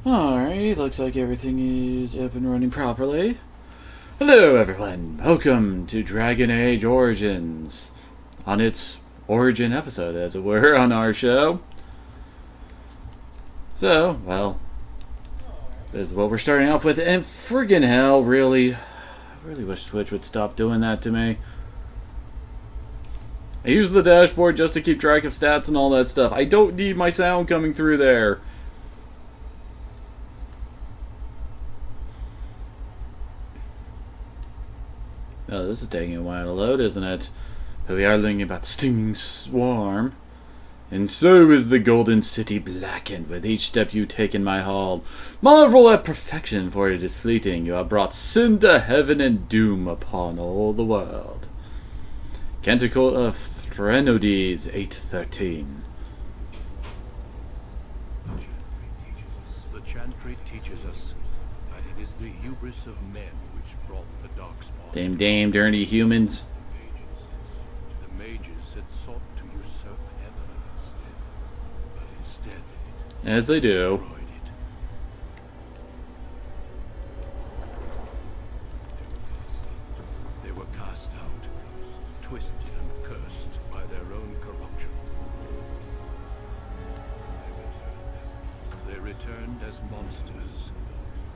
Alright, looks like everything is up and running properly. Hello everyone, welcome to Dragon Age Origins. On its origin episode, as it were, on our show. So, well, this is what we're starting off with, and friggin' hell, really, I really wish Twitch would stop doing that to me. I use the dashboard just to keep track of stats and all that stuff. I don't need my sound coming through there. Oh, this is taking a while to load, isn't it? But we are learning about Steaming Swarm. And so is the Golden City blackened with each step you take in my hall. Marvel at perfection, for it is fleeting. You have brought sin to heaven and doom upon all the world. Canticle of Threnodies 8:13. The Chantry teaches us that it is the hubris of men which brought the Darkspawn. Damn dirty humans. The mages had sought to usurp heaven, but instead As they do. destroyed it. They were cast out, twisted and cursed by their own corruption. They returned as monsters,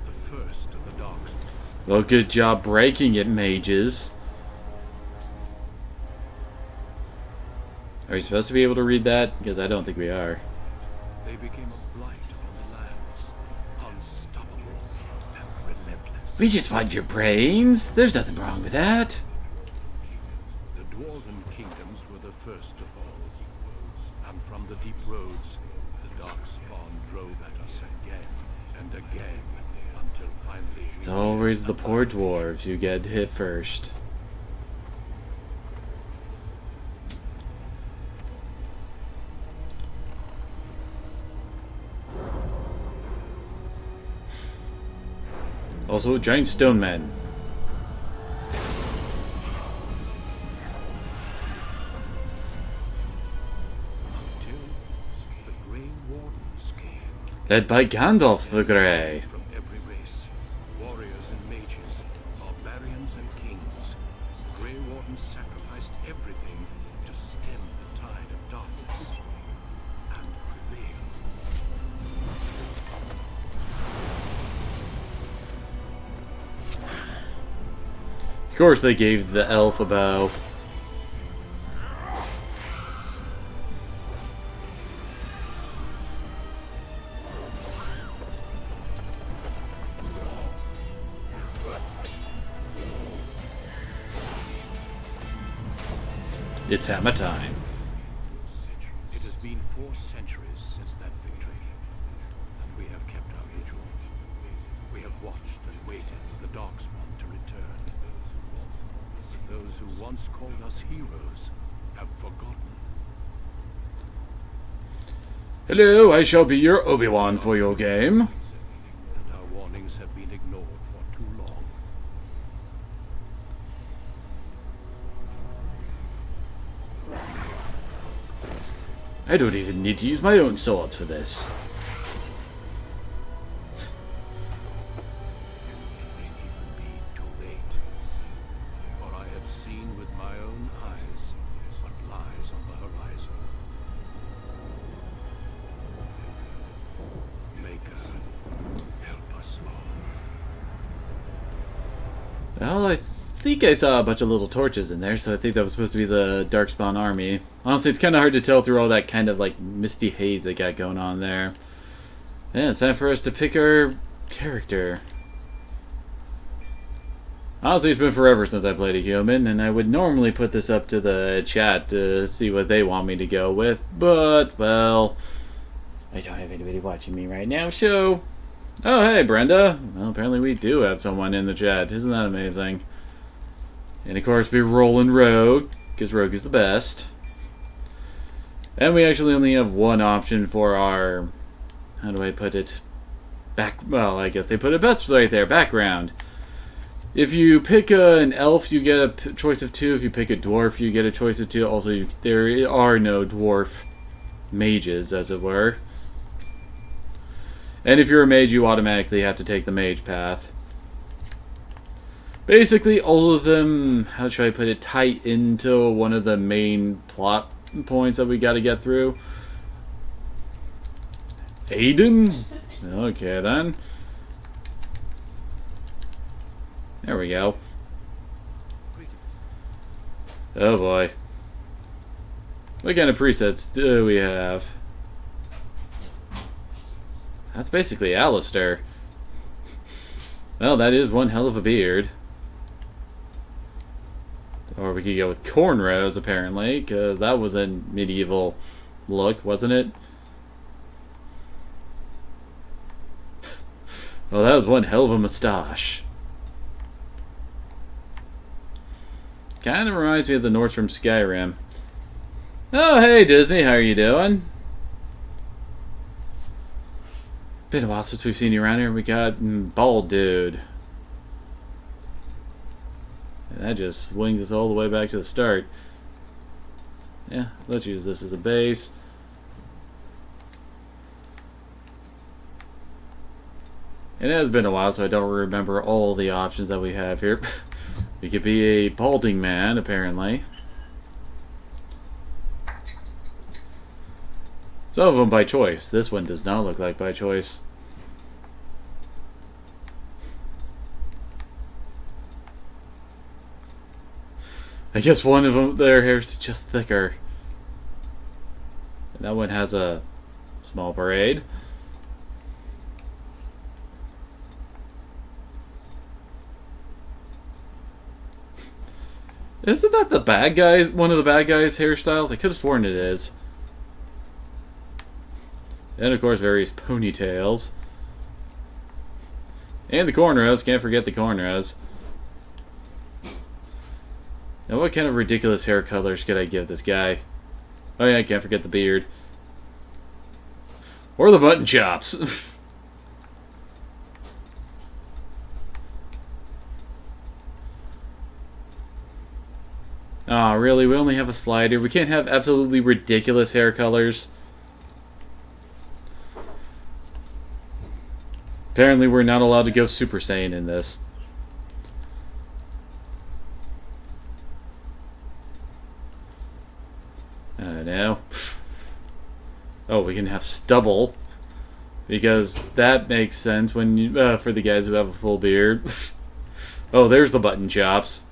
the first of the Darkspawn. Well, good job breaking it, mages. Are you supposed to be able to read that? Because I don't think we are. They became a blight on the lands, unstoppable and relentless. We just want your brains. There's nothing wrong with that. The dwarven kingdoms were the first to fall, and from the deep roads, the Darkspawn drove at us again and again, until finally It's always the poor dwarves who get hit first. Also, giant stone men. until the Grey Wardens came. Led by Gandalf the Grey. From every race, warriors and mages, barbarians and kings, the Grey Wardens sacrificed everything to stem the tide of darkness and prevail. Of course, they gave the elf a bow. It's hammer time. It has been 4 centuries since that victory, and we have kept our vigil. We have watched and waited for the Darkspawn to return. But those who once called us heroes have forgotten. Hello, I shall be your Obi-Wan for your game. And our warnings have been ignored for too long. I don't even need to use my own swords for this. It may even be too late. For I have seen with my own eyes what lies on the horizon. Maker, help us all. Well, I think I saw a bunch of little torches in there, so I think that was supposed to be the Darkspawn army. Honestly, it's kind of hard to tell through all that kind of like misty haze they got going on there. Yeah, it's time for us to pick our character. Honestly, it's been forever since I played a human, and I would normally put this up to the chat to see what they want me to go with, but, well, I don't have anybody watching me right now, so... Oh, hey, Brenda. Well, apparently we do have someone in the chat. Isn't that amazing? And, of course, we're rolling Rogue, because Rogue is the best. And we actually only have one option for our... How do I put it? Well, I guess they put it best right there. Background. If you pick an elf, you get a choice of 2. If you pick a dwarf, you get a choice of 2. Also, there are no dwarf mages, as it were. And if you're a mage, you automatically have to take the mage path. Basically, all of them, how should I put it, tie into one of the main plot points that we got to get through. Aiden? Okay, then. There we go. Oh boy. What kind of presets do we have? That's basically Alistair. Well, that is one hell of a beard. Or we could go with cornrows, apparently, because that was a medieval look, wasn't it? Well, that was one hell of a mustache. Kind of reminds me of the Norse from Skyrim. Oh, hey Disney, how are you doing? Been a while since we've seen you around here. We got Bald Dude. And that just swings us all the way back to the start. Yeah, let's use this as a base. It has been a while, so I don't remember all the options that we have here. We could be a balding man, apparently. Some of them by choice. This one does not look like by choice. I guess one of them, their hair's just thicker. And that one has a small braid. Isn't that the bad guys? One of the bad guys' hairstyles? I could have sworn it is. And of course, various ponytails. And the cornrows. Can't forget the cornrows. Now, what kind of ridiculous hair colors could I give this guy? Oh yeah, I can't forget the beard. Or the button chops. Aw, really? We only have a slider? We can't have absolutely ridiculous hair colors? Apparently we're not allowed to go Super Saiyan in this. I don't know. Oh, we can have stubble. Because that makes sense when you, for the guys who have a full beard. Oh, there's the button chops.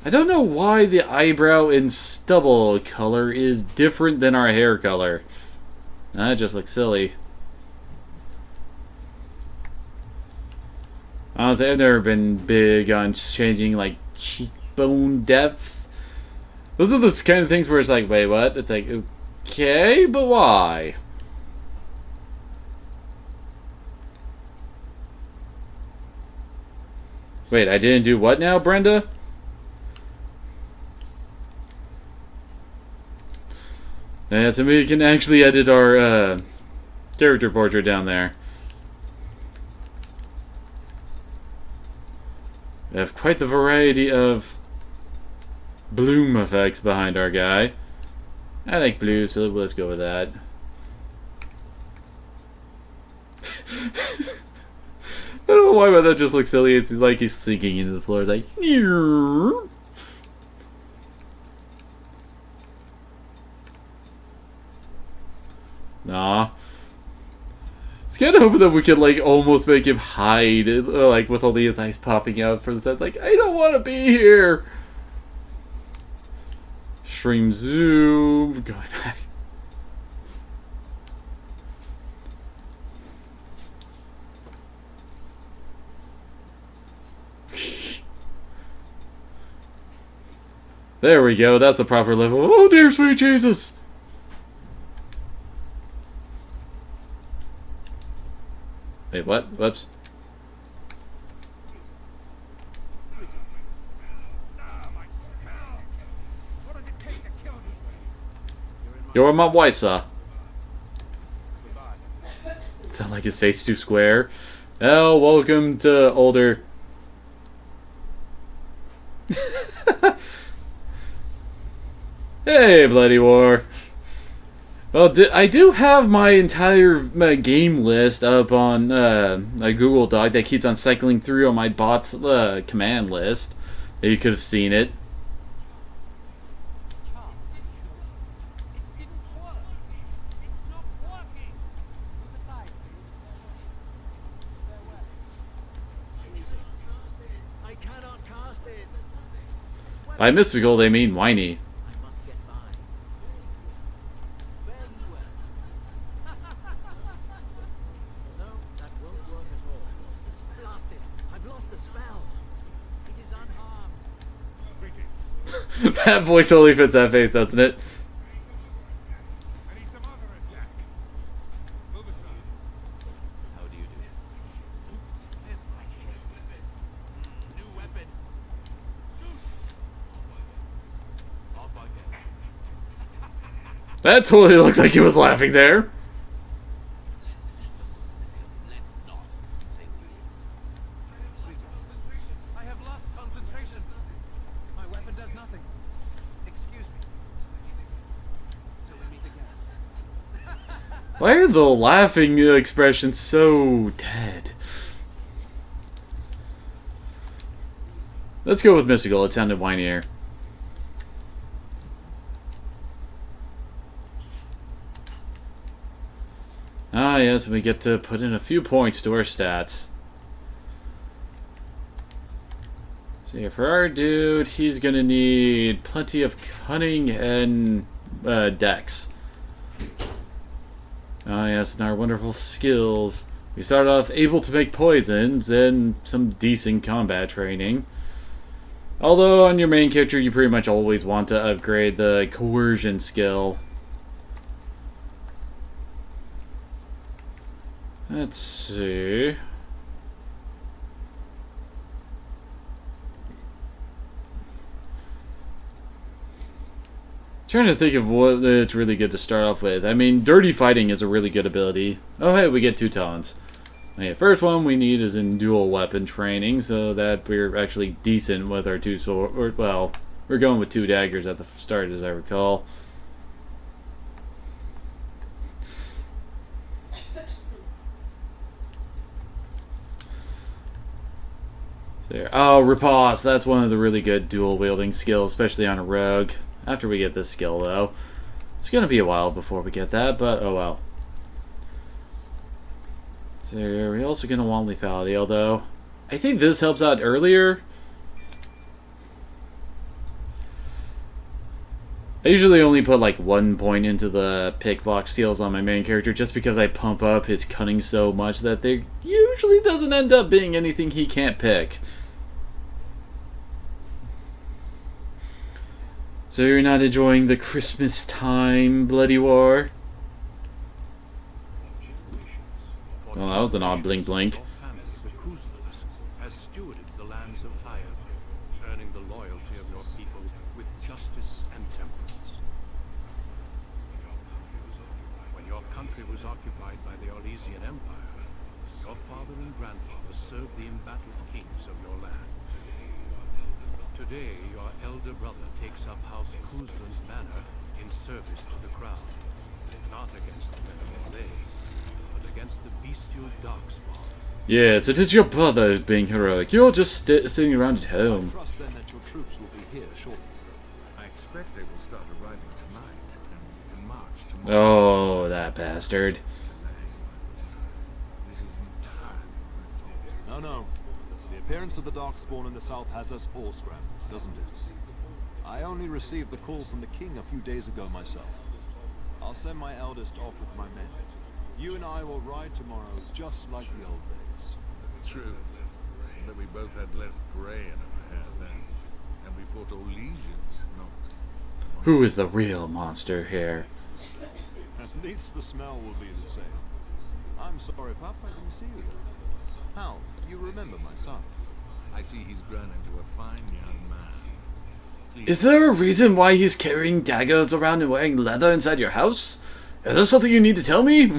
I don't know why the eyebrow and stubble color is different than our hair color. That just looks silly. Honestly, I've never been big on changing, like, cheekbone depth. Those are those kind of things where it's like, wait, what? It's like, okay, but why? Wait, I didn't do what now, Brenda? Yeah, so we can actually edit our character portrait down there. We have quite the variety of bloom effects behind our guy. I like blue, so let's go with that. I don't know why, but that just looks silly. It's like he's sinking into the floor. It's like, Ear. Nah. It's kind of hoping that we could, like, almost make him hide, like, with all these eyes popping out for the set. Like, I don't want to be here! Stream zoom. Going back. There we go. That's the proper level. Oh, dear sweet Jesus! Wait, what? Whoops. You're my Wysa. Sound like his face too square. Oh, welcome to older. Hey, Bloody War. Well, I do have my entire game list up on a Google Doc that keeps on cycling through on my bot's command list. You could have seen it. By mystical, they mean whiny. That voice only fits that face, doesn't it? How do you do? Oops, there's my head. New weapon. Off again. That totally looks like he was laughing there. Let's not say I have lost concentration. My weapon does nothing. Excuse me. Till we meet again. Why are the laughing expressions so dead? Let's go with mystical. It sounded whinier. Ah, yes, we get to put in a few points to our stats. See, for our dude, he's gonna need plenty of cunning and dex. Ah, yes, and our wonderful skills. We start off able to make poisons and some decent combat training. Although on your main character, you pretty much always want to upgrade the coercion skill. Let's see. Trying to think of what it's really good to start off with. I mean, dirty fighting is a really good ability. Oh, hey, we get 2 talents. Okay, first one we need is in dual weapon training, so that we're actually decent with our 2 swords. Well, we're going with 2 daggers at the start, as I recall. There. Oh, riposte. That's one of the really good dual wielding skills, especially on a rogue. After we get this skill, though. It's going to be a while before we get that, but oh well. So we're also going to want lethality, although I think this helps out earlier. I usually only put like 1 point into the pick lock steals on my main character just because I pump up his cunning so much that there usually doesn't end up being anything he can't pick. So you're not enjoying the Christmas time, Bloody War? Well, that was an odd blink blink. Your family, the Kuzlers, has stewarded the lands of Hire, earning the loyalty of your people with justice and temperance. When your country was occupied by the Orlesian Empire, your father and grandfather served the embattled kings of your land. Today, your elder brother takes up House Kuzlan's banner in service to the crown, not against the men of Orlais, but against the bestial Darkspawn. Yes, it is your brother who's being heroic. You're just sitting around at home. I trust then that your troops will be here shortly. I expect they will start arriving tonight and march tomorrow. Oh, that bastard. This is entirely my fault. No. The appearance of the Darkspawn in the south has us all scrambled, doesn't it? I only received the call from the king a few days ago myself. I'll send my eldest off with my men. You and I will ride tomorrow just like the old days. True, but we both had less grey in our hair then, and we fought all legions, not... Who is the real monster here? At least the smell will be the same. I'm sorry, Pup, I didn't see you. Hal, you remember my son? I see he's grown into a fine young man. Please, Is there a reason why he's carrying daggers around and wearing leather inside your house? Is there something you need to tell me?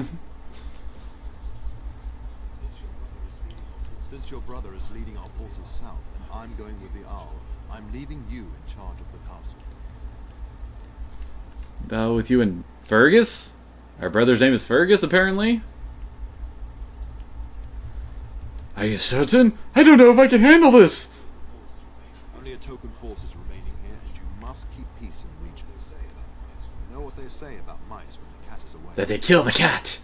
Since your brother is leading our forces south and I'm going with the Owl, I'm leaving you in charge of the castle. With you and Fergus? Our brother's name is Fergus, apparently. Are you certain? I don't know if I can handle this! Only a token force is remaining here, and you must keep peace in the region. You know what they say about mice when the cat is away. That they kill the cat!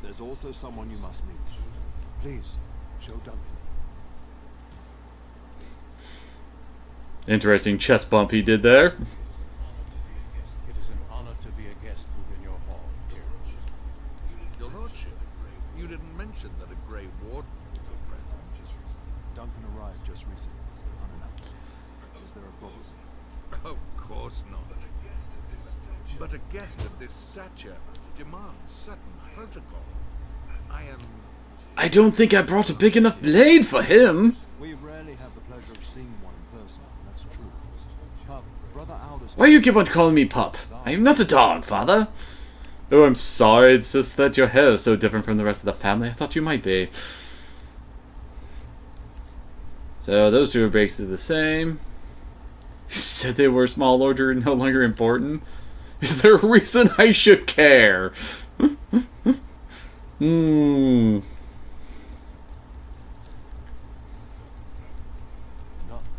There's also someone you must meet. Please, show Duncan. Interesting chest bump he did there. It is an honor to be a guest within your hall, dear. Your lordship, you didn't mention that a Grey Warden would be present. Duncan arrived just recently, unannounced. Is there a problem? Of course not. But a guest of this stature demands certain protocol. I don't think I brought a big enough blade for him! We rarely have the pleasure of seeing one in person, that's true. But Brother Aldous... Why you keep on calling me pup? I am not a dog, father! Oh, I'm sorry, it's just that your hair is so different from the rest of the family. I thought you might be. So, those two are basically the same. You said they were small order and no longer important? Is there a reason I should care? Not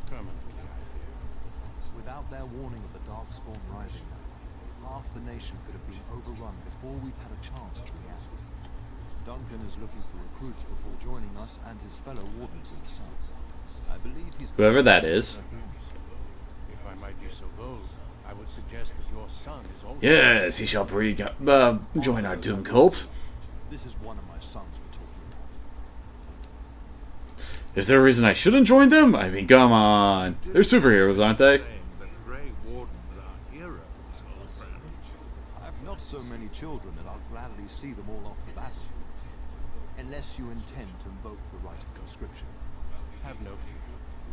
permanently, I fear. Without their warning of the Darkspawn rising, half the nation could have been overrun before we've had a chance to react. Duncan is looking for recruits before joining us and his fellow wardens in the south. I believe he's... Whoever that is. If I might be so bold, I would suggest that your son is also... Yes, he shall join our Doom cult. This is one of my sons we're talking about. Is there a reason I shouldn't join them? I mean, come on. They're superheroes, aren't they? Saying that Grey Wardens are heroes, old friend. I have not so many children that I'll gladly see them all off the bat. Unless you intend to invoke the right of conscription. Have no fear.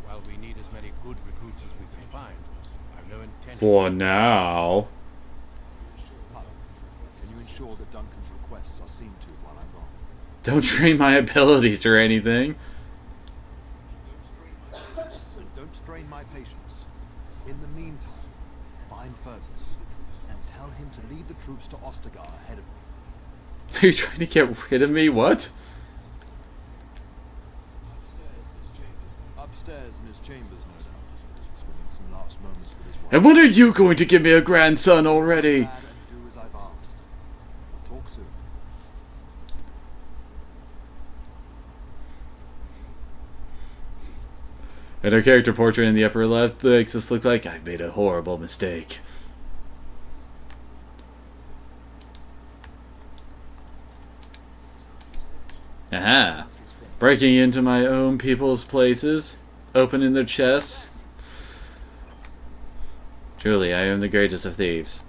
While we need as many good recruits as we can find, I've no intention... For now. Can you ensure that Duncan's requests are seen to while I'm gone? Don't drain my abilities or anything. Don't strain my patience. In the meantime, find Fergus and tell him to lead the troops to Ostagar ahead of me. Are you trying to get rid of me? What? Upstairs in his chambers, no doubt. Spending some last moments with his wife. And when are you going to give me a grandson already? Glad and do as I've asked. We'll talk soon. And our character portrait in the upper left makes us look like I've made a horrible mistake. Aha! Breaking into my own people's places, opening their chests. Truly, I am the greatest of thieves.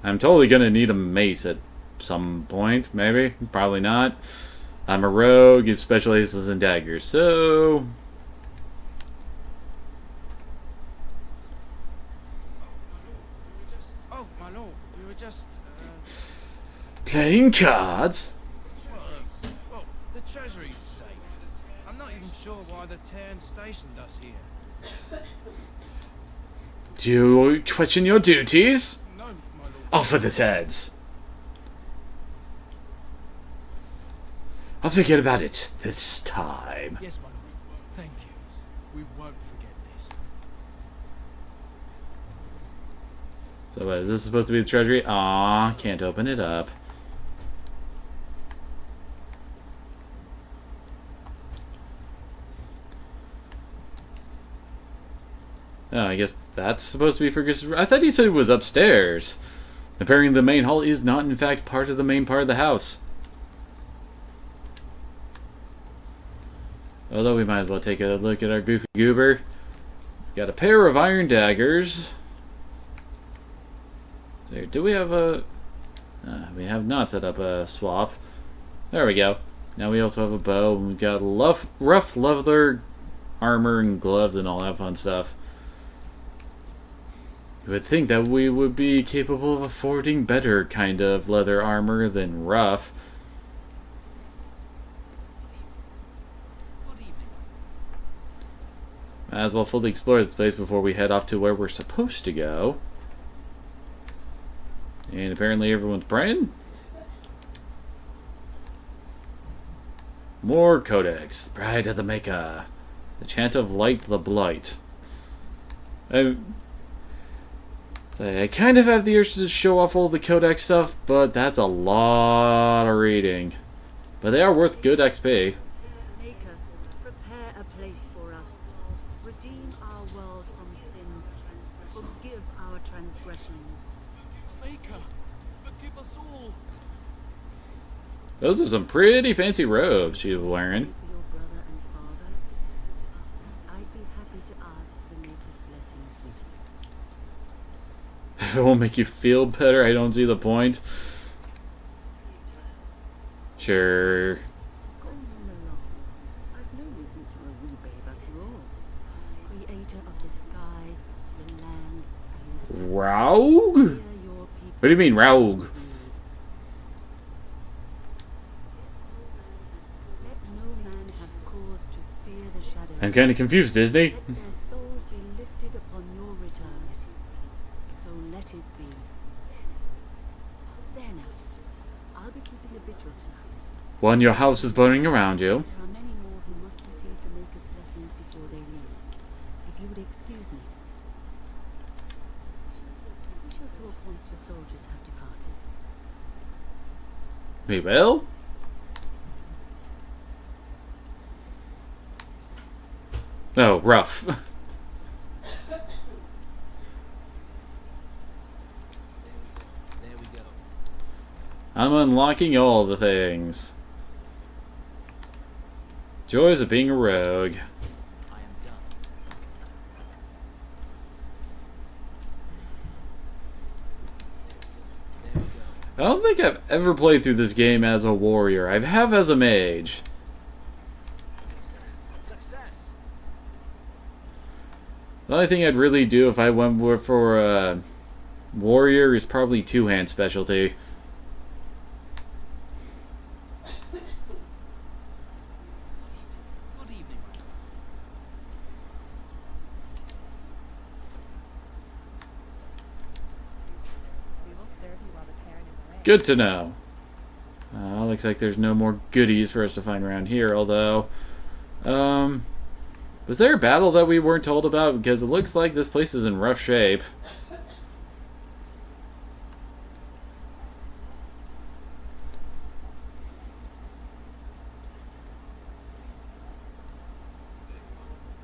I'm totally gonna need a mace at some point, maybe, probably not. I'm a rogue, use special aces and daggers, so... Oh, my lord, we were just, Playing cards? well, the treasury's safe. I'm not even sure why the Tarn stationed us here. Do you question your duties? No, my lord. Off with his heads. I'll forget about it this time. Yes, my lord. Thank you. We won't forget this. So is this supposed to be the treasury? Aw, can't open it up. Oh, I guess that's supposed to be Fergus. I thought you said it was upstairs. Apparently the main hall is not in fact part of the main part of the house. Although we might as well take a look at our goofy goober. Got a pair of iron daggers. So do we have a... we have not set up a swap. There we go. Now we also have a bow. And we've got rough leather armor and gloves and all that fun stuff. You would think that we would be capable of affording better kind of leather armor than rough. Might as well fully explore this place before we head off to where we're supposed to go. And apparently everyone's praying. More Codex. Bride of the Maker. The Chant of Light, the Blight. I kind of have the urge to show off all the Codex stuff, but that's a lot of reading. But they are worth good XP. Maker, prepare a place for us. Redeem our world from sin. Forgive our transgressions. Maker, forgive us all. Those are some pretty fancy robes she was wearing. For your brother and father, I'd be happy to ask the Maker's blessings with you. If it won't make you feel better, I don't see the point. Sure. Go on along. I've known you since you were a wee babe after all. Creator of the sky, the land, and the sea. Raug? Hear your people. What do you mean, Raug? Let no man have cause to fear the shadow. I'm kind of confused, Disney. Let their souls be lifted upon your return. So let it be. There now. I'll be keeping a vigil tonight. One, your house is burning around you. There are many more who must receive the Maker's blessings before they leave. If you would excuse me. We shall talk once the soldiers have departed. We will? Oh, rough. There we go. I'm unlocking all the things. Joys of being a rogue. I am done. There we go. I don't think I've ever played through this game as a warrior. I have as a mage. Success. The only thing I'd really do if I went for a warrior is probably two-hand specialty. Good evening. We will serve you while the Terran is away. Good to know. Looks like there's no more goodies for us to find around here, although... was there a battle that we weren't told about? Because it looks like this place is in rough shape.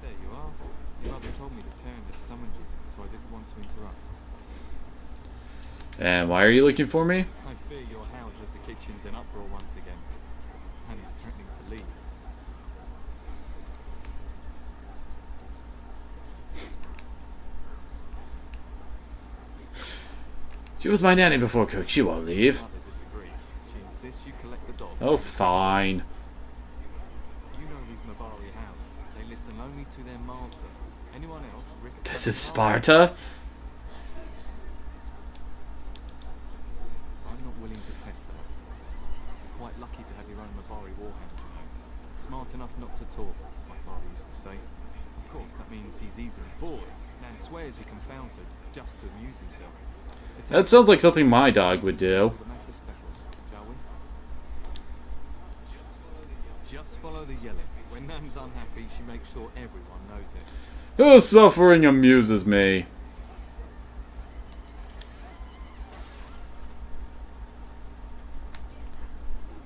There you are. Your mother told me the Terran had summoned you, so I didn't want to interrupt. And why are you looking for me? I fear your hound has the kitchens in uproar once again, and he's threatening to leave. She was my nanny before Cook. She won't leave. Mother disagrees. She insists you collect the dog. Oh, fine. You know these Mabari hounds. They listen only to their master. Anyone else risks... This is Sparta? I'm not willing to test that. You're quite lucky to have your own Mabari warhound, you know. Smart enough not to talk, my father used to say. Of course, that means he's easily bored. Nan swears he confounds her just to amuse himself. That sounds like something my dog would do. The matter speckles, shall we? Just follow the yelling. When Nan's unhappy, she makes sure everyone knows it. Her suffering amuses me.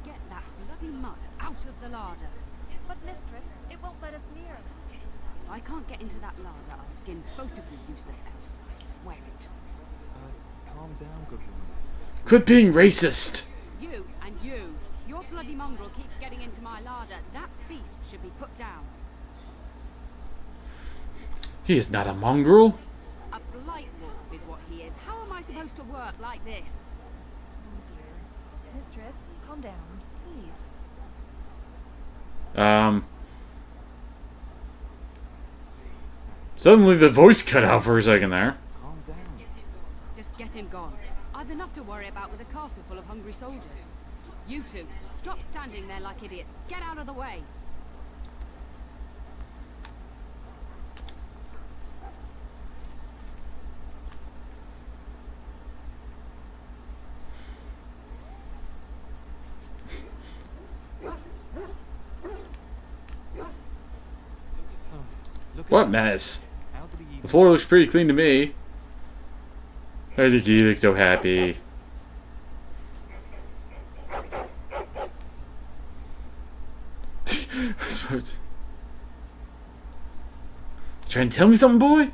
Get that bloody mutt out of the larder. But mistress, it won't let us near. If I can't get into that larder, I'll skin both of you useless elves. I swear it. Calm down, good woman. Quit being racist. You and you. Your bloody mongrel keeps getting into my larder. That beast should be put down. He is not a mongrel. A blight wolf is what he is. How am I supposed to work like this? Oh dear. Mistress, calm down, please. Suddenly the voice cut out for a second there. Calm down. Just get him gone. I've enough to worry about with a castle full of hungry soldiers. You two, stop standing there like idiots. Get out of the way. What mess? How did he The even... floor looks pretty clean to me. I think you look so happy. I suppose. Trying to tell me something, boy? He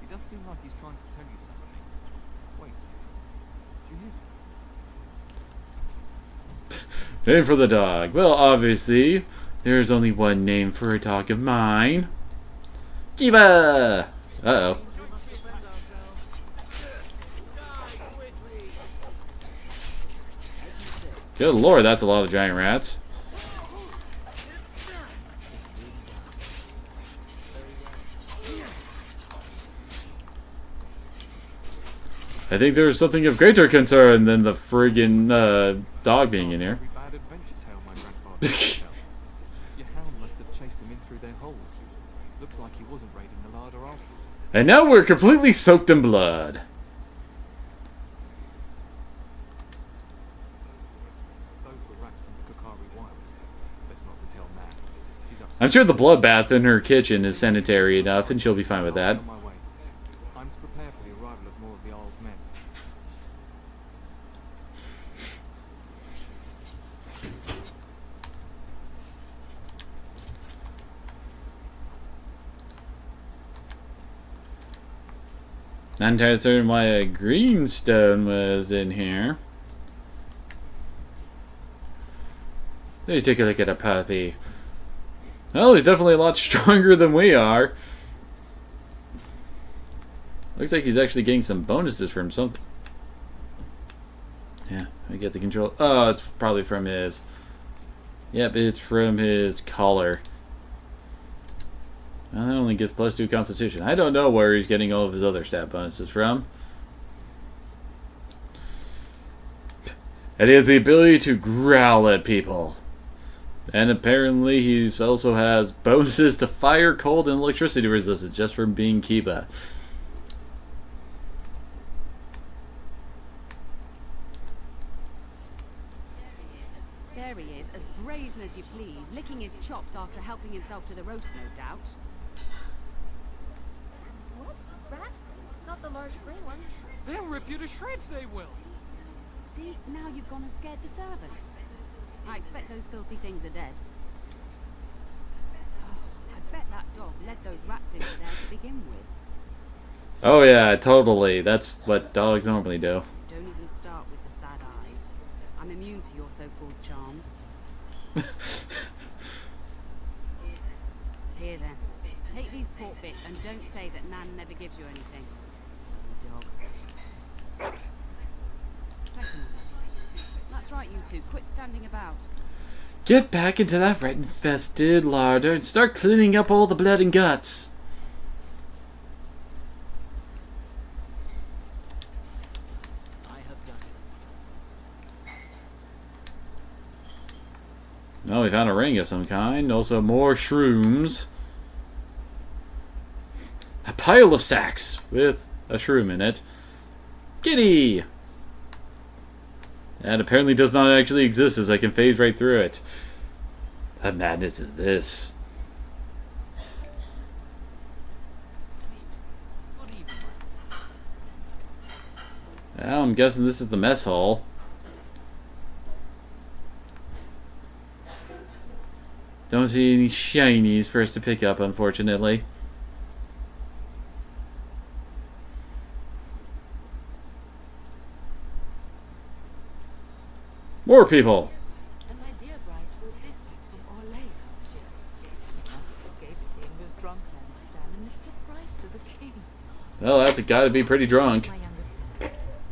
does seem like he's trying to tell you something. Wait. Do you hear? Name for the dog. Well, obviously, there's only one name for a dog of mine. Kiba! Uh-oh. Good lord, that's a lot of giant rats. I think there's something of greater concern than the friggin' dog being in here. Very bad adventure tale my grandfather used to tell. Your hound must have chased him in through their holes. Looks like he wasn't raiding the larder after all. And now we're completely soaked in blood. Those were rats from the Kokari Wilds. Best not to tell Matt. She's upset. I'm sure the bloodbath in her kitchen is sanitary enough, and she'll be fine with I'll that. be on my way. I'm to prepare for the arrival of more of the Isle's men. Not entirely certain why a greenstone was in here. Let me take a look at a puppy. Well, he's definitely a lot stronger than we are. Looks like he's actually getting some bonuses from something. Yeah, I get the control. Oh, it's probably from his... Yep, it's from his collar. Well, that only gets +2 Constitution. I don't know where he's getting all of his other stat bonuses from. And he has the ability to growl at people. And apparently he also has bonuses to fire, cold, and electricity resistance just from being Kiba. There he is, as brazen as you please, licking his chops after helping himself to the roast, no doubt. What? Rats? Not the large grey ones. They'll rip you to shreds, they will. See, now you've gone and scared the servants. I expect those filthy things are dead. Oh, I bet that dog led those rats into there to begin with. Oh yeah, totally. That's what dogs normally do. Don't even start with the sad eyes. I'm immune to your so-called charms. Here then, take these pork bits and don't say that Nan never gives you anything. Bloody dog. Take them. That's right, you two. Quit standing about. Get back into that rat-infested larder and start cleaning up all the blood and guts. I have done it. Oh, we found a ring of some kind. Also more shrooms. A pile of sacks with a shroom in it. Kitty! And apparently does not actually exist, as I can phase right through it. What madness is this? Well, I'm guessing this is the mess hall. Don't see any shinies for us to pick up, unfortunately. More people! And my dear Bryce, this was from Orlais last year. The man who gave it to him was drunk, I understand, and Mr. Bryce to the king. Well, that's gotta be pretty drunk. My younger son,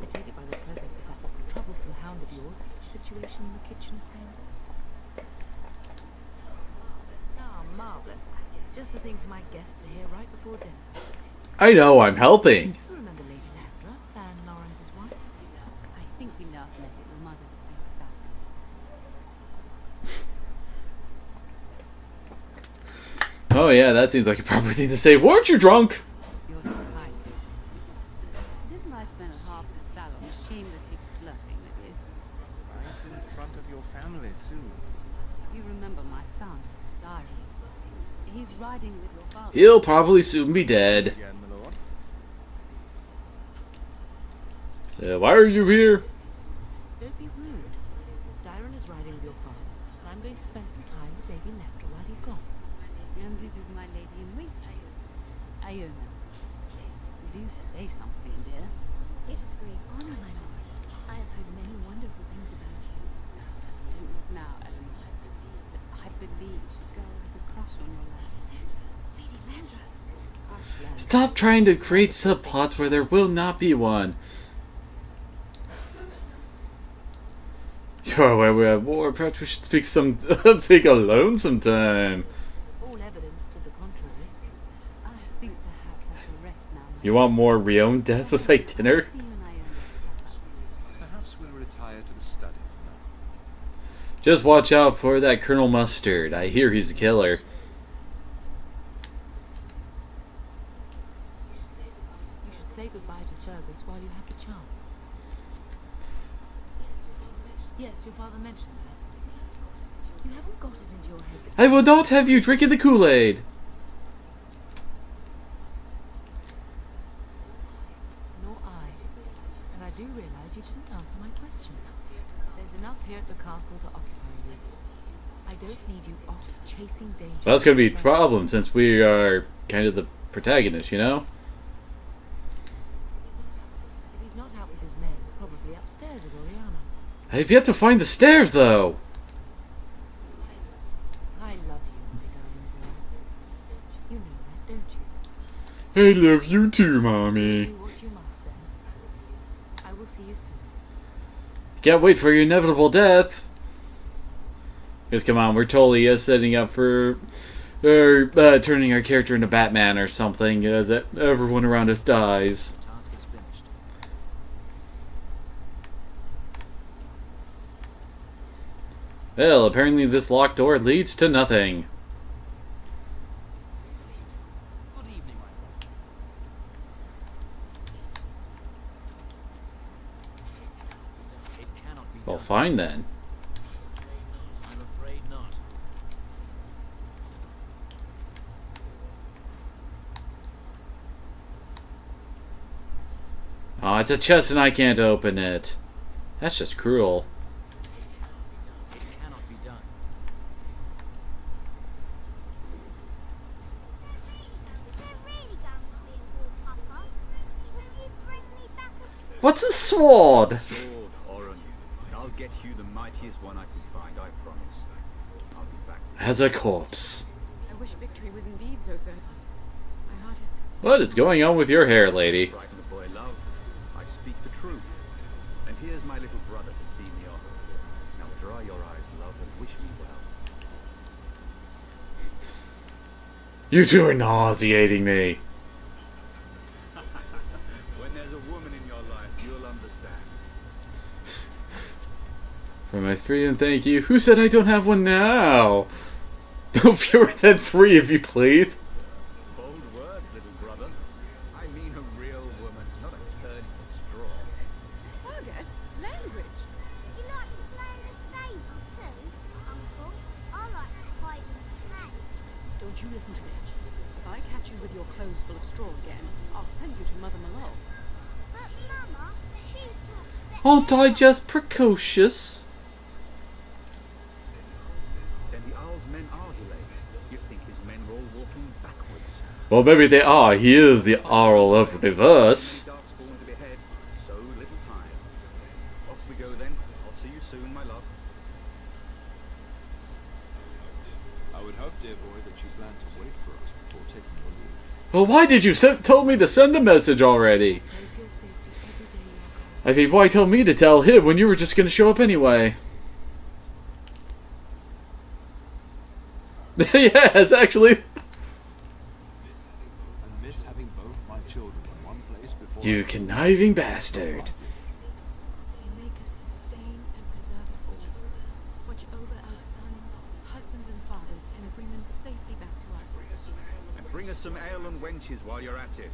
I take it by the presence of that troublesome hound of yours that the situation in the kitchen is handled. Ah, marvellous. Just the thing for my guests to hear right before dinner. I know, I'm helping. You remember Lady Landra, Fan Lawrence's wife? I think we last met at your mother's Sphinx Supper. Oh yeah, that seems like a proper thing to say. Weren't you drunk? You're too kind. Didn't I spend half the salon shamelessly flirting with you? Right in front of your family, too. you remember my son, Dyrus. He's riding with your father. He'll probably soon be dead. Again, my lord. So why are you here? Don't be rude. Dyron is riding with your father, and I'm going to spend some time with Lady Lecter while he's gone. And this is my lady in waiting, Iona. Do say something, dear. It is a great honor, my lord. I have heard many wonderful things about you. Don't look now, Ellen. But I believe the girl has a crush on your lad. Lady Landra. Hush, lad. Stop trying to create subplots where there will not be one. Sure, where we have war, perhaps we should speak alone sometime. All evidence to the contrary. I think perhaps I shall rest now. You want more Rion death with my dinner? See you and Iona at supper. Perhaps we'll retire to the study for now. Just watch out for that Colonel Mustard. I hear he's a killer. You should say goodbye to Fergus while you have the chance. Yes, your father mentioned that. You haven't got it into your head that I will not have you drinking the Kool-Aid. nor I. And I do realize you didn't answer my question. There's enough here at the castle to occupy you. I don't need you off chasing danger. Well, that's going to be a problem since we are kind of the protagonist, you know? If he's not out with his men, probably upstairs with Oriana. I've yet to find the stairs, though. I love you, my darling girl. You know that, don't you? I love you too, Mommy. Do what you must then. I will see you soon. Can't wait for your inevitable death. Because, come on, we're totally setting up for... turning our character into Batman or something, as everyone around us dies. The task is finished. Well, apparently this locked door leads to nothing. Good evening, my lord. It cannot be Well, done. fine then. I'm afraid not. Oh, it's a chest and I can't open it. That's just cruel. It cannot be done. They're really going to be a war, Papa. Will you bring me back a What's a sword? Sword, Oren. I'll get you the mightiest one I can find, I promise. I'll be back. As a corpse. I wish victory was indeed so certain. My heart is... What is going on with your hair, lady? Frighten the boy, love. I speak the truth. And here's my little brother to see me off. Now dry your eyes, love, and wish me well. You two are nauseating me. When there's a woman in your life, you'll understand. For my free and thank you. Who said I don't have one now? No fewer than 3, if you please. Bold words, little brother. I mean a real woman, not a turd in a straw. Fergus, Landridge. You like to play in the stable too, Uncle? I like to hide in the hay. Don't you listen to this. If I catch you with your clothes full of straw again, I'll send you to Mother Malone. But Mama, she talks Aren't I just precocious? Then the Owl's men are delayed. You think his men were all walking backwards. Well, maybe they are. He is the Arl of Reverse. Darkspawn to behead, so little time. Off we go then. I'll see you soon, my love. I would hope, dear boy, that you plan to wait for us before taking your leave. Well, why did you told me to send the message already? Pray for your safety every day you are gone. I mean, why tell me to tell him when you were just going to show up anyway? Yes, actually. And miss having both my children in one place before You conniving bastard. You make us sustain and preserve us all. Watch over our sons, husbands and fathers, and bring them safely back to us. And bring us some ale and wenches while you're at it.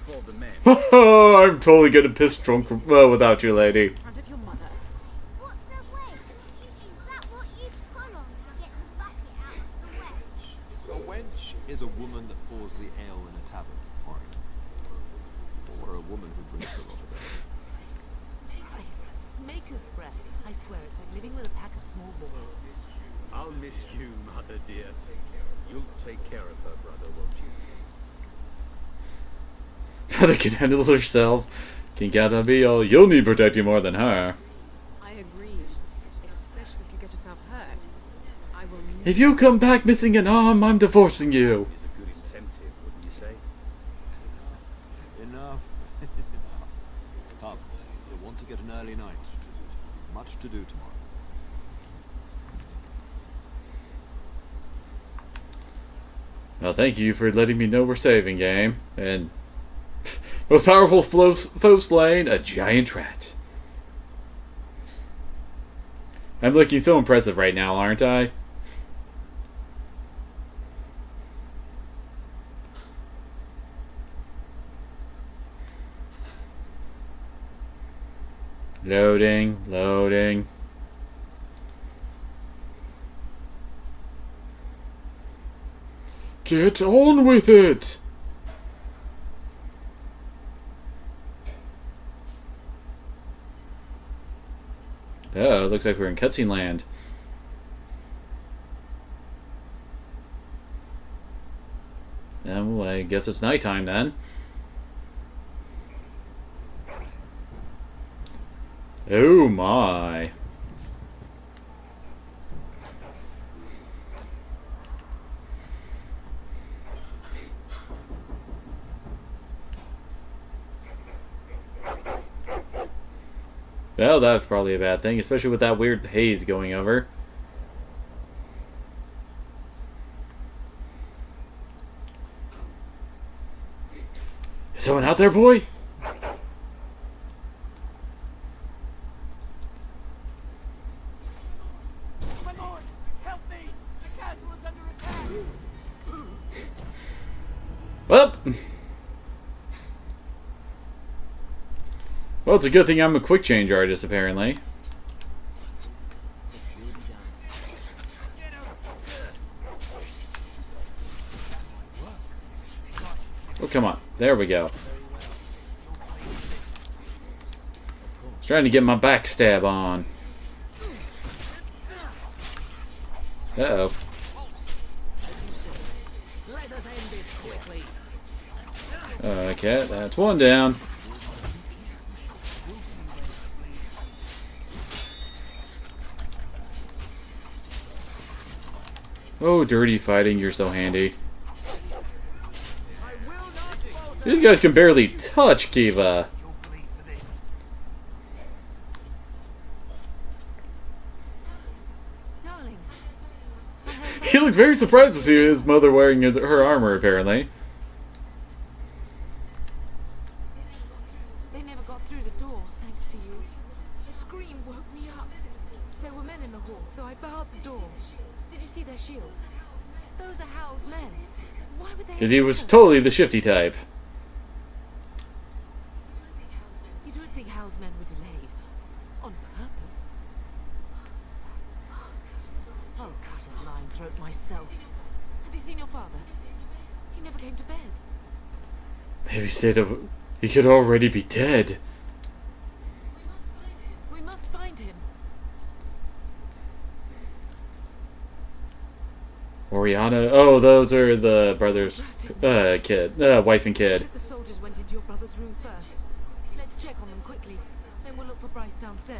For the men. I'm totally gonna piss drunk without you, lady. In front of your mother. What's a wedge? Is that what you pull on to is a woman that pours the ale in a tavern, fine. Or a woman who drinks a lot of ale. Christ, maker's breath. I swear it's like living with a pack of small boys. I'll miss you, mother dear. You'll take care of her, brother, won't you? Mother can handle herself. Can gotta be all. You'll need protecting more than her. I agree. Especially if you get yourself hurt. I will If you come back missing an arm, I'm divorcing you. Is a good incentive, wouldn't you say? Enough. Come, you'll want to get an early night. Much to do tomorrow. Well, thank you for letting me know we're saving, game. And most powerful foe slain, a giant rat. I'm looking so impressive right now, aren't I? Loading, loading. Get on with it! Oh, it looks like we're in cutscene land. Well, I guess it's nighttime then. Oh my. Well, that's probably a bad thing, especially with that weird haze going over. Is someone out there, boy? My lord, help me! The castle is under attack! Well, it's a good thing I'm a quick change artist, apparently. Oh, come on. There we go. I was trying to get my backstab on. Uh-oh. Okay, that's one down. Oh, dirty fighting, you're so handy. These guys can barely touch Kiva. Darling, He looks very surprised to see his mother wearing her armor, apparently. they never got through the door, thanks to you. The scream woke me up. There were men in the hall, so I barred the door. Did you see their shields? Those are Hal's men. Why would they? Because he was totally the shifty type. You don't think Hal's men were delayed? On purpose? I'll cut his lying throat myself. Have you seen your father? He never came to bed. Maybe he could already be dead. We must find him. Oriana. Oh, those are the brothers, wife and kid. The soldiers went into your brother's room first. Let's check on them quickly. Then we'll look for Bryce downstairs.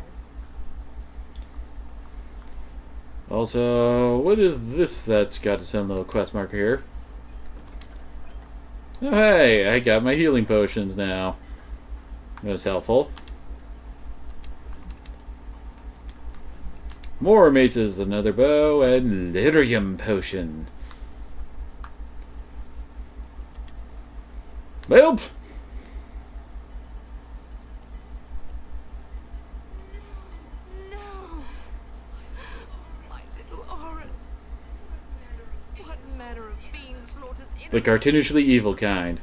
Also, what is this that's got its own little quest marker here? Oh, hey, I got my healing potions now. That was helpful. More maces, another bow, and lyrium potion. Welp! No! My little Oren! What manner of fiend slaughters The cartoonishly evil kind.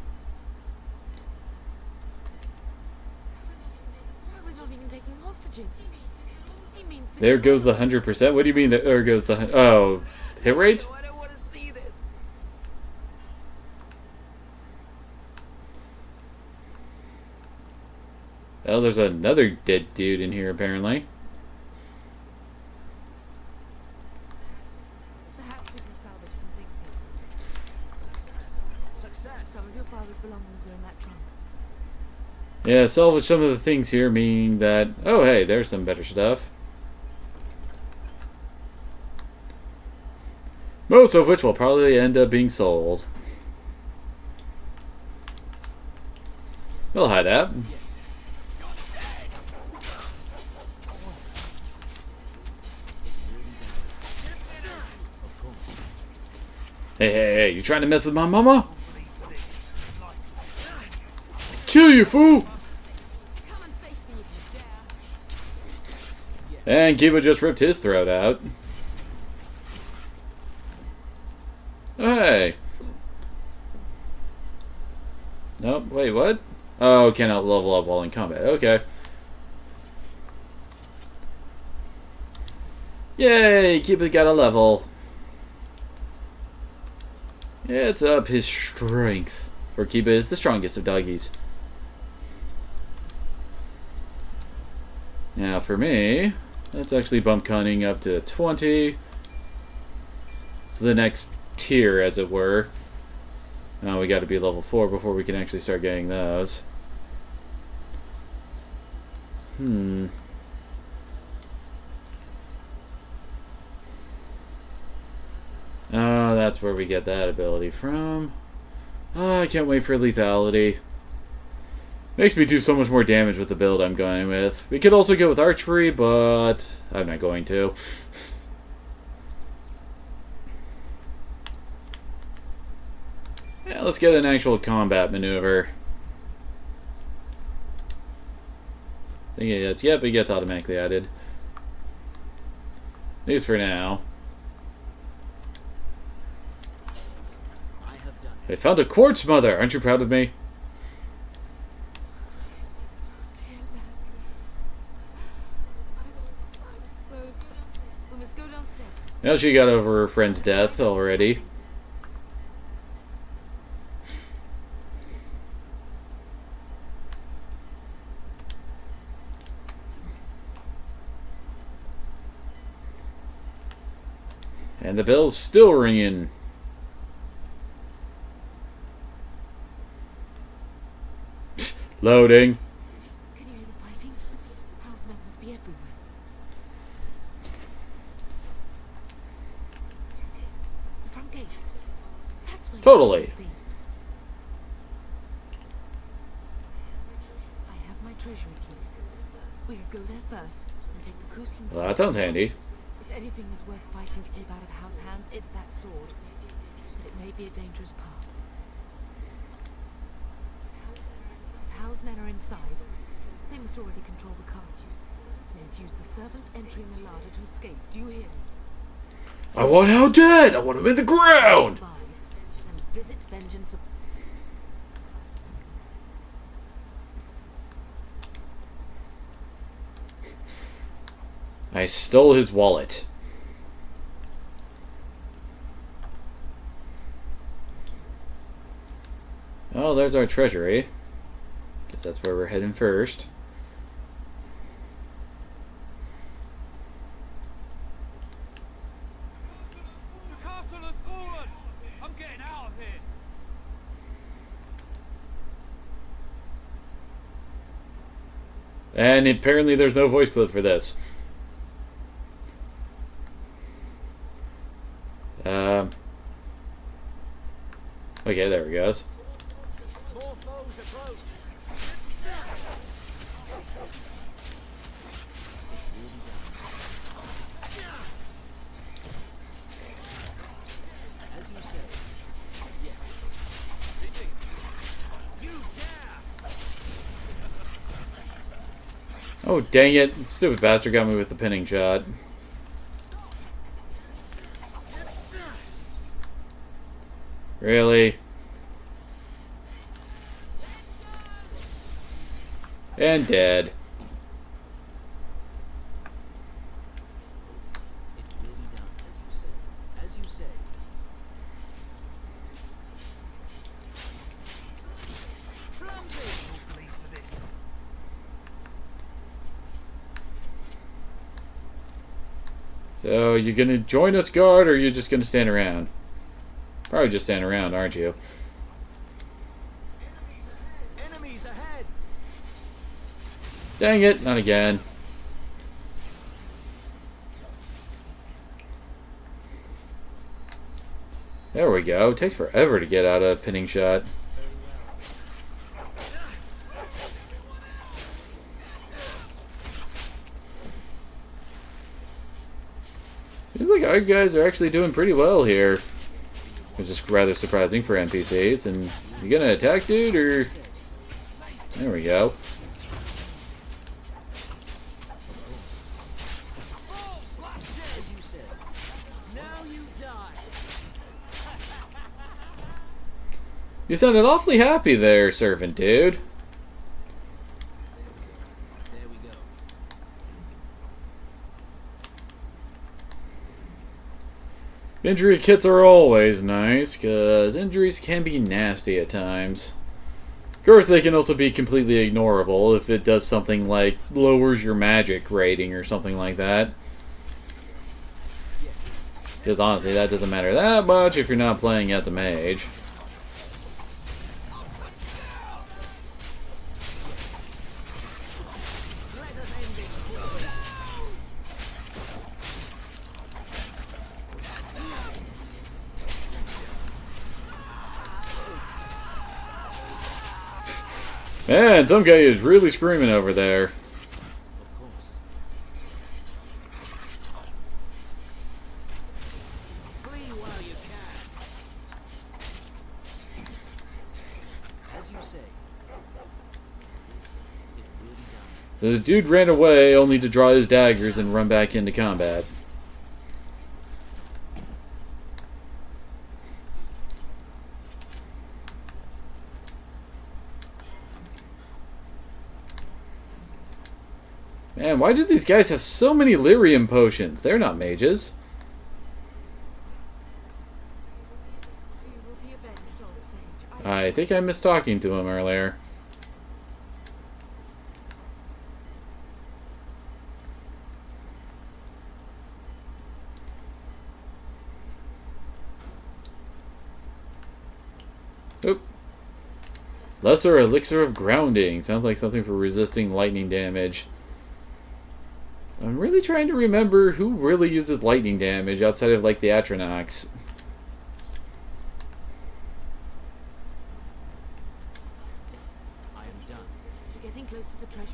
I was not even taking hostages. He means to There kill goes the 100%. What do you mean there goes the... Oh, hit rate? I don't want to see this. there's another dead dude in here, apparently. Perhaps we can salvage some things here. Success! Some of your father's belongings are in that trunk. Yeah, salvage some of the things here, meaning that... Oh, hey, there's some better stuff. Most of which will probably end up being sold. We'll hide that. Hey, you trying to mess with my mama? Kill you, fool! And Kiba just ripped his throat out. Hey. Nope, wait, what? Oh, cannot level up while in combat. Okay. Yay, Kiba got a level. It's up his strength. For Kiba is the strongest of doggies. Now for me, let's actually bump cunning up to 20. It's the next tier, as it were. Now we got to be level 4 before we can actually start getting those. Oh, that's where we get that ability from. Oh, I can't wait for lethality. Makes me do so much more damage with the build I'm going with. We could also go with archery, but I'm not going to. Yeah, let's get an actual combat maneuver. I think it gets, yep, it gets automatically added. At least for now. I found a quartz mother. Aren't you proud of me? Now she got over her friend's death already. And the bell's still ringing. Loading. Can you hear the fighting? Housemen must be everywhere. The front gates. That's where Totally. you must be. I have my treasury key. We could go there first and take the Kuslan Well, that sounds handy. If anything is worth fighting to keep out of House hands, it's that sword. But it may be a dangerous path. If House men are inside, they must already control the castle. Let's use the servants entering the larder to escape. Do you hear me? I want Hal dead! I want him in the ground! And visit vengeance. I stole his wallet. Oh, there's our treasury. Guess that's where we're heading first. The castle has fallen! I'm getting out of here! And apparently there's no voice clip for this. Okay, there it goes. Oh, dang it. Stupid bastard got me with the pinning shot. Really? And dead. So, you gonna join us, guard, or are you just gonna stand around? Probably just stand around, aren't you? Enemies ahead! Dang it, not again. There we go. It takes forever to get out of a pinning shot. Seems like our guys are actually doing pretty well here. Which is rather surprising for NPCs. And you gonna attack, dude, or... There we go. You sounded awfully happy there, servant dude. There we go. Injury kits are always nice, because injuries can be nasty at times. Of course, they can also be completely ignorable if it does something like lowers your magic rating or something like that. Because honestly, that doesn't matter that much if you're not playing as a mage. Man, some guy is really screaming over there. The dude ran away only to draw his daggers and run back into combat. Man, why do these guys have so many lyrium potions? They're not mages. I think I missed talking to him earlier. Oop. Lesser Elixir of Grounding. Sounds like something for resisting lightning damage. I'm really trying to remember who really uses lightning damage outside of, like, the Atronachs. I am done. We're getting close to the treasury.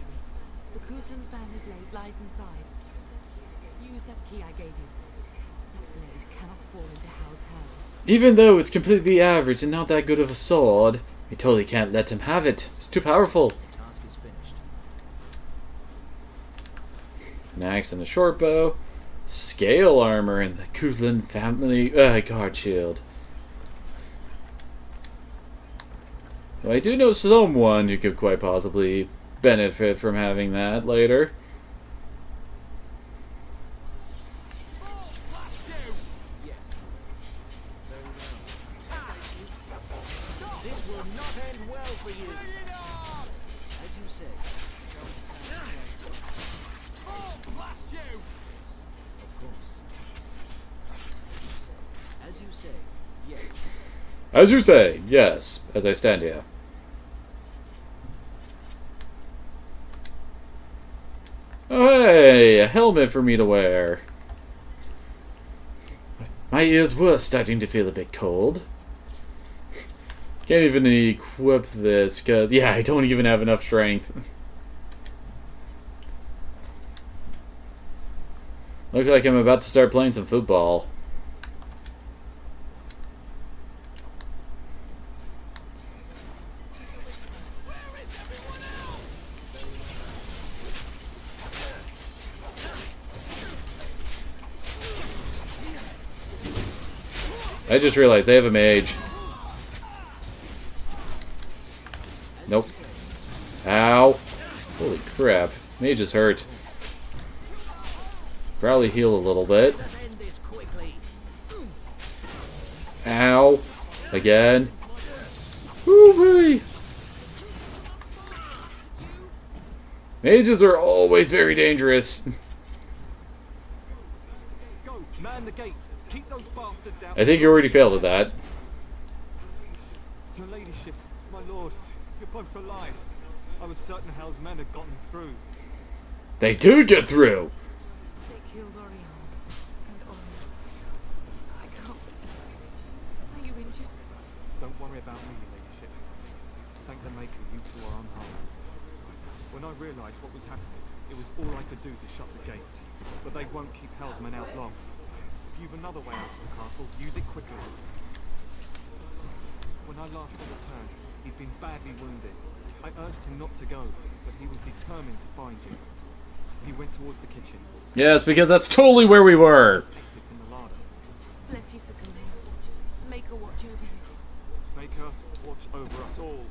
The Kuzlan family blade lies inside. Use that key I gave you. That blade cannot fall into Hal's hell. Even though it's completely average and not that good of a sword, we totally can't let him have it. It's too powerful. Task is finished. An axe and a short bow. Scale armor and the Kuzlan family guard shield. Well, I do know someone who could quite possibly benefit from having that later. This will not end well for you. As you say. Blast you! Of course. As you say, yes. As you say, yes, as I stand here. Oh hey, a helmet for me to wear. My ears were starting to feel a bit cold. Can't even equip this, because, yeah, I don't even have enough strength. Looks like I'm about to start playing some football. I just realized they have a mage. Nope. Ow. Holy crap. Mage is hurt. Probably heal a little bit. Ow. Again. Woo-wee. Mages are always very dangerous. Go! Man the gates! Keep those bastards out! I think you already failed at that. Your ladyship, my lord, you're both alive. I was certain Hal's men had gotten through. They do get through! They killed Orion and Ormond. I can't. Are you injured? Don't worry about me, your ladyship. Thank the Maker you two are unharmed. When I realised what was happening, it was all I could do to shut the gates. But they won't keep Hal's men out long. If you've another way out of the castle, use it quickly. When I last saw the turn, he'd been badly wounded. I urged him not to go, but he was determined to find you. He went towards the kitchen. Yes, because that's totally where we were. Exit in the larder. Bless you, Sakuna. Make her watch over you. Make her watch over us all.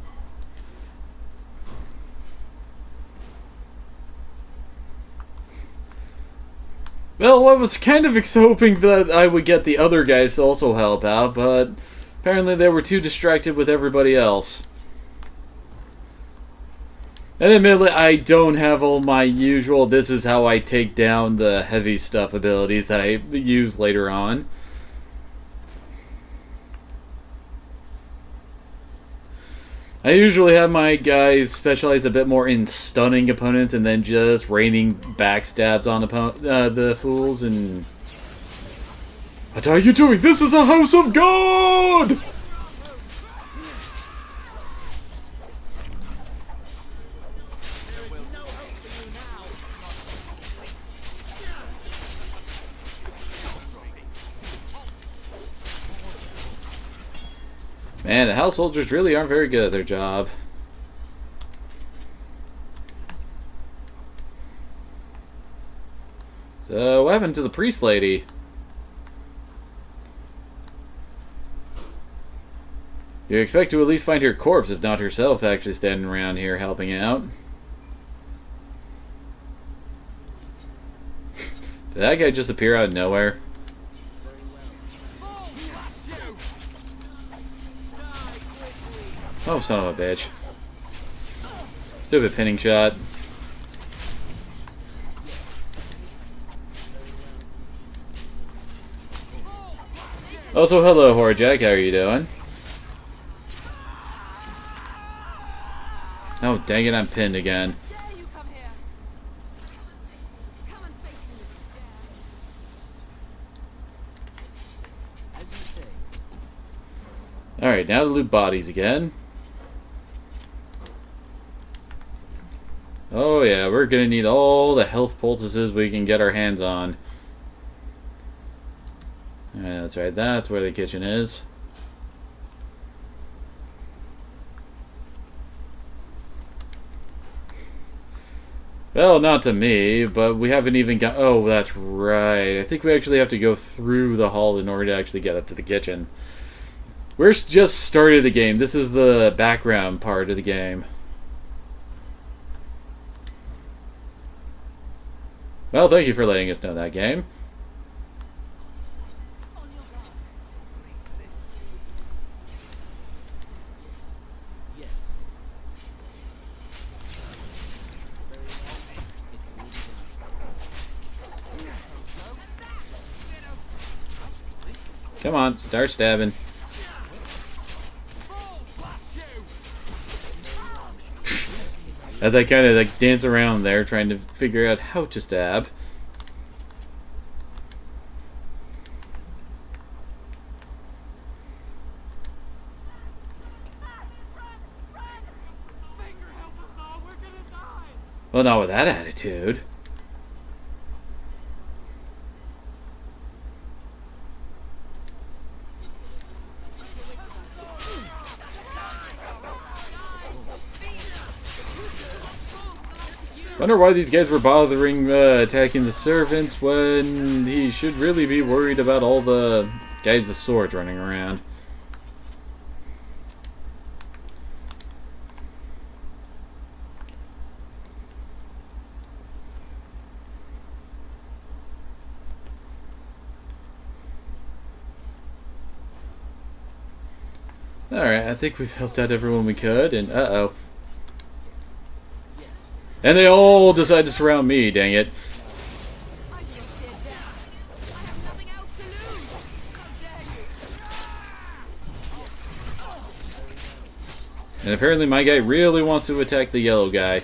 Well, I was kind of hoping that I would get the other guys to also help out, but apparently they were too distracted with everybody else. And admittedly, I don't have all my usual, this is how I take down the heavy stuff abilities that I use later on. I usually have my guys specialize a bit more in stunning opponents and then just raining backstabs on the fools and... What are you doing? This is a house of God! Man, the house soldiers really aren't very good at their job. So, what happened to the priest lady? You expect to at least find her corpse, if not herself, actually standing around here helping out. Did that guy just appear out of nowhere? Oh, son of a bitch. Stupid pinning shot. Also, hello, Horjack. How are you doing? Oh, dang it, I'm pinned again. Alright, now to loot bodies again. Oh yeah, we're gonna need all the health poultices we can get our hands on. Alright, that's right, that's where the kitchen is. Well, not to me, but we haven't even got... Oh, that's right. I think we actually have to go through the hall in order to actually get up to the kitchen. We're just started the game. This is the background part of the game. Well, thank you for letting us know that game. Come on, start stabbing. As I kind of like dance around there trying to figure out how to stab. Well, not with that attitude. Wonder why these guys were bothering attacking the servants when he should really be worried about all the guys with swords running around. Alright, I think we've helped out everyone we could, and uh-oh. And they all decide to surround me, dang it. And apparently my guy really wants to attack the yellow guy.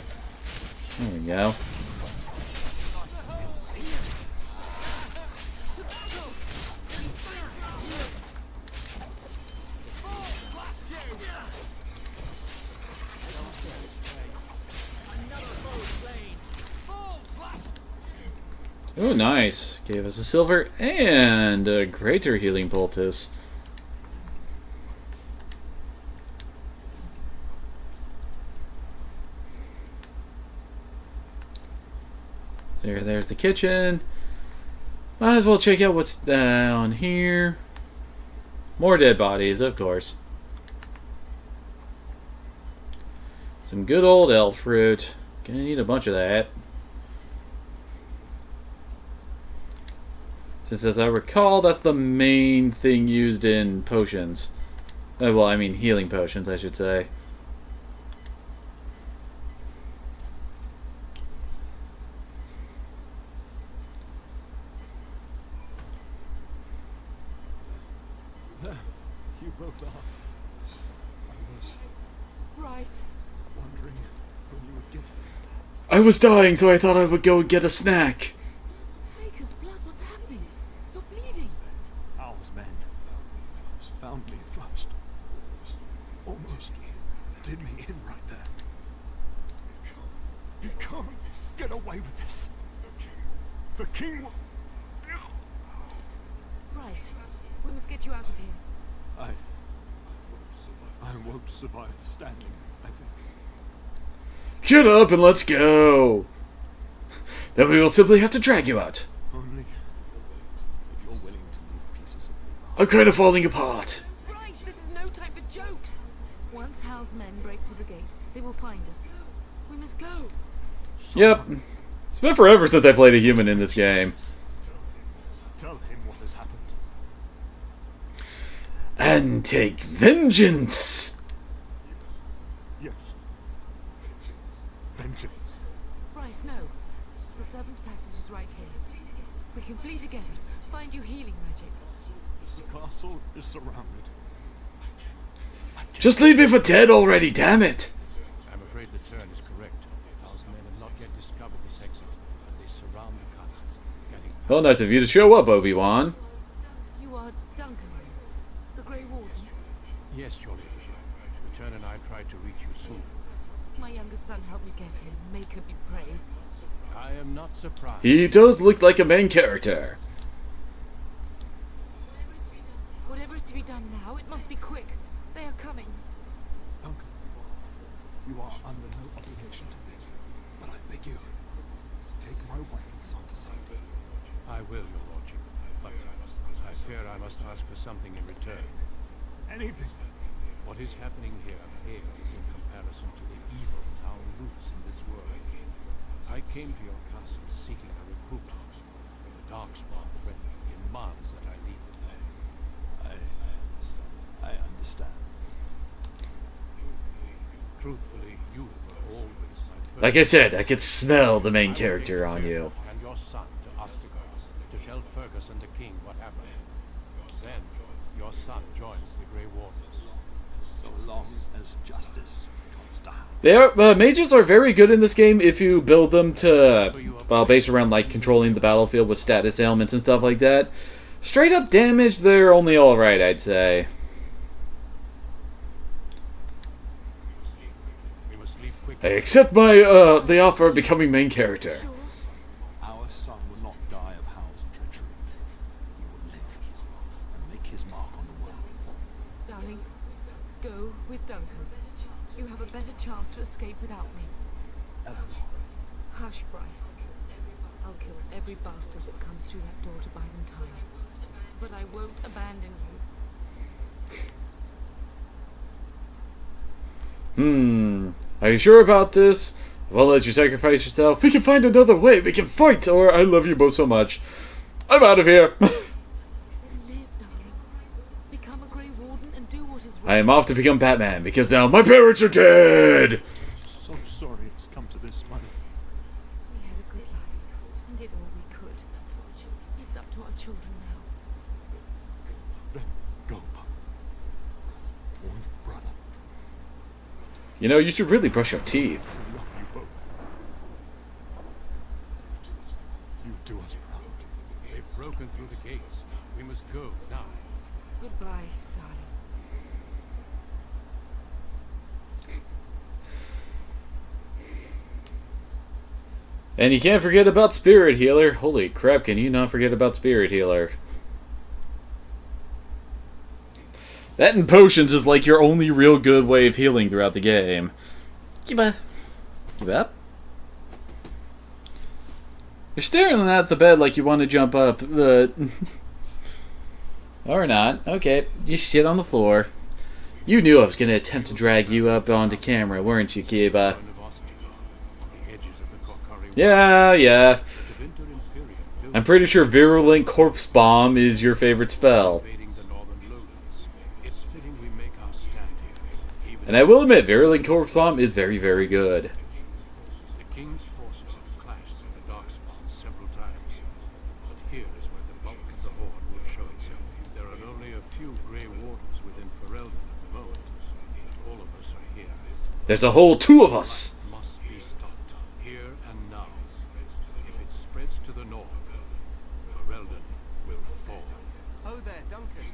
There we go. Oh, nice. Gave us a silver and a greater healing poultice. So there's the kitchen. Might as well check out what's down here. More dead bodies, of course. Some good old elf fruit. Gonna need a bunch of that. Since, as I recall, that's the main thing used in potions. Well, I mean healing potions, I should say. There, you both are. I was Bryce. wondering when you would get. I was dying, so I thought I would go and get a snack. Baker's blood, what's happening? You're bleeding. Owl's men found me first. Almost did me in right there. You can't get away with this. The king will... Bryce, we must get you out of here. I won't survive standing, I think. Get up and let's go. Then we will simply have to drag you out. Only if you're willing to leave pieces of me. I'm kind of falling apart. Bryce, this is no time for jokes. Once Hal's men break through the gate, they will find us. We must go. Yep. It's been forever since I played a human in this game. Tell him what has happened. And take vengeance. Yes. Vengeance. Bryce, no. The servant's passage is right here. We can flee together, find you healing magic. The castle is surrounded. Just leave me for dead already, damn it. I'm afraid the turn is correct. Hal's men have not yet discovered this exit, and they surround the castle, getting... Well, nice of you to show up, Obi-Wan. You are Duncan, the Grey Warden. Yes, your ladyship. The turn and I tried to reach you soon. My youngest son helped me get here. May her be praised. I am not surprised. He does look like a main character. Whatever is to be done now, it must be quick. They are coming. Duncan, you are under no obligation to me, but I beg you, take my wife and son to safety. I will, your lordship, but I fear I must ask for something in return. Anything. What is happening here pales in comparison to the evil now loose in this world. I came to your castle seeking a recruit. The Darkspawn threatened me and demands that I leave. I understand. Truthfully, you were always my first... Like I said, I could smell the main character on you. And your son to Ostigard to tell Fergus and the king what happened. Then your son joins the Grey Wardens. So long as justice comes to hand. They are, mages are very good in this game if you build them to, well, based around like controlling the battlefield with status ailments and stuff like that. Straight up damage, they're only alright, I'd say. We must leave I quickly. accept my, the offer of becoming main character. Our son will not die of Hal's treachery. He will live and make his mark on the world. Darling, go with Duncan. You have a better chance to escape without me. Eleanor, Hush, Bryce. I'll kill every bastard that comes through that door to buy them time. But I won't abandon you. Are you sure about this? I won't let you sacrifice yourself. We can find another way. We can fight, or I love you both so much. I'm out of here. Live, darling. Become a Grey Warden and do what is right. I am off to become Batman, because now my parents are dead! so sorry it's come to this, my... We had a good life and did all we could. It's up to our children now. Then go, Pup. Warn your brother. You know, you should really brush your teeth. I love you both. You do us proud. They've broken through the gates. We must go now. Goodbye, darling. And you can't forget about Spirit Healer. Holy crap, can you not forget about Spirit Healer? That and potions is like your only real good way of healing throughout the game. Give up. Give up. You're staring at the bed like you want to jump up, but... or not. Okay, you sit on the floor. You knew I was going to attempt to drag you up onto camera, weren't you, Kiba? Yeah. I'm pretty sure Virulent Corpse Bomb is your favorite spell. And I will admit, Virulent Corpse Bomb is very, very good. The king's forces have clashed with the Darkspawn several times, but here is where the bulk of the horde will show itself. There are only a few Grey Wardens within Ferelden at the moment, but all of us are here. There's a whole 2 of us. Must be stopped here and now. If it spreads to the north, Ferelden will fall. Oh there, Duncan.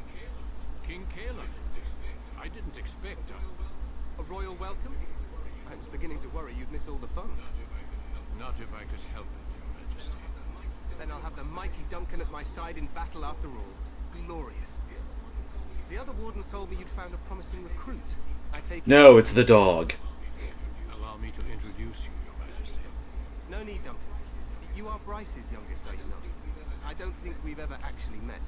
King Caelan. I didn't expect A royal welcome? I was beginning to worry you'd miss all the fun. Not if I could help it, Your Majesty. Then I'll have the mighty Duncan at my side in battle after all. Glorious. The other wardens told me you'd found a promising recruit. I take No, it's the dog. Allow me to introduce you, Your Majesty. No need, Duncan. You are Bryce's youngest, are you not? I don't think we've ever actually met.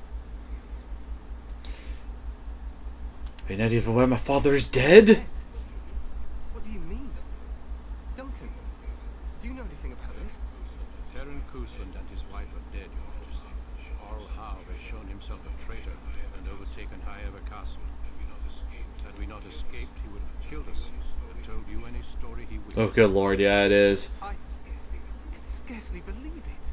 Are you not even aware my father is dead? What do you mean? Duncan, do you know anything about this? Terran Cousland and his wife are dead, Your Majesty. Arl Howe has shown himself a traitor and overtaken Highever Castle. Had we not escaped, he would have killed us and told you any story he wished. Oh, good lord, yeah, it is. I can scarcely believe it.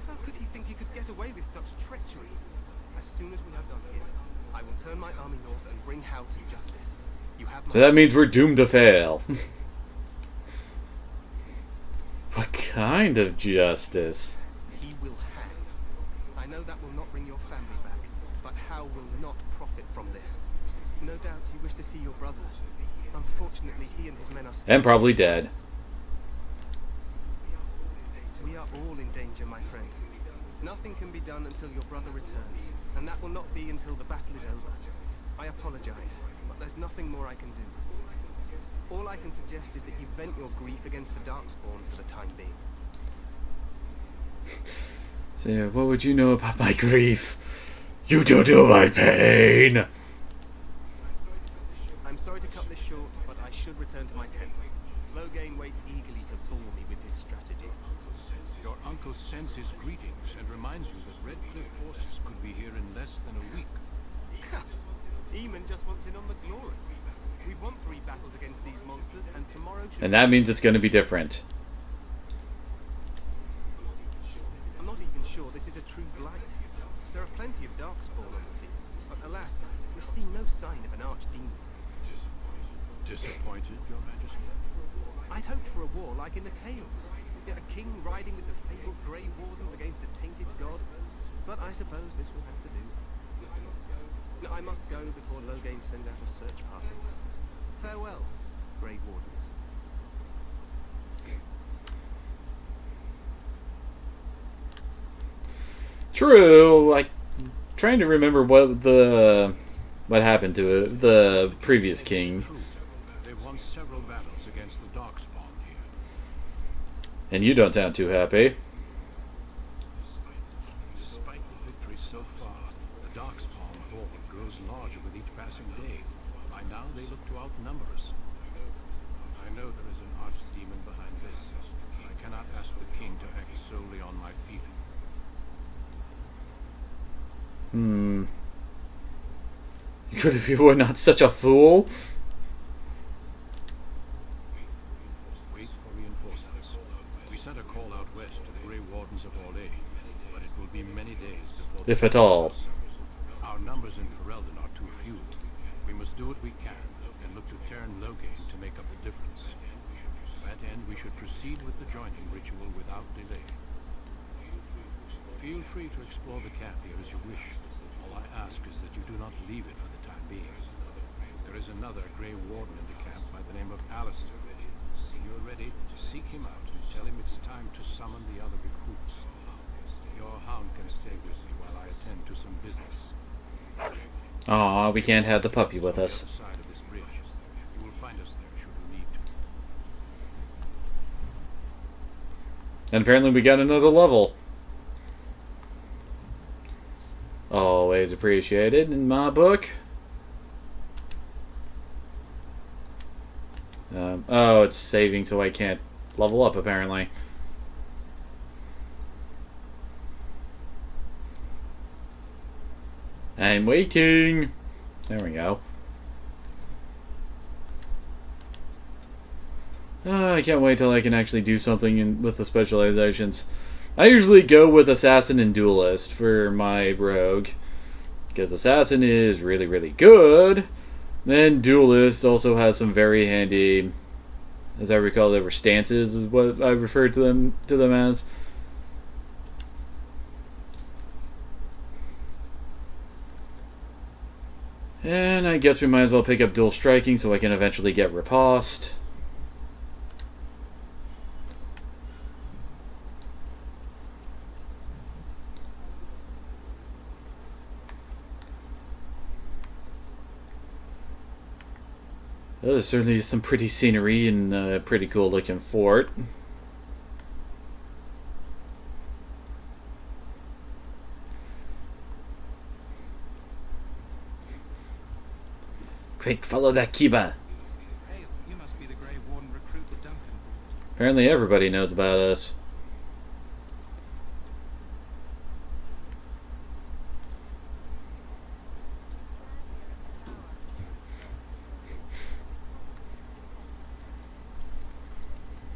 How could he think he could get away with such treachery? As soon as we have done here, I will turn my army north and bring Howe to justice. You have my... So that means we're doomed to fail. What kind of justice? He will hang. I know that will not bring your family back, but Howe will not profit from this. No doubt you wish to see your brother. Unfortunately, he and his men are... And probably dead. We are all in danger, my friend. Nothing can be done until your brother returns, and that will not be until the battle is over. I apologize, but there's nothing more I can do. All I can suggest is that you vent your grief against the Darkspawn for the time being. So, what would you know about my grief? You don't know my pain! I'm sorry to cut this short, but I should return to my tent. Loghain waits eagerly to bore me with his strategies. Your uncle sends his greetings and reminds you that Redcliffe forces could be here in less than a week. Eamon just wants in on the glory. We've won 3 battles against these monsters, and tomorrow should... And that means it's going to be different. I'm not even sure this is a true blight. There are plenty of Darkspawn on the field, but alas, we see no sign of an archdemon. Disappointed, Your Majesty? I'd hoped for a war like in the tales. A king riding with the fabled Grey Wardens against a tainted god. But I suppose this will have to do. I must go before Loghain sends out a search party. Farewell, Grey Wardens. True, I'm trying to remember what happened to it, the previous king. They've won several battles against the Darkspawn here. And you don't sound too happy. Despite the victory so far, the Darkspawn horde grows larger with each passing day. By now they look to outnumber us. I know there is an archdemon behind this, but I cannot ask the king to act solely on my feeling. Good if you were not such a fool. Wait for reinforcements. We sent a call out west to the Grey Wardens of Orlais, but it will be many days before... If at all. Our numbers in Ferelden are too few. We must do what we can, and and look to turn Loghain to make up the difference. To that end, we should proceed with the joining ritual without delay. Feel free to explore the camp here as you wish. All I ask is that you do not leave it for the time being. There is another Grey Warden in the camp by the name of Alistair. When you are ready, seek him out and tell him it's time to summon the other recruits. Your hound can stay with me while I attend to some business. Aw, we can't have the puppy with us. Side of this bridge. You will find us there should we need to. And apparently we got another level. Always appreciated in my book. Oh, it's saving so I can't level up apparently. I'm waiting. There we go. I can't wait till I can actually do something with the specializations. I usually go with Assassin and Duelist for my rogue, because Assassin is really, really good. Then Duelist also has some very handy, as I recall, they were stances, is what I referred to them as. And I guess we might as well pick up Dual Striking so I can eventually get Riposte. There's certainly some pretty scenery and a pretty cool looking fort. Quick, follow that Kiba. Hey, you must be the Grey Warden recruit that Duncan brought. Apparently everybody knows about us.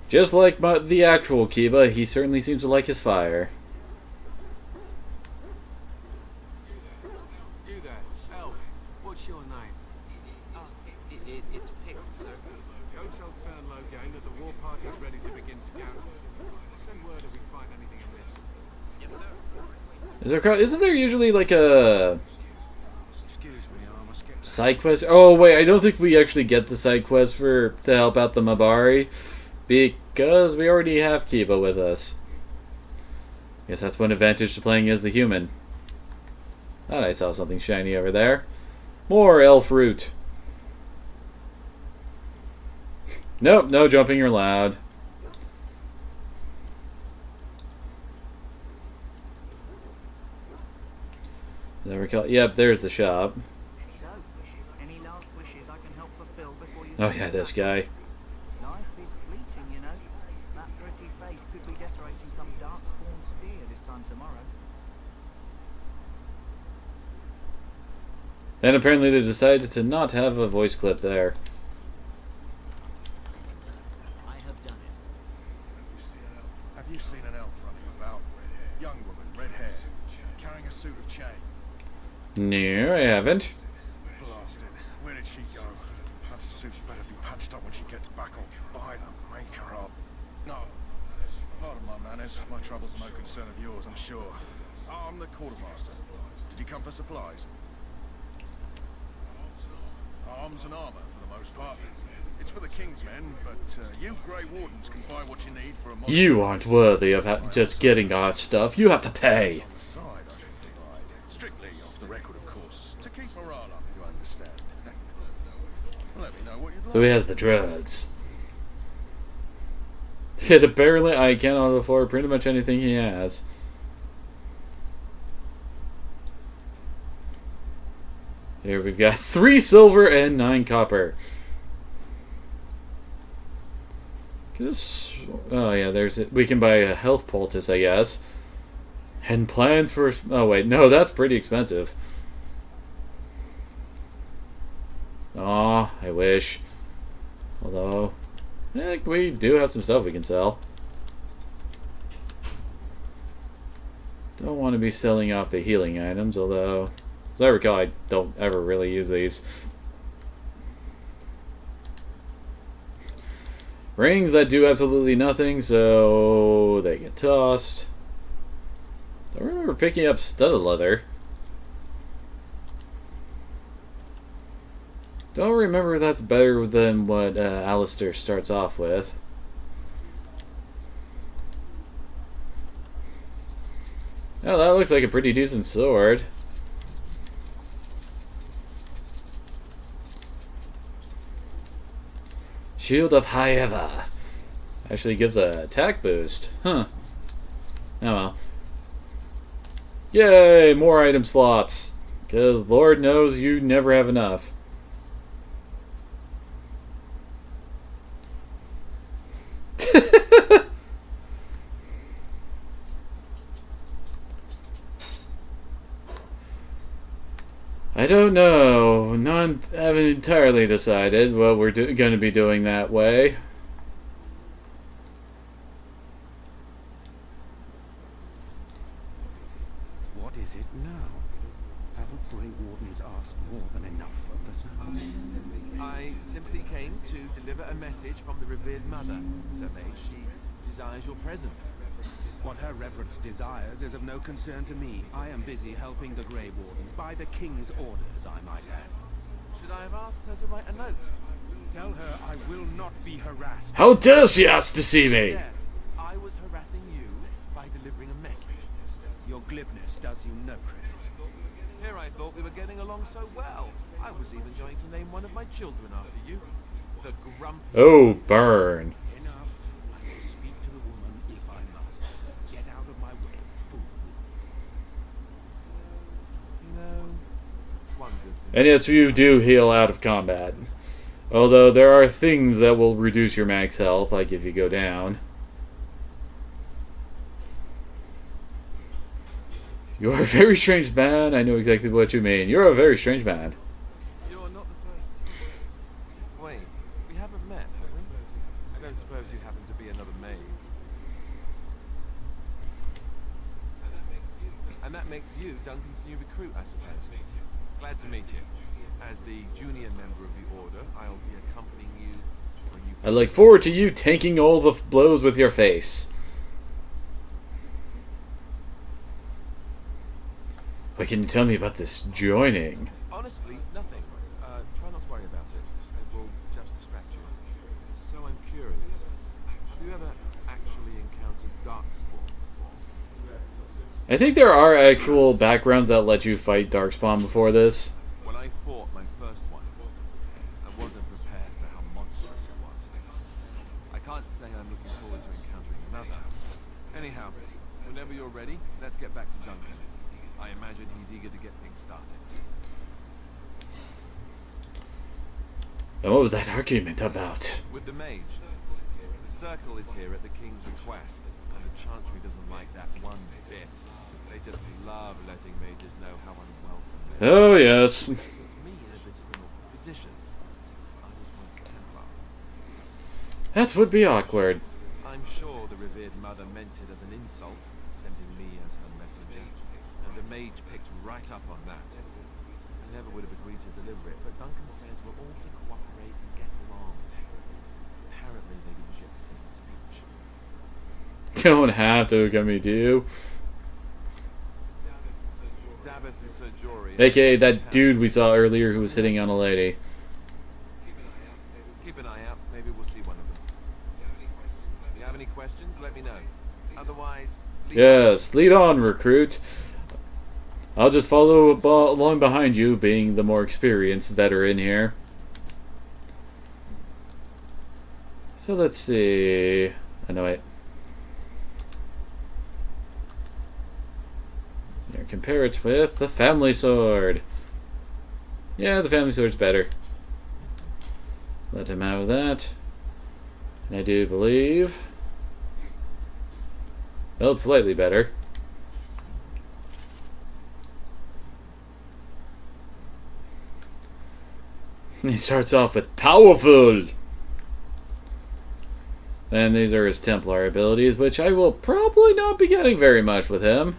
Just like the actual Kiba, he certainly seems to like his fire. You there, Elf. What's your name? It's Pick, sir. Go tell Tern Loghain that the war party is ready to begin scouting. Send word if we find anything amiss. Yes, sir. Isn't there usually like a Excuse me, I must get... side quest? Oh wait, I don't think we actually get the side quest to help out the Mabari, because we already have Kiba with us. Guess that's one advantage to playing as the human. Thought I saw something shiny over there. More elf root. Nope, no jumping or loud. Does that recall? Yep, there's the shop. So, any last wishes I can help fulfill before you... Oh yeah, this guy. Life is fleeting, you know. That pretty face could be decorating some darkspawn spear this time tomorrow. And apparently they decided to not have a voice clip there. I have done it. Have you seen an elf running about? Young woman, red hair, carrying a suit of chain. No, I haven't. Blasted. Where did she go? That suit better be patched up when she gets back or by the maker of... No. Pardon my manners. My troubles are no concern of yours, I'm sure. I'm the quartermaster. Did you come for supplies? Arms and armor, for the most part. It's for the King's men, but you Grey Wardens can buy what you need for a... You aren't worthy of just getting our stuff. You have to pay. On the side, I should divide. Strictly off the record, of course. To keep morale up, you understand. Let me know what you'd like. So he has the drugs. Yet apparently I cannot afford pretty much anything he has. So here we've got 3 silver and 9 copper. Oh yeah, there's it. We can buy a health poultice, I guess. And plans for... Oh wait, no, that's pretty expensive. Aw, I wish. Although, I think we do have some stuff we can sell. Don't want to be selling off the healing items, although, as I recall, I don't ever really use these. Rings that do absolutely nothing, so they get tossed. Don't remember picking up studded leather. Don't remember if that's better than what Alistair starts off with. Oh, that looks like a pretty decent sword. Shield of Hyeva. Actually gives a attack boost. Huh. Oh well. Yay! More item slots. Because Lord knows you never have enough. I don't know. Haven't entirely decided what we're going to be doing that way. What is it now? Haven't Grey Wardens asked more than enough of the service? I simply came to deliver a message from the revered mother, Sir Mage. She desires your presence. What her reverence desires is of no concern to me. I am busy helping the Grey Wardens, by the King's orders, I might add. Should I have asked her to write a note? Tell her I will not be harassed. How dare she ask to see me? Yes, I was harassing you by delivering a message. Your glibness does you no credit. Here I thought we were getting along so well. I was even going to name one of my children after you. The Grumpy... Oh, burn. Enough. I will speak to the woman if I must. Get out of my way, fool. You know, one good thing. And yes, you do heal out of combat. Although there are things that will reduce your max health, like if you go down. You're a very strange man. I know exactly what you mean. You're a very strange man. You're not the first. Wait, we haven't met, have we? I don't suppose you happen to be another maid. And that makes you Duncan's new recruit, I suppose. Glad to meet you. As the junior member of the Order, I'll be accompanying you when you... I look forward to you tanking all the blows with your face. What can you tell me about this joining? Honestly, nothing. Try not to worry about it. It will just distract you. So I'm curious. Have you ever actually encountered Darkspawn before? I think there are actual backgrounds that let you fight Darkspawn before this. When I fought my first one, I wasn't prepared for how monstrous it was. I can't say I'm looking forward to encountering another. Anyhow, whenever you're ready, let's get back to Duncan. I imagine he's eager to get things started. And what was that argument about? With the mage. The circle is here at the king's request, and the chantry doesn't like that one bit. They just love letting mages know how unwelcome they are. Oh, yes. It puts me in a bit of an awkward position. I was once a Templar. That would be awkward. I'm sure the revered mother meant it as an insult, sending me as her messenger, and the mage picked right up on that. I never would have agreed to deliver it, but Duncan says we're all to cooperate and get along. Apparently they didn't get the same speech. Don't have to come me to you. Davith and Sir Jory. AKA that dude we saw earlier who was hitting on a lady. Keep an eye out. Maybe we'll see one of them. If you have any questions, let me know. Otherwise, Yes, lead on, recruit. I'll just follow along behind you, being the more experienced veteran here. So let's see. I know it. Here, compare it with the family sword. Yeah, the family sword's better. Let him have that. And I do believe... well, it's slightly better. He starts off with powerful. And these are his Templar abilities, which I will probably not be getting very much with him.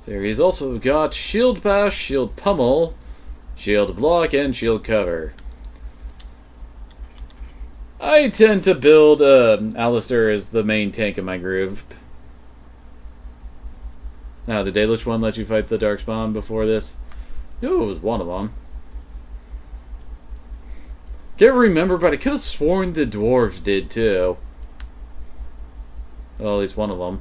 So he's also got Shield Bash, Shield Pummel, Shield Block, and Shield Cover. I tend to build Alistair as the main tank in my group. Now, the Dalish one let you fight the Darkspawn before this? No, it was one of them. Can't remember, but I could have sworn the dwarves did too. Well, at least one of them.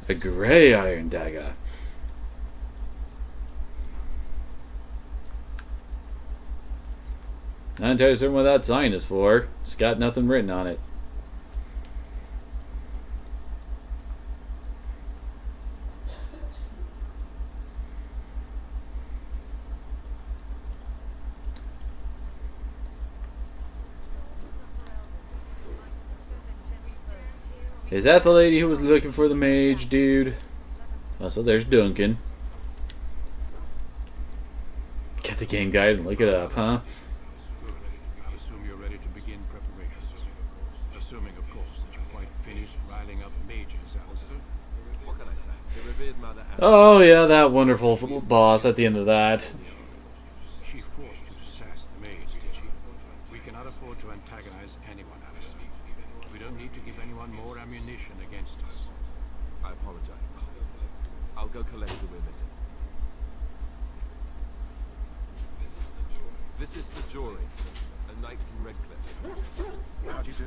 A grey iron dagger. Not entirely certain what that sign is for. It's got nothing written on it. Is that the lady who was looking for the mage, dude? Oh, so there's Duncan. Get the game guide and look it up, huh? Good. I assume you're ready to begin preparations. Assuming, of course, that you're quite finished riling up mages, Alistair. What can I say? The revered mother... Oh, yeah, that wonderful boss at the end of that. She forced you to sass the mage, did she? We cannot afford to antagonize anyone, Alistair. We don't need to give anyone more ammunition against us. I apologize. I'll go collect who we're missing. This is Sir Jory, a knight from Redcliffe. How do you do?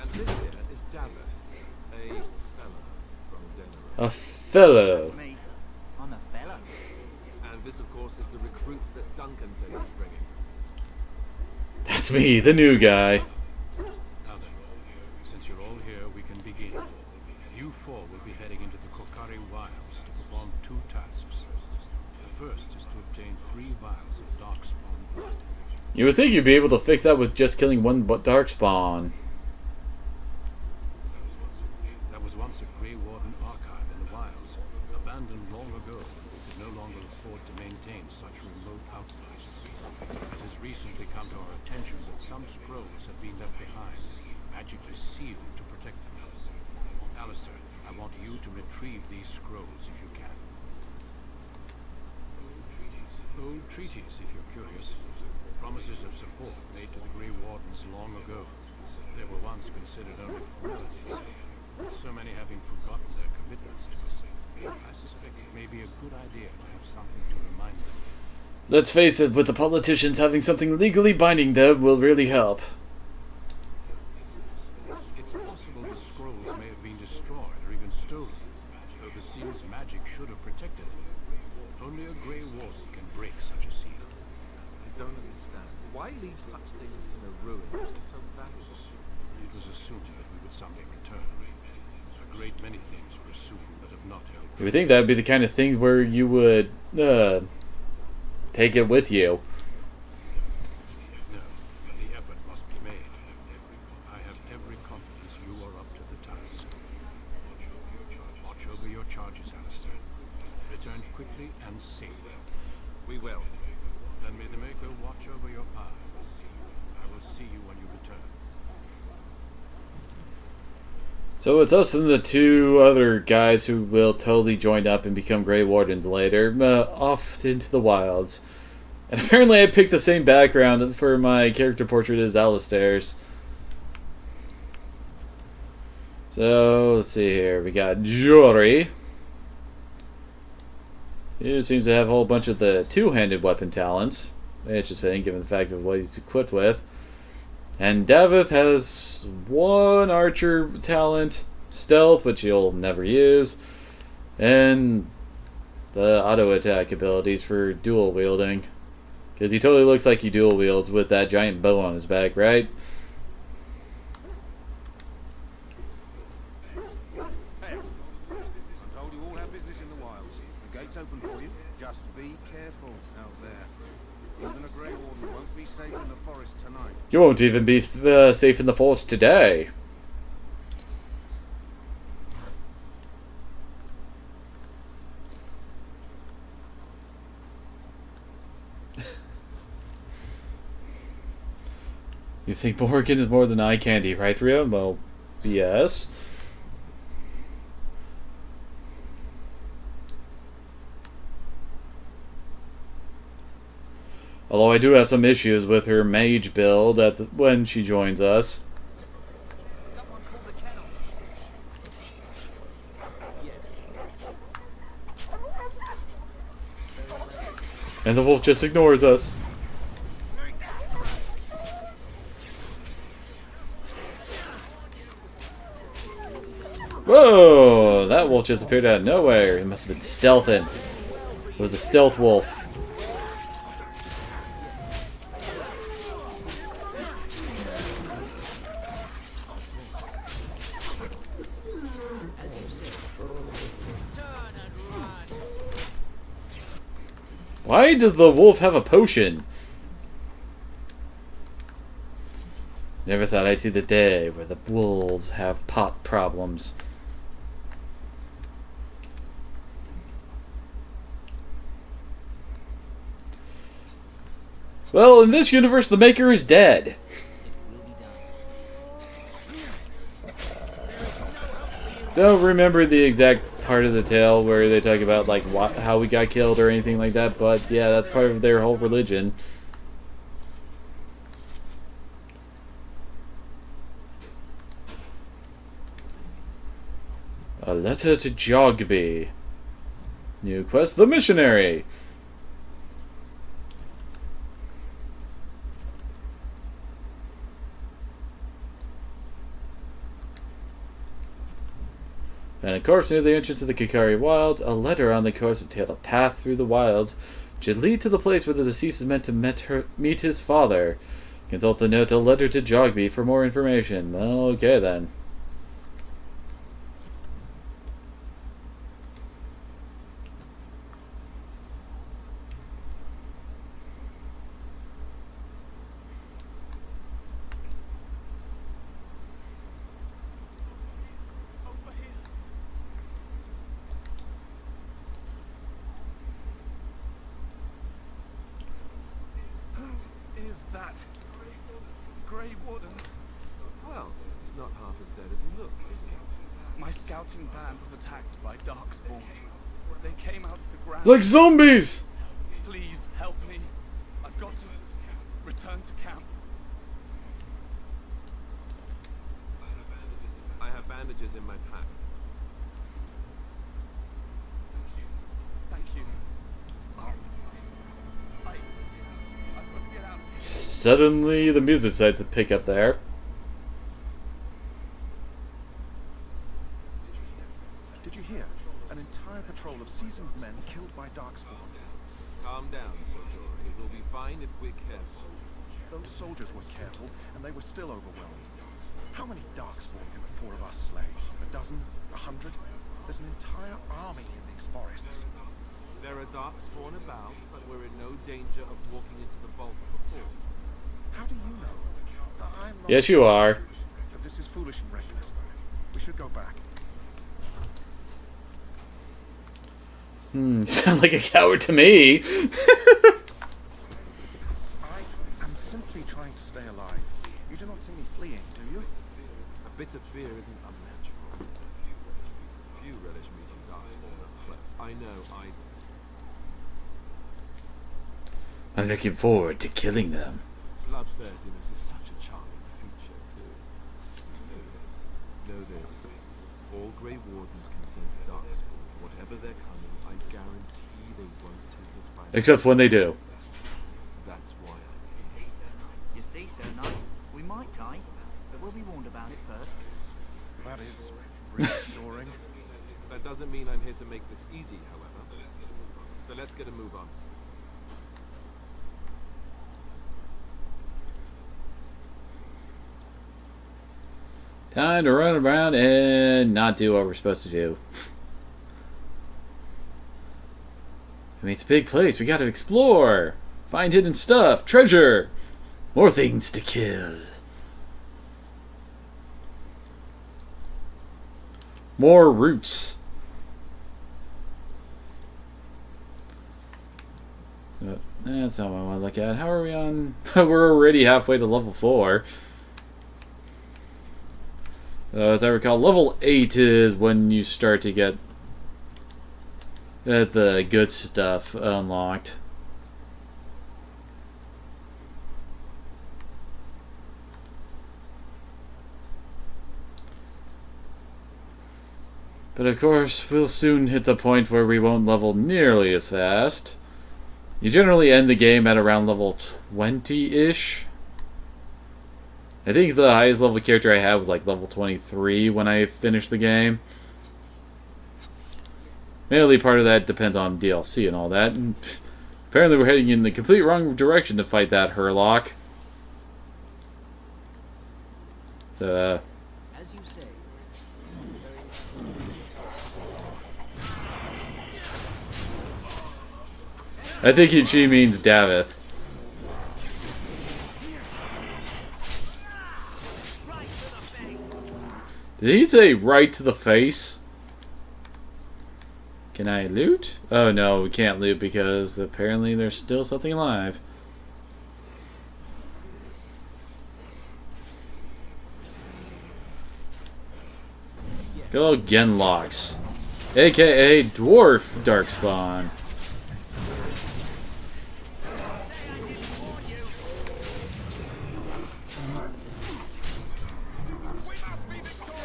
And this here is Daveth, a fellow from Denerim. A fellow. That's me. I'm a fella. And this, of course, is the recruit that Duncan said he was bringing. That's me, the new guy. Now then, since you're all here, we can begin. You four will be heading into the Kokari Wilds to perform two tasks. The first is to obtain 3 vials of Darkspawn blood. You would think you'd be able to fix that with just killing one Darkspawn. That was once a Grey Warden archive in the wilds, abandoned long ago. We could no longer afford to maintain such remote outposts. It has recently come to our attention that some scrolls have been left behind, magically sealed to protect them. Alistair, I want you to retrieve these scrolls if you can. Old treaties, if you're curious. Promises of support made to the Grey Wardens long ago. They were once considered only formalities. With so many having forgotten their commitments to us, I suspect it may be a good idea to have something to remind them. Let's face it, with the politicians having something legally binding them will really help. It's possible the scrolls may have been destroyed or even stolen, though the seal's magic should have protected them. Only a Grey Warden can break such a seal. I don't understand. Why leave such things in a ruin which are so valuable? It was assumed that we would someday return. A great many things were assumed that have not held. You would think that would be the kind of thing where you would take it with you. No, but the effort must be made. I have every confidence you are up to the task. Watch over your charges, Alistair. Return quickly and safely. We will. Then may the Maker watch over your path. I will see you when you return. So it's us and the 2 other guys who will totally join up and become Grey Wardens later, off into the wilds. And apparently I picked the same background for my character portrait as Alistair's. So, let's see here. We got Jory. He seems to have a whole bunch of the 2-handed weapon talents, which is fitting given the fact of what he's equipped with. And Daveth has 1 archer talent, stealth, which he'll never use, and the auto attack abilities for dual wielding. Because he totally looks like he dual wields with that giant bow on his back, right? Hey, I'm told you all have business in the wilds. The gate's open for you. Just be careful out there. Even a Grey Warden won't be safe in the forest tonight. You won't even be safe in the forest today. You think Morgan is more than eye candy, right, Ria? Well, yes. Although I do have some issues with her mage build when she joins us. And the wolf just ignores us. Whoa! That wolf just appeared out of nowhere. He must have been stealthing. It was a stealth wolf. Why does the wolf have a potion? Never thought I'd see the day where the wolves have pot problems. Well, in this universe, the Maker is dead. Don't remember the exact part of the tale where they talk about like how we got killed or anything like that, but yeah, that's part of their whole religion. A letter to Jogby. New quest, the missionary. And a corpse near the entrance of the Kikari Wilds. A letter on the corpse detailed a path through the wilds which should lead to the place where the deceased is meant to meet his father. Consult the note, a letter to Jogby for more information. Okay then. That Grey Warden. Well, he's not half as dead as he looks, is he? My scouting band was attacked by Darkspawn. They came out of the ground. Like zombies! Please help me. I've got to return to camp. I have bandages in my pack. Thank you. I've got to get out of here. Suddenly, the music starts to pick up there. Did you hear? An entire patrol of seasoned men killed by Darkspawn. Calm down, Sojourn. It will be fine if we're careful. Those soldiers were careful, and they were still overwhelmed. How many Darkspawn can the four of us slay? A dozen? 100? There's an entire army in these forests. There are Darkspawn about, but we're in no danger of walking into the vault of the fort. How do you know? I'm not Yes, you are. But this is foolish and reckless. We should go back. You sound like a coward to me. I am simply trying to stay alive. You do not see me fleeing, do you? A bit of fear isn't unnatural. Few relish meeting Darkspawn up close. I know, I'm looking forward to killing them. Bloodthirstiness is such a charming feature, too. Know this. All Grey Wardens can sense Darkspawn. Whatever they're coming, I guarantee they won't take us by Except when they do. That's why You see, Sir Knight, we might die, but we'll be warned about it first. That is reassuring. That doesn't mean I'm here to make this easy, however. So let's get a move on. Time to run around and not do what we're supposed to do. I mean, it's a big place. We gotta explore. Find hidden stuff. Treasure. More things to kill. More roots. That's not what I want to look at. How are we on? We're already halfway to level 4. As I recall, level 8 is when you start to get the good stuff unlocked. But of course, we'll soon hit the point where we won't level nearly as fast. You generally end the game at around level 20-ish. I think the highest level character I had was like level 23 when I finished the game. Mainly part of that depends on DLC and all that. And apparently we're heading in the complete wrong direction to fight that Herlock. So, As you say. I think she means Davith. Did he say right to the face? Can I loot? Oh no, we can't loot because apparently there's still something alive. Good old Genlocks, aka Dwarf Darkspawn.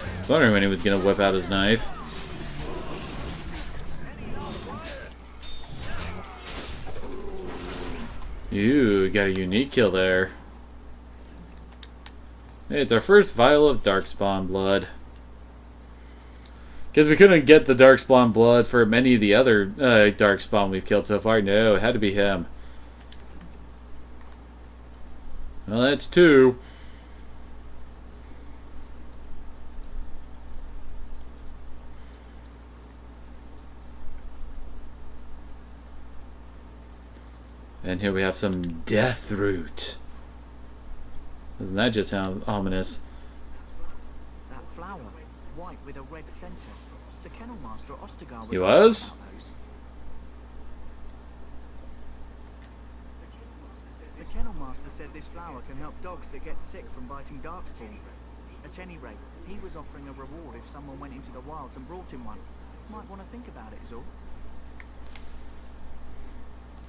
I was wondering when he was gonna whip out his knife. Ooh, got a unique kill there. Hey, it's our first vial of Darkspawn blood. Because we couldn't get the Darkspawn blood for many of the other Darkspawn we've killed so far. No, it had to be him. Well, that's 2. And here we have some Death Root. Doesn't that just sound ominous? That flower, white with a red centre. The kennel master at Ostagar was. He was? The kennel master said this flower can help dogs that get sick from biting darkspawn. At any rate, he was offering a reward if someone went into the wilds and brought him one. Might want to think about it, is all.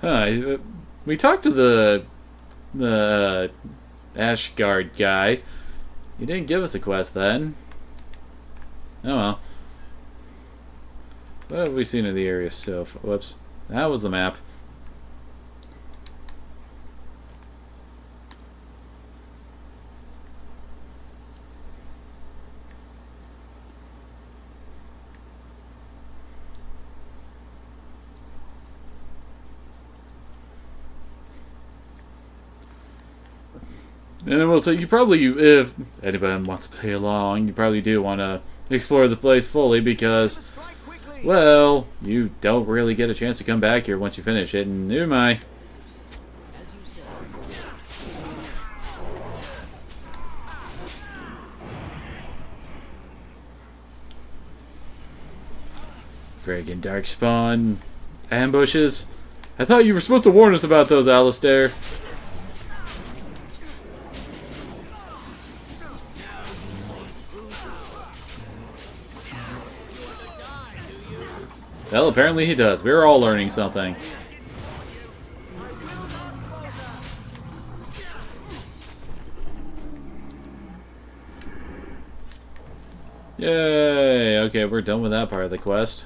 Huh, we talked to the Ashgard guy. He didn't give us a quest then. Oh well. What have we seen in the area so far? Whoops. That was the map. And I will say, you probably, if anybody wants to play along, you probably do want to explore the place fully because, well, you don't really get a chance to come back here once you finish it, and oh my. Friggin' Darkspawn ambushes. I thought you were supposed to warn us about those, Alistair. Well, apparently he does. We're all learning something. Yay! Okay, we're done with that part of the quest.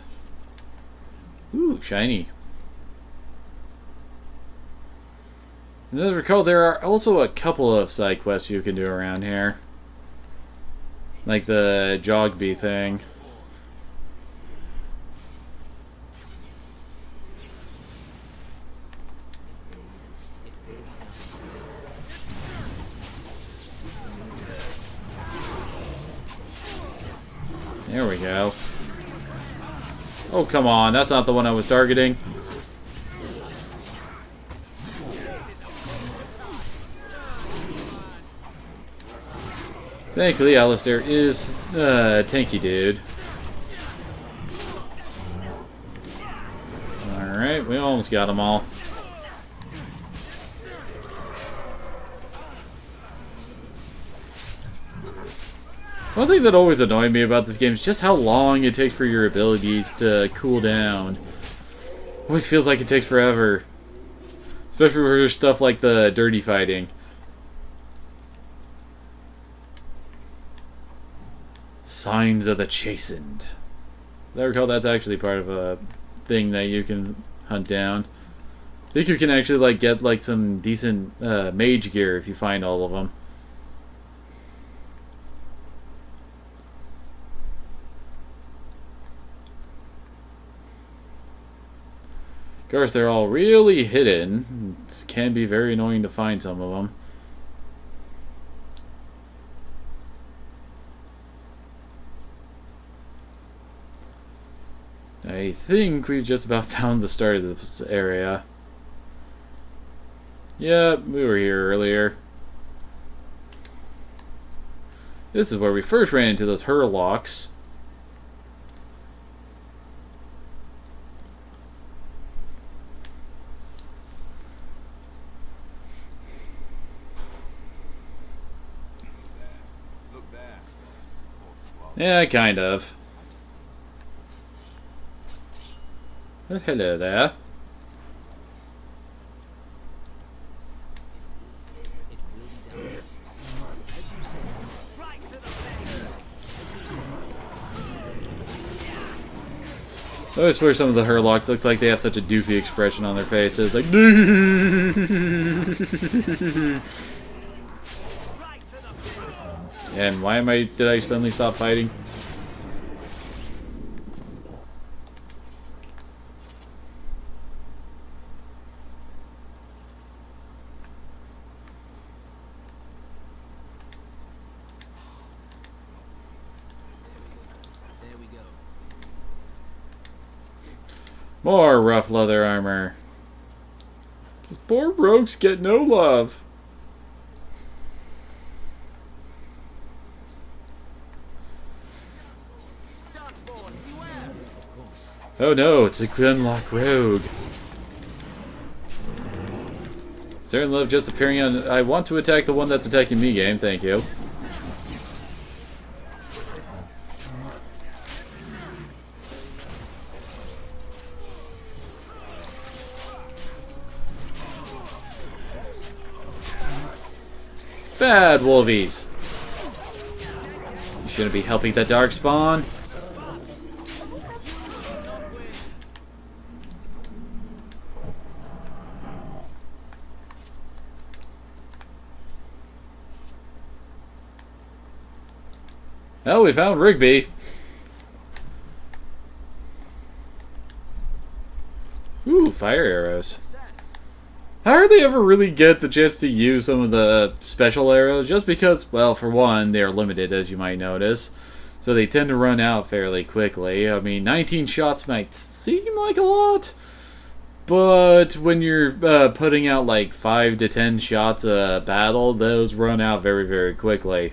Ooh, shiny. And as I recall, there are also a couple of side quests you can do around here. Like the Jogbee thing. There we go. Oh, come on. That's not the one I was targeting. Thankfully, Alistair is a tanky dude. Alright, we almost got them all. One thing that always annoyed me about this game is just how long it takes for your abilities to cool down. Always feels like it takes forever. Especially for stuff like the dirty fighting. Signs of the Chastened. As I recall, that's actually part of a thing that you can hunt down. I think you can actually like get like some decent mage gear if you find all of them. Of course, they're all really hidden. It can be very annoying to find some of them. I think we've just about found the start of this area. Yeah, we were here earlier. This is where we first ran into those Hurlocks. Yeah, kind of. But hello there. I always swear some of the Hurlocks look like they have such a doofy expression on their faces, like. And why did I suddenly stop fighting? There we go. More rough leather armor. These poor rogues get no love. Oh no, it's a Grimlock rogue. Certain love just appearing on. I want to attack the one that's attacking me, game. Thank you. Bad wolvies. You shouldn't be helping that darkspawn. Oh, we found Rigby. Ooh, fire arrows. I hardly ever really get the chance to use some of the special arrows, just because, well, for one, they are limited, as you might notice. So they tend to run out fairly quickly. I mean, 19 shots might seem like a lot, but when you're putting out like 5 to 10 shots a battle, those run out very, very quickly.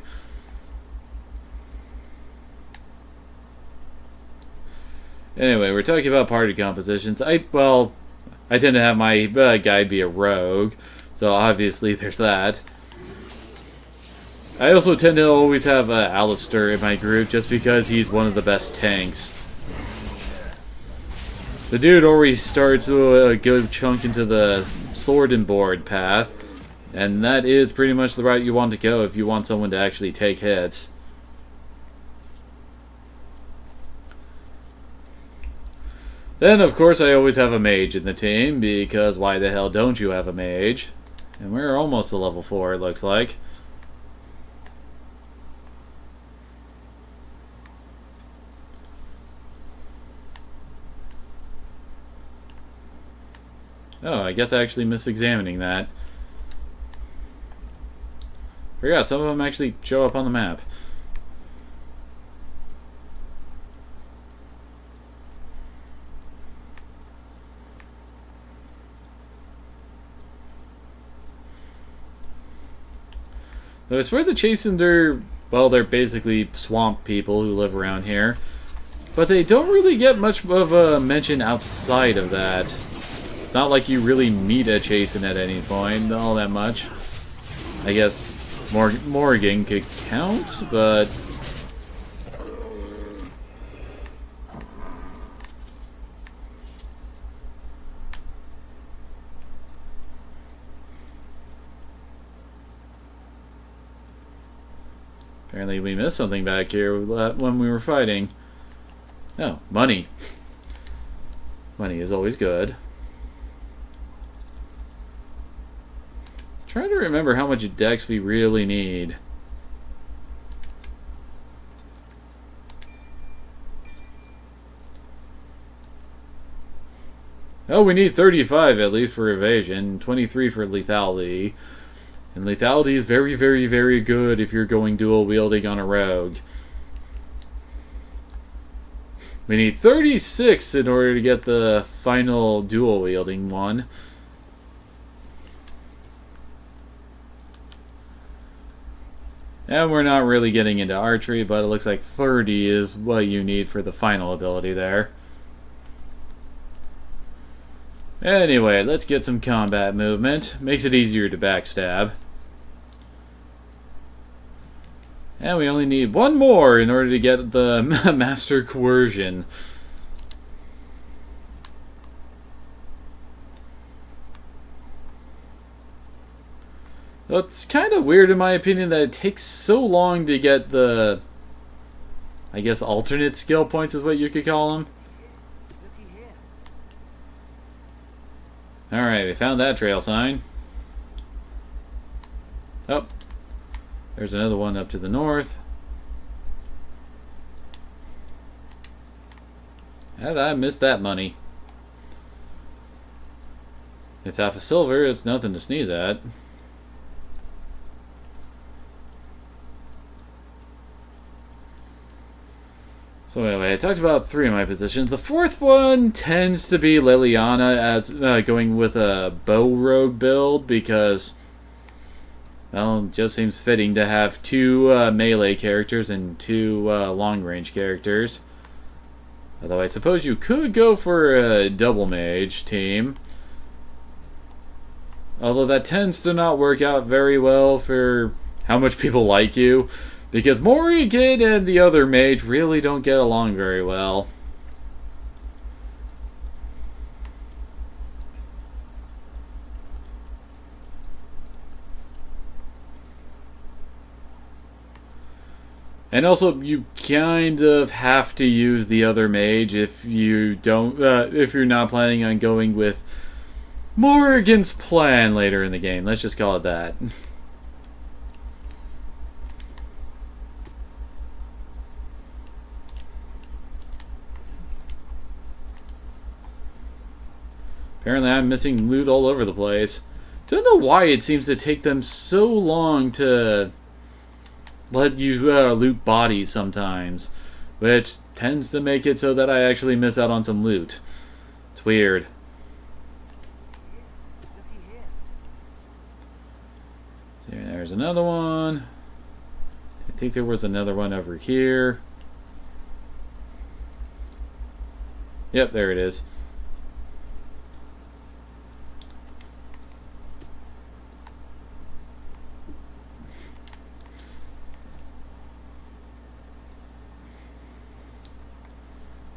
Anyway, we're talking about party compositions. I tend to have my guy be a rogue, so obviously there's that. I also tend to always have Alistair in my group just because he's one of the best tanks. The dude already starts a good chunk into the sword and board path, and that is pretty much the route you want to go if you want someone to actually take hits. Then, of course, I always have a mage in the team, because why the hell don't you have a mage? And we're almost to level 4, it looks like. Oh, I guess I actually missed examining that. Forgot, some of them actually show up on the map. Though I swear the Chastened are, well, they're basically swamp people who live around here. But they don't really get much of a mention outside of that. It's not like you really meet a Chastened at any point, all that much. I guess Morrigan could count, but... apparently we missed something back here when we were fighting. Oh, money. Money is always good. Trying to remember how much dex we really need. Oh, we need 35 at least for evasion, 23 for lethality. And lethality is very, very, very good if you're going dual wielding on a rogue. We need 36 in order to get the final dual wielding one. And we're not really getting into archery, but it looks like 30 is what you need for the final ability there. Anyway, let's get some combat movement. Makes it easier to backstab. And we only need one more in order to get the Master Coercion. It's kind of weird in my opinion that it takes so long to get the, I guess, alternate skill points is what you could call them. Alright, we found that trail sign. Oh, there's another one up to the north. How did I miss that money? It's half a silver, it's nothing to sneeze at. So anyway, I talked about 3 of my positions. The 4th one tends to be Liliana as going with a bow rogue build because, well, it just seems fitting to have 2 melee characters and 2 long range characters. Although I suppose you could go for a double mage team. Although that tends to not work out very well for how much people like you. Because Morrigan and the other mage really don't get along very well. And also, you kind of have to use the other mage if you don't, if you're not planning on going with Morrigan's plan later in the game. Let's just call it that. Apparently I'm missing loot all over the place. Don't know why it seems to take them so long to let you loot bodies sometimes. Which tends to make it so that I actually miss out on some loot. It's weird. See, there's another one. I think there was another one over here. Yep, there it is.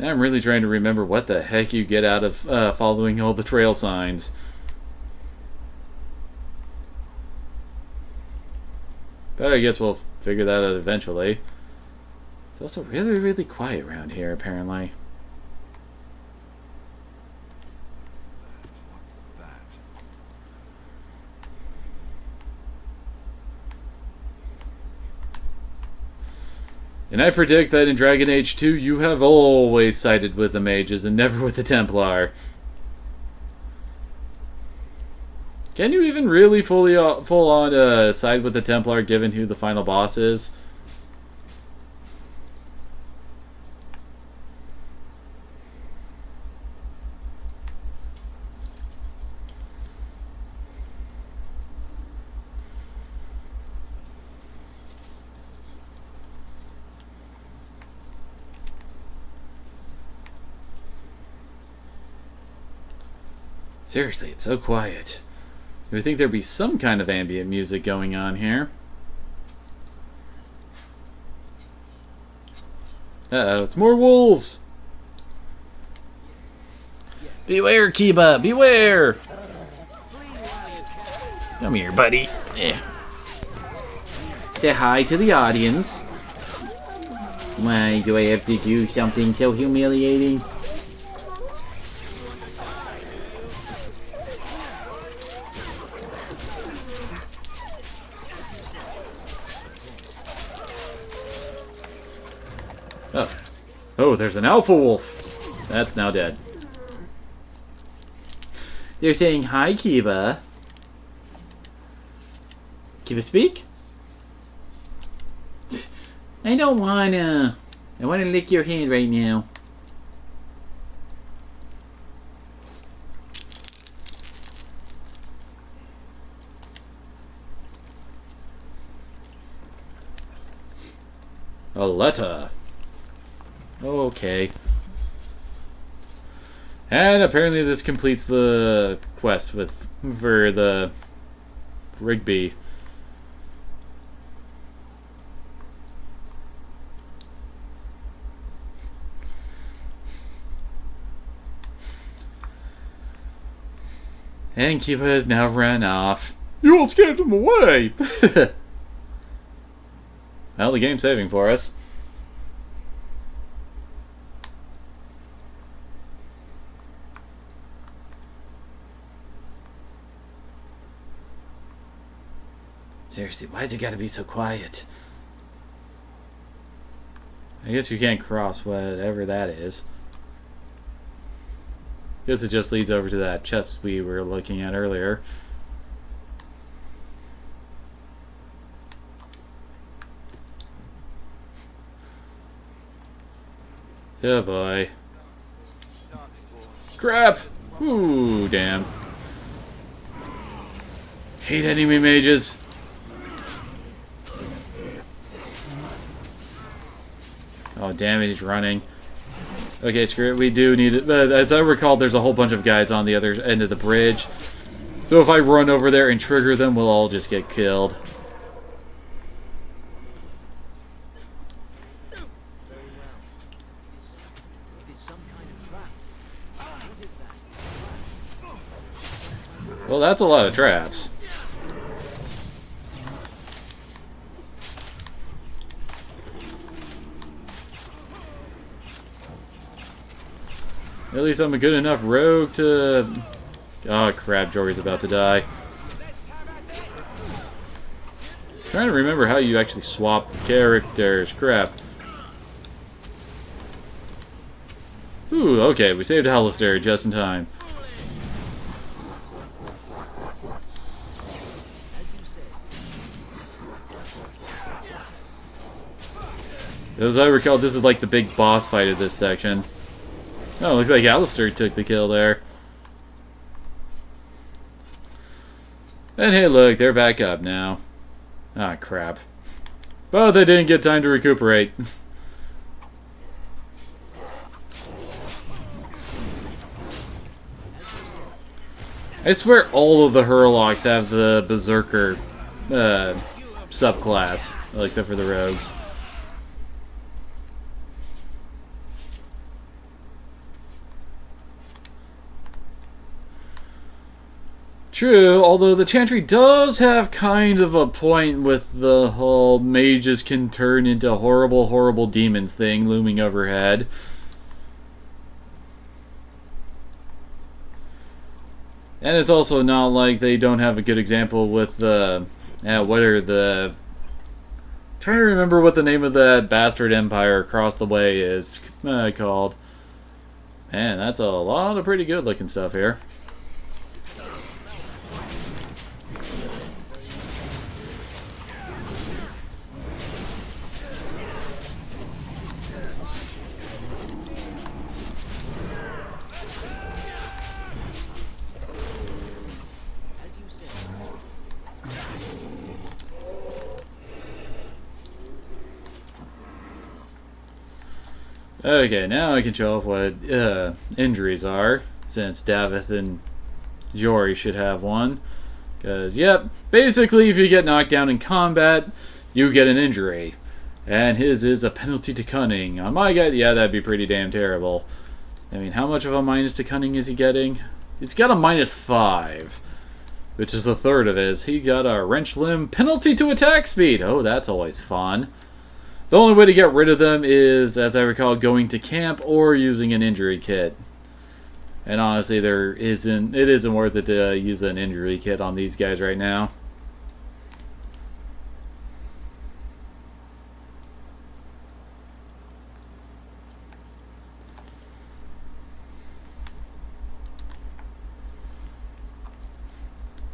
I'm really trying to remember what the heck you get out of following all the trail signs. But I guess we'll figure that out eventually. It's also really, really quiet around here, apparently. And I predict that in Dragon Age 2, you have always sided with the mages and never with the Templar. Can you even really full on side with the Templar given who the final boss is? Seriously, it's so quiet. You would think there'd be some kind of ambient music going on here. Uh-oh, it's more wolves! Beware, Kiba! Beware! Come here, buddy. Yeah. Say hi to the audience. Why do I have to do something so humiliating? Oh. Oh, there's an alpha wolf. That's now dead. They're saying, hi, Kiva. Kiva speak? I don't wanna. I wanna lick your hand right now. A letter. Okay. And apparently this completes the quest for the Rigby. And Kiva has now run off. You all scared him away! Well, the game's saving for us. Seriously, why's it gotta be so quiet? I guess you can't cross whatever that is. Guess it just leads over to that chest we were looking at earlier. Oh boy. Crap! Ooh, damn. Hate enemy mages. Oh, damn it, he's running. Okay, screw it, we do need it. As I recall, there's a whole bunch of guys on the other end of the bridge. So if I run over there and trigger them, we'll all just get killed. Well, that's a lot of traps. At least I'm a good enough rogue to... Oh crap, Jory's about to die. Trying to remember how you actually swap characters. Crap. Ooh, okay, we saved Alistair just in time. As I recall, this is like the big boss fight of this section. Oh, looks like Alistair took the kill there. And hey, look, they're back up now. Ah, crap. But they didn't get time to recuperate. I swear all of the Hurlocks have the Berserker subclass, well, except for the rogues. True, although the Chantry does have kind of a point with the whole mages can turn into horrible, horrible demons thing looming overhead. And it's also not like they don't have a good example with the... what are the... I'm trying to remember what the name of that bastard empire across the way is called. Man, that's a lot of pretty good looking stuff here. Okay, now I can show off what injuries are, since Davith and Jory should have one. Because, yep, basically if you get knocked down in combat, you get an injury. And his is a penalty to cunning. On my guy, yeah, that'd be pretty damn terrible. I mean, how much of a minus to cunning is he getting? He's got a -5, which is a third of his. He got a wrench limb penalty to attack speed. Oh, that's always fun. The only way to get rid of them is, as I recall, going to camp or using an injury kit. And honestly, it isn't worth it to use an injury kit on these guys right now.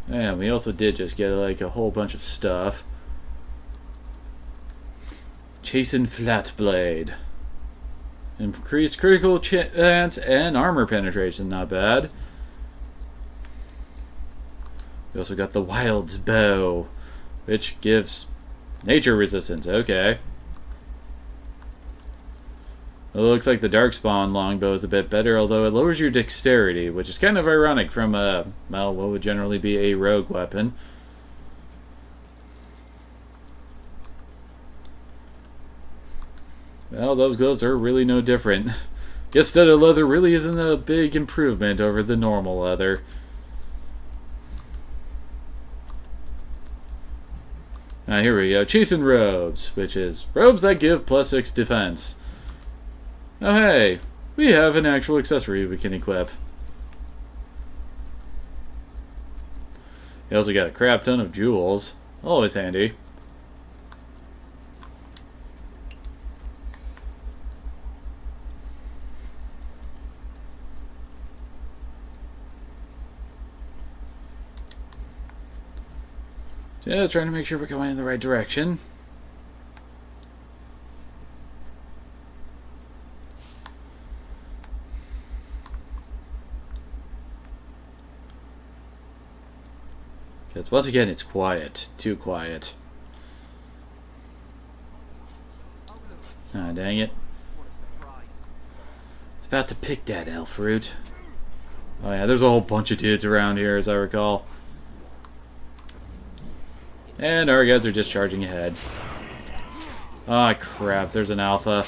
And we also did just get like a whole bunch of stuff. Chastened Flatblade. Increased critical chance and armor penetration, not bad. We also got the Wild's Bow, which gives nature resistance. Okay. It looks like the Darkspawn longbow is a bit better, although it lowers your dexterity, which is kind of ironic from well, what would generally be a rogue weapon. Well, those gloves are really no different. Guess studded leather really isn't a big improvement over the normal leather. Now here we go, Chastened Robes, which is robes that give +6 defense. Oh hey, we have an actual accessory we can equip. We also got a crap ton of jewels, always handy. Yeah, trying to make sure we're going in the right direction. Because once again, it's quiet. Too quiet. Ah, dang it. It's about to pick that elf root. Oh yeah, there's a whole bunch of dudes around here, as I recall. And our guys are just charging ahead. Ah, crap, there's an alpha.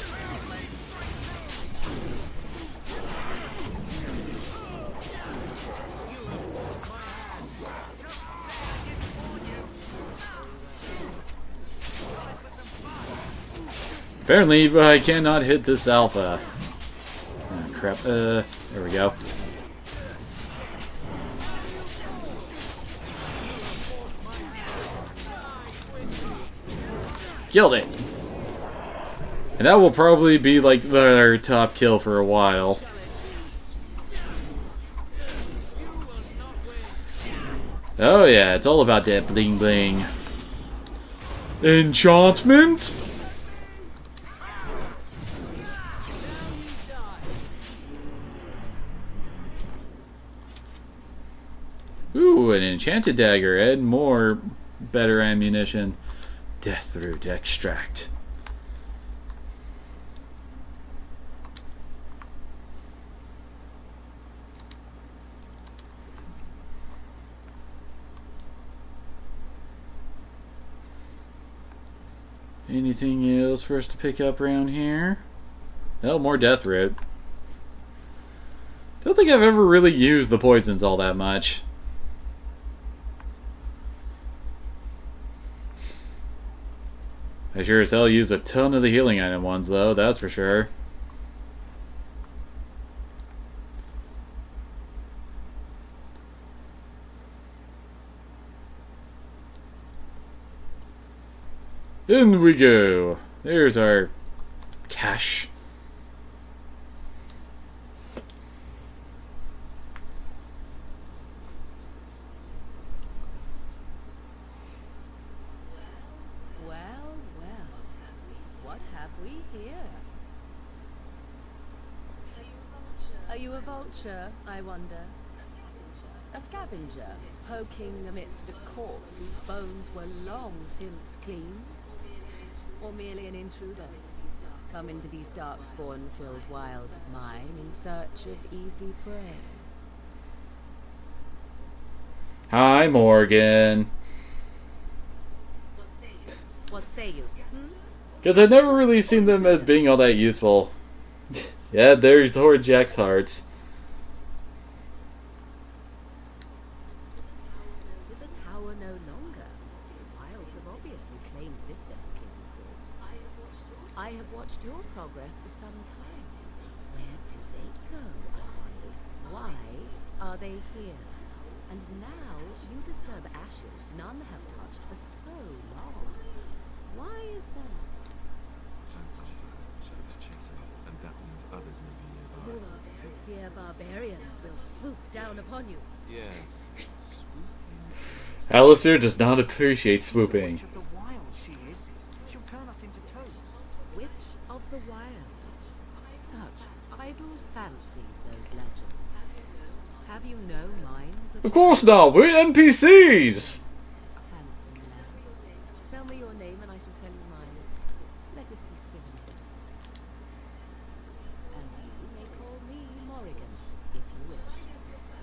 Apparently, I cannot hit this alpha. Oh, crap. There we go. Killed it. And that will probably be like their top kill for a while. Oh yeah, it's all about that bling bling. Enchantment? Ooh, an enchanted dagger and more better ammunition. Deathroot extract. Anything else for us to pick up around here? Oh, more Deathroot. Don't think I've ever really used the poisons all that much. I sure as hell use a ton of the healing item ones, though, that's for sure. In we go. There's our cache. What have we here? Are you a vulture, I wonder? A scavenger, poking amidst a corpse whose bones were long since cleaned? Or merely an intruder, come into these darkspawn-filled wilds of mine in search of easy prey? Hi, Morgan. What say you? Because I've never really seen them as being all that useful. Yeah, there's Horde Jack's hearts. Is the tower no longer? The wilds have obviously claimed this desiccated corpse. they here? And now you disturb ashes none have touched for so long. Why is that? She was chastened, and that means others may be nearby. Who fear barbarians will swoop down upon you. Yes. Alistair does not appreciate swooping. Witch of the Wild, she is. She'll turn us into toads. Witch of the Wilds. Such idle fancies, those legends. Have you no minds Of course not. We're NPCs. handsome lad? Tell me your name and I shall tell you mine. Let us be civilized. And you may call me Morrigan, if you wish.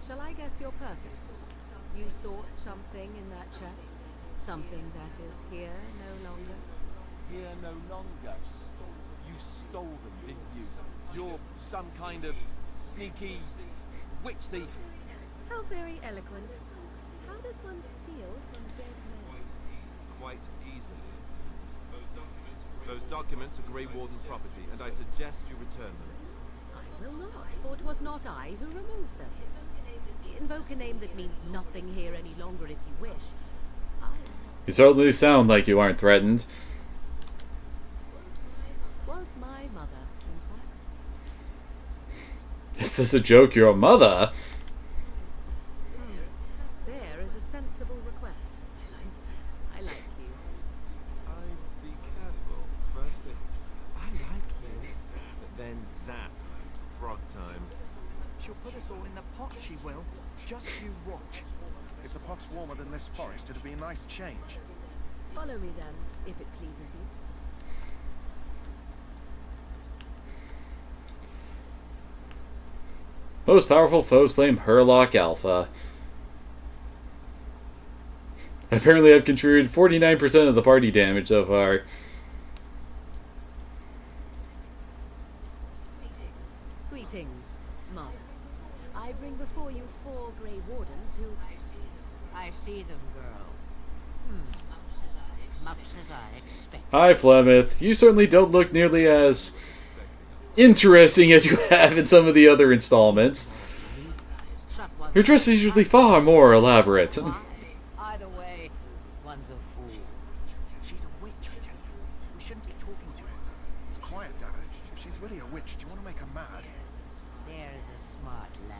Shall I guess your purpose? You sought something in that chest? Something that is here no longer? Here no longer. You stole them, didn't you? You're some kind of sneaky witch thief. How very eloquent. How does one steal from dead men? Quite easily. Those documents are Grey Warden property, and I suggest you return them. I will not, for it was not I who removed them. Invoke a name that means nothing here any longer if you wish. You certainly sound like you aren't threatened. Was my mother, in fact. Is this a joke? You're a mother? There is a sensible request. I like you. I'd be careful. First it's, I like you. But then zap. Frog time. She'll put us all in the pot, she will. Just you watch. If the pot's warmer than this forest, it'd be a nice change. Follow me then, if it pleases you. Most powerful foe slain Herlock Alpha. Apparently I've contributed 49% of the party damage so far. Greetings, Mother. I bring before you 4 Grey Wardens who... I see them, girl. Much as I expected. Hi Flemeth. You certainly don't look nearly as interesting as you have in some of the other installments. Your dress is usually far more elaborate. Either way, one's a fool. She's a witch, I tell you. We shouldn't be talking to her. Quiet, Dad. If she's really a witch, do you want to make her mad? There's a smart lad.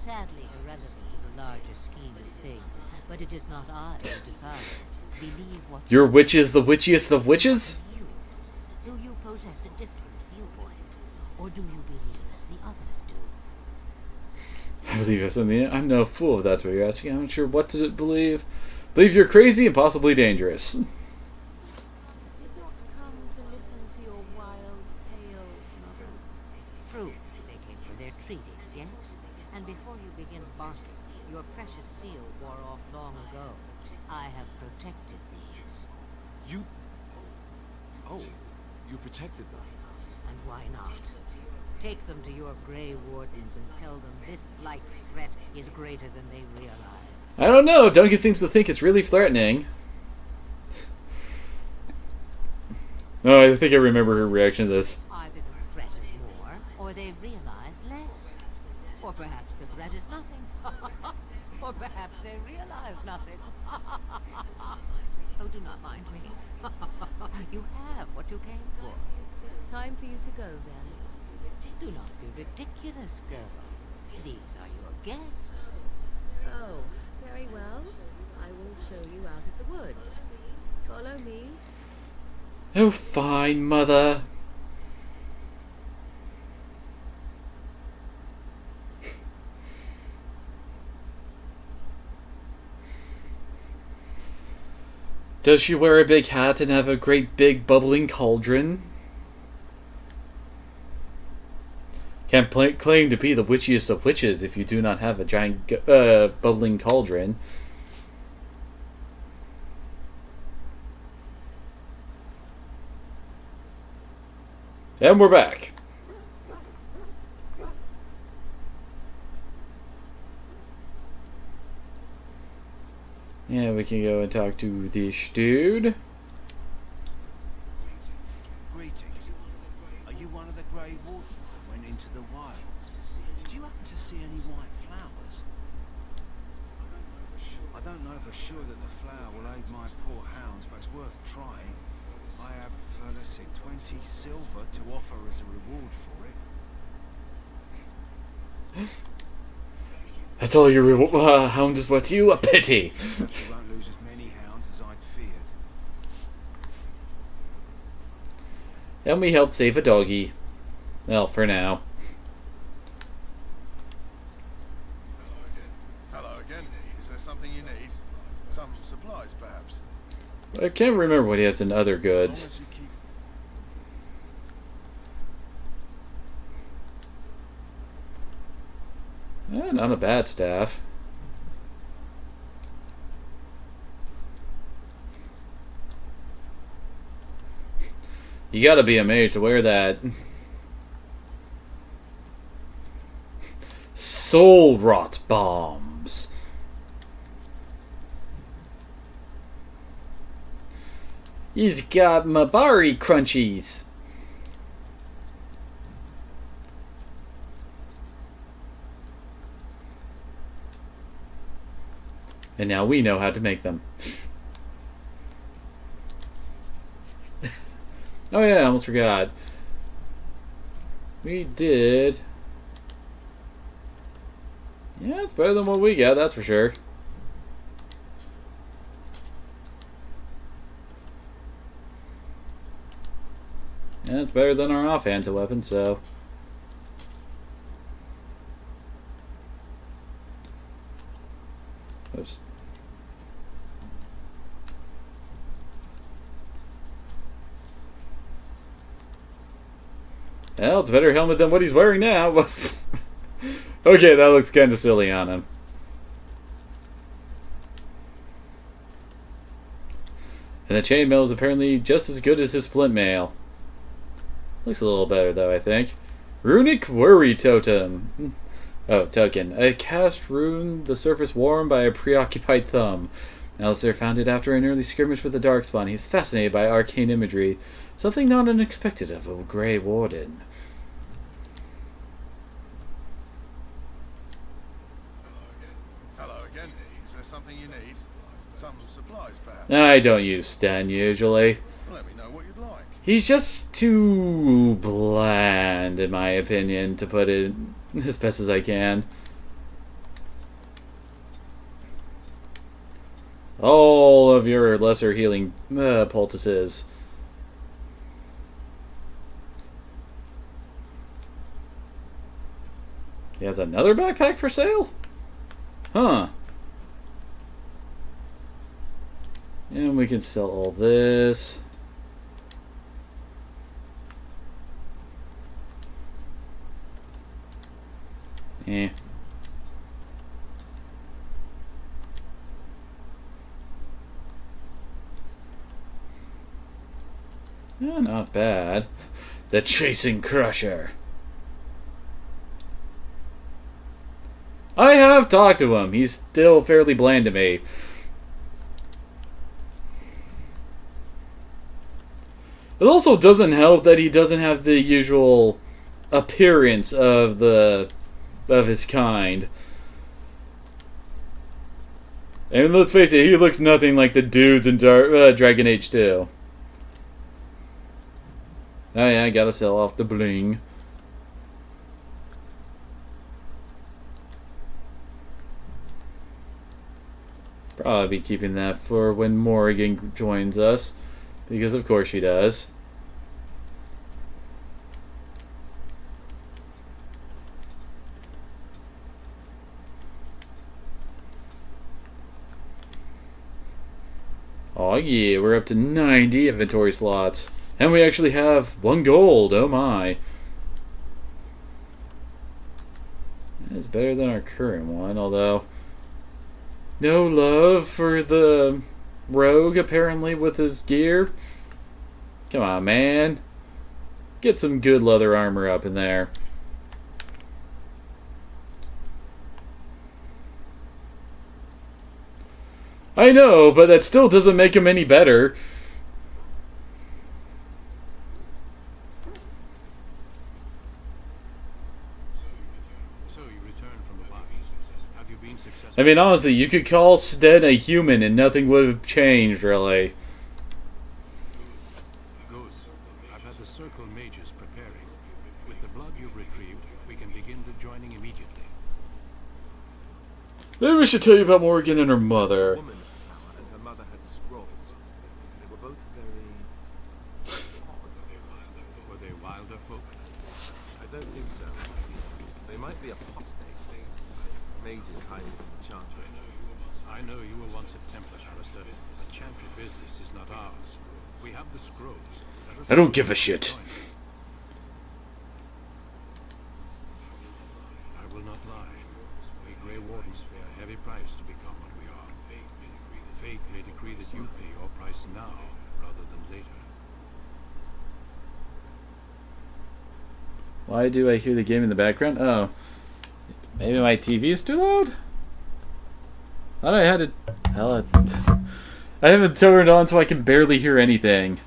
Sadly irrelevant to the larger scheme of things, but it is not I who decides. Believe what Your witch is the witchiest of witches? do you possess a different viewpoint, or do you believe as the others do? I believe us in the end. I'm no fool if that's what you're asking. I'm not sure what to believe. Believe you're crazy and possibly dangerous. Did not come to listen to your wild tales, Mother. True, they came for their treatise, yes? And before you begin barking, your precious seal wore off long ago. I have protected these. You... Oh, you protected them. And why not? Take them to your Grey Wardens and tell them this blight's threat is greater than they realize. I don't know. Duncan seems to think it's really threatening. Oh, I think I remember her reaction to this. Either the threat is more, or they realize less. Or perhaps the threat is nothing. Or perhaps they realize nothing. Oh, do not mind me. You have what you came for. Time for you to go, then. Do not be ridiculous, girl. These are your guests. Oh, very well. I will show you out of the woods. Follow me. Oh, fine, Mother. Does she wear a big hat and have a great big bubbling cauldron? Can't claim to be the witchiest of witches if you do not have a giant bubbling cauldron. And we're back. Yeah, we can go and talk to this dude. Greetings. Are you one of the Grey Wardens that went into the wilds? Did you happen to see any white flowers? don't know for sure that the flower will aid my poor hounds, but it's worth trying. I have, let's see, 20 silver to offer as a reward for it. That's all your hound is worth you? A pity. Perhaps we won't lose as many hounds as I'd feared. And we helped save a doggy. Well, for now. Hello again. Is there something you need? Some supplies, perhaps? I can't remember what he has in other goods. Not a bad staff. You gotta be a mage to wear that. Soul rot bombs. He's got Mabari crunchies. And now we know how to make them. Oh yeah, I almost forgot. We did. Yeah, it's better than what we got, that's for sure. Yeah, it's better than our offhand to weapon, so. Oops. Well, it's a better helmet than what he's wearing now. Okay, that looks kind of silly on him. And the chainmail is apparently just as good as his splint mail. Looks a little better though, I think. Runic Worry Totem. Oh, token. A cast rune, the surface worn by a preoccupied thumb. Alistair found it after an early skirmish with the Darkspawn. He's fascinated by arcane imagery. Something not unexpected of a Grey Warden. Hello again. Is there something you need? Some supplies, perhaps? I don't use Sten usually. Let me know what you'd like. He's just too bland, in my opinion, to put it as best as I can. All of your lesser healing poultices. He has another backpack for sale? Huh. And we can sell all this. Eh. Yeah, not bad. The Chasing Crusher. I have talked to him. He's still fairly bland to me. It also doesn't help that he doesn't have the usual appearance of his kind. And let's face it, he looks nothing like the dudes in Dragon Age 2. Oh yeah, I gotta sell off the bling. Probably be keeping that for when Morrigan joins us. Because of course she does. Oh yeah, we're up to 90 inventory slots. And we actually have 1 gold, oh my. It's better than our current one, although... No love for the rogue, apparently, with his gear. Come on, man. Get some good leather armor up in there. I know, but that still doesn't make him any better. So you returned from the wise. Have you You've been successful. I mean, honestly, you could call Sten a human and nothing would have changed, really. Good. I've had the Circle mages preparing. With the blood you've retrieved, we can begin the joining immediately. Maybe we should tell you about Morgan and her mother. A woman at the tower, and her mother had scrolls. They were both very odd. Were they wilder folk? I don't think so. They might be apostates. Mages hiding from the Chantry. I know you were once a Templar, Alistair. The Chantry business is not ours. We have the scrolls. I don't give a shit. I will not lie. We Grey Wardens pay a heavy price to become what we are. Fate may decree that you pay your price now, rather than later. Why do I hear the game in the background? Oh. Maybe my TV is too loud? Thought I had it. Hell, I have it turned on so I can barely hear anything.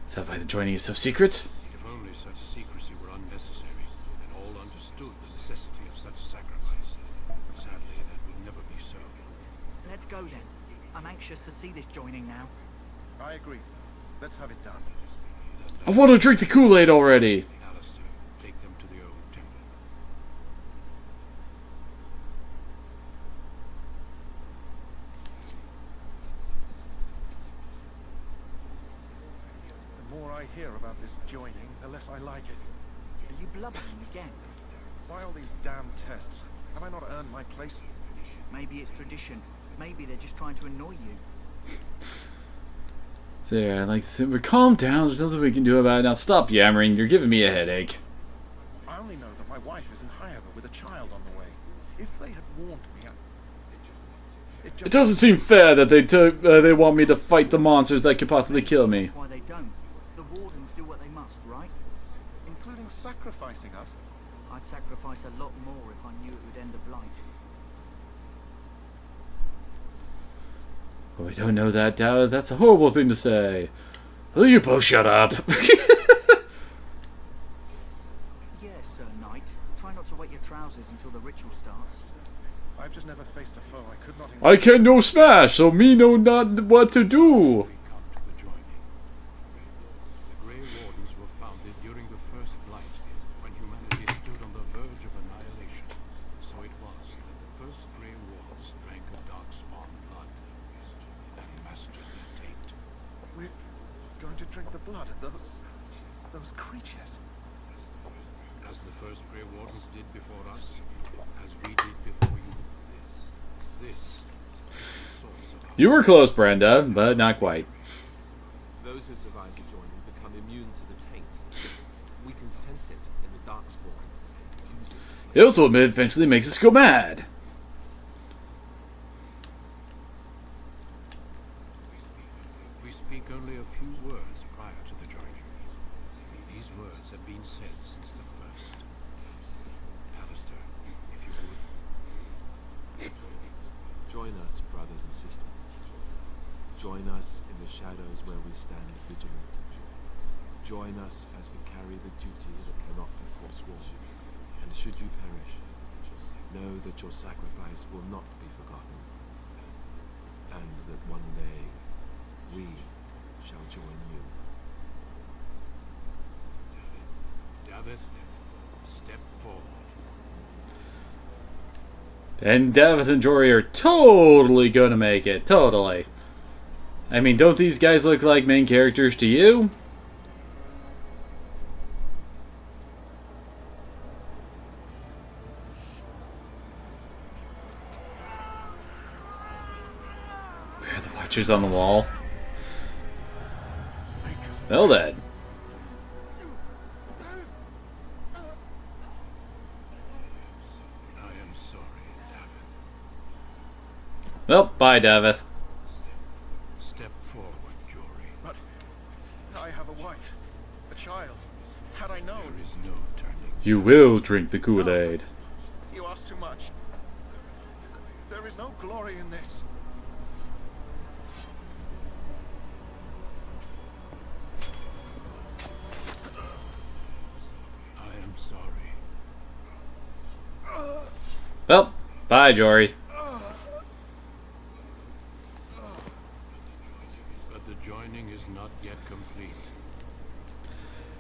Is that why the joining is so secret? If only such secrecy were unnecessary, and all understood the necessity of such sacrifice. Sadly, that will never be so. Let's go then. I'm anxious to see this joining now. I agree. Let's have it done. I want to drink the Kool-Aid already! Alistair, take them to the old temple. The more I hear about this joining, the less I like it. Are you blubbering again? Why all these damn tests? Have I not earned my place? Maybe it's tradition. Maybe they're just trying to annoy you. So yeah, I'd like to say, but calm down, there's nothing we can do about it. Now stop yammering, you're giving me a headache. I only know that my wife is in Highover with a child on the way. If they had warned me, It doesn't seem fair that they want me to fight the monsters that could possibly kill me. That's why they don't. The Wardens do what they must, right? Including sacrificing us. I'd sacrifice a lot more if I knew it would end the blight. Well, we don't know that, Dad. That's a horrible thing to say. Will you both shut up? Yes, Sir Knight. Try not to wet your trousers until the ritual starts. I've just never faced a foe I could not. I can no smash, so me know not what to do. The Grey Wardens were founded during the First Blight, when humanity stood on the verge of annihilation. So it was that the first Grey Wardens drank of Darkspawn blood and mastered their taint. We're going to drink the blood of those creatures. As the first Grey Wardens did before us, as we did before you. This You were close, Brenda, but not quite. Those who survive the joining become immune to the taint. We can sense it in the Darkspawn. Use it. It also eventually makes us go mad. We speak only a few words prior to the joining. These words have been said since the first. Alistair, if you would. Join us, brothers and sisters. Join us in the shadows where we stand vigilant. Join us as we carry the duty that cannot be forsworn. And should you perish, know that your sacrifice will not be forgotten. And that one day, we shall join you. Daveth, step forward. And Daveth and Jory are totally gonna make it. Totally. I mean, don't these guys look like main characters to you? Where are the Watchers on the wall? Well then. I am sorry, Daveth. Well, bye, Daveth. Step forward, Jory. But I have a wife, a child. Had I known. There is no turning. You will drink the Kool-Aid. You ask too much. There is no glory in this. Well, bye, Jory. But the joining is not yet complete.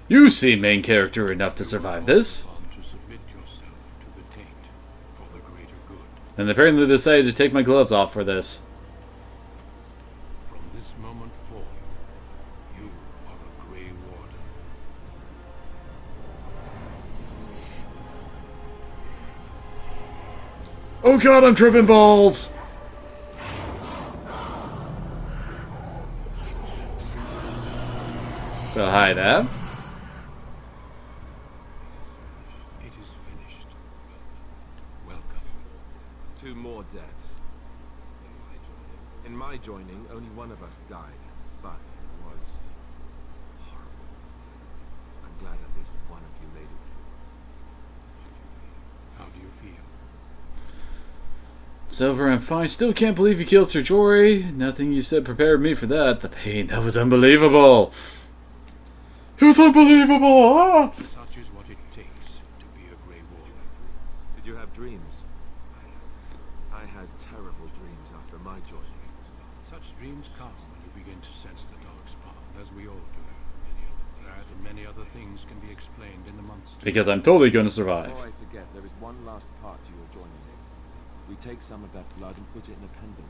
You seem main character enough to survive this. To submit yourself to the taint for the greater good. And apparently decided to take my gloves off for this. From this moment forth, you are a Grey Warden. Oh god, I'm tripping balls! Well, hi there. It is finished. Welcome. 2 more deaths. In my joining, only one of us died, but it was horrible. I'm glad at least one of you made it through. How do you feel? Silver, I'm fine. Still can't believe you killed Sir Jory. Nothing you said prepared me for that. The pain, that was unbelievable. It was unbelievable! Ah! Such is what it takes to be a Grey Warden. Did you have dreams? I had terrible dreams after my joining. Such dreams come when you begin to sense the darkspawn, as we all do. That and many other things can be explained in the months to come. Because I'm totally going to survive. Before I forget, there is one last part to your joining. We take some of that blood and put it in a pendant.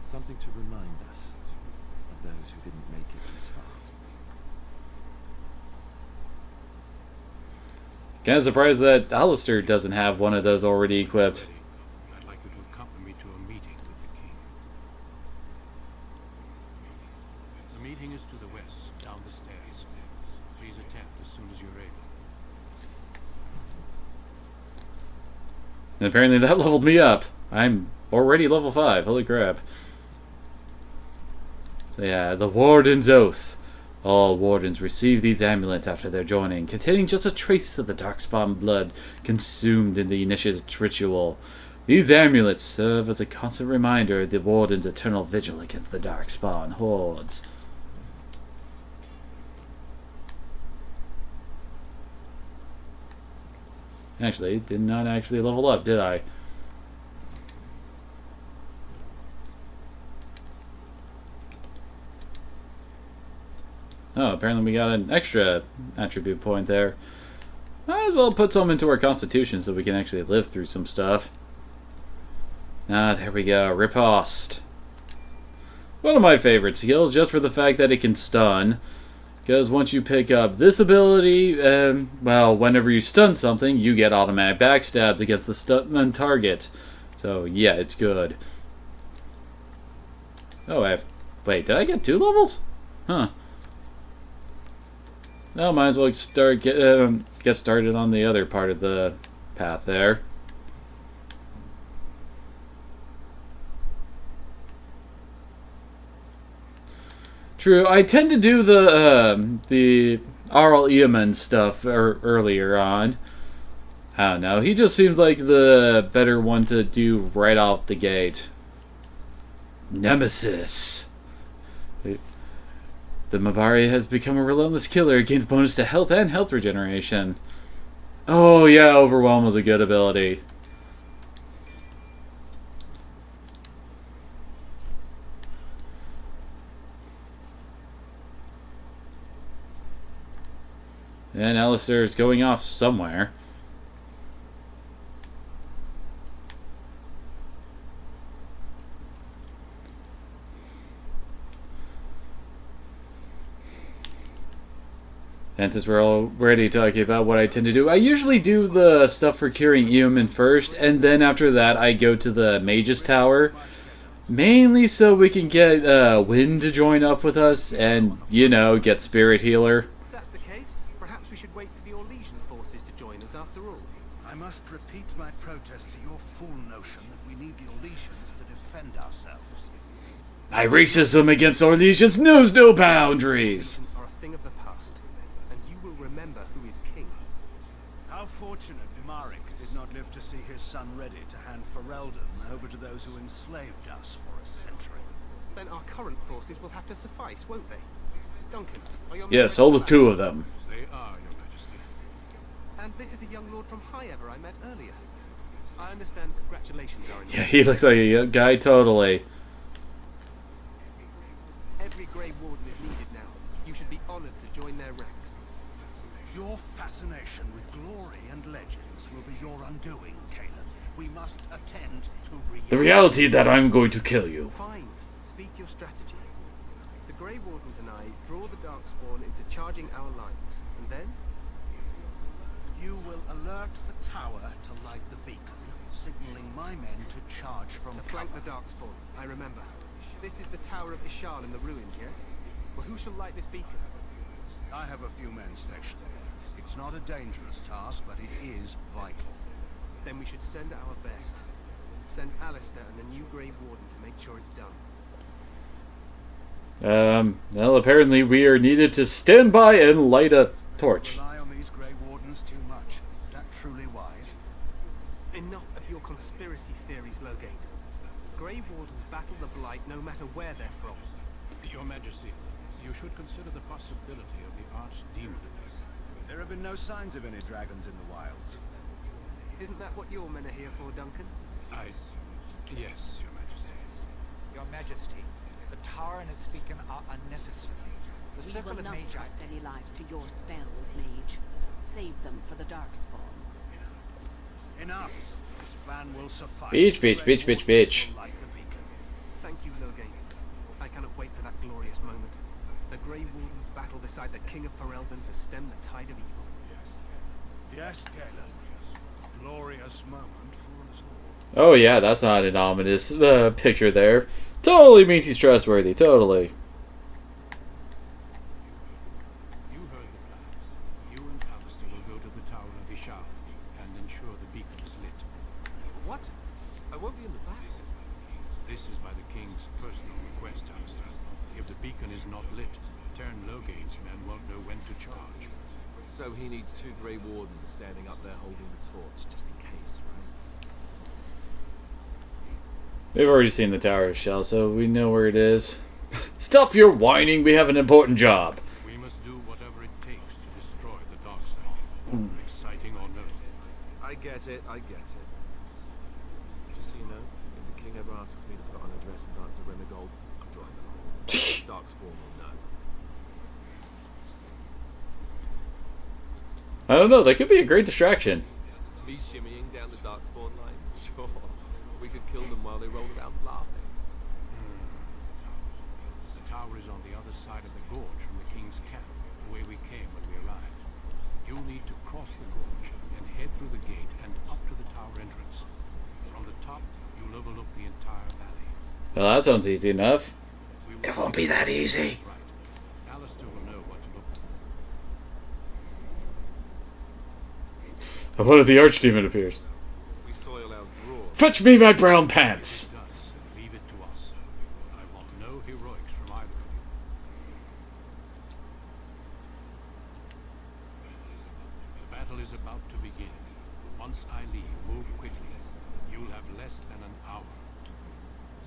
Something to remind us of those who didn't make it this far. Kind of surprised that Alistair doesn't have one of those already equipped. I'd like you to accompany me to a meeting with the king. The meeting is to the west, down the stairs. Please attend as soon as you're able. And apparently that leveled me up. I'm already level 5. Holy crap. So yeah, the Warden's Oath. All Wardens receive these amulets after their joining, containing just a trace of the Darkspawn blood consumed in the initiate's ritual. These amulets serve as a constant reminder of the Warden's eternal vigil against the Darkspawn hordes. Actually, did not actually level up, did I? Oh, apparently we got an extra attribute point there. Might as well put some into our constitution so we can actually live through some stuff. Ah, there we go. Riposte. One of my favorite skills, just for the fact that it can stun. Because once you pick up this ability, well, whenever you stun something, you get automatic backstabs against the stun target. So, yeah, it's good. Oh, wait, did I get 2 levels? Huh. Well, might as well get started on the other part of the path there. True, I tend to do the Arl Eamon stuff earlier on. I don't know, he just seems like the better one to do right off the gate. Nemesis. The Mabari has become a relentless killer. It gains bonus to health and health regeneration. Oh yeah, Overwhelm was a good ability. And Alistair is going off somewhere. And since we're already talking about what I tend to do, I usually do the stuff for curing Eamon first, and then after that I go to the Mage's Tower. Mainly so we can get Wynn to join up with us and, you know, get Spirit Healer. If that's the case, perhaps we should wait for the Orlesian forces to join us after all. I must repeat my protest to your fool notion that we need the Orlesians to defend ourselves. My racism against Orlesians knows no boundaries. Are a thing of the past, and you will remember who is king. How fortunate Imaric did not live to see his son ready to hand Ferelden over to those who enslaved us for a century. Then our current forces will have to suffice, won't they? Duncan, are your Yes, all the 2 of them. They are, Your Majesty. And this is the young lord from High Ever I met earlier. I understand congratulations are in Yeah, he looks like a guy totally. Every Grey Warden is needed now. You should be honored to join their ranks. Your fascination with glory and legends will be your undoing, Caleb. We must attend to reality. The reality that I'm going to kill you. Fine. Speak your strategy. The Grey Wardens and I draw the Darkspawn into charging our lines, and then You will alert the tower to light the beacon, signaling my men to charge from to flank the Darkspawn. I remember. This is the Tower of Ishal in the ruins, yes? Well, who shall light this beacon? I have a few men stationed there. It's not a dangerous task, but it is vital. Then we should send our best. Send Alistair and the new Grey Warden to make sure it's done. Well, apparently we are needed to stand by and light a torch. Rely on these Grey Wardens too much. Is that truly wise? Enough of your conspiracy theories, Loghain. Grey Wardens battle the Blight no matter where they're from. Your Majesty, you should consider the possibility of the Archdemon. There have been no signs of any dragons in the wilds. Isn't that what your men are here for, Duncan? Yes, Your Majesty. Your Majesty, the tower and its beacon are unnecessary. The We circle will of not mage trust any lives to your spells, Mage. Save them for the Darkspawn. Enough. This plan will suffice. Beach, beach, beach, beach, beach. Thank you, Loghain. I cannot wait for that glorious moment. The Grey Wardens battle beside the King of Ferelden to stem the tide of evil. Yes, Caleb. Glorious moment for us all. Oh yeah, that's not an ominous picture there. Totally means he's trustworthy, totally. You heard the plans. You and Alistair will go to the Tower of Ishal and ensure the beacon is lit. What? I won't be in the battle. This is by the King's personal request, Alistair. If the beacon is not lit, Tern Loghain's men won't know when to charge. So he needs 2 Grey Wardens standing up there holding the torch, just in case, right? We've already seen the Tower of Shell, so we know where it is. Stop your whining, we have an important job. We must do whatever it takes to destroy the dark side. Exciting or no. I get it, I get it. Just so you know, if the king ever asks me to put on a dress and dance to Remigold, I'll join them. Darkspawn will know. I don't know, that could be a great distraction. Me shimmying down the Darkspawn line? Sure. We could kill them while they roll around laughing. The tower is on the other side of the gorge from the King's camp, the way we came when we arrived. You'll need to cross the gorge and head through the gate and up to the tower entrance. From the top, you'll overlook the entire valley. Well, that sounds easy enough. It won't be that easy. Alistair will know what to look for. And what if the Archdemon appears? We soil our drawers. Fetch me my brown pants! Leave it to us. I want no heroics from either of you. The battle is about to begin. Once I leave, move quickly. You'll have less than an hour.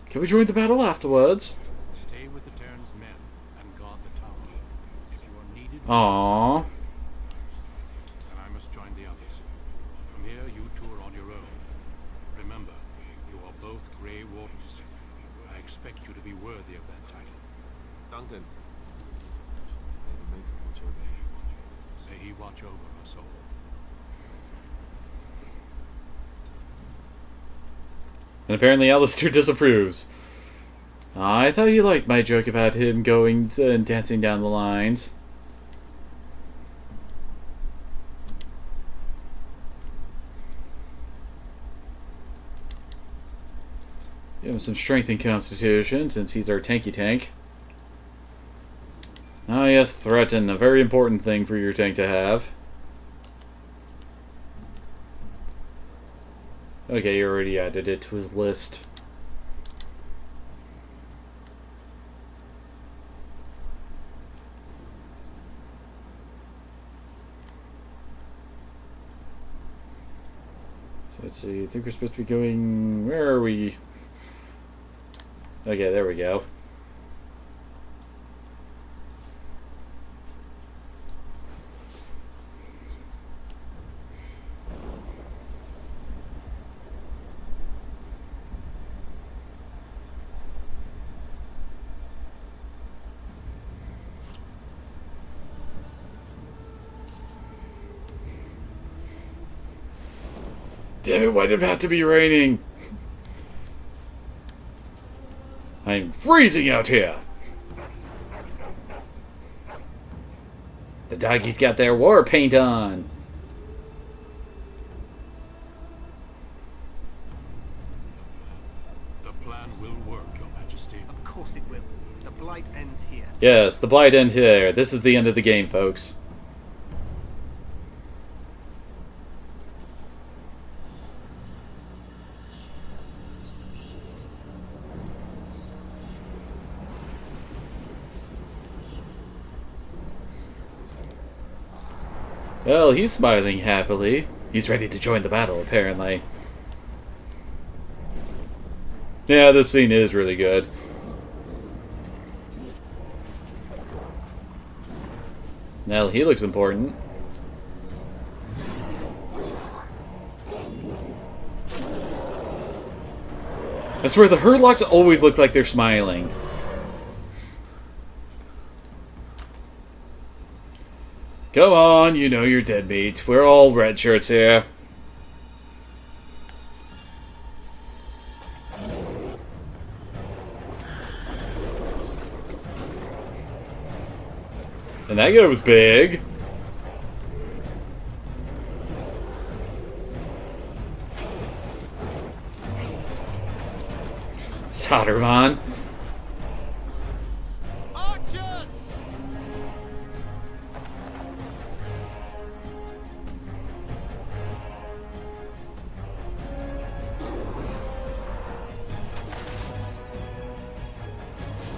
Can we join the battle afterwards? Stay with the Terran's men and guard the tower. If you are needed, Aww. then I must join the others. From here, you two are on your own. Remember, you are both Grey Wardens. I expect you to be worthy of that title. Duncan. May the Maker watch over you. May he watch over us all. And apparently Alistair disapproves. I thought you liked my joke about him going and dancing down the lines. Give him some strength and constitution, since he's our tanky tank. Ah yes, threaten, a very important thing for your tank to have. Okay, you already added it to his list. So let's see, I think we're supposed to be going... Where are we? Okay, there we go. Damn it, why did it have to be raining? I'm freezing out here. The doggies got their war paint on. The plan will work, Your Majesty. Of course it will. The blight ends here. Yes, the blight ends here. This is the end of the game, folks. Well, he's smiling happily. He's ready to join the battle, apparently. Yeah, this scene is really good. Now, he looks important. I swear, the Hurlocks always look like they're smiling. Come on, you know you're dead meat. We're all red shirts here. And that guy was big. Soderman.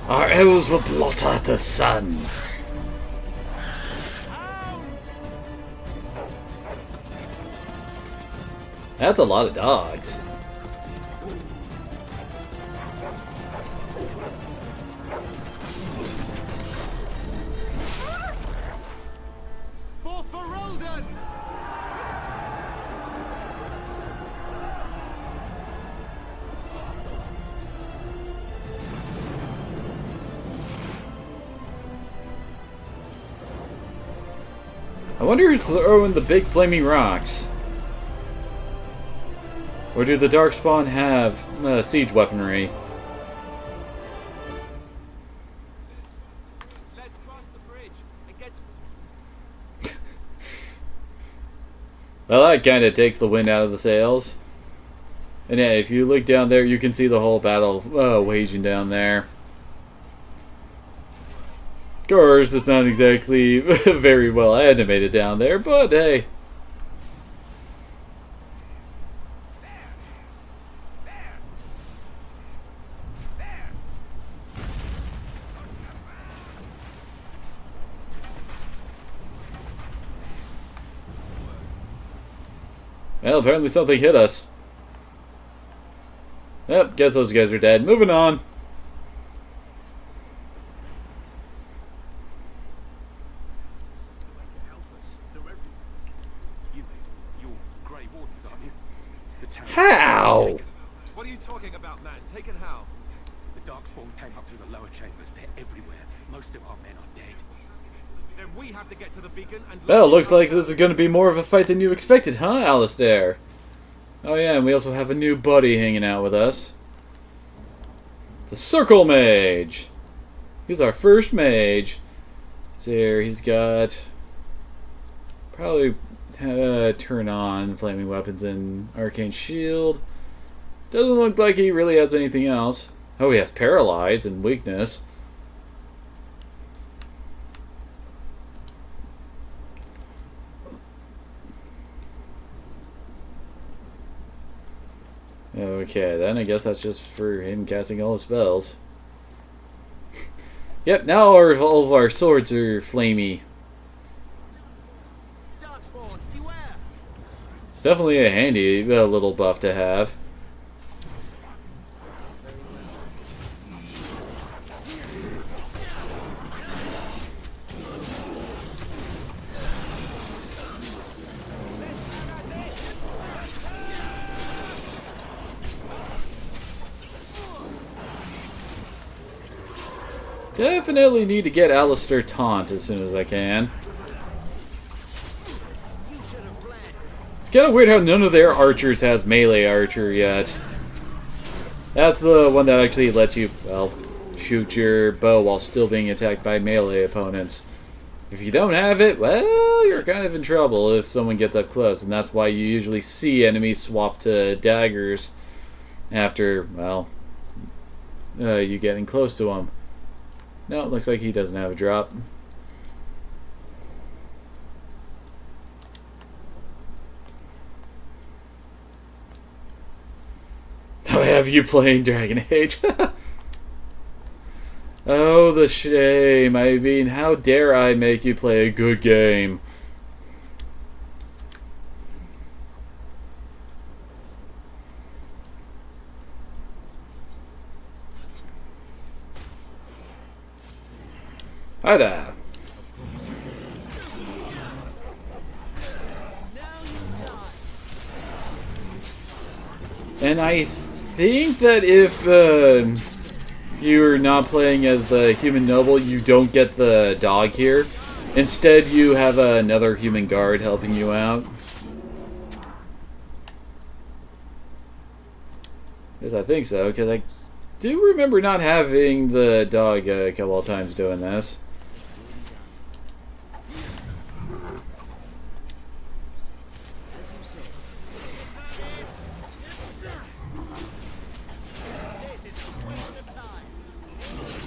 Our arrows will blot out the sun. That's a lot of dogs. For Ferelden! I wonder who's throwing the big flaming rocks. Or do the Darkspawn have siege weaponry? Let's cross the bridge and get Well, that kind of takes the wind out of the sails. And yeah, if you look down there, you can see the whole battle waging down there. Of course, it's not exactly very well animated down there, but hey. Well, apparently something hit us. Yep, guess those guys are dead. Moving on. Grey Wardens, aren't you? The town How? What are you talking about, man? Taken how? The Darkspawn came up through the lower chambers. They're everywhere. Most of our men are dead. Then we have to get to the beacon and... Well, looks like this is going to be more of a fight than you expected, huh, Alistair? Oh yeah, and we also have a new buddy hanging out with us. The Circle Mage! He's our first mage. It's here, he's got... Probably turn on flaming weapons and arcane shield. Doesn't look like he really has anything else. Oh, he has paralyze and weakness. Okay, then I guess that's just for him casting all his spells. Yep, now all of our swords are flamey. It's definitely a handy little buff to have. Definitely need to get Alistair taunt as soon as I can. kind of weird how none of their archers has melee archer yet. That's the one that actually lets you, well, shoot your bow while still being attacked by melee opponents. If you don't have it, well, you're kind of in trouble if someone gets up close, and that's why you usually see enemies swap to daggers after, well, you getting close to them. No, it looks like he doesn't have a drop. How have you playing Dragon Age? Oh, the shame. I mean, how dare I make you play a good game? Hi there. And I think that if you're not playing as the human noble, you don't get the dog here. Instead, you have another human guard helping you out. Yes, I think so, because I do remember not having the dog a couple of times doing this.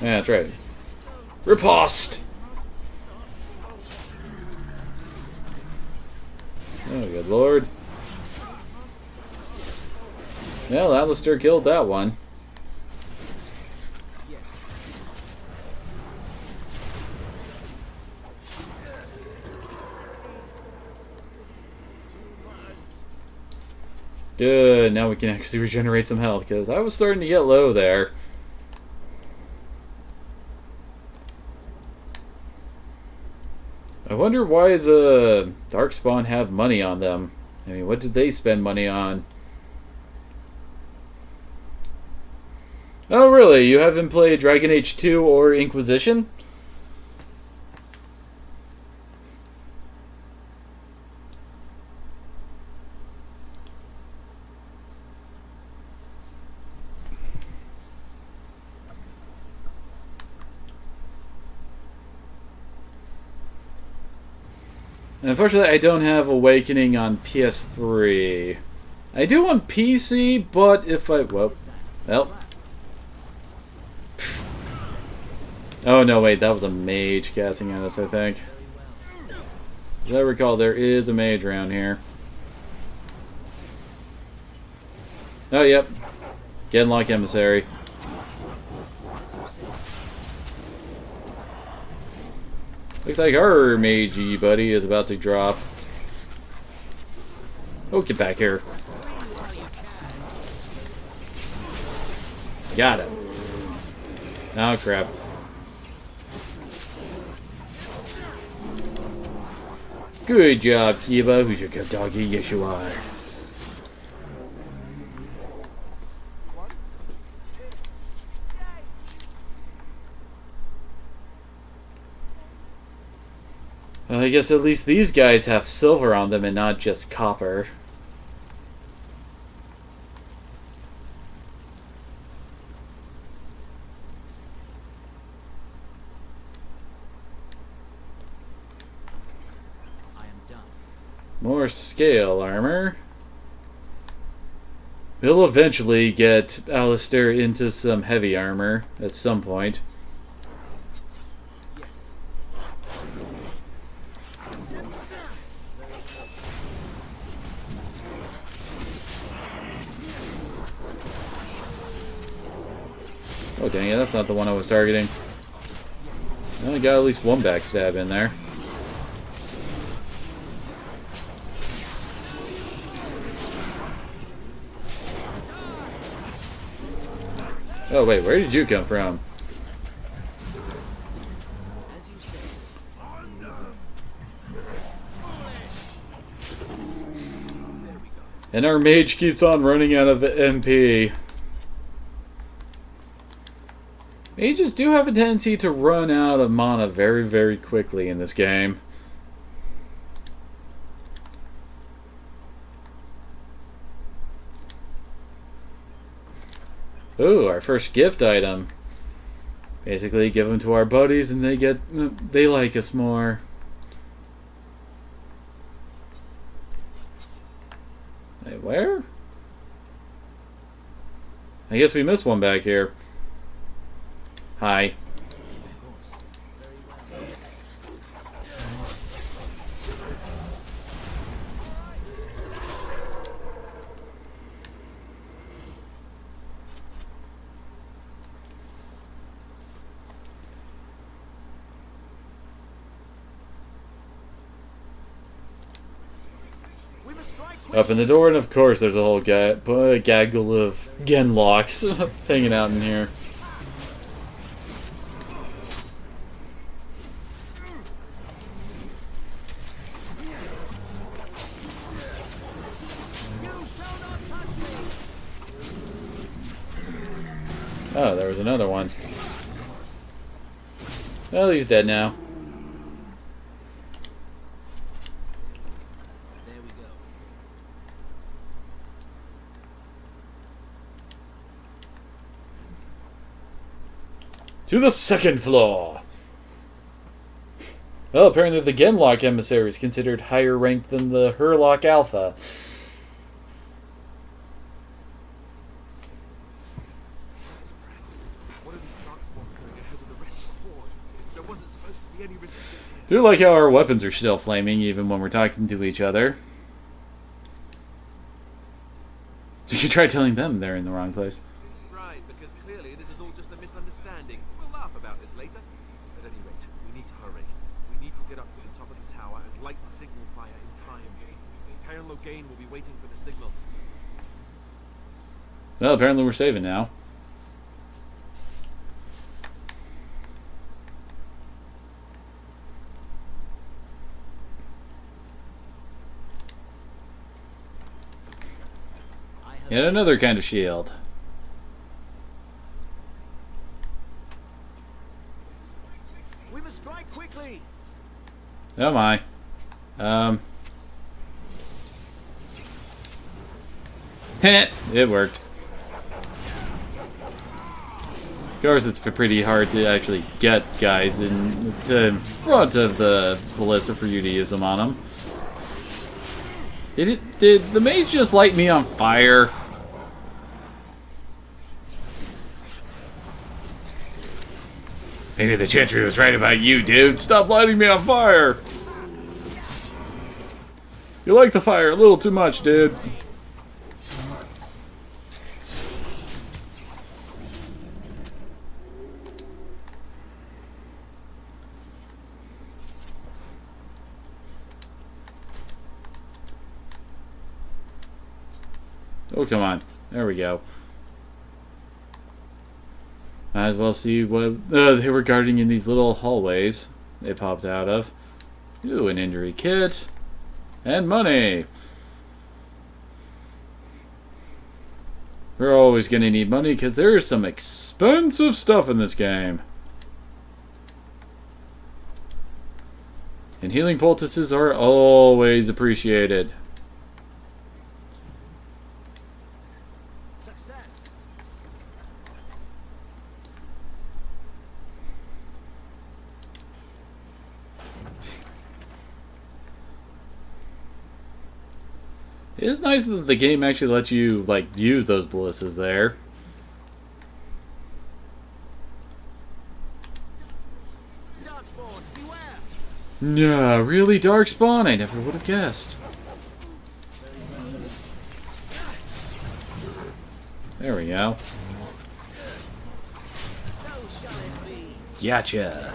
Yeah, that's right. Riposte! Oh, good lord. Well, Alistair killed that one. Good, now we can actually regenerate some health, because I was starting to get low there. I wonder why the Darkspawn have money on them. I mean, what did they spend money on? Oh, really? You haven't played Dragon Age 2 or Inquisition? Unfortunately, I don't have Awakening on PS3. I do on PC, but if I... Well... Oh, no, wait. That was a mage casting at us, I think. As I recall, there is a mage around here. Oh, yep. Genlock Emissary. Looks like our magey buddy is about to drop. Oh, get back here. Got it. Oh, crap. Good job, Kiba. Who's your good doggy? Yes, you are. Well, I guess at least these guys have silver on them and not just copper. More scale armor. We'll eventually get Alistair into some heavy armor at some point. Oh dang it, that's not the one I was targeting. I got at least one backstab in there. Oh wait, where did you come from? And our mage keeps on running out of MP. Mages do have a tendency to run out of mana very, very quickly in this game. Ooh, our first gift item. Basically, give them to our buddies and they like us more. Wait, where? I guess we missed one back here. Hi. Open the door, and of course there's a whole gaggle of Genlocks hanging out in here. Oh, there was another one. Well, he's dead now. To the second floor! Well, apparently the Genlock emissary is considered higher ranked than the Hurlock Alpha. Do like how our weapons are still flaming even when we're talking to each other. You should try telling them they're in the wrong place. Right, because clearly this is all just a misunderstanding. We'll laugh about this later. At any rate, we need to hurry. We need to get up to the top of the tower and light the signal fire in time. Karen Logain will be waiting for the signal. Well, apparently we're saving now. Yet another kind of shield. We must strike quickly. Oh my. It worked. Of course, it's pretty hard to actually get guys in front of the ballista for you to use them on them. Did the mage just light me on fire? Maybe the Chantry was right about you, dude. Stop lighting me on fire! You like the fire a little too much, dude. Oh, come on. There we go. Might as well see what they were guarding in these little hallways they popped out of. Ooh, an injury kit. And money. We're always going to need money because there's some expensive stuff in this game. And healing poultices are always appreciated. It is nice that the game actually lets you, like, use those ballistas there. Nah, really? Darkspawn? I never would have guessed. There we go. Gotcha.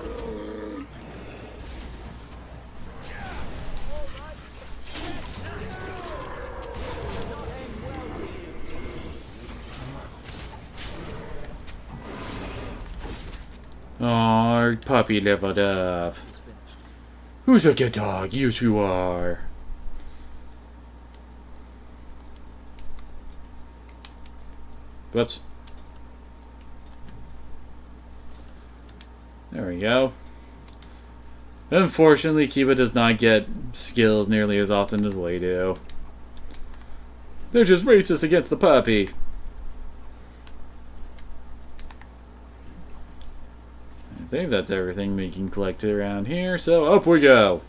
Oh, puppy leveled up. Who's a good dog? Yes, you are. Whoops. There we go. Unfortunately, Kiba does not get skills nearly as often as we do. They're just racist against the puppy. think that's everything we can collect around here, so up we go.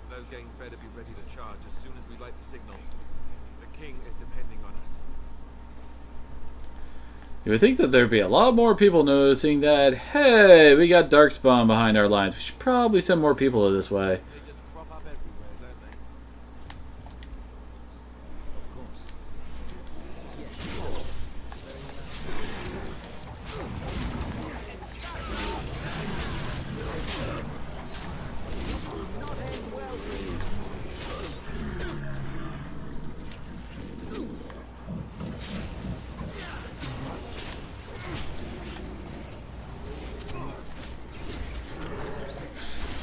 Those gang better be ready to charge as soon as we light the signal. The king is depending on us. You would think that there'd be a lot more people noticing that, hey, we got Darkspawn behind our lines. We should probably send more people this way. They just crop up everywhere, don't they? Of course.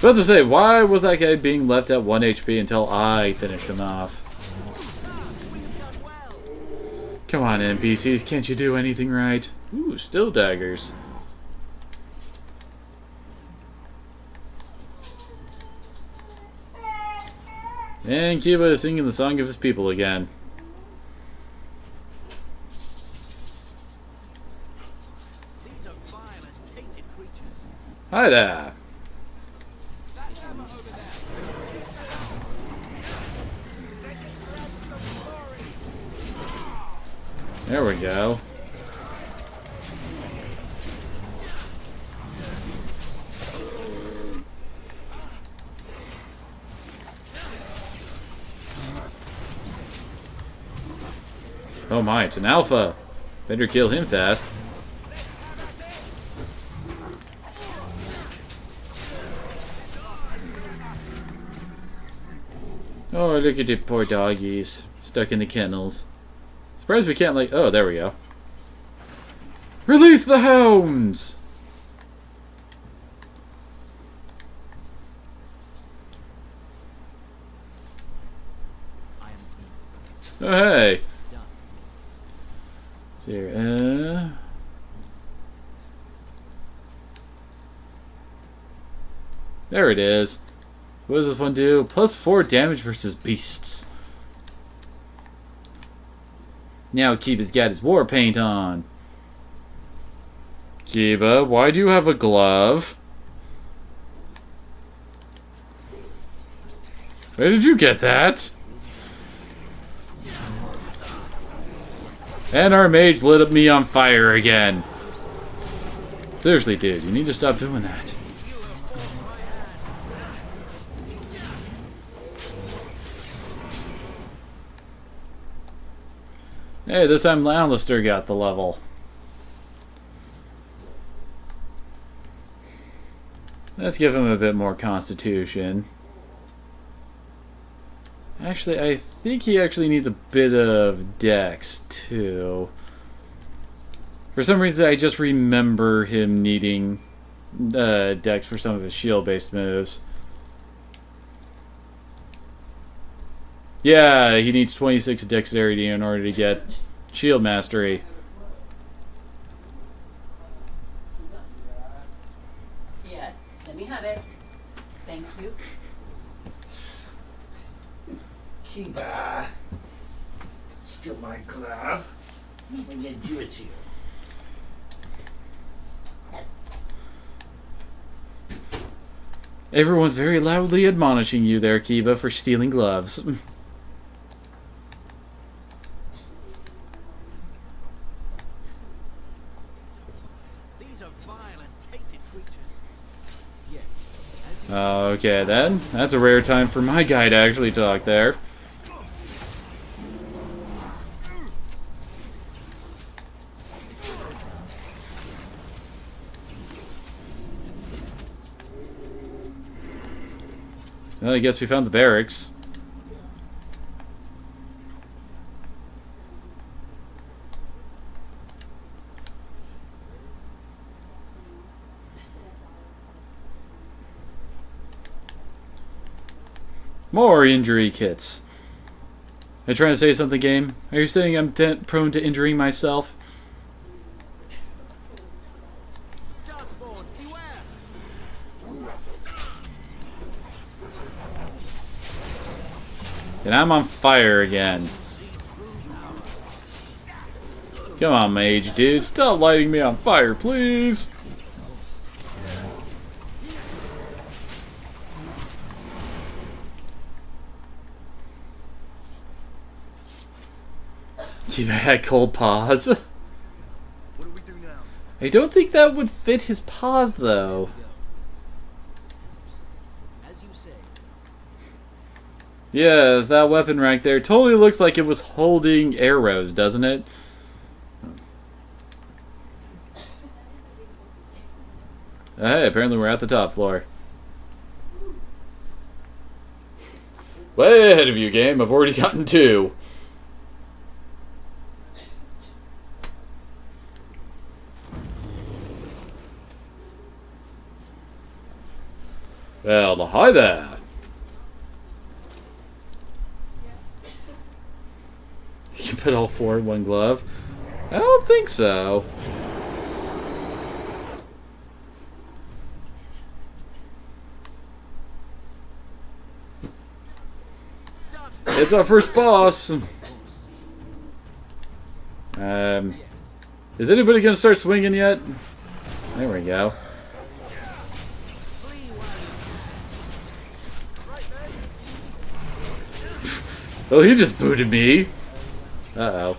About to say, why was that guy being left at 1 HP until I finished him off? Come on, NPCs, can't you do anything right? Ooh, still daggers. And Kiba is singing the song of his people again. Hi there. There we go. Oh my, it's an alpha. Better kill him fast. Oh, look at the poor doggies. Stuck in the kennels. Surprised we can't, like... Oh, there we go. Release the hounds! Oh, hey. See here, there it is. What does this one do? +4 damage versus beasts. Now Kiba's got his war paint on. Kiba, why do you have a glove? Where did you get that? And our mage lit up me on fire again. Seriously, dude, you need to stop doing that. Hey, this time Alistair got the level. Let's give him a bit more constitution. Actually, I think he actually needs a bit of dex, too. For some reason, I just remember him needing dex for some of his shield-based moves. Yeah, he needs 26 dexterity in order to get shield mastery. Yes, let me have it. Thank you. Kiba, steal my glove. I'm gonna give it to you. Everyone's very loudly admonishing you there, Kiba, for stealing gloves. Okay then, that's a rare time for my guy to actually talk there. Well, I guess we found the barracks. More injury kits. Are you trying to say something, game? Are you saying I'm prone to injuring myself? Darkspawn, beware! And I'm on fire again. Come on, mage dude. Stop lighting me on fire, please. You had cold paws. What do we do now? I don't think that would fit his paws, though. As you say. Yes, that weapon right there totally looks like it was holding arrows, doesn't it? Hey, apparently we're at the top floor. Way ahead of you, game. I've already gotten 2. Well, hi there. You can put all 4 in one glove? I don't think so. It's our first boss. Is anybody gonna start swinging yet? There we go. Oh, he just booted me. Uh-oh.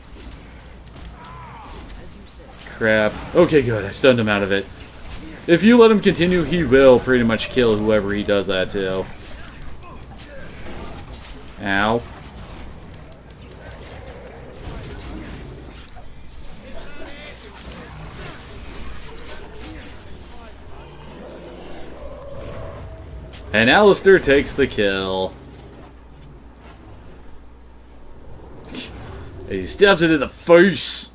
Crap. Okay, good. I stunned him out of it. If you let him continue, he will pretty much kill whoever he does that to. Ow. And Alistair takes the kill. He stabs it in the face.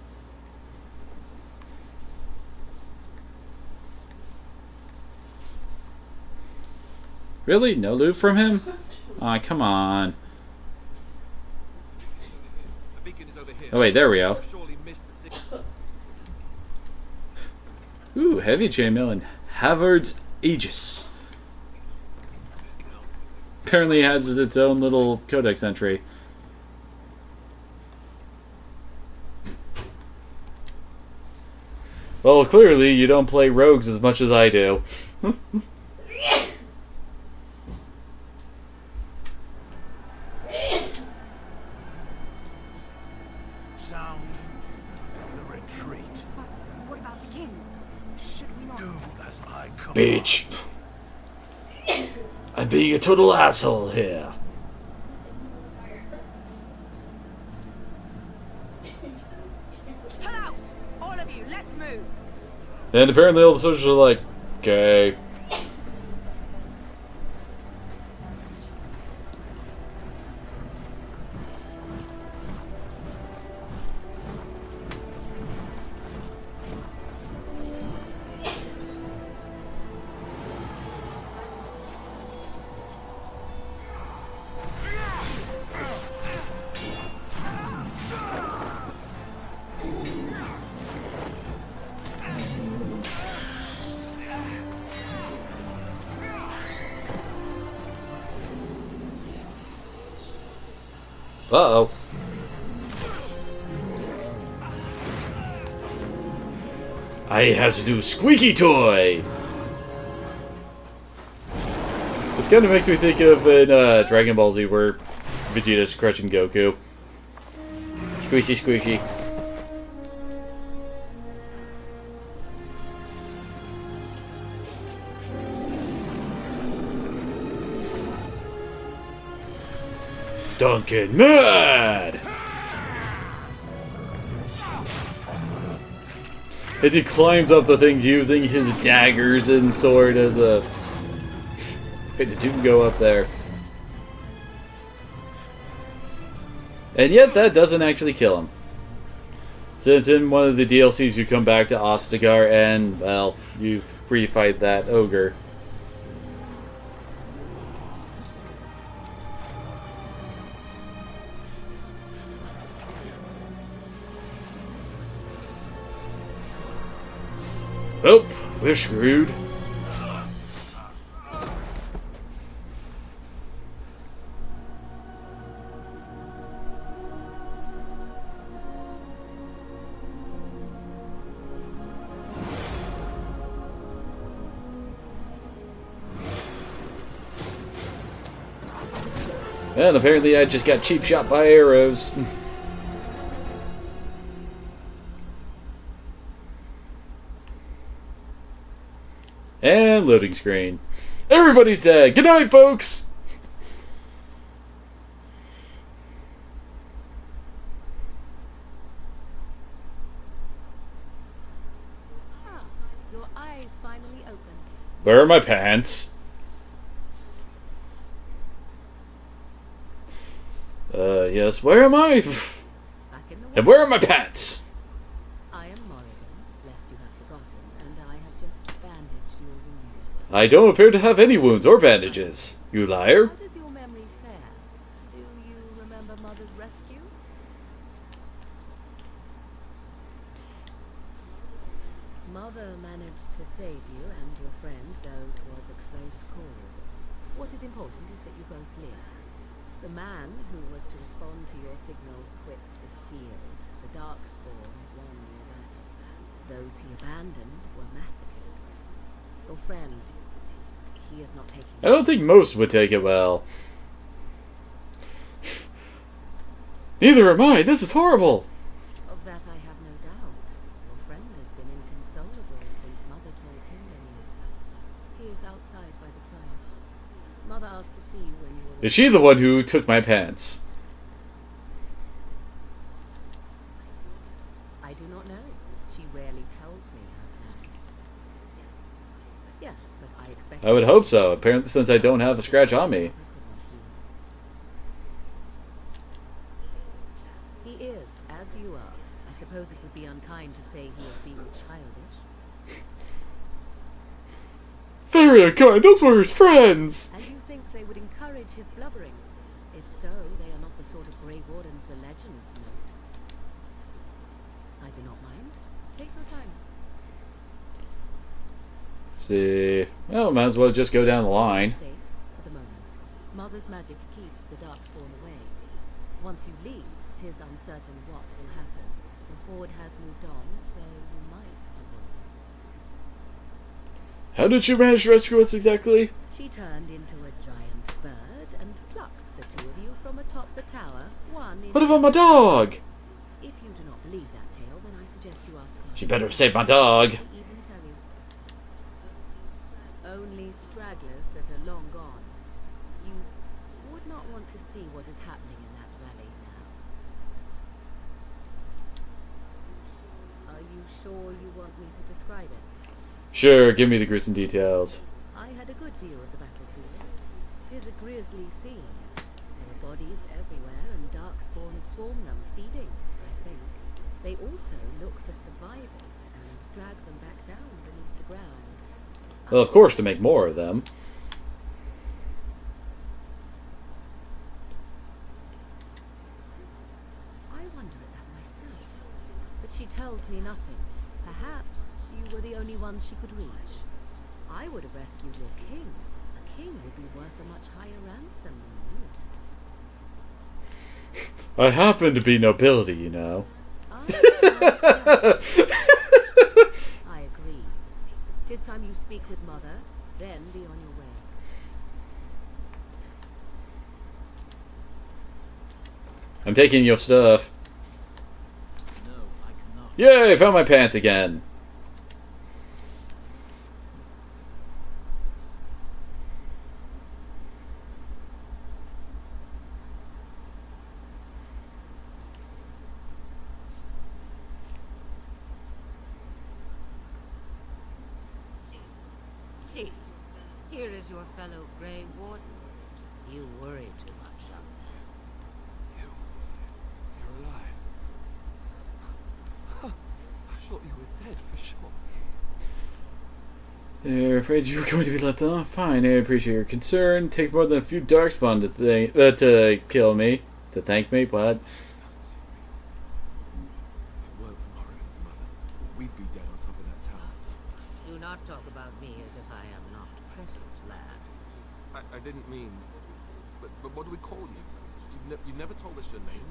Really? No loot from him? Aw, come on. Oh wait, there we go. Ooh, heavy chainmail and Havard's Aegis. Apparently it has its own little codex entry. Well, clearly you don't play rogues as much as I do. Sound the retreat. What about the king? Should we not do as I command? Bitch. I'm being a total asshole here. Pull out! All of you, let's move! And apparently all the soldiers are like, okay. Uh-oh. I has to do squeaky toy. This kind of makes me think of in Dragon Ball Z where Vegeta's crushing Goku. Squishy, squishy. Duncan mad! As he climbs up the thing using his daggers and sword as a... It didn't go up there. And yet that doesn't actually kill him. Since in one of the DLCs you come back to Ostagar and, well, you re-fight that ogre. Oh, we're screwed. And apparently I just got cheap shot by arrows. And loading screen. Everybody's dead. Good night, folks! Ah, your eyes finally opened. Where are my pants? Yes, where am I? And where are my pants? I am Morrigan, lest you have forgotten, and I have just bandaged your wounds. I don't appear to have any wounds or bandages. You liar. How does your memory fare? Do you remember Mother's rescue? Mother managed to save you and your friend, though it was a close call. What is important is that you both live. The man who was to respond to your signal quit the field. The Darkspawn won your battle. Those he abandoned were massacred. Your friend, he is not taking I don't think most would take it well. Neither am I. This is horrible. Of that I have no doubt. Your friend has been inconsolable since Mother told him the news. He is outside by the fire. Mother asked to see you when you were... Is she the one who took my pants? I do not know. She rarely tells me her plans. Yes, but I expect... I would hope so, apparently since I don't have a scratch on me. He is, as you are. I suppose it would be unkind to say he is being childish. Very unkind. Those were his friends. And you think they would encourage his blubbering? If so, they are not the sort of Grey Wardens the legends note. I do not mind. Take your time. Let's see. Well, might as well just go down the line. Safe for the moment. Mother's magic keeps the Darkspawn away. Once you leave, 'tis uncertain what will happen. The Horde has moved on, so you might avoid it. How did she manage to rescue us exactly? She turned into a giant bird and plucked the two of you from atop the tower, one in... What about my dog? If you do not believe that tale, then I suggest you ask her. She better have saved my dog. Even tell you. Only stragglers that are long gone. You would not want to see what is happening in that valley now. Are you sure you want me to describe it? Sure, give me the gruesome details. I had a good view of the battlefield. It is a grisly scene. There are bodies everywhere, and Darkspawn swarm them, feeding, I think. They also look for survivors and drag them back down beneath the ground. Well, of course, to make more of them. I wonder at that myself. But she tells me nothing. Perhaps you were the only ones she could reach. I would have rescued your king. A king would be worth a much higher ransom than you. I happen to be nobility, you know. I agree. 'Tis time you speak with Mother, then be on your way. I'm taking your stuff. Yay, I found my pants again. See, here is your fellow Grey Warden. You worry too much, young man. You're alive. I thought you were dead for sure. You're afraid you were going to be left alone? Fine, I appreciate your concern. Takes more than a few Darkspawn to kill me. To thank me? What? If it weren't for Morrigan's mother, we'd be dead on top of that tower. Do not talk about me as if I am not present, lad. I didn't mean... But what do we call you? You've never told us your name.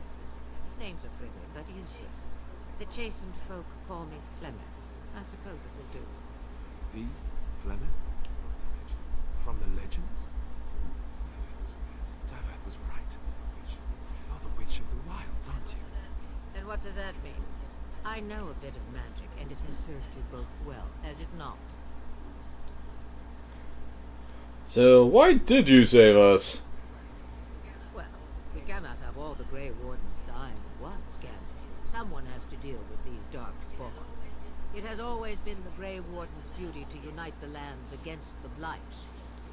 Names are pretty, but you insist. The chastened folk call me Flemeth. I suppose it will do. The Flemeth? From the legends? Davath was right. What does that mean? I know a bit of magic, and it has served you both well, has it not? So, why did you save us? Well, we cannot have all the Grey Wardens dying at once, can we? Someone has to deal with these dark spawn. It has always been the Grey Warden's duty to unite the lands against the Blight.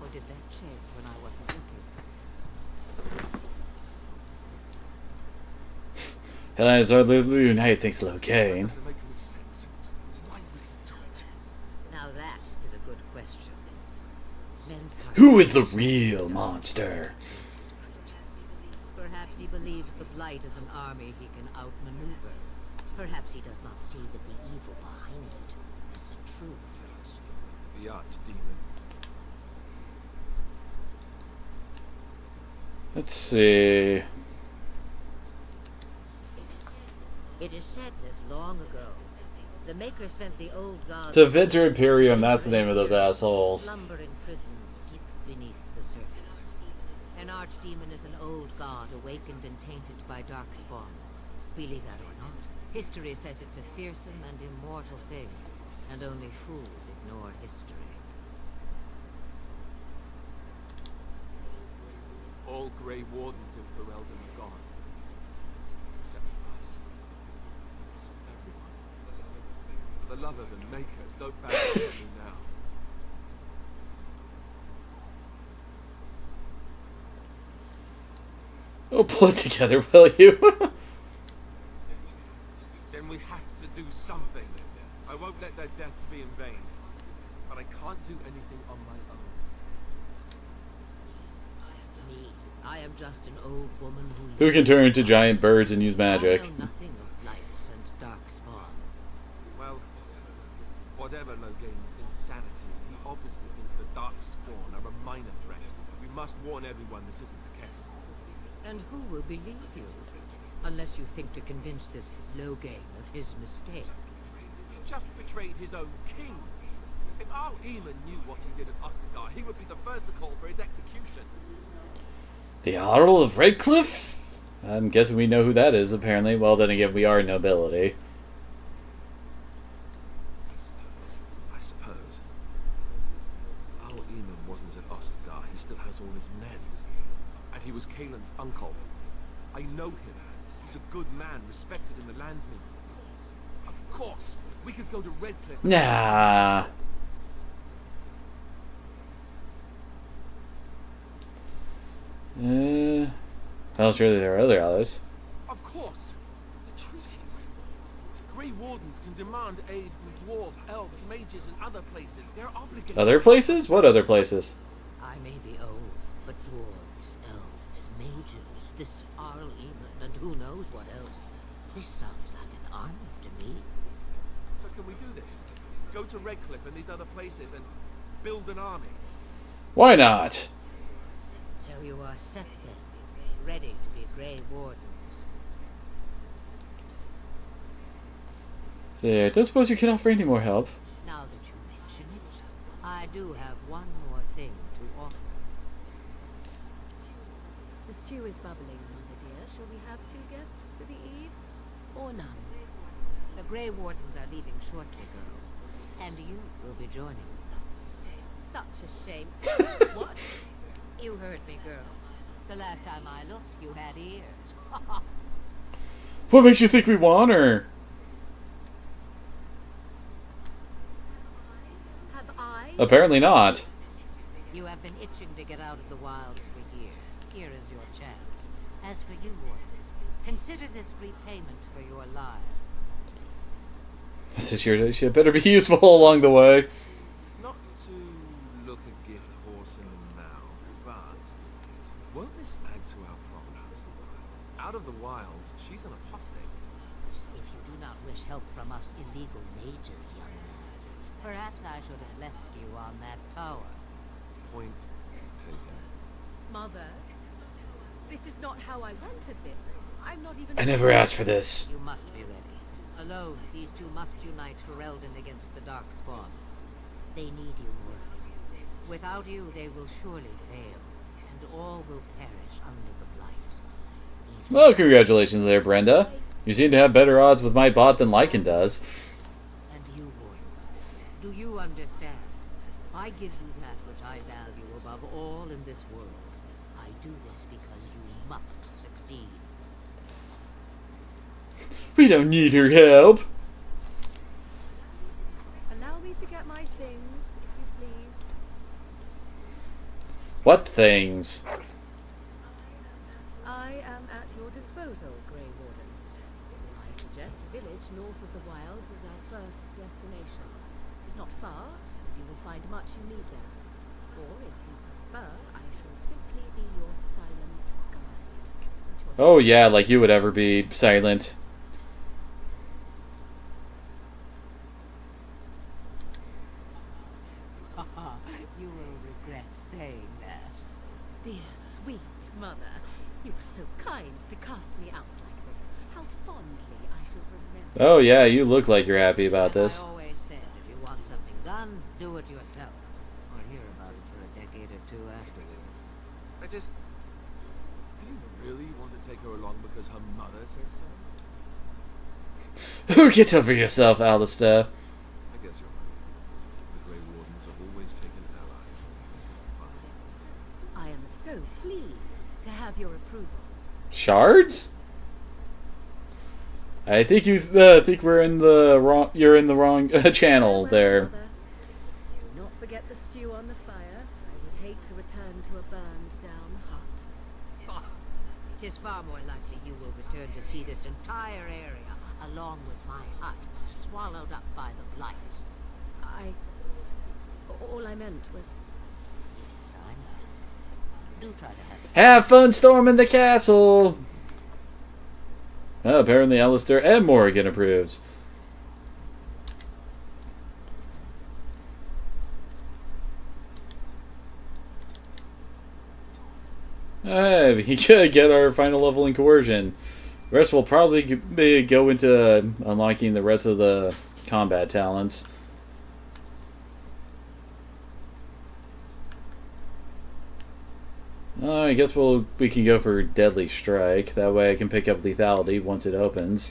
Or did that change when I wasn't looking? Helens are unite thanks to Locane. Now that is a good question. Men's hearts. Who is the real monster? Perhaps he believes the Blight is an army he can outmaneuver. Perhaps he does not see that the evil behind it is the true threat. The Archdemon. Let's see. It is said that long ago, the Maker sent the old gods To Vinter Imperium, that's the name of those assholes. slumber in prisons deep beneath the surface. An archdemon is an old god awakened and tainted by darkspawn. Believe that or not, history says it's a fearsome and immortal thing, and only fools ignore history. All Grey Wardens in Ferelden are gone. Except for us. Just everyone. For the love of the Maker, don't back down on me now. Oh, pull it together, will you? Then we have to do something. I won't let their deaths be in vain. But I can't do anything on my own. Me, I am just an old woman Who can turn into giant birds and use magic? I know nothing of blights and darkspawn. Well, whatever Logain's insanity, he obviously thinks the Darkspawn are a minor threat. We must warn everyone this isn't the case. And who will believe you? Unless you think to convince this Logain of his mistake. He just betrayed his own king. If Arl Eamon knew what he did at Ostagar, he would be the first to call for his execution. The Jarl of Redcliffe? I'm guessing we know who that is, apparently. Well, then again, we are nobility. I suppose. Arl Eamon wasn't at Ostagar. He still has all his men. And he was Kaelin's uncle. I know him. He's a good man, respected in the landsmen. Of course, we could go to Redcliffe. Nah. Well, surely there are other allies. Of course. The treaties. Grey Wardens can demand aid from dwarves, elves, mages, and other places. They're obligated. Other places? What other places? I may be old, but dwarves, elves, mages, this Arl Eamon, and who knows what else. This sounds like an army to me. So can we do this? Go to Redcliffe and these other places and build an army? Why not? So you are set then, ready to be Grey Wardens. So, don't suppose you can offer any more help? Now that you mention it, I do have one more thing to offer. The stew is bubbling, mother dear. Shall we have 2 guests for the eve? Or none? The Grey Wardens are leaving shortly, girl. And you will be joining them. Such a shame. What? You heard me, girl. The last time I looked, you had ears. What makes you think we want her? Have I? Apparently not. You have been itching to get out of the wilds for years. Here is your chance. As for you, Wardens, consider this repayment for your lives. This is your shit. Better be useful along the way. Not to look a gift horse in the mouth, but won't this add to our problems? Out of the wilds, she's an apostate. If you do not wish help from us illegal mages, young man, perhaps I should have left you on that tower. Point taken. Mother, this is not how I wanted this. I'm not even... I never asked for this. You must be ready. Alone, these two must unite Ferelden against the Darkspawn. They need you, Morgan. Without you, they will surely fail, and all will perish under the Blight. Well, congratulations there, Brenda. You seem to have better odds with my bot than Lycan does. And you, Wardens, do you understand? I give you that which I value above all in this world. I do this because you must succeed. We don't need her help. Allow me to get my things, if you please. What things? I am at your disposal, Grey Wardens. I suggest a village north of the wilds is our first destination. It is not far, and you will find much you need there. Or, if you prefer, I shall simply be your silent guide. Oh yeah, like you would ever be silent. You will regret saying that. Dear, sweet mother, you were so kind to cast me out like this. How fondly I shall remember. Oh yeah, you look like you're happy about this. I always said, if you want something done, do it yourself. Or hear about it for a decade or two afterwards. I just... Do you really want to take her along because her mother says so? Get over yourself, Alistair. I guess you're right. The Grey Wardens have always taken allies. I am so pleased to have your approval. Shards? I think you think we're in the wrong. You're in the wrong channel there. Do not forget the stew on the fire. I would hate to return to a burned down hut. It is far more likely you will return to see this entire area, along with my hut, swallowed up by the blight. All I meant was... Yes, I know. Do try to Have fun storming the castle! Apparently Alistair and Morrigan approves. We could get our final level in coercion. The rest will probably go into unlocking the rest of the combat talents. I guess we can go for Deadly Strike. That way I can pick up lethality once it opens.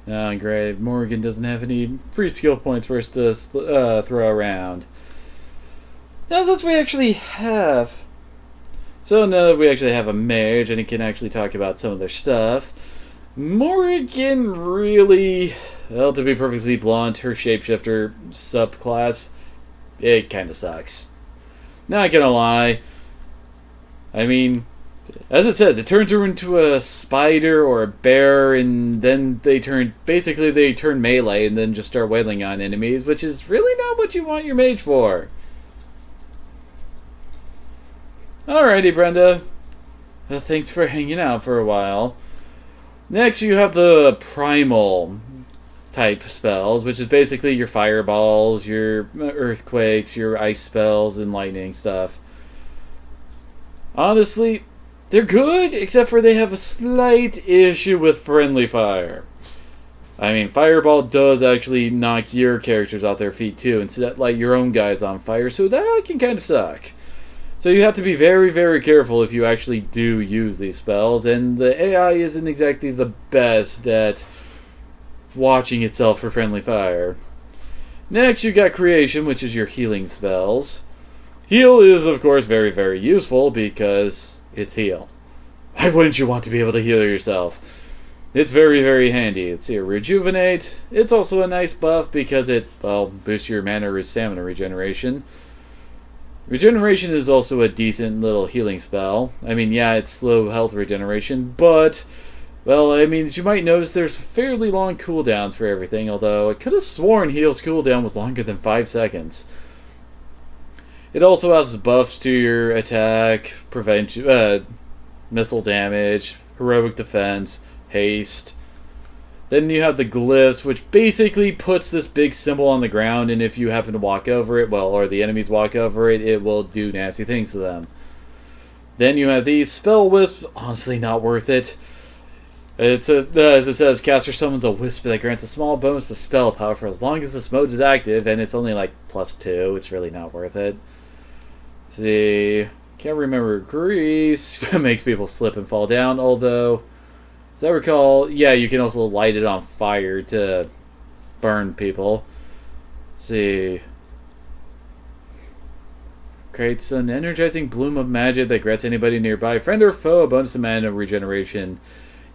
Oh, great. Morrigan doesn't have any free skill points for us to throw around. Now, since we actually have... So now that we actually have a mage and he can actually talk about some of their stuff, Morrigan really... Well, to be perfectly blunt, her shapeshifter subclass, it kind of sucks. Not gonna lie. I mean, as it says, it turns her into a spider or a bear, and then they turn melee and then just start wailing on enemies, which is really not what you want your mage for. Alrighty, Brenda. Thanks for hanging out for a while. Next, you have the primal type spells, which is basically your fireballs, your earthquakes, your ice spells, and lightning stuff. Honestly, they're good, except for they have a slight issue with friendly fire. I mean, fireball does actually knock your characters off their feet too, and set like your own guys on fire, so that can kind of suck. So you have to be very, very careful if you actually do use these spells, and the AI isn't exactly the best at watching itself for friendly fire. Next, you got Creation, which is your healing spells. Heal is, of course, very, very useful because it's heal. Why wouldn't you want to be able to heal yourself? It's very, very handy. Let's see, Rejuvenate. It's also a nice buff because it, well, boosts your mana or stamina regeneration. Regeneration is also a decent little healing spell. I mean, yeah, it's slow health regeneration, but... Well, I mean, as you might notice, there's fairly long cooldowns for everything, although I could have sworn Heal's cooldown was longer than 5 seconds. It also has buffs to your attack, prevention, missile damage, heroic defense, haste. Then you have the glyphs, which basically puts this big symbol on the ground, and if you happen to walk over it, well, or the enemies walk over it, it will do nasty things to them. Then you have these spell wisps, honestly not worth it. It's as it says, caster summons a wisp that grants a small bonus to spell power for as long as this mode is active, and it's only like +2. It's really not worth it. Let's see. Can't remember. Grease makes people slip and fall down, although, as I recall, yeah, you can also light it on fire to burn people. Let's see. Creates an energizing bloom of magic that grants anybody nearby, friend or foe, a bonus to mana regeneration.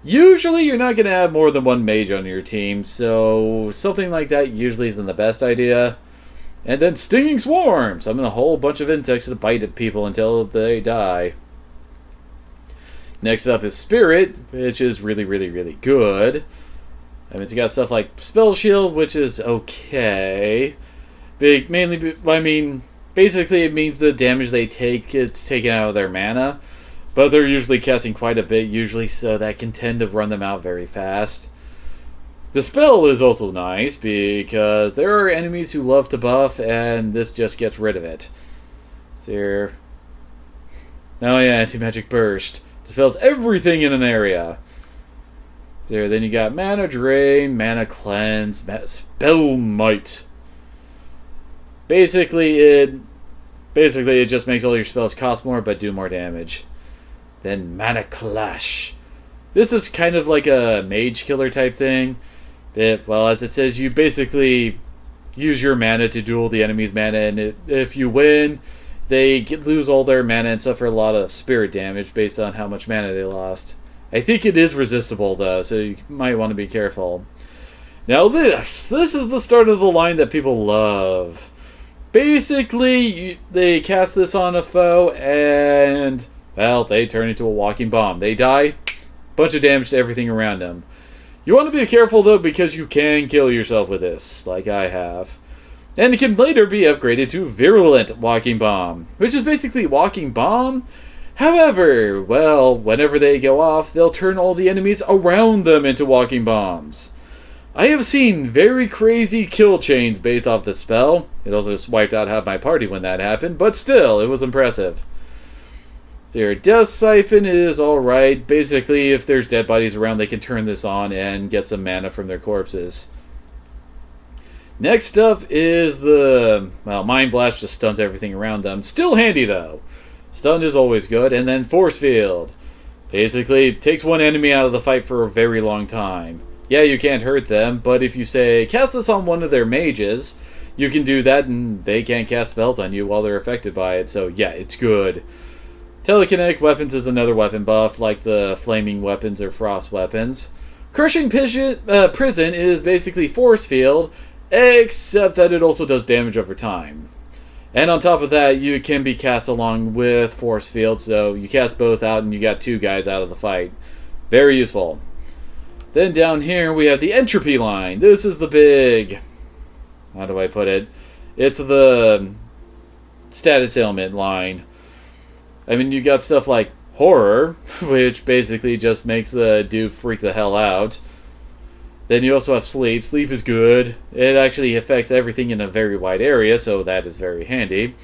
Usually you're not going to have more than one mage on your team, so something like that usually isn't the best idea. And then Stinging Swarm! Summon a whole bunch of insects to bite at people until they die. Next up is Spirit, which is really, really, really good. I mean, it's got stuff like Spell Shield, which is okay. Basically it means the damage they take, it's taken out of their mana. But they're usually casting quite a bit, usually, so that can tend to run them out very fast. The spell is also nice, because there are enemies who love to buff, and this just gets rid of it. So here... Oh yeah, Anti-Magic Burst. Dispels everything in an area. So here, then you got Mana Drain, Mana Cleanse, Spell Might. Basically, it just makes all your spells cost more, but do more damage. Then Mana Clash. This is kind of like a mage killer type thing. Well, as it says, you basically use your mana to duel the enemy's mana, and if you win, they lose all their mana and suffer a lot of spirit damage based on how much mana they lost. I think it is resistible, though, so you might want to be careful. Now this is the start of the line that people love. Basically, they cast this on a foe, and... well, they turn into a walking bomb. They die, bunch of damage to everything around them. You want to be careful, though, because you can kill yourself with this, like I have. And it can later be upgraded to Virulent Walking Bomb, which is basically Walking Bomb. However, well, whenever they go off, they'll turn all the enemies around them into Walking Bombs. I have seen very crazy kill chains based off the spell. It also just wiped out half my party when that happened, but still, it was impressive. So your Death Siphon is alright. Basically, if there's dead bodies around, they can turn this on and get some mana from their corpses. Next up is the... well, Mind Blast just stuns everything around them. Still handy, though. Stun is always good. And then Force Field. Basically, takes one enemy out of the fight for a very long time. Yeah, you can't hurt them, but if you say, cast this on one of their mages, you can do that and they can't cast spells on you while they're affected by it. So yeah, it's good. Telekinetic weapons is another weapon buff, like the flaming weapons or frost weapons. Crushing Prison is basically Force Field, except that it also does damage over time. And on top of that, you can be cast along with Force Field, so you cast both out and you got two guys out of the fight. Very useful. Then down here we have the Entropy line. This is the big... how do I put it? It's the status ailment line. I mean, you got stuff like Horror, which basically just makes the dude freak the hell out. Then you also have Sleep. Sleep is good. It actually affects everything in a very wide area, so that is very handy.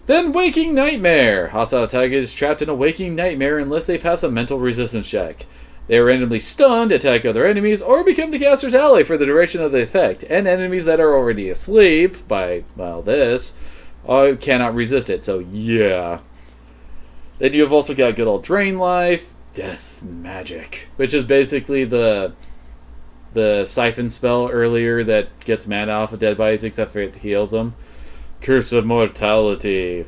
Then Waking Nightmare. Hostile attack is trapped in a Waking Nightmare unless they pass a mental resistance check. They are randomly stunned, attack other enemies, or become the caster's ally for the duration of the effect. And enemies that are already asleep by, well, this, cannot resist it, so yeah. Then you have also got good old Drain Life, Death Magic, which is basically the Siphon spell earlier that gets mana off of dead bodies, except for it heals them. Curse of Mortality.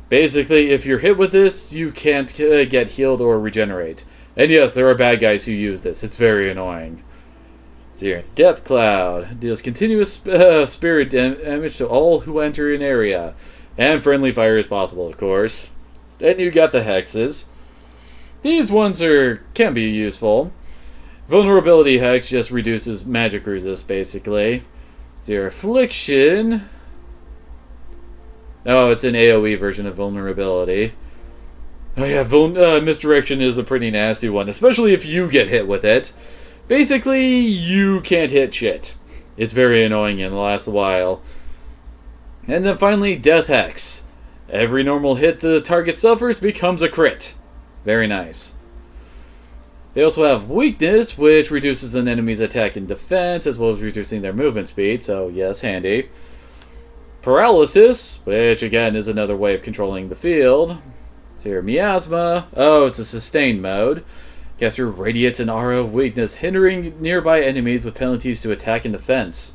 Basically, if you're hit with this, you can't get healed or regenerate. And yes, there are bad guys who use this. It's very annoying. So here, Death Cloud. Deals continuous spirit damage to all who enter an area. And friendly fire is possible, of course. Then you got the Hexes. These ones can be useful. Vulnerability Hex just reduces magic resist, basically. So your Affliction... oh, it's an AoE version of Vulnerability. Oh yeah, Misdirection is a pretty nasty one, especially if you get hit with it. Basically, you can't hit shit. It's very annoying and lasts a while. And then finally, Death Hex. Every normal hit the target suffers becomes a crit. Very nice. They also have Weakness, which reduces an enemy's attack and defense, as well as reducing their movement speed, so yes, handy. Paralysis, which again is another way of controlling the field. Seer Miasma. Oh, it's a sustained mode. Caster Radiance and Aura of Weakness, hindering nearby enemies with penalties to attack and defense.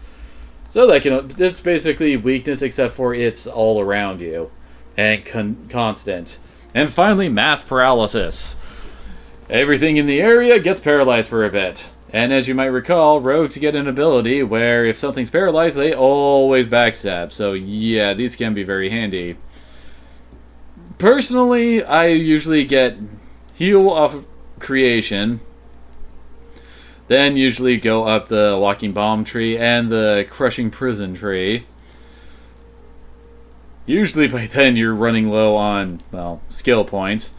So it's basically weakness except for it's all around you. And constant. And finally, Mass Paralysis. Everything in the area gets paralyzed for a bit. And as you might recall, rogues get an ability where if something's paralyzed, they always backstab. So yeah, these can be very handy. Personally, I usually get heal off of creation, then usually go up the walking bomb tree and the crushing prison tree. Usually by then you're running low on, well, skill points.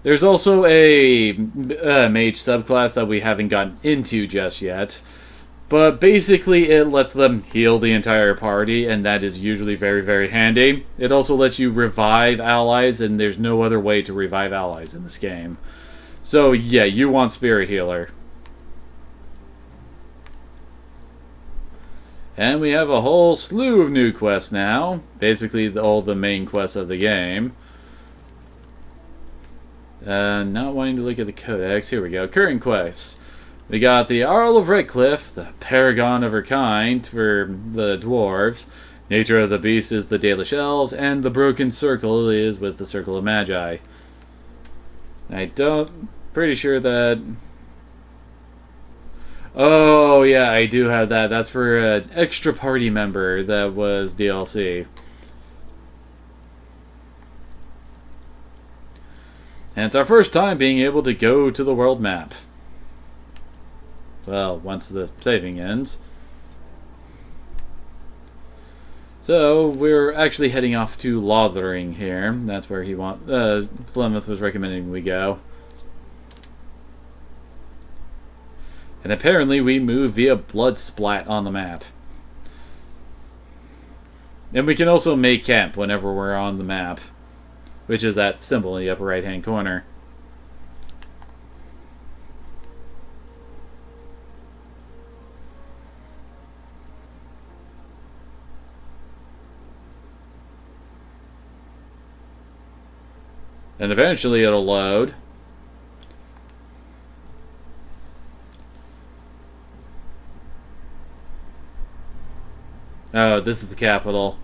There's also a mage subclass that we haven't gotten into just yet. But basically it lets them heal the entire party, and that is usually very, very handy. It also lets you revive allies, and there's no other way to revive allies in this game. So yeah, you want Spirit Healer. And we have a whole slew of new quests now. Basically all the main quests of the game. Not wanting to look at the codex. Here we go. Current quests. We got the Arl of Redcliffe, the paragon of her kind for the dwarves. Nature of the Beast is the Dalish Elves, and the Broken Circle is with the Circle of Magi. Pretty sure that... Oh, yeah, I do have that. That's for an extra party member that was DLC. And it's our first time being able to go to the world map. Well, once the saving ends. So, we're actually heading off to Lothering here. That's where Flemeth was recommending we go. And apparently we move via blood splat on the map. And we can also make camp whenever we're on the map, which is that symbol in the upper right hand corner. And eventually it'll load. Oh, this is the capital.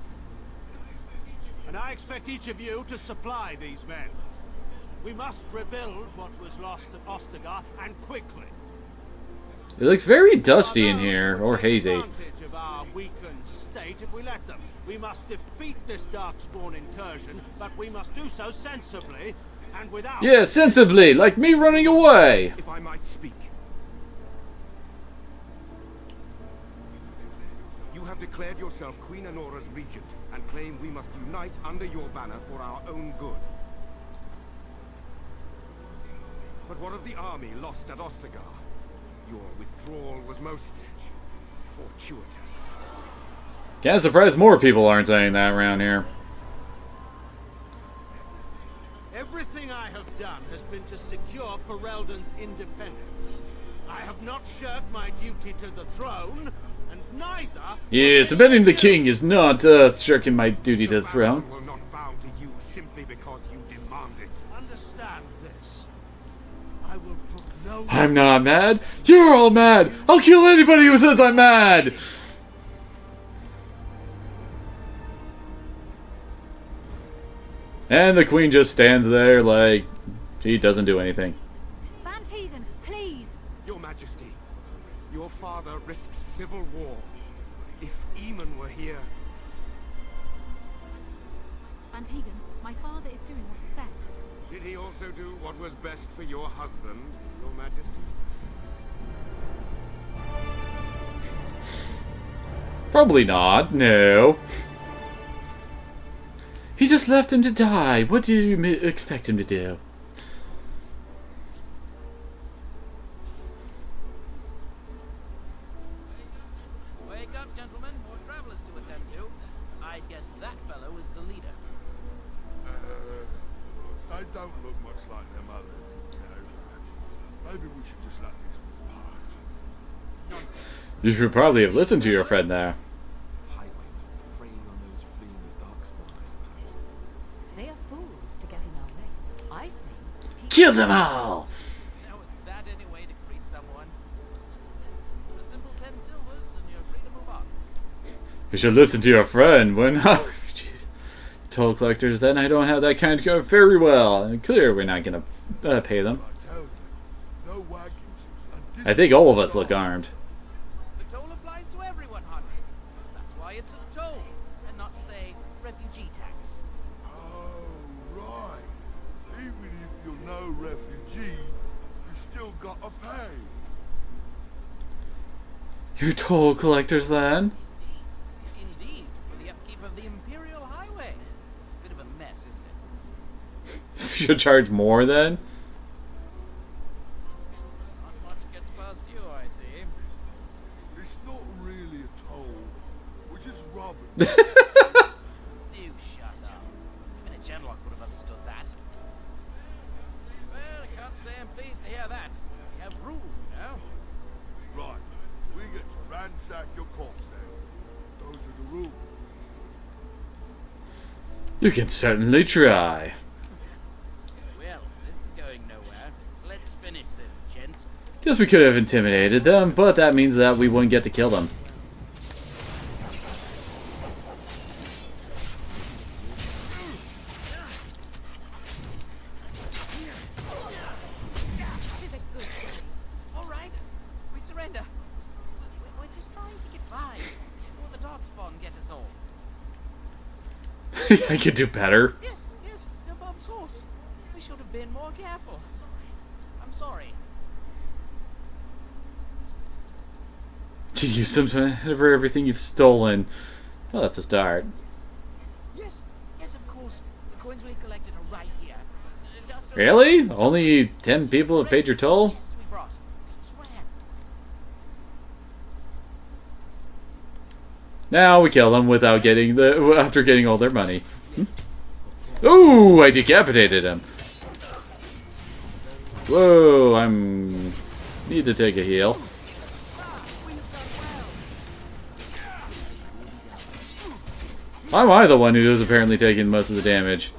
And I expect each of you to supply these men. We must rebuild what was lost at Ostagar, and quickly. It looks very dusty in here, or hazy. Advantage of our weakened state if we let them. We must defeat this Darkspawn incursion, but we must do so sensibly and without... Yeah, sensibly, like me running away. If I might speak. You have declared yourself Queen Anora's regent and claim we must unite under your banner for our own good. But what of the army lost at Ostagar? Your withdrawal was most fortuitous. Kind of surprised more people aren't saying that around here. Everything I have done has been to secure Ferelden's independence. I have not shirked my duty to the throne, and neither... Yes, abetting the king is not shirking my duty to the throne. Will not bow to you simply because you demand it. Understand this. I will put no... I'm not mad. You're all mad. I'll kill anybody who says I'm mad. And the queen just stands there like she doesn't do anything. Van Tegan, please! Your Majesty, your father risks civil war. If Eamon were here... Van Tegan, my father is doing what is best. Did he also do what was best for your husband, your Majesty? Probably not, no. He just left him to die. What do you expect him to do? Wake up, gentlemen. More travelers to attend to. I guess that fellow is the leader. They don't look much like their mothers, you know. Maybe we should just let these ones pass. You should probably have listened to your friend there. Preying on those Kill them all! Now is that any way to greet someone? A simple 10 silvers and you're free to move on. You should listen to your friend. We're not refugees. Toll collectors, then I don't have that kind of go very well. And clear we're not gonna pay them. I think all of us look armed. The toll applies to everyone, Hunter. That's why it's a toll, and not, say, refugee tax. Oh, right. Even if you're no refugee, you still gotta pay. You toll collectors, then? Indeed, for the upkeep of the Imperial Highway. Bit of a mess, isn't it? You should charge more, then? Not much gets past you, I see. It's not really a toll. We're just robbing. Do shut up. Even a Genlock would have understood that. Well, I can't say I'm pleased to hear that. We have rules, you know. Right. We get to ransack your corpse then. Those are the rules. You can certainly try. Well, this is going nowhere. Let's finish this, gents. Guess we could have intimidated them, but that means that we wouldn't get to kill them. All right, we surrender. We're just trying to get by before the Darkspawn get us all. I could do better. Yes, of course. We should have been more careful. I'm sorry. Did you use some for everything you've stolen? Well, that's a start. Yes, of course. The coins we collected are right here. Just Really? Only 10 people have paid your toll? we brought. Swear. Now we kill them without getting after getting all their money. Ooh, I decapitated him. Whoa, need to take a heal. Why am I the one who is apparently taking most of the damage?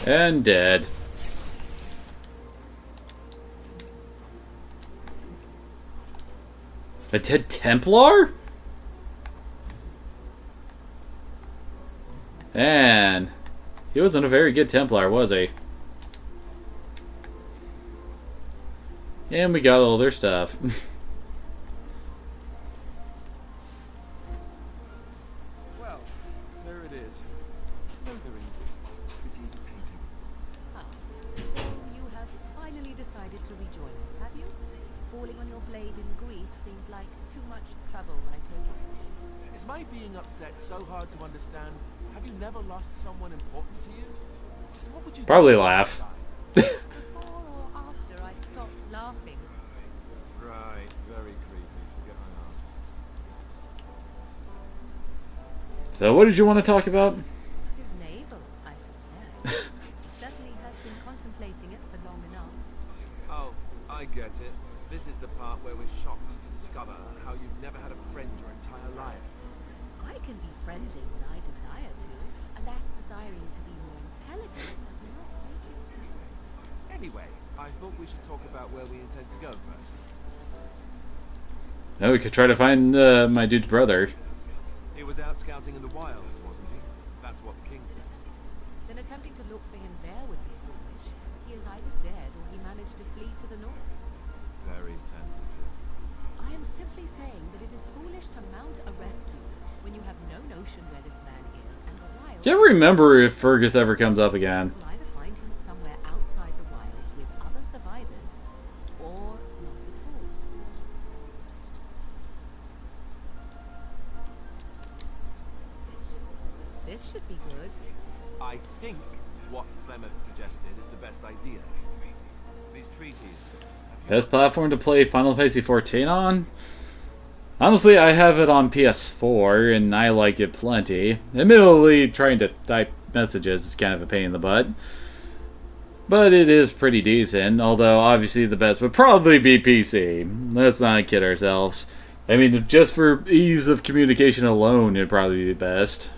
And dead. A dead Templar? And he wasn't a very good Templar, was he? And we got all their stuff. Well, there it is. Lothering. Pretty easy painting. Ah, so you have finally decided to rejoin us, have you? Falling on your blade in grief seemed like too much trouble, I take it. Is my being upset so hard to understand? Have you never lost someone important to you? Just what would you Probably do? laugh. Before or after I stopped laughing? Right, very creepy. Forget I asked. So what did you want to talk about? His navel, I suspect. Certainly has been contemplating it for long enough. Oh, I get it. This is the part where we're shocked to discover how you've never had a friend your entire life. I can be friendly when I desire to. Alas, desiring to be more intelligent does not make it so. Anyway, I thought we should talk about where we intend to go first. Oh, we could try to find my dude's brother. He was out scouting in the wilds, wasn't he? That's what the king said. Then attempting to look for him there would be foolish. He is either dead or he managed to flee to the north. Very sensitive. I am simply saying that it is foolish to mount a rescue when you have no notion where this man is and the wilds. Can't remember if Fergus ever comes up again. You'll either find him somewhere outside the wilds with other survivors, or not at all. This should be good. I think what Plymouth suggested is the best idea. These treaties. Best platform to play Final Fantasy XIV on? Honestly, I have it on PS4, and I like it plenty. Admittedly, trying to type messages is kind of a pain in the butt. But it is pretty decent, although obviously the best would probably be PC. Let's not kid ourselves. I mean, just for ease of communication alone, it'd probably be best.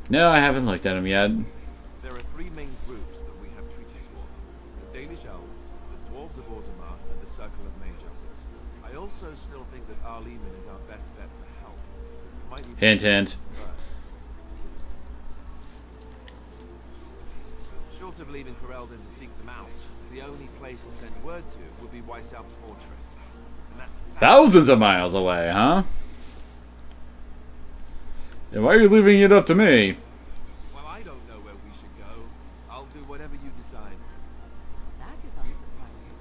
No, I haven't looked at them yet. There are three main groups that we have treaties for. The Danish Elves, the Dwarves of Orzammar, and the Circle of Major. I also still think that Arleman is our best bet for help. Might need Hint, hint. Short of leaving Corelden to seek them out, the only place to send word to would be Weishaupt Fortress. And that's Thousands of miles away, huh? And why are you leaving it up to me? Well, I don't know where we should go. I'll do whatever you decide. That is unsurprising.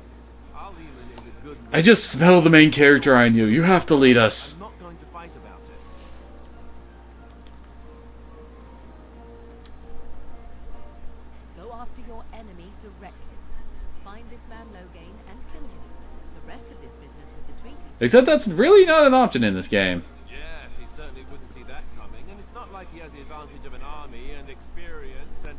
Arleman is a good I just smell the main character on you. You have to lead us. I'm not going to fight about it. Go after your enemy directly. Find this man Loghain and kill him. The rest of this business with the treaties. Except that's really not an option in this game. Yeah, she certainly wouldn't see that coming, and it's not like he has the advantage of an army and experience and...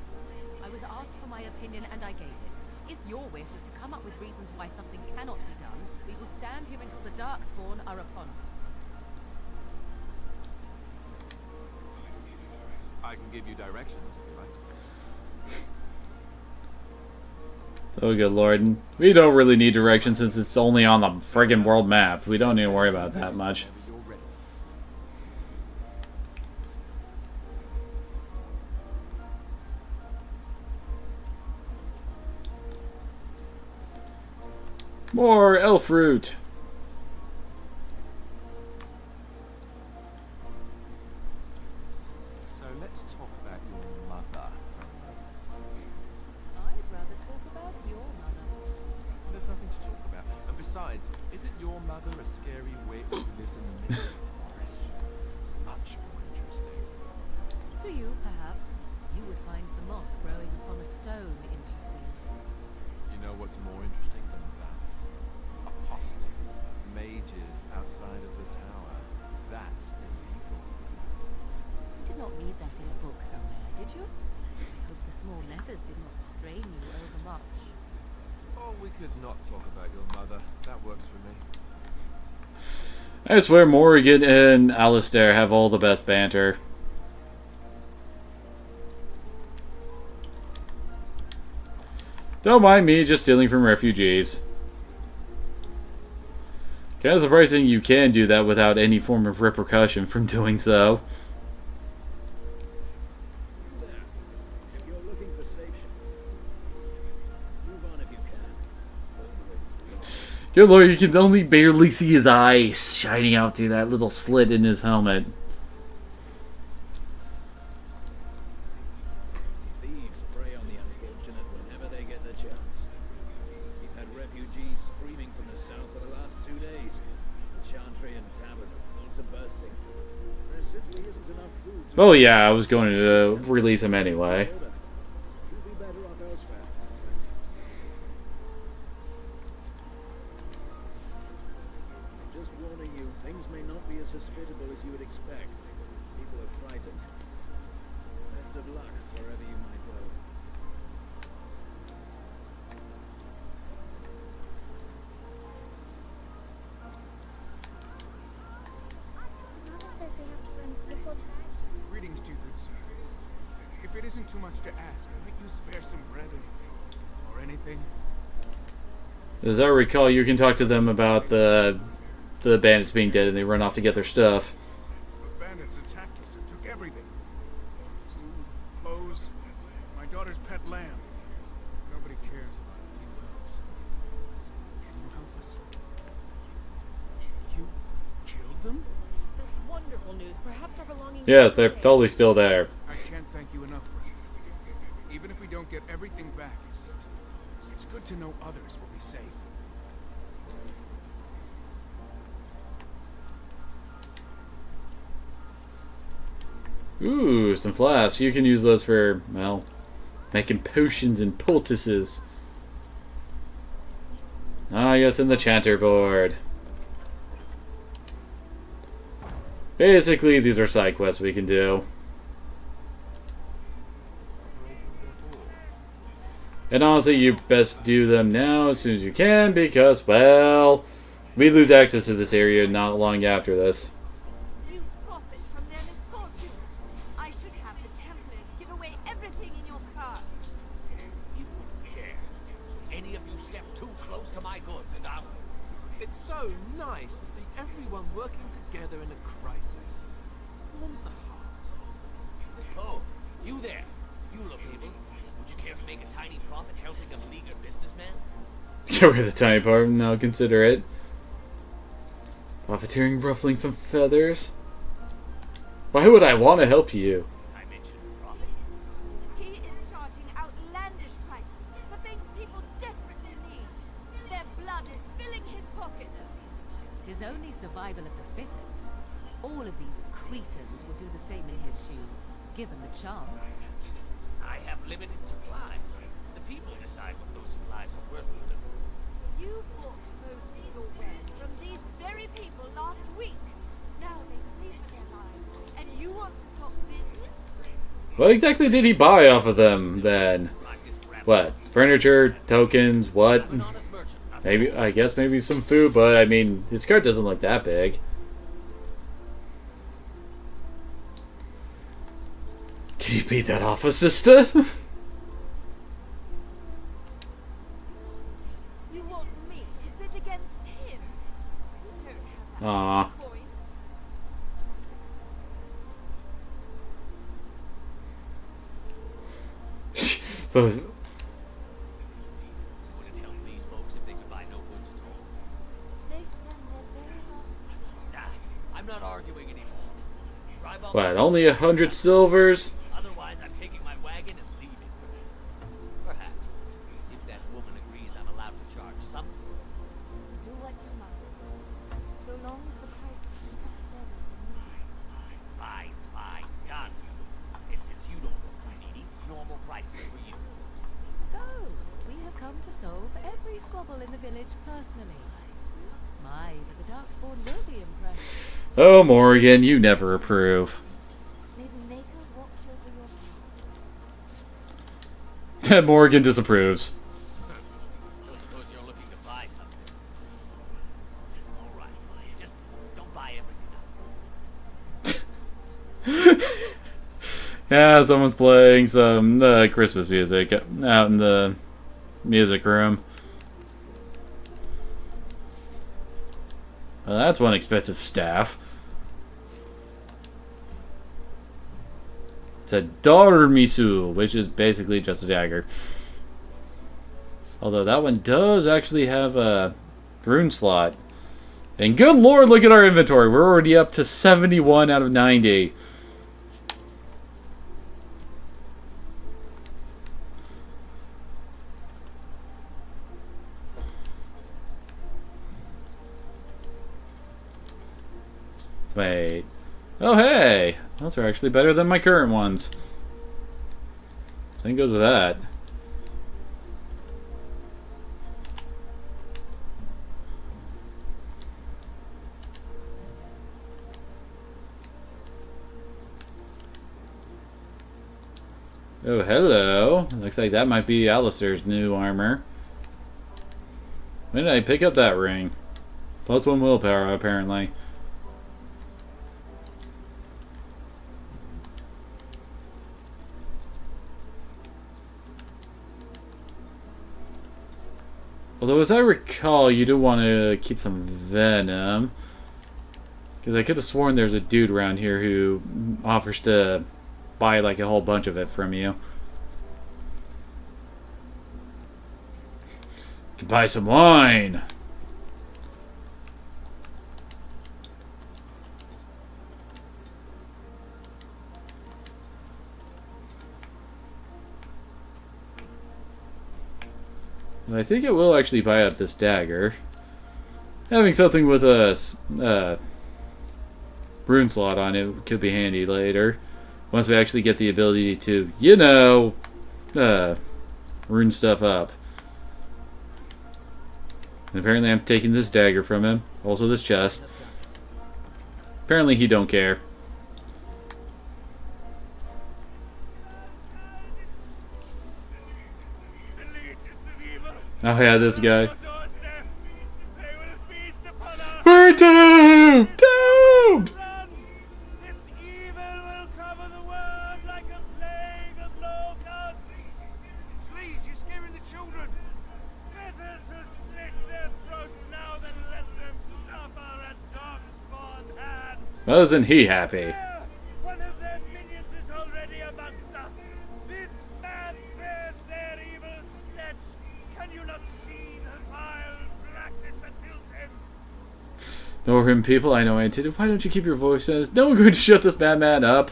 I was asked for my opinion and I gave it. If your wish is to come up with reasons why something cannot be done, we will stand here until the Darkspawn are upon us. I can give you directions if you like. Oh, good lord. We don't really need directions since it's only on the friggin' world map. We don't need to worry about that much. More elf root. So let's talk about your mother. I'd rather talk about your mother. There's nothing to talk about. And besides, isn't your mother a scary witch who lives in the middle of the forest? Much more interesting. To you, perhaps, you would find the moss growing upon a stone interesting. You know what's more interesting than that? Apostates, mages outside of the tower. That's illegal. You did not read that in a book somewhere, did you? I hope the small letters did not strain you overmuch. Oh, we could not talk about your mother. That works for me. I swear Morrigan and Alistair have all the best banter. Don't mind me just stealing from refugees. Kind of surprising you can do that without any form of repercussion from doing so. If you're looking for safe move on if you can. Good lord, you can only barely see his eyes shining out through that little slit in his helmet. Thieves prey on the unfortunate whenever they get the chance. We've had refugees streaming from the south for the last 2 days. The Chantry and Tavern are full to bursting. There simply isn't enough food to... Oh yeah, I was going to release him anyway. You'll be better off elsewhere. Just warning you, things may not be as hospitable as you would expect. People are frightened. Best of luck wherever you might go. Mother says they have to bring before trash. Greetings to you, good sir. If it isn't too much to ask, might you spare some bread or anything? As I recall, you can talk to them about the bandits being dead and they run off to get their stuff. The bandits attacked us and took everything. Food, clothes, my daughter's pet lamb. Nobody cares about what he loves. Can you help us? You killed them? That's wonderful news. Perhaps our belongings... Yes, they're totally still there. I can't thank you enough for it. Even if we don't get everything back, it's good to know others will be safe. Ooh, some flasks. You can use those for, well, making potions and poultices. Ah, yes, and the Chanter board. Basically, these are side quests we can do. And honestly, you best do them now as soon as you can because, well, we lose access to this area not long after this. You profit from their misfortune. I should have the Templars give away everything in your cart. You wouldn't dare. Any of you step too close to my goods and I'll... It's so nice to see everyone working together in a crisis. Warms the heart. Oh, you there. You look able. Would you care to make a tiny profit helping a beleaguered businessman? Get rid of the tiny part and I'll consider it. Profiteering, ruffling some feathers. Why would I want to help you? He is charging outlandish prices for things people desperately need. Their blood is filling his pockets. Tis only survival of the fittest. All of these cretins would do the same in his shoes, given the chance. I have limited supplies. The people decide what those supplies are worth to them. You bought most of your wares from these very people last week. Now they've lived their lives, and you want to talk business? What exactly did he buy off of them then? What? Furniture, tokens, what? Maybe, I guess maybe some food, but I mean, his cart doesn't look that big. Can you beat that off, sister? You want me to bid against him? You don't have that Aww. point. So, Would it help these folks if they could buy no goods at all? They spend their very last I'm not arguing anymore. Drive off what, only 100 silvers? Otherwise, I'm taking my wagon and leaving. Perhaps, if that woman agrees I'm allowed to charge something. Do what you must. So long as the price is better than me. Fine, done. And since you don't look too needy, normal prices for you. So, we have come to solve every squabble in the village personally. My, but the Darkspawn will be impressed. Oh, Morgan, you never approve. May the Maker watch over your Morgan disapproves. Don't suppose you're looking to buy something. All right, just don't buy everything. Yeah, someone's playing some Christmas music out in the music room. Well, that's one expensive staff. It's a Dormisu, which is basically just a dagger. Although that one does actually have a rune slot. And good lord, look at our inventory. We're already up to 71 out of 90. Wait. Oh, hey! Those are actually better than my current ones. Same goes with that. Oh, hello. Looks like that might be Alistair's new armor. When did I pick up that ring? +1 willpower, apparently. Although, as I recall, you do want to keep some venom. Because I could have sworn there's a dude around here who offers to buy like a whole bunch of it from you. Could buy some wine. I think it will actually buy up this dagger. Having something with a rune slot on it could be handy later. Once we actually get the ability to, you know, rune stuff up. And apparently I'm taking this dagger from him. Also this chest. Apparently he don't care. Oh yeah, this guy. We're doomed! Doomed! Please, you're scaring the children. Better to slit their throats now than let them suffer at Darkspawn hands. Well, isn't he happy? One of their minions is already amongst us. This man bears their evil stench. Can you not see the vile blackness that fills him? Northern people, I know I intended. Why don't you keep your voice down? Is no one going to shut this madman up?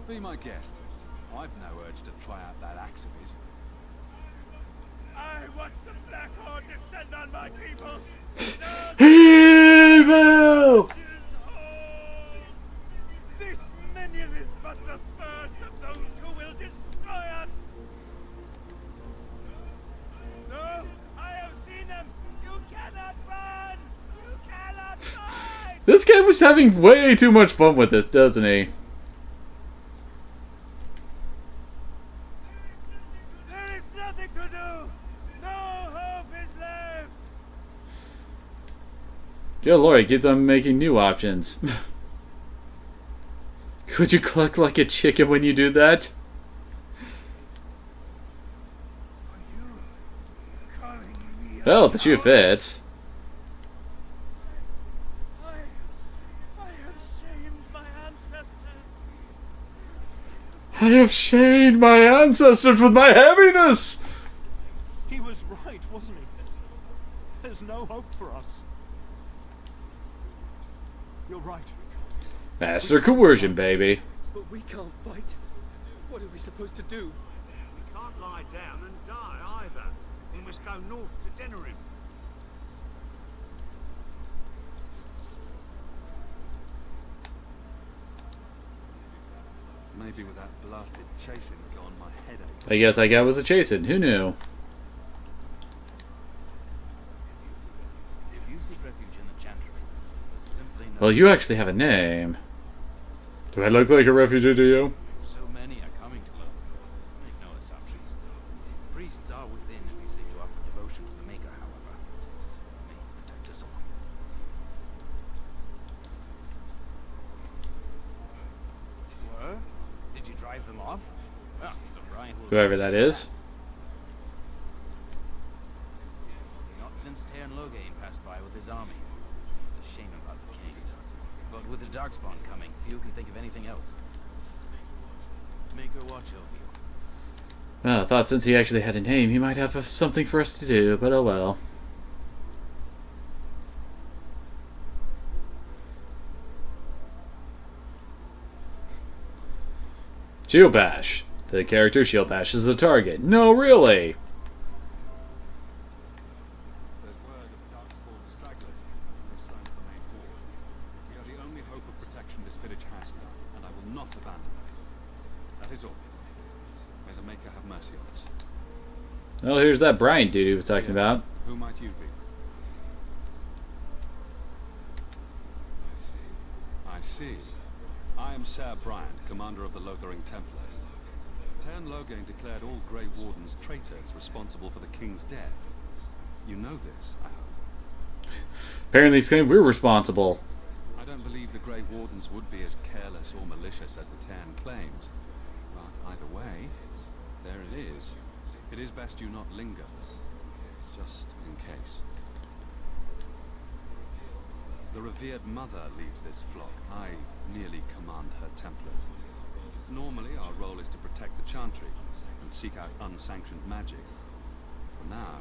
Be my guest. I've no urge to try out that axe of his. I watch the Black Horde descend on my people. Evil! This minion is but the first of those who will destroy us. No, I have seen them. You cannot run. You cannot hide. This guy was having way too much fun with this, doesn't he? There is nothing to do. No hope is left. Good lord, he keeps on making new options. Could you cluck like a chicken when you do that? Well, the shoe fits. I have shamed my ancestors with my heaviness! He was right, wasn't he? There's no hope for us. You're right. Master coercion, baby. But we can't fight. What are we supposed to do? We can't lie down and die either. We must go north to Denerim. Maybe with that blasted chasing gone, my headache. I guess that guy was a chasing. Who knew? If you seek refuge in the Chantry, simply know Well, you actually have a name. Do I look like a refugee to you? so many are coming to us. Make no assumptions. Priests are within if you seek to offer devotion to the Maker, however. May he protect us all. Were? Did you drive them off? Well, so Brian will Whoever that is. Not since Tairn Loghain passed by with his army. It's a shame about the king. But with the Darkspawn coming, few can think of anything else. Maker watch over you. Well, I thought since he actually had a name, he might have something for us to do, but oh well. Shield Bash. The character Shield Bash is a target. No, really. There's word of Darkspawn stragglers. No sign of the main horde. We are the only hope of protection this village has now, and I will not abandon it. That is all. May the Maker have mercy on us. Well, here's that Brian dude he was talking about. Who might you be? I see. I am Ser Bryant, commander of the Lothering Templars. Tairn Loghain declared all Grey Wardens traitors responsible for the king's death. You know this, I hope. Apparently he's claiming we're responsible. I don't believe the Grey Wardens would be as careless or malicious as the Tairn claims. But either way, there it is. It is best you not linger, just in case. The revered mother leads this flock. I merely command her Templars. Normally, our role is to protect the Chantry and seek out unsanctioned magic. For now,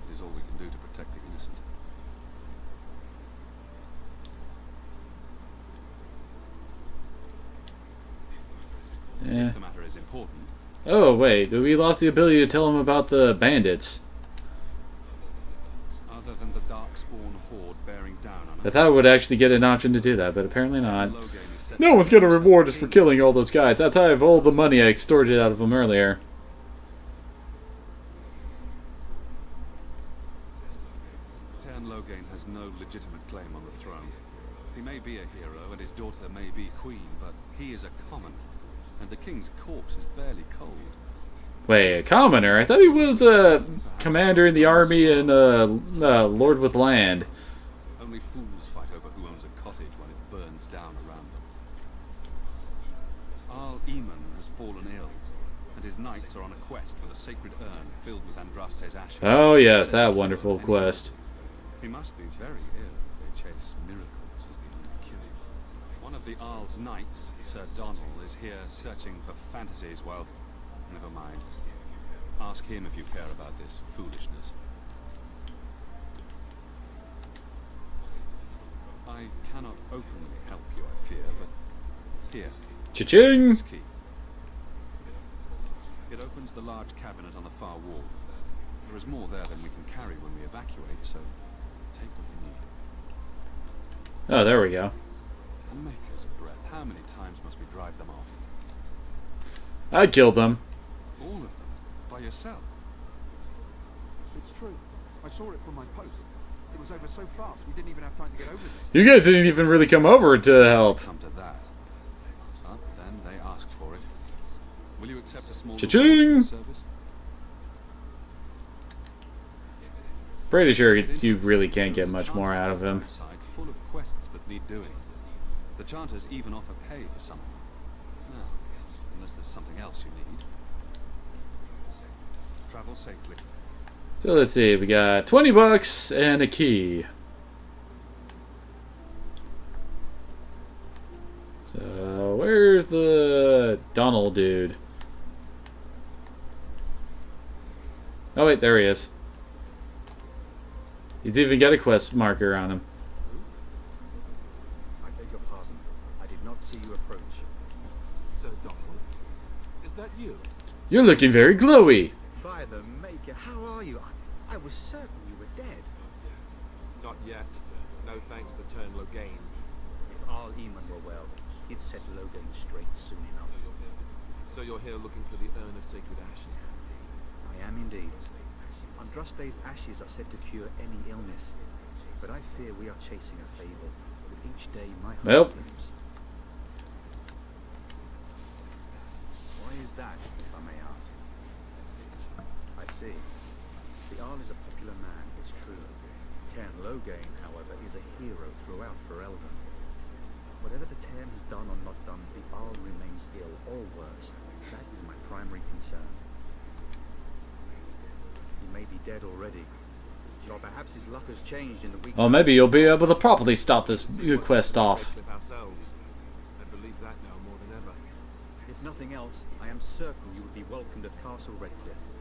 it is all we can do to protect the innocent. Yeah. If the matter is important. Oh, wait. We lost the ability to tell him about the bandits. Other than the Darkspawn horde bearing down on us. I thought I would actually get an option to do that, but apparently not. No one's gonna reward us for killing all those guys. That's how I have all the money I extorted out of them earlier. Tairn Loghain has no legitimate claim on the throne. He may be a hero and his daughter may be queen, but he is a commoner, and the king's corpse is barely cold. Wait, a commoner? I thought he was a commander in the army and lord with land. Only fools fight over who owns a cottage when it burns down around them. Arl Eamon has fallen ill, and his knights are on a quest for the sacred urn filled with Andraste's ashes. Oh yes, that wonderful quest. He must be very ill if they chase miracles as the only cure. One of the Arl's knights, Sir Donald, is here searching for fantasies. Well, never mind. Ask him if you care about this foolishness. I cannot openly help you, I fear, but here. Cha-ching! This key. It opens the large cabinet on the far wall. There is more there than we can carry when we evacuate, so take what you need. Oh, there we go. The makers of breath, how many times must we drive them off? I killed them. All of them? By yourself? It's true. I saw it from my post. It was over so fast, we didn't even have time to get over this. You guys didn't even really come over to help. Come to that. But then they asked for it. Will you accept a small Cha-ching! service? Pretty sure you really can't get much more out of him. Full of quests that need doing. The Chanters even offer pay for something. No, unless there's something else you need. Travel safely. So let's see, we got 20 bucks and a key. So where's the Donald dude? Oh wait, there he is. He's even got a quest marker on him. I beg your pardon. I did not see you approach. Sir Donald? Is that you? You're looking very glowy. By the Maker, how are you? I was certain you were dead. Not yet. No thanks to Turn Logain. If Arl Eamon were well, he'd set Logain straight soon enough. So you're here looking for the Urn of Sacred Ashes? I am indeed. Andraste's ashes are said to cure any illness, but I fear we are chasing a fable. With each day my heart lives. Why is that, if I may ask? I see. The Arl is a popular man, it's true. Cairn Logain, however, is a hero throughout Ferelden. Whatever the Cairn has done or not done, the Arl remains ill, or worse. That is my primary concern. He may be dead already, or perhaps his luck has changed in the weeks. Well, maybe you'll be able to properly stop this quest off. Ourselves. I believe that now more than ever. If nothing else, I am certain you would be welcomed at Castle Redcliffe.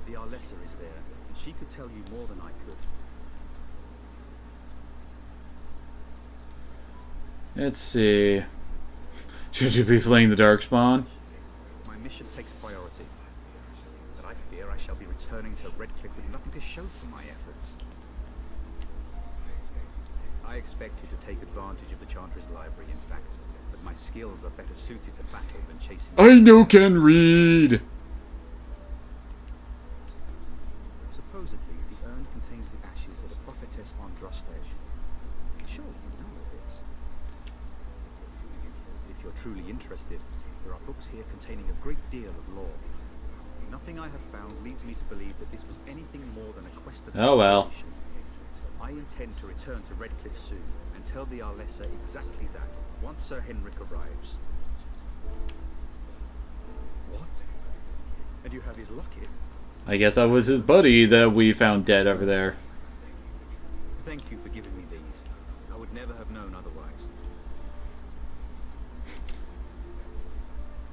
The Arlessa is there, and she could tell you more than I could. Let's see. Should you be fleeing the Darkspawn? My mission takes priority, but I fear I shall be returning to Redcliffe with nothing to show for my efforts. I expected to take advantage of the Chantry's library, in fact, but my skills are better suited to battle than chasing. I know can read. Supposedly, the urn contains the ashes of the prophetess Andraste. Sure, you know this. If you're truly interested, there are books here containing a great deal of lore. Nothing I have found leads me to believe that this was anything more than a quest of Oh well. exploration. I intend to return to Redcliffe soon and tell the Arlessa exactly that, once Sir Henrik arrives. What? And you have his locket? I guess that was his buddy that we found dead over there. Thank you for giving me these. I would never have known otherwise.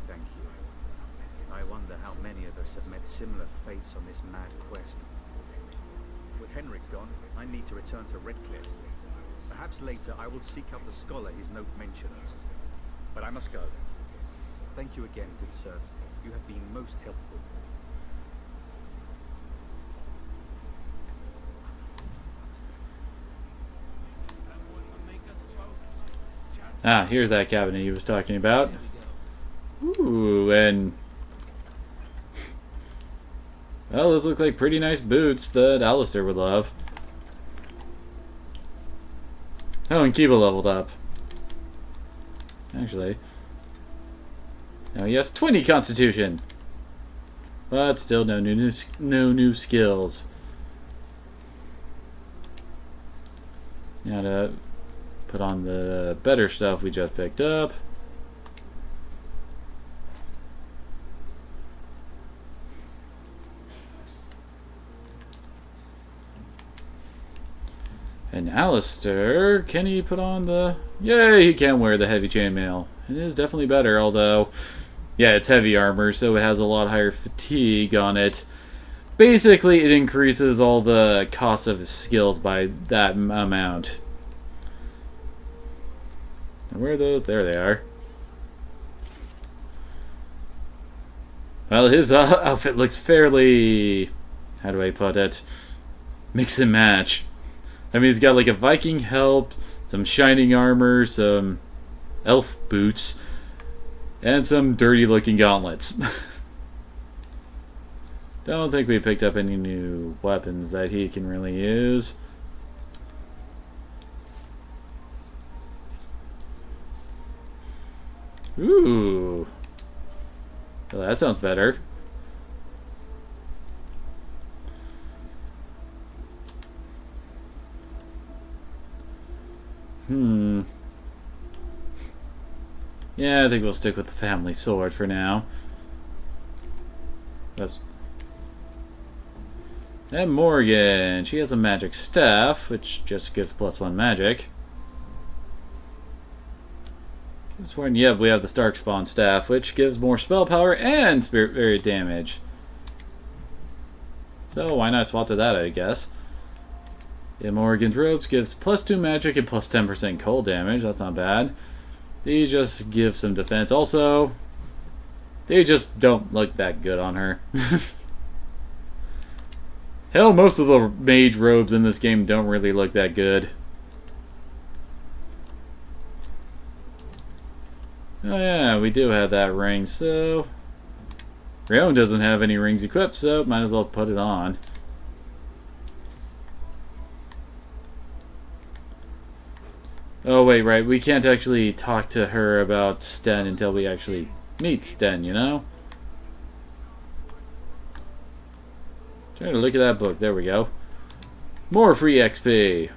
Thank you. I wonder how many of us have met similar fates on this mad quest. With Henrik gone, I need to return to Redcliffe. Perhaps later I will seek out the scholar his note mentions. But I must go. Thank you again, good sir. You have been most helpful. Ah, here's that cabinet he was talking about. Ooh, and... well, those look like pretty nice boots that Alistair would love. Oh, and Kiba leveled up. Actually. Now he has 20 constitution. But still no new skills. Now to put on the better stuff we just picked up. And Alistair, can he put on the... Yay, he can wear the heavy chainmail. It is definitely better, although... Yeah, it's heavy armor, so it has a lot higher fatigue on it. Basically, it increases all the cost of his skills by that amount. And where are those? There they are. Well, his outfit looks fairly... How do I put it? Mix and match. I mean, he's got like a Viking helmet, some shining armor, some elf boots, and some dirty looking gauntlets. Don't think we picked up any new weapons that he can really use. Ooh. Well, that sounds better. Yeah, I think we'll stick with the family sword for now. Oops. And Morgan, she has a magic staff, which just gives +1 magic. This one, yep, we have the Starkspawn staff, which gives more spell power and spirit variant damage. So why not swap to that, I guess. Yeah, Morgan's robes gives +2 magic and +10% cold damage. That's not bad. These just give some defense. Also, they just don't look that good on her. Hell, most of the mage robes in this game don't really look that good. Oh yeah, we do have that ring, so... Rayon doesn't have any rings equipped, so might as well put it on. Oh wait, right, we can't actually talk to her about Sten until we actually meet Sten, you know? Trying to look at that book, there we go. More free XP.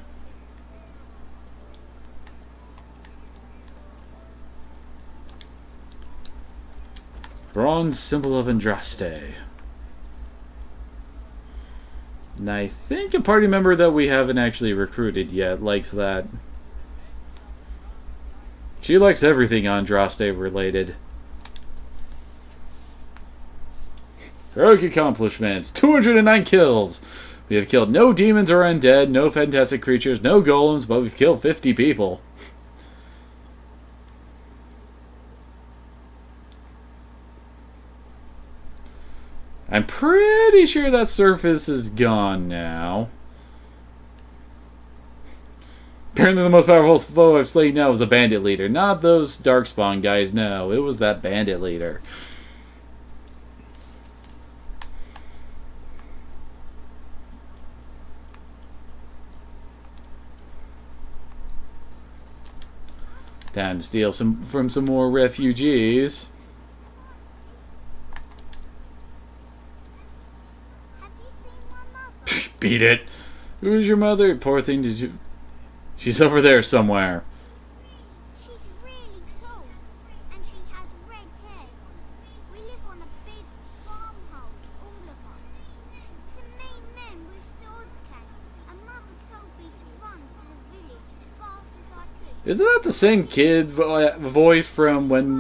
Bronze symbol of Andraste. And I think a party member that we haven't actually recruited yet likes that. She likes everything Andraste related. Heroic accomplishments. 209 kills. We have killed no demons or undead, no fantastic creatures, no golems, but we've killed 50 people. I'm pretty sure that surface is gone now. Apparently the most powerful foe I've slain now is a bandit leader. Not those Darkspawn guys, no. It was that bandit leader. Time to steal from some more refugees. Beat it. Who's your mother? Poor thing, did you... She's over there somewhere. She's really tall, and she has red hair. We live on a big farmhouse, all of us. Some main men with swords came, and Mother told me to run to the village as fast as I could. Isn't that the same kid voice from when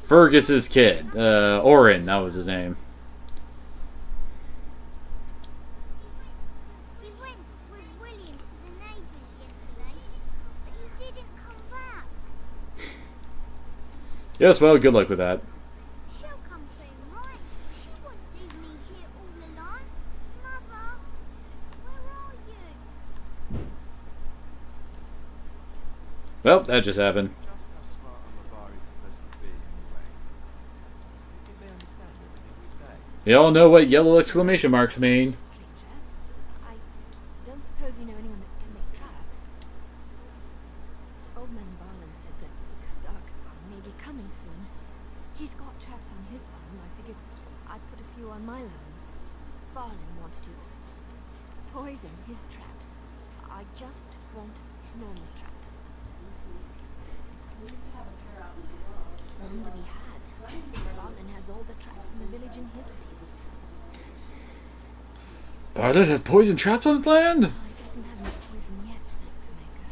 Fergus's kid? Orin, that was his name. Yes, well, good luck with that. She'll come soon, right? She won't leave me here all alone. Mother, where are you? Well, that just happened. We all know what yellow exclamation marks mean. I don't suppose you know anyone that can make traps. Old man Barlow said that Darkspawn may be coming soon. He's got traps on his farm. I figured I'd put a few on my lands. Barlin wants to poison his traps. I just want normal traps. One that he had. Barlin has all the traps in the village in his fields. Barlin has poison traps on his land? He doesn't have any poison yet, Maker.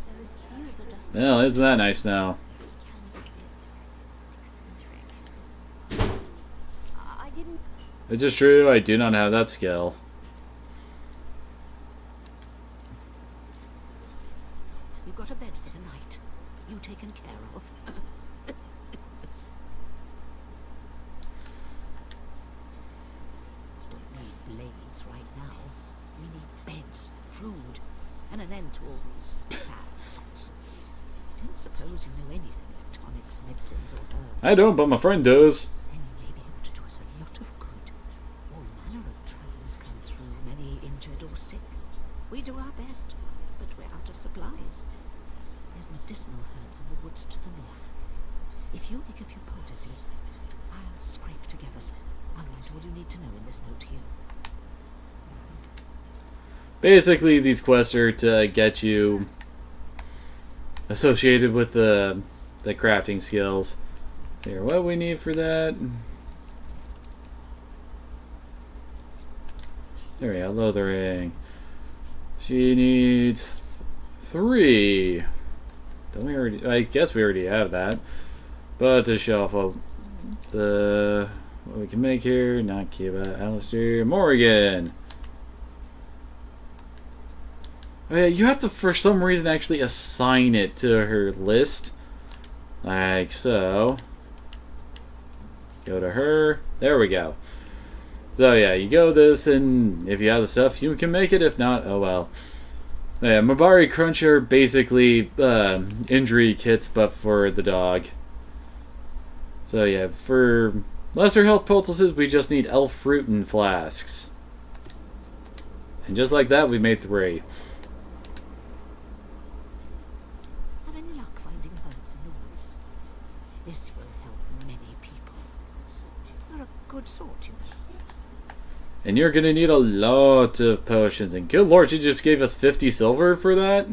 So his fields are just... Well, isn't that nice now? I didn't... It's just true, I do not have that skill. You've got a bed for the night. You taken care of. Don't need blades right now. We need beds, food, and an end to all these sad sots. I don't suppose you know anything of tonics, medicines, or herbs. I don't, but my friend does. Then you may be able to do us a lot of good. All manner of travellers come through, many injured or sick. We do our best, but we're out of supplies. There's medicinal herbs in the woods to the north. If you make a few poultices, I'll scrape together. I'll write all you need to know in this note here. Basically, these quests are to get you associated with the crafting skills. So here, what we need for that? There we go, Lothering. She needs 3. Don't we already? I guess we already have that. But to show off what we can make here, not Kiba, Alistair, Morrigan. Oh yeah, you have to, for some reason, actually assign it to her list. Like so. Go to her. There we go. So yeah, you go this, and if you have the stuff, you can make it. If not, oh well. Yeah, Mabari Cruncher, basically injury kits, but for the dog. So yeah, for lesser health poultices, we just need elf fruit and flasks. And just like that, we made 3. Have any luck finding herbs in the woods? This will help many people. You're a good sort, you know. And you're gonna need a lot of potions. And good lord, she just gave us 50 silver for that?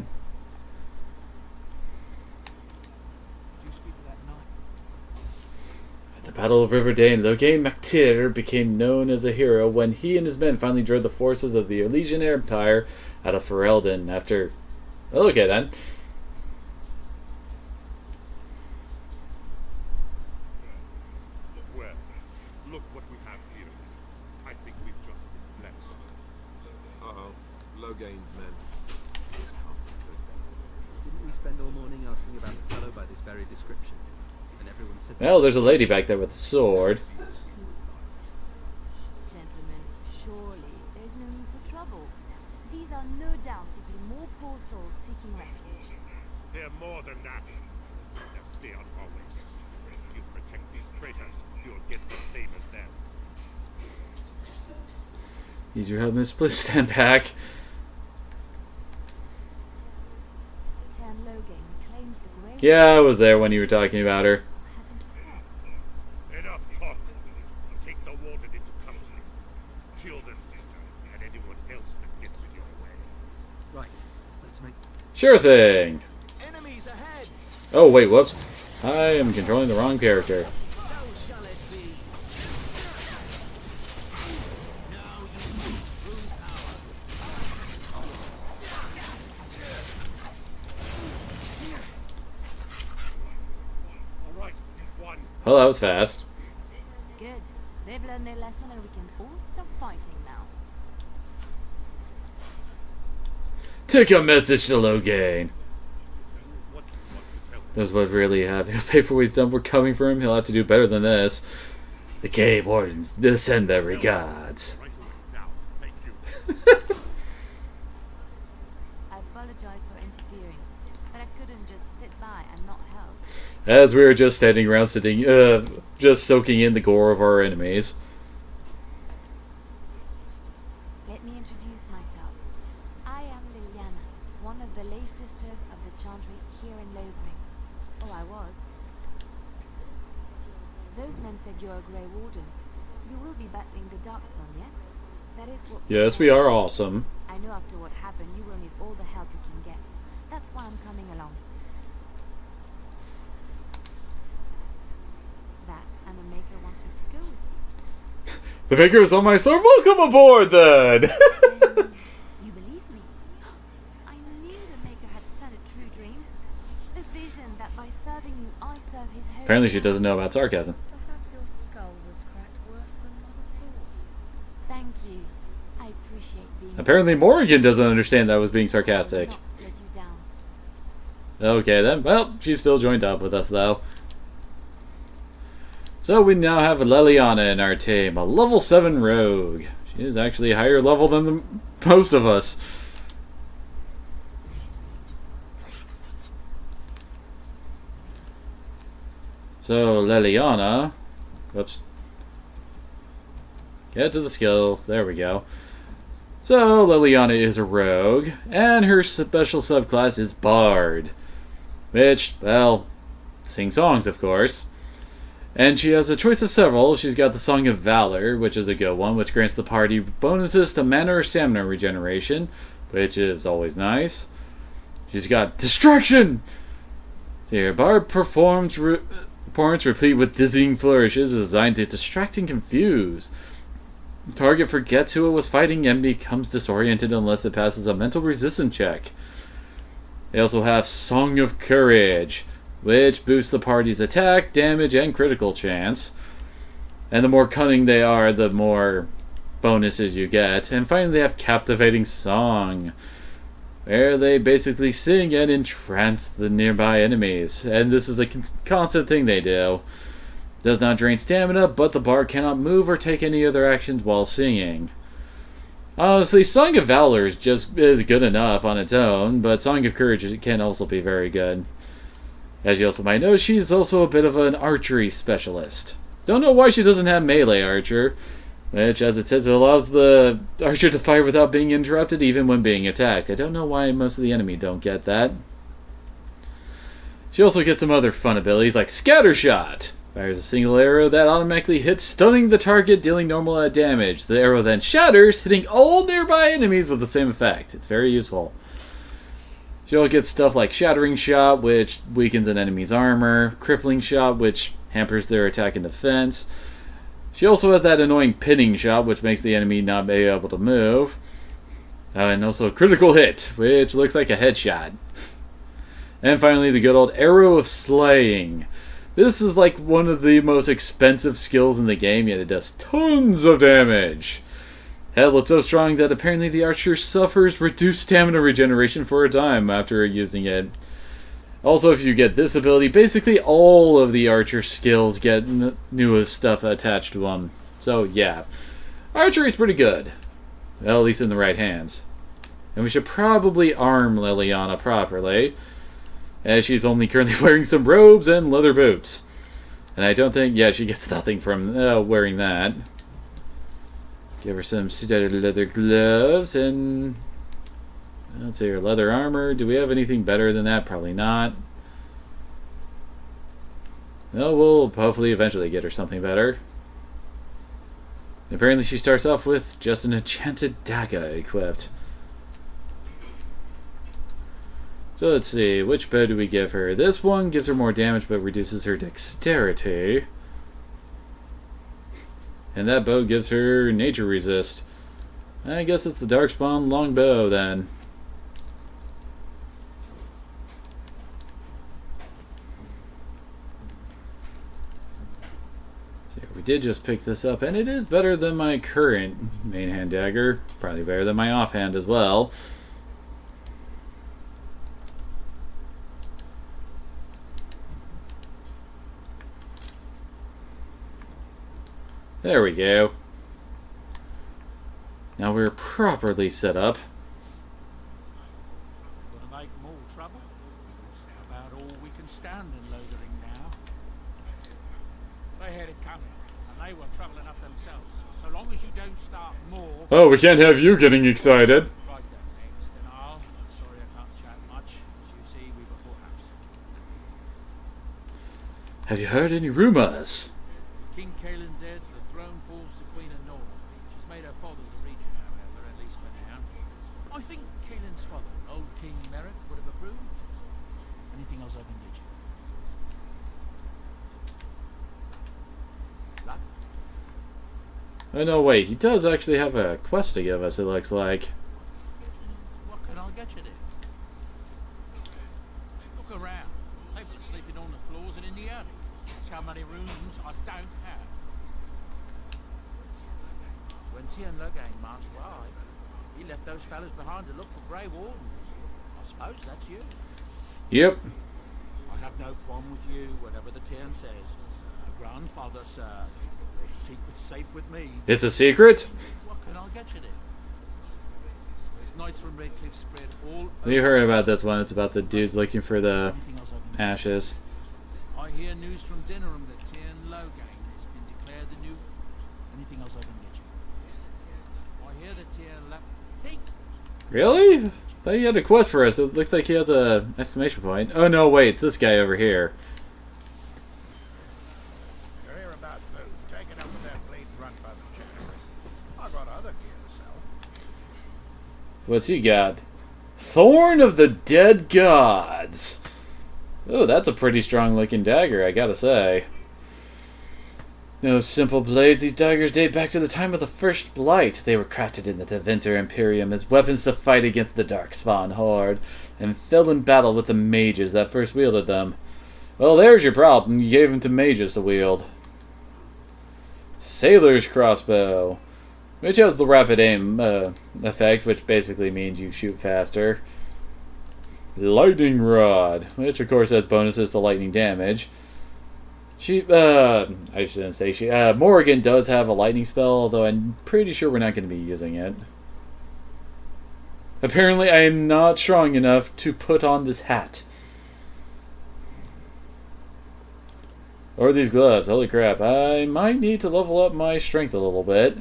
At the Battle of Riverdane, Logain MacTir became known as a hero when he and his men finally drove the forces of the Elysian Empire out of Ferelden after... Oh, okay then. Well, look what we have here. I think we've just been blessed. Uh-oh. Logain's men. Didn't we spend all morning asking about the fellow by this very description? And everyone said... Well, there's a lady back there with a sword. Gentlemen, surely there's no need for trouble. These are no doubt simply more poor souls seeking refuge. They're more than that. Now stay out of our way. If you protect these traitors, you'll get the same as them. Use your help, Miss. Please stand back. Tan Logain claims the grave. Yeah, I was there when you were talking about her. Enough talk. Take the warden into custody. Kill the sister and anyone else that gets in your way. Right. Let's make... Sure thing. Enemies ahead. Oh, wait, whoops. I am controlling the wrong character. All right, one. Well, that was fast. Good. They've learned their lesson and we can all stop fighting now. Take a message to Logain. That's what really happened. He'll pay for what he's done. We're coming for him. He'll have to do better than this. The cave wardens send their regards. I apologize for interfering, but I couldn't just sit by and not help. As we were just standing around, just soaking in the gore of our enemies. Let me introduce myself. I am Liliana, one of the lay sisters of the Chantry here in Lothering. Oh, I was. Those men said you're a Grey Warden. You will be battling the Darkspawn, yes? That is what... Yes, we are awesome. I know after what happened, you will need all the help you can get. That's why I'm coming along. That, and the Maker wants me to go with you. The Maker is on my sword. Welcome aboard, then! You believe me? I knew the Maker had said a true dream. A vision that by serving you, I serve his holy... Apparently she doesn't know about sarcasm. Perhaps your skull was cracked worse than Mother thought. Thank you. I appreciate being... Apparently Morrigan doesn't understand that I was being sarcastic. Not let you down. Okay then, well, she's still joined up with us though. So we now have Leliana in our team, a level 7 rogue. She is actually a higher level than most of us. So Leliana, whoops. Get to the skills, there we go. So Leliana is a rogue, and her special subclass is Bard. Which, well, sing songs of course. And she has a choice of several. She's got the Song of Valor, which is a good one, which grants the party bonuses to mana or stamina regeneration, which is always nice. She's got Distraction! So here, Bard performance replete with dizzying flourishes is designed to distract and confuse. The target forgets who it was fighting and becomes disoriented unless it passes a mental resistance check. They also have Song of Courage, which boosts the party's attack, damage, and critical chance. And the more cunning they are, the more bonuses you get. And finally they have Captivating Song, where they basically sing and entrance the nearby enemies. And this is a constant thing they do. Does not drain stamina, but the bard cannot move or take any other actions while singing. Honestly, Song of Valor is good enough on its own, but Song of Courage can also be very good. As you also might know, she's also a bit of an archery specialist. Don't know why she doesn't have melee archer, which, as it says, it allows the archer to fire without being interrupted even when being attacked. I don't know why most of the enemy don't get that. She also gets some other fun abilities like Scattershot. Fires a single arrow that automatically hits, stunning the target, dealing normal damage. The arrow then shatters, hitting all nearby enemies with the same effect. It's very useful. She'll get stuff like Shattering Shot, which weakens an enemy's armor, Crippling Shot, which hampers their attack and defense. She also has that annoying Pinning Shot, which makes the enemy not be able to move. And also Critical Hit, which looks like a headshot. And finally, the good old Arrow of Slaying. This is like one of the most expensive skills in the game, yet it does tons of damage. Hell, it's so strong that apparently the archer suffers reduced stamina regeneration for a time after using it. Also, if you get this ability, basically all of the archer skills get new stuff attached to them. So, yeah. Archery's pretty good. Well, at least in the right hands. And we should probably arm Leliana properly, as she's only currently wearing some robes and leather boots. And I don't think, yeah, she gets nothing from wearing that. Give her some studded leather gloves and, let's see, her leather armor. Do we have anything better than that? Probably not. Well, we'll hopefully eventually get her something better. Apparently she starts off with just an enchanted dagger equipped. So let's see, which bow do we give her? This one gives her more damage but reduces her dexterity. And that bow gives her nature resist. I guess it's the Darkspawn longbow then. So we did just pick this up, and it is better than my current main hand dagger. Probably better than my offhand as well. There we go. Now we're properly set up. Gonna make more trouble? About all we can stand in Lothering now. They had it coming, and they were trouble enough themselves. So long as you don't start more... Oh, we can't have you getting excited. Right then, next, and I'll... Sorry I can't chat much. As you see, we were full house. Have you heard any rumors? King Kaelin dead, the throne falls to Queen Anora. She's made her father the regent, however, at least for now. I think Kaelin's father, old King Merrick, would have approved. Anything else I can get you? Luck? Oh no, wait, he does actually have a quest to give us, it looks like. What can I get you there? Look around. People are sleeping on the floors and in the attic. That's how many rooms I don't have. When Tien Loghain marched wide, he left those fellas behind to look for Grey Wardens. I suppose that's you. Yep. I have no qualm with you, whatever the Tien says. My grandfather, sir. Your secret's safe with me. It's a secret? What can I get you there? There's Knights from Redcliffe spread all You heard about this one. It's about the dudes looking for the ashes. I hear news from Dinnerham that Tien Loghain has been declared the new... Anything else I can get you? I hear that Tien Hey! Really? I thought he had a quest for us. It looks like he has a exclamation point. Oh no, wait, it's this guy over here. You're here about food, taking up with that bleeding runt by the channel. I got other gear to sell. What's he got? Thorn of the Dead Gods. Oh, that's a pretty strong looking dagger, I gotta say. No simple blades, these daggers date back to the time of the First Blight. They were crafted in the Tevinter Imperium as weapons to fight against the Darkspawn Horde, and fell in battle with the mages that first wielded them. Well, there's your problem. You gave them to mages to wield. Sailor's Crossbow, which has the rapid aim effect, which basically means you shoot faster. Lightning Rod, which of course has bonuses to lightning damage. I shouldn't say she. Morrigan does have a lightning spell, although I'm pretty sure we're not going to be using it. Apparently, I am not strong enough to put on this hat. Or these gloves. Holy crap. I might need to level up my strength a little bit.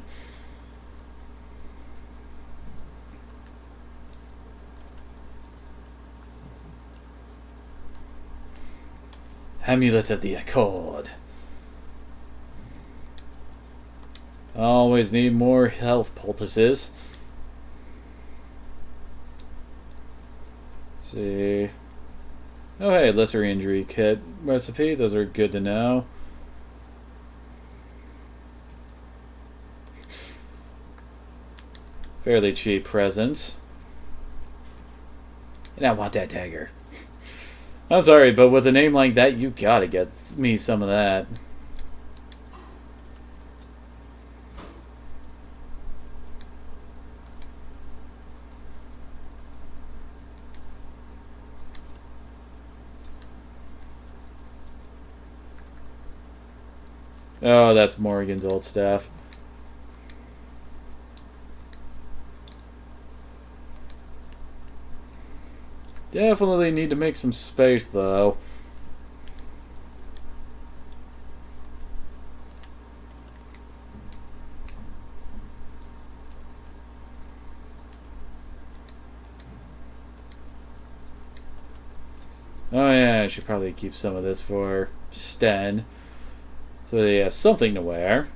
Amulet of the Accord. Always need more health poultices. Let's see. Oh hey, lesser injury kit recipe. Those are good to know. Fairly cheap presents. And I want that dagger. I'm sorry, but with a name like that, you gotta get me some of that. Oh, that's Morrigan's old staff. Definitely need to make some space, though. Oh yeah, I should probably keep some of this for Sten, so he has something to wear.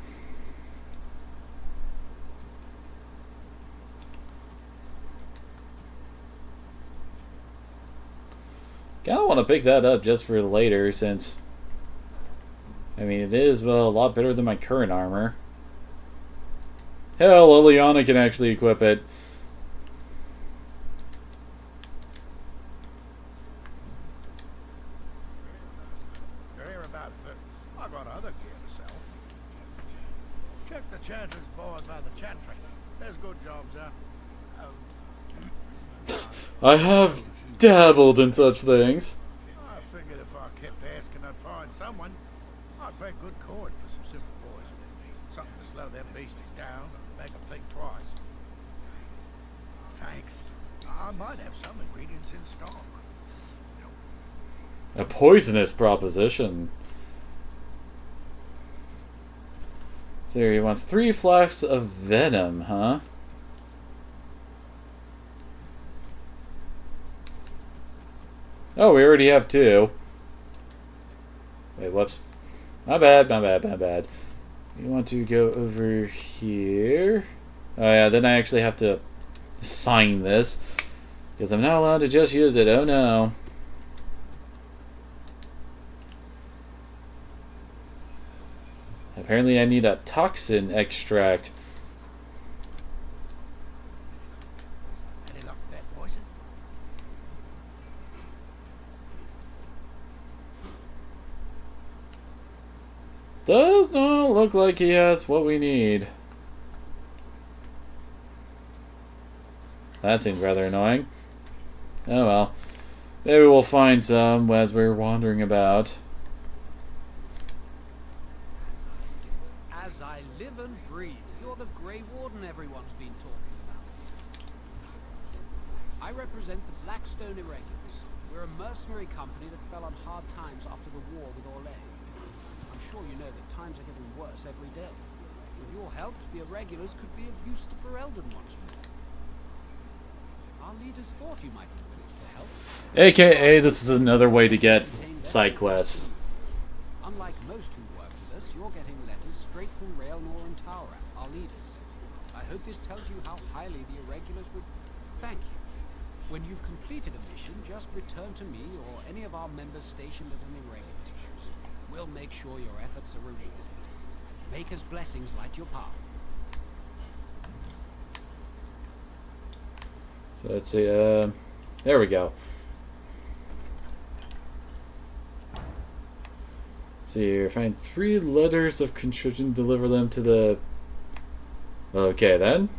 Kinda want to pick that up just for later, since I mean it is a lot better than my current armor. Hell, Liliana can actually equip it. You're here about food. I got other gear to sell. Check the Chantry's board by the Chantry. There's good jobs there. I have dabbled in such things. I figured if I kept asking, I'd find someone. I'd pay good coin for some simple poison. Something to slow them beasties down and make them think twice. Thanks. I might have some ingredients in stock. A poisonous proposition. So he wants 3 flasks of venom, huh? Oh, we already have 2. Wait, whoops. My bad, my bad, my bad. You want to go over here. Oh yeah, then I actually have to sign this. Because I'm not allowed to just use it. Oh no. Apparently I need a toxin extract. Any luck with that poison? Does not look like he has what we need. That seems rather annoying. Oh well. Maybe we'll find some as we're wandering about. As I live and breathe, you're the Grey Warden everyone's been talking about. I represent the Blackstone Irregulars. We're a mercenary company that fell on hard times after the war with Orlais. I'm sure you know that times are getting worse every day. With your help, the Irregulars could be of use to Ferelden once more. Our leaders thought you might be willing to help. AKA, this is another way to get side quests. Unlike most who work with us, you're getting letters straight from Raelnor and Taura, our leaders. I hope this tells you how highly the Irregulars would thank you. When you've completed a mission, just return to me or any of our members stationed at an irregular. We'll make sure your efforts are rewarded. Maker's blessings light your path. So let's see, there we go. Let's see here, find 3 letters of contrition, deliver them to the... Okay then.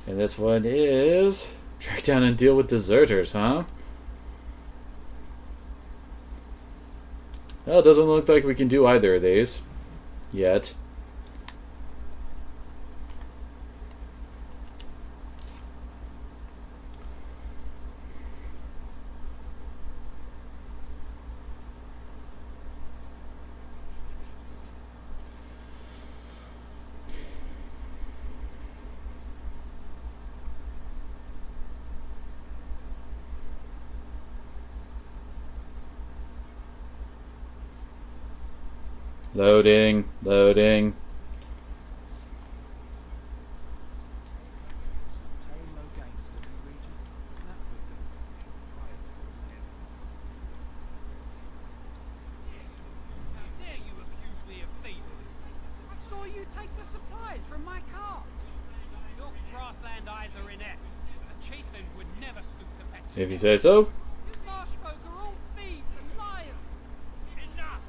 And this one is... Track down and deal with deserters, huh? Well, it doesn't look like we can do either of these. Yet. Loading, loading. How dare you accuse me of thievery? I saw you take the supplies from my car. Your grassland eyes are inept. A chasen would never stoop to pet you. If you say so. You marsh folk are all thieves and liars. Enough!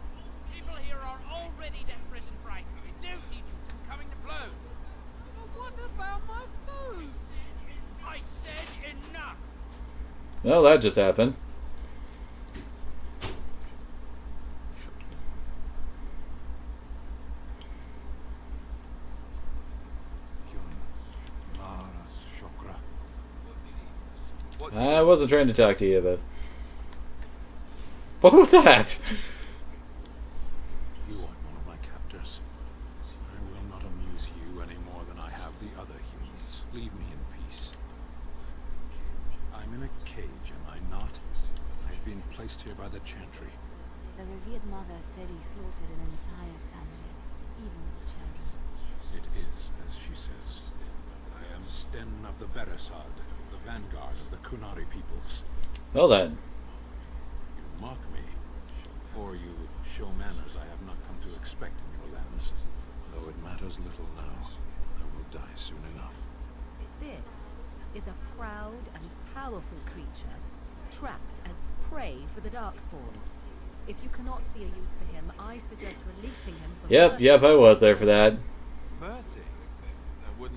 People here are already desperate and frightened. They don't need you two coming to blows. But what about my food? I said enough! Well, that just happened. I wasn't trying to talk to you, but... What was that? You are one of my captors. I will not amuse you any more than I have the other humans. Leave me in peace. I'm in a cage, am I not? I've been placed here by the Chantry. The revered mother said he slaughtered an entire family, even the children. It is, as she says. I am Sten of the Beresard, the vanguard of the Kunari peoples. Well then. You mock me, or you show manners I have not come to expect in your lands. Though it matters little now, I will die soon enough. This is a proud and powerful creature, trapped as prey for the Darkspawn. If you cannot see a use for him, I suggest releasing him from Yep, I was there for that. Mercy?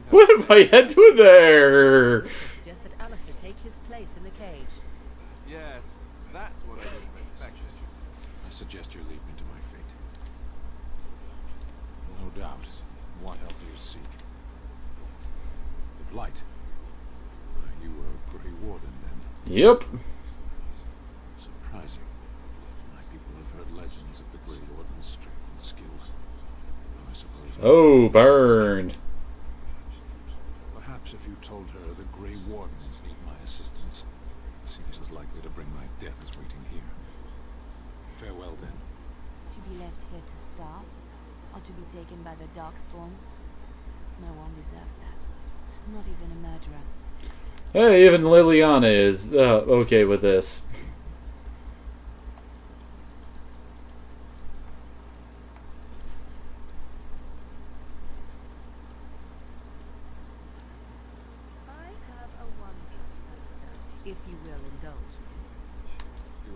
What am I doing there? Suggest that Alistair take his place in the cage. Yes, that's what I didn't expect. I suggest you leave me to my fate. No doubt. What help do you seek? The Blight. You were a Grey Warden then? Yep. Surprising. My people have heard legends of the Grey Warden's strength and skill. Though I suppose... Oh, burned. Perhaps if you told her the Grey Wardens need my assistance, it seems as likely to bring my death as waiting here. Farewell then. To be left here to starve? Or to be taken by the Darkspawn? No one deserves that. Not even a murderer. Hey, even Liliana is okay with this. If you will indulge me.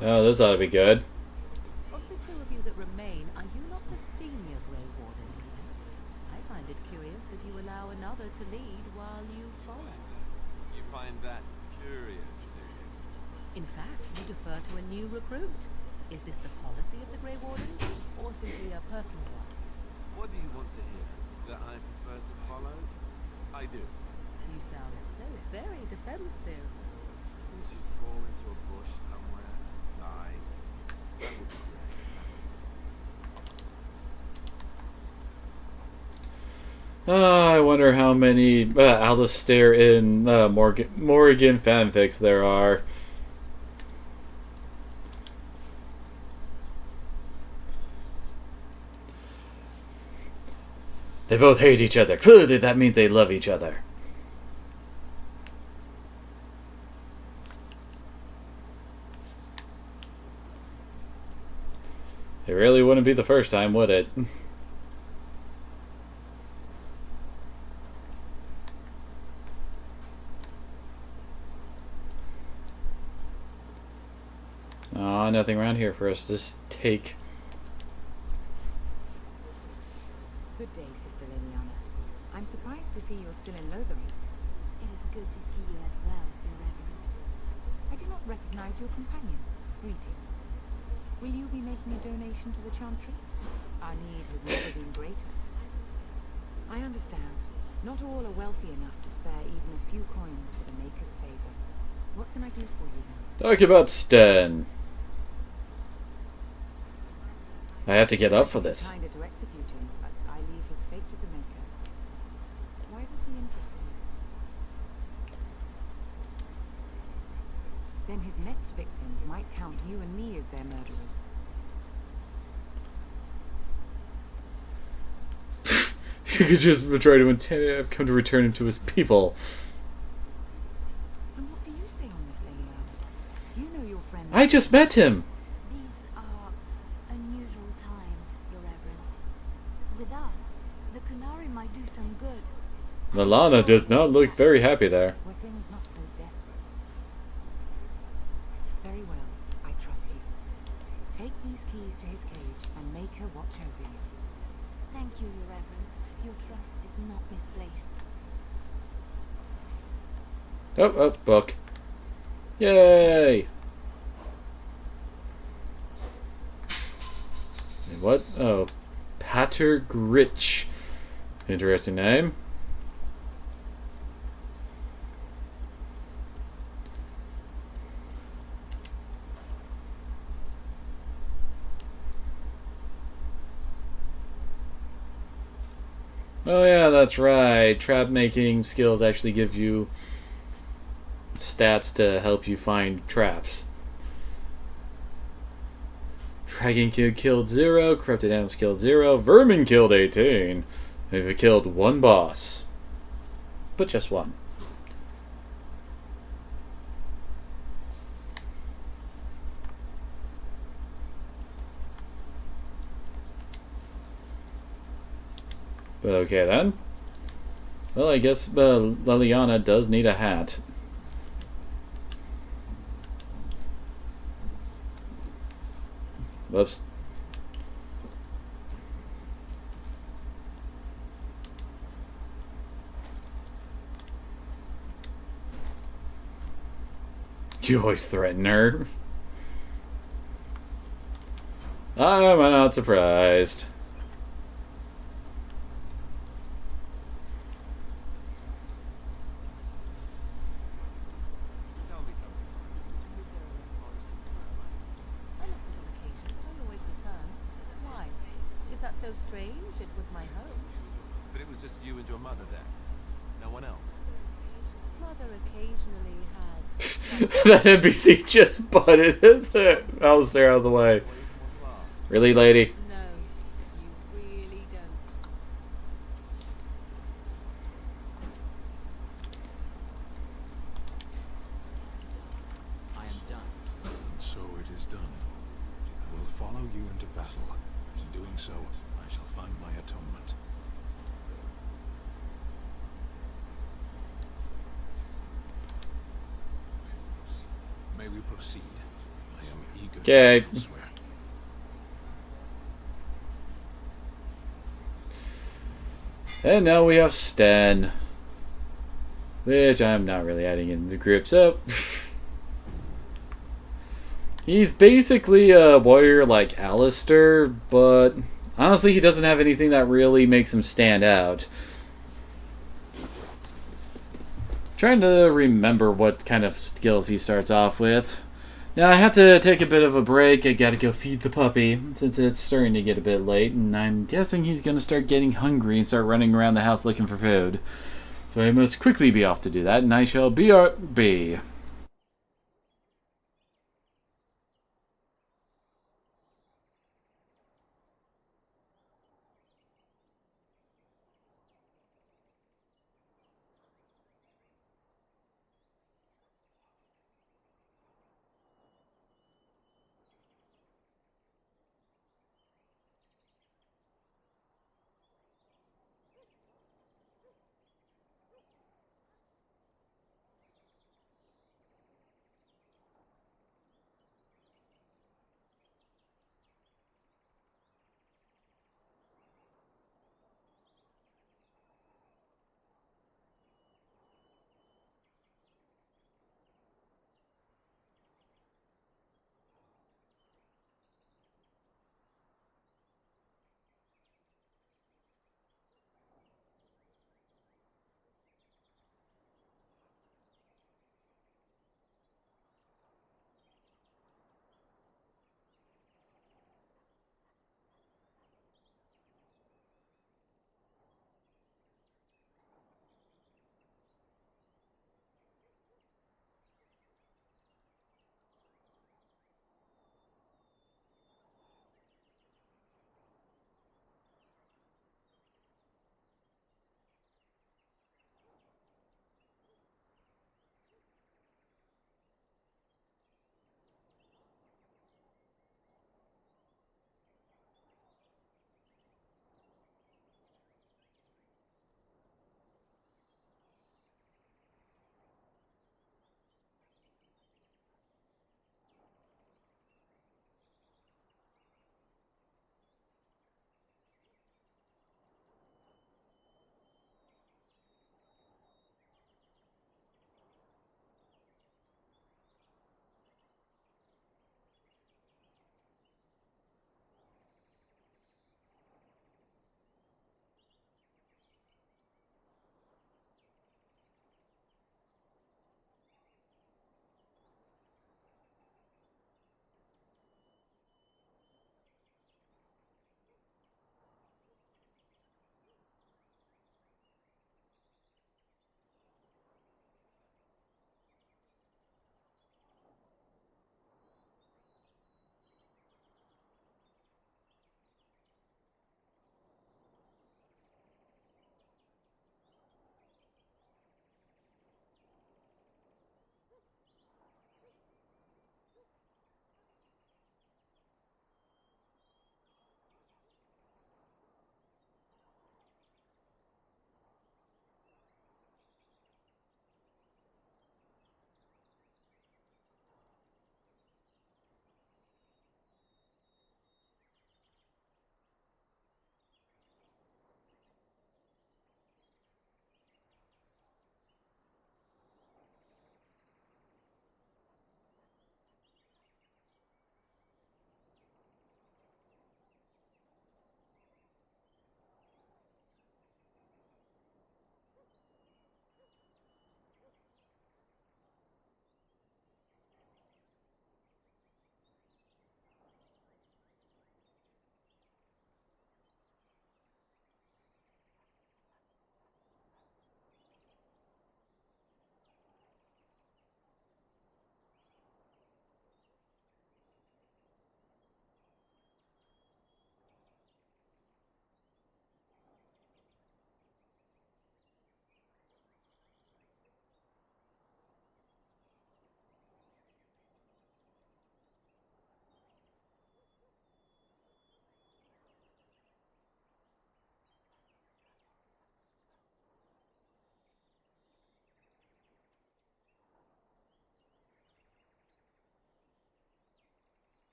Oh, this ought to be good. Of the two of you that remain, are you not the senior Grey Warden here? I find it curious that you allow another to lead while you follow. You find that curious, do you? In fact, you defer to a new recruit. Is this the policy of the Grey Wardens, or simply a personal one? What do you want to hear? That I prefer to follow? I do. You sound so very defensive. You should fall into a bush somewhere and die. That would be great. I wonder how many Alistair in Morrigan fanfics there are. They both hate each other. Clearly that means they love each other. It really wouldn't be the first time, would it? Aw, nothing around here for us to just take. Good day, Sister Liliana. I'm surprised to see you're still in Lothering. It is good to see you as well, Your Reverence. I do not recognize your companion. Greetings. Will you be making a donation to the Chantry? Our need has never been greater. I understand. Not all are wealthy enough to spare even a few coins for the Maker's favor. What can I do for you then? Talk about Sten. I have to get up for this. Kinder to execute him, but I leave his fate to the Maker. Why does he interest you? Then his next victims might count you and me as their murderers. You could just try to have come to return him to his people. And what do you say on this, Liliana? You know your friend. I just met him. These are unusual times, Your Reverence. With us, the Kunari might do some good. Liliana does not look very happy there. Were things not so desperate? Very well, I trust you. Take these keys to his cage and make her watch over you. Thank you, Your Reverence. Your trust is not misplaced. Oh, book. Yay! And what? Oh, Pater Gritch. Interesting name. Oh yeah, that's right. Trap making skills actually give you stats to help you find traps. Dragon killed 0, corrupted animals killed 0, vermin killed 18. And we've killed 1 boss. But just 1. But okay then. Well, I guess Liliana does need a hat. Whoops. You always threaten her. I'm not surprised. I left it on occasion, but I always return. Why? Is that so strange? It was my home. But it was just you and your mother there. No one else. Mother occasionally had... That NPC just butted Alistair out of the way. Really, lady? No, you really don't. I am done. And so it is done. I will follow you into battle. In doing so, I shall find my atonement. May we proceed? I am eager to Okay. go elsewhere. And now we have Sten. Which I'm not really adding in the group, so... He's basically a warrior like Alistair, but honestly he doesn't have anything that really makes him stand out. Trying to remember what kind of skills he starts off with. Now I have to take a bit of a break. I gotta go feed the puppy since it's starting to get a bit late, and I'm guessing he's gonna start getting hungry and start running around the house looking for food. So I must quickly be off to do that, and I shall BRB.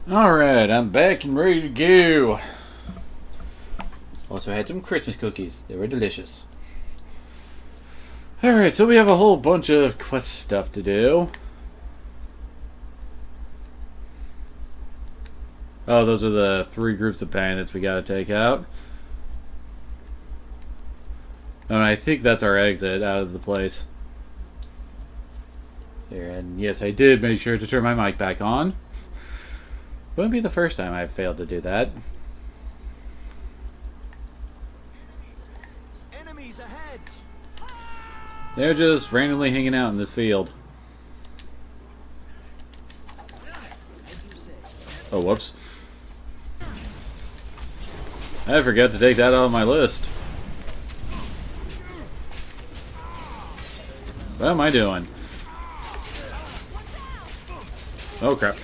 Alright, I'm back and ready to go. Also had some Christmas cookies. They were delicious. Alright, so we have a whole bunch of quest stuff to do. Oh, those are the 3 groups of bandits we gotta take out. Oh, and I think that's our exit out of the place. Here, and yes, I did make sure to turn my mic back on. Wouldn't be the first time I've failed to do that. Enemies ahead. They're just randomly hanging out in this field. Oh, whoops. I forgot to take that off my list. What am I doing? Oh, crap.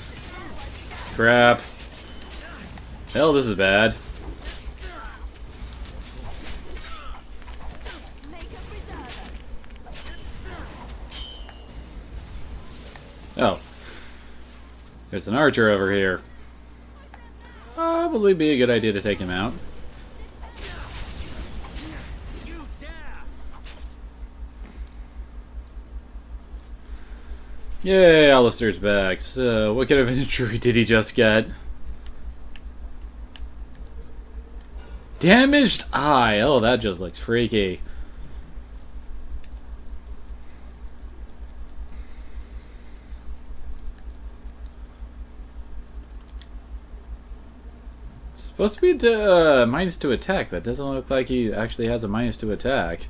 Crap. Hell, this is bad. Oh. There's an archer over here. Probably be a good idea to take him out. Yay, Alistair's back. So, what kind of injury did he just get? Damaged eye. Oh, that just looks freaky. It's supposed to be -2 attack, but it doesn't look like he actually has a -2 attack.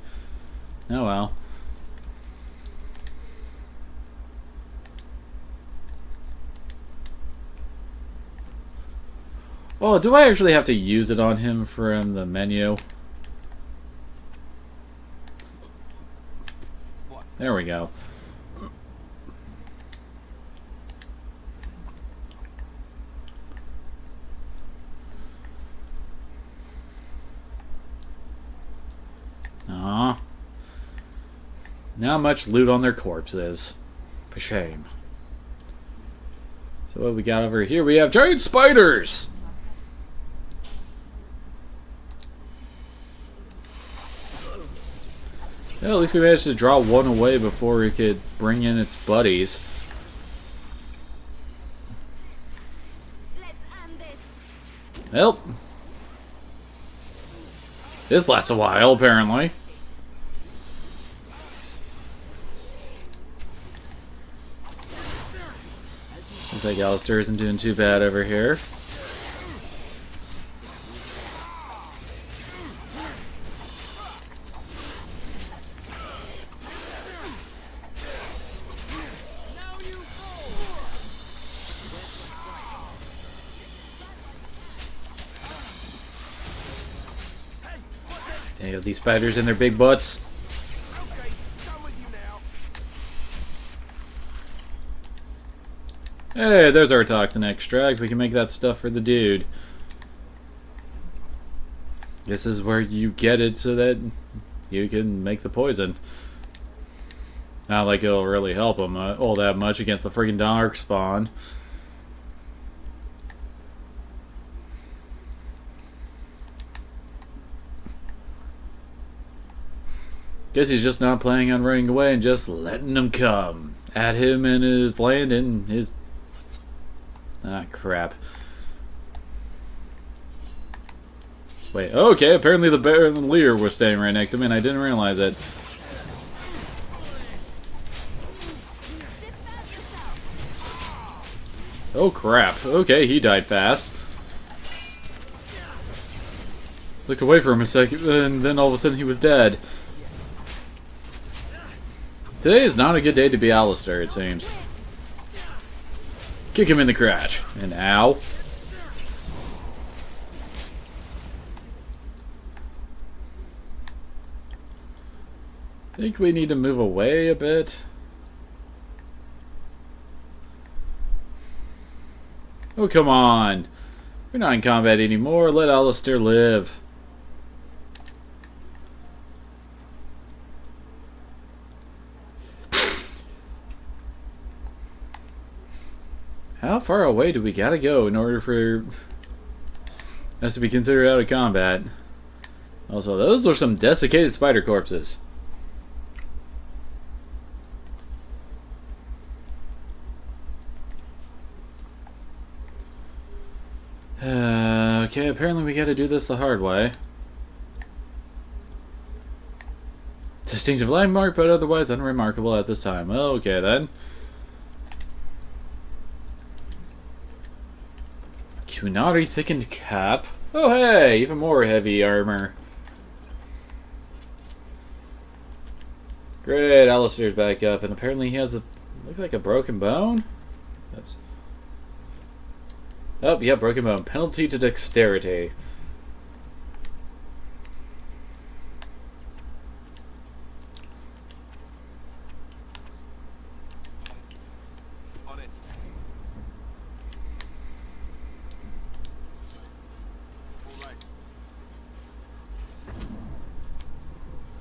Oh well. Oh, do I actually have to use it on him from the menu? There we go. Aw. Not much loot on their corpses. For shame. So what we got over here? We have giant spiders! Well, at least we managed to draw one away before we could bring in its buddies. Well, this lasts a while, apparently. Looks like Alistair isn't doing too bad over here. They have these spiders in their big butts. Hey, there's our toxin extract. We can make that stuff for the dude. This is where you get it so that you can make the poison. Not like it'll really help him all that much against the freaking Darkspawn. Guess he's just not planning on running away and just letting them come at him and his land and his... Ah, crap. Wait, okay, apparently the bear and the Lear were staying right next to me and I didn't realize it. Oh, crap. Okay, he died fast. Looked away for him a second and then all of a sudden he was dead. Today is not a good day to be Alistair, it seems. Kick him in the crotch. And ow. Think we need to move away a bit. Oh, come on. We're not in combat anymore. Let Alistair live. How far away do we gotta go in order for us to be considered out of combat? Also, those are some desiccated spider corpses. Okay, apparently we gotta do this the hard way. Distinctive landmark, but otherwise unremarkable at this time. Okay, then. Kunari thickened cap. Oh, hey! Even more heavy armor. Great, Alistair's back up, and apparently he has a... looks like a broken bone? Oops. Oh, yeah, broken bone. Penalty to dexterity.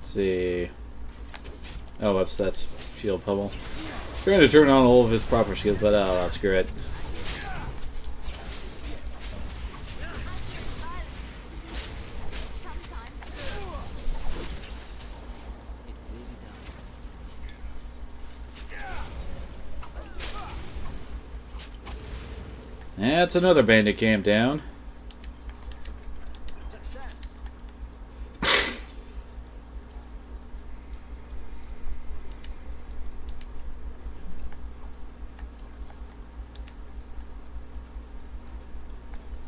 See. Oh, whoops, that's shield pummel. Trying to turn on all of his proper skills, but oh, screw it. That's another bandit camp down.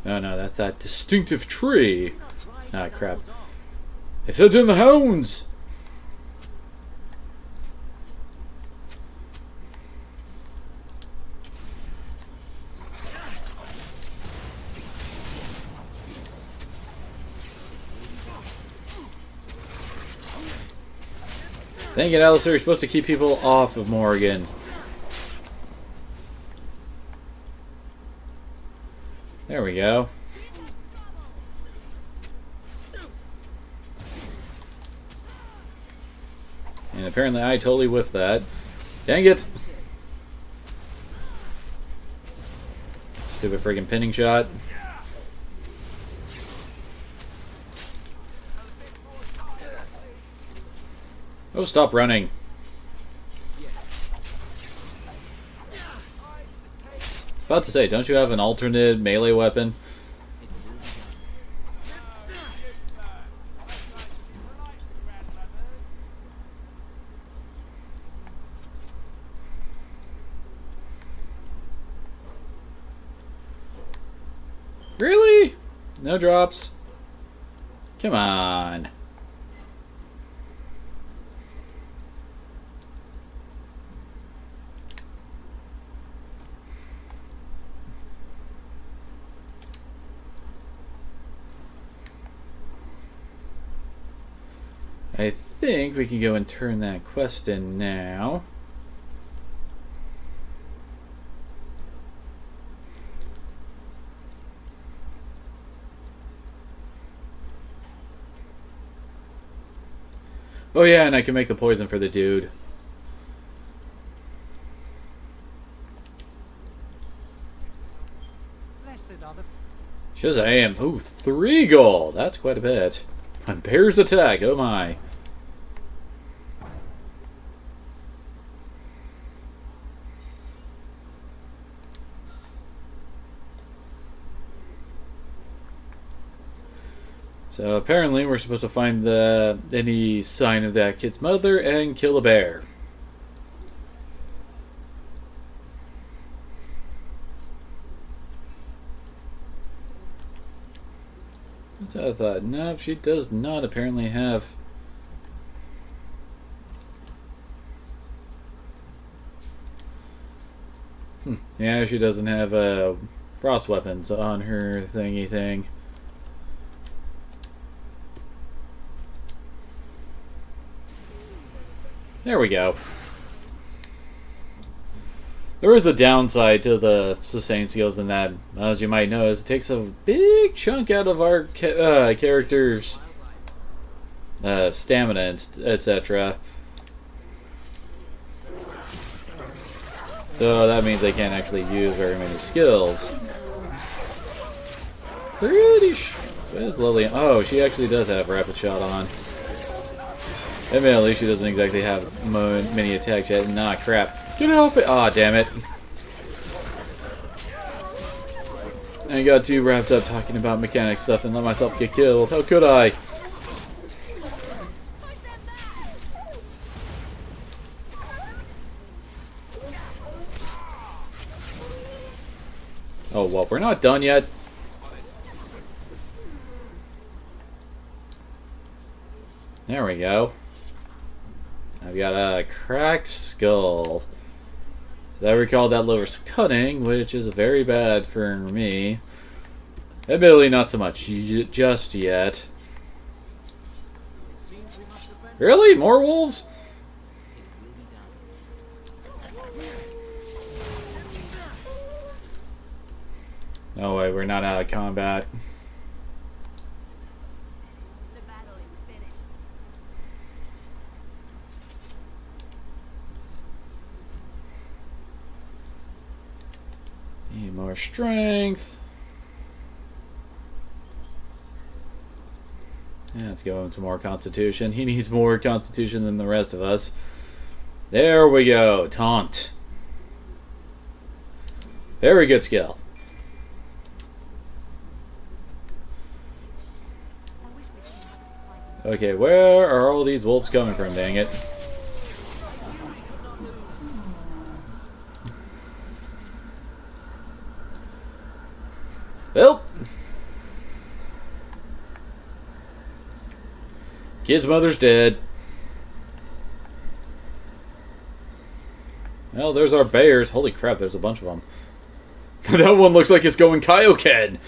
Oh no, that's that distinctive tree. Ah, crap. It said in the hounds! Dang it, Alistair, you're supposed to keep people off of Morgan. There we go. And apparently I totally whiffed that. Dang it! Stupid friggin' pinning shot. Oh, stop running. About to say, don't you have an alternate melee weapon? Really? No drops? Come on. I think we can go and turn that quest in now. Oh yeah, and I can make the poison for the dude. Shazam! Ooh, 3 gold! That's quite a bit. On Bear's attack, oh my. So apparently we're supposed to find any sign of that kid's mother and kill a bear. So I thought, nope, she does not apparently have... Yeah, she doesn't have frost weapons on her thingy thing. There we go. There is a downside to the sustain skills in that, as you might know, is it takes a big chunk out of our character's stamina, etc. So that means they can't actually use very many skills. Pretty sure. Where's Lillian? Oh, she actually does have Rapid Shot on. Admittedly, she doesn't exactly have many attacks yet. Nah, crap. Get off it! Aw, damn it. I got too wrapped up talking about mechanic stuff and let myself get killed. How could I? Oh, well, we're not done yet. There we go. I've got a cracked skull. So I recall that lower's cutting, which is very bad for me. Admittedly, not so much just yet. Really? More wolves? No way, we're not out of combat. Need more strength. Yeah, let's go into more constitution. He needs more constitution than the rest of us. There we go. Taunt. Very good skill. Okay, where are all these wolves coming from, dang it? Well, kid's mother's dead. Well, there's our bears. Holy crap, there's a bunch of them. That one looks like it's going Kaioken.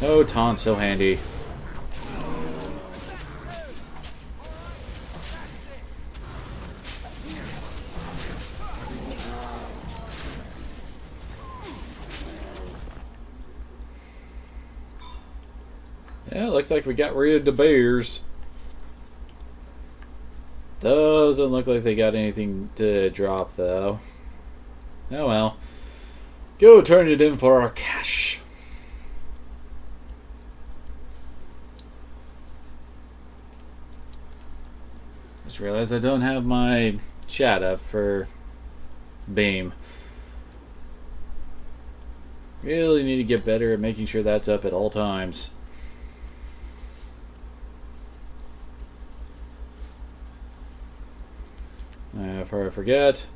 Oh, taunt, so handy. Yeah, looks like we got rid of the bears. Doesn't look like they got anything to drop, though. Oh well. Go turn it in for our cash. Just realized I don't have my chat up for Beam. Really need to get better at making sure that's up at all times. Before I forget,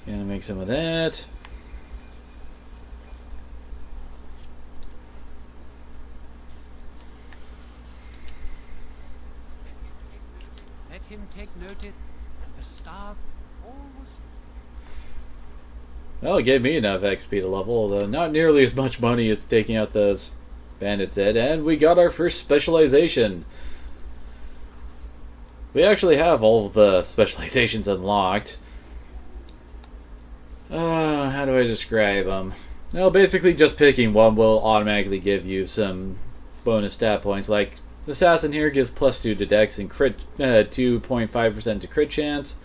gonna make some of that. Let him take notice that the star always. Well, it gave me enough XP to level, although not nearly as much money as taking out those bandits did, and we got our first specialization. We actually have all of the specializations unlocked. How do I describe them? Well, basically just picking one will automatically give you some bonus stat points. Like, Assassin here gives +2 to Dex and crit 2.5% to crit chance.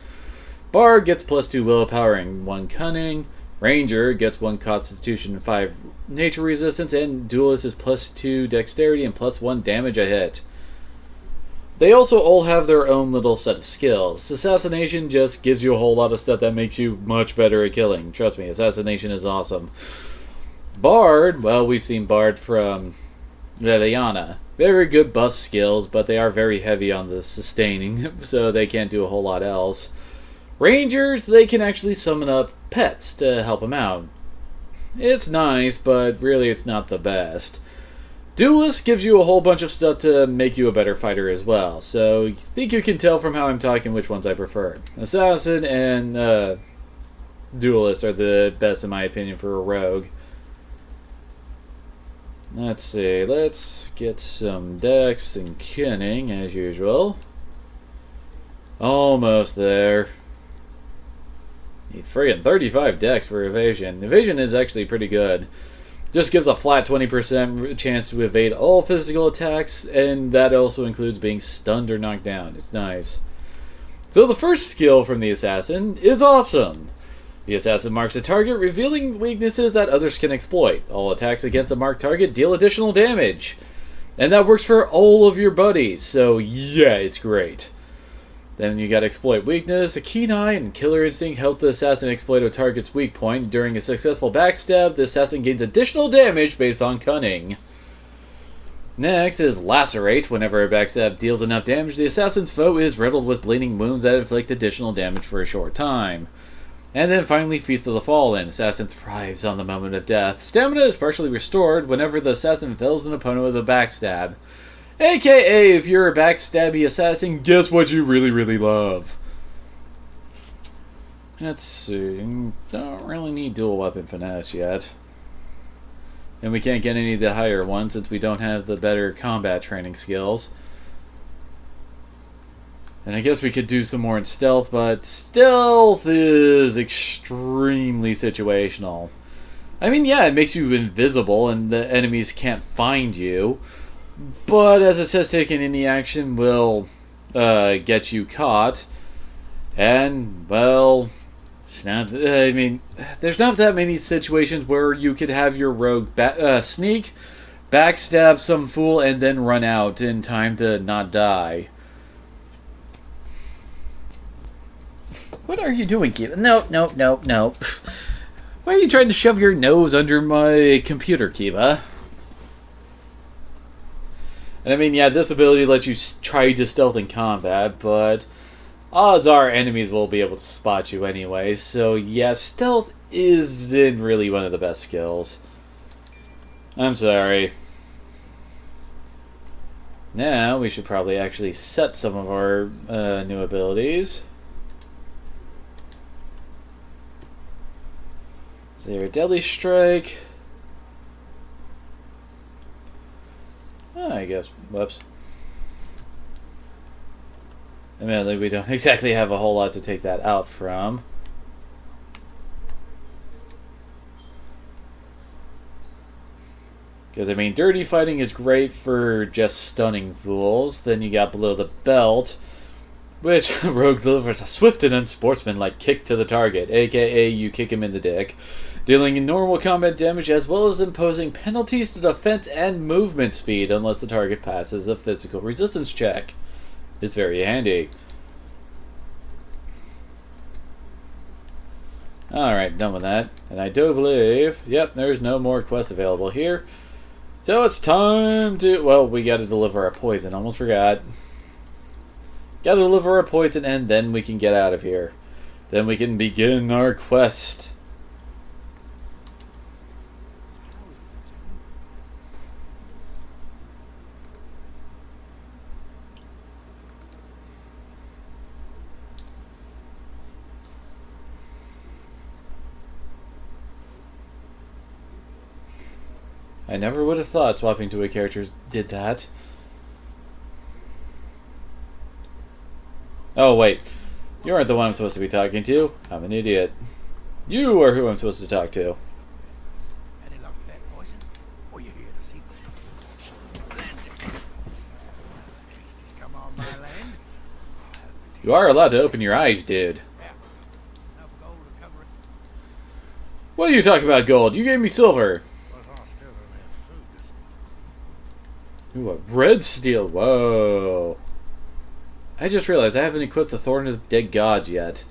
Bard gets +2 willpower and 1 cunning. Ranger gets 1 constitution and 5 nature resistance. And Duelist is +2 dexterity and +1 damage a hit. They also all have their own little set of skills. Assassination just gives you a whole lot of stuff that makes you much better at killing. Trust me, Assassination is awesome. Bard, well, we've seen Bard from Leliana. Very good buff skills, but they are very heavy on the sustaining, so they can't do a whole lot else. Rangers, they can actually summon up pets to help them out. It's nice, but really it's not the best. Duelist gives you a whole bunch of stuff to make you a better fighter as well, so I think you can tell from how I'm talking which ones I prefer. Assassin and Duelist are the best in my opinion for a rogue. Let's see, let's get some dex and cunning as usual. Almost there. Need friggin' 35 dex for evasion. Evasion is actually pretty good. Just gives a flat 20% chance to evade all physical attacks, and that also includes being stunned or knocked down. It's nice. So the first skill from the assassin is awesome. The assassin marks a target, revealing weaknesses that others can exploit. All attacks against a marked target deal additional damage. And that works for all of your buddies, so yeah, it's great. Then you got Exploit Weakness. A keen eye and killer instinct help the assassin exploit a target's weak point. During a successful backstab, the assassin gains additional damage based on cunning. Next is Lacerate. Whenever a backstab deals enough damage, the assassin's foe is riddled with bleeding wounds that inflict additional damage for a short time. And then finally, Feast of the Fallen. Assassin thrives on the moment of death. Stamina is partially restored whenever the assassin fells an opponent with a backstab. AKA, if you're a backstabby assassin, guess what you really, really love? Let's see. Don't really need dual weapon finesse yet. And we can't get any of the higher ones since we don't have the better combat training skills. And I guess we could do some more in stealth, but stealth is extremely situational. I mean, yeah, it makes you invisible and the enemies can't find you. But as it says, taking any action will get you caught. And, well, it's not, I mean, there's not that many situations where you could have your rogue sneak, backstab some fool, and then run out in time to not die. What are you doing, Kiba? No. Why are you trying to shove your nose under my computer, Kiba? And I mean, yeah, this ability lets you try to stealth in combat, but odds are enemies will be able to spot you anyway. So yeah, stealth isn't really one of the best skills. I'm sorry. Now, we should probably actually set some of our new abilities. So here, Deadly Strike. I guess, whoops. Admittedly, we don't exactly have a whole lot to take that out from. Because, I mean, dirty fighting is great for just stunning fools. Then you got Below the Belt, which Rogue delivers a swift and unsportsmanlike kick to the target, aka you kick him in the dick, dealing normal combat damage as well as imposing penalties to defense and movement speed unless the target passes a physical resistance check. It's very handy. Alright, done with that. And I do believe, yep, there's no more quests available here. So it's time to, well, we gotta deliver our poison, almost forgot. Gotta deliver our poison and then we can get out of here. Then we can begin our quest. I never would have thought swapping to a character did that. Oh, wait. You aren't the one I'm supposed to be talking to. I'm an idiot. You are who I'm supposed to talk to. Any luck with that poison? Or you here to see what's come on my land? You are allowed to open your eyes, dude. What are you talking about, gold? You gave me silver. Ooh, a red steel. Whoa. I just realized I haven't equipped the Thorn of the Dead Gods yet.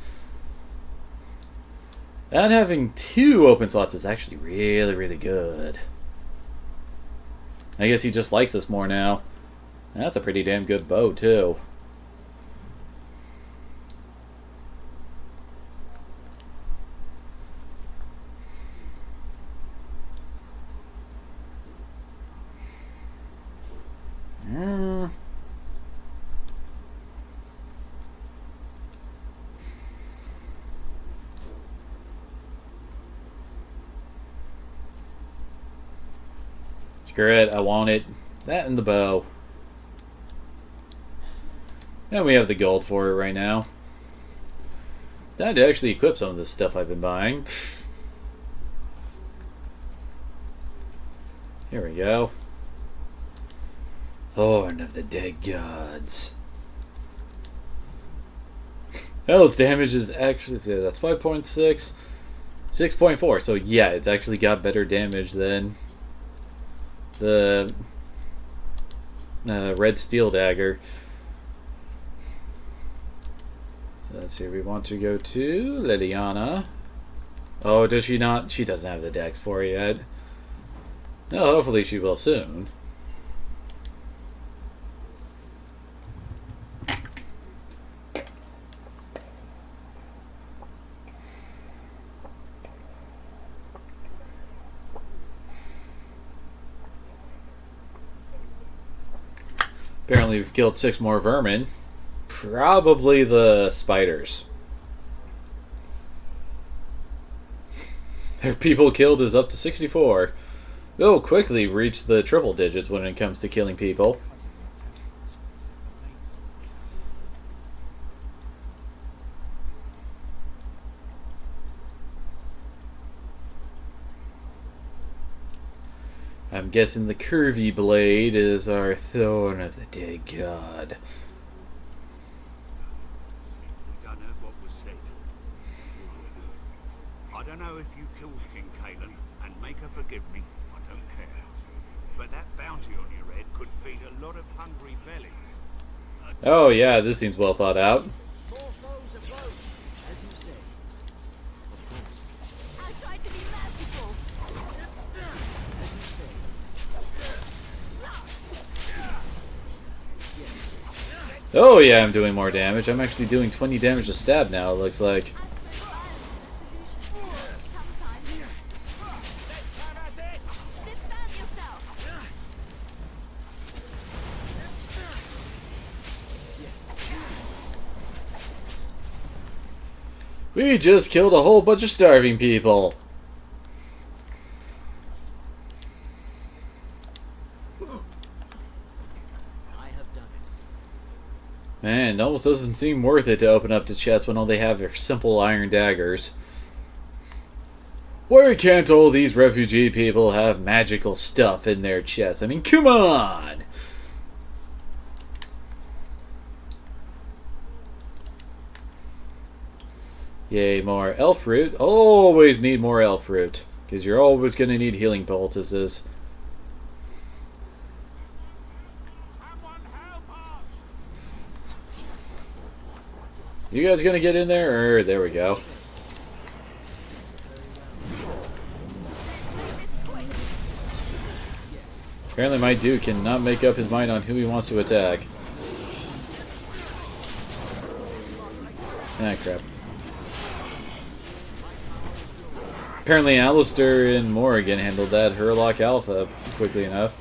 And having 2 open slots is actually really, really good. I guess he just likes us more now. That's a pretty damn good bow, too. Screw it, I want it. That and the bow. And we have the gold for it right now. Time to actually equip some of this stuff I've been buying. Here we go. Thorn of the Dead Gods. Hell, its damage is actually, that's 5.6, 6.4. So yeah, it's actually got better damage than the red steel dagger. So let's see, we want to go to Liliana. Oh, does she not? She doesn't have the dex for it yet. No, hopefully she will soon. Apparently we've killed 6 more vermin. Probably the spiders. Their people killed is up to 64. We'll quickly reach the triple digits when it comes to killing people. I'm guessing the curvy blade is our Thorn of the Dead God. We don't know what was said. I don't know if you killed King Kaelin, and make her forgive me, I don't care. But that bounty on your head could feed a lot of hungry bellies. Oh yeah, this seems well thought out. Oh yeah, I'm doing more damage. I'm actually doing 20 damage a stab now, it looks like. We just killed a whole bunch of starving people. Man, it almost doesn't seem worth it to open up the chest when all they have are simple iron daggers. Why can't all these refugee people have magical stuff in their chests? I mean, come on! Yay, more elf root. Always need more elf root, because you're always going to need healing poultices. You guys gonna get in there? There we go. Apparently my dude cannot make up his mind on who he wants to attack. Ah, crap. Apparently Alistair and Morrigan handled that Hurlock Alpha quickly enough.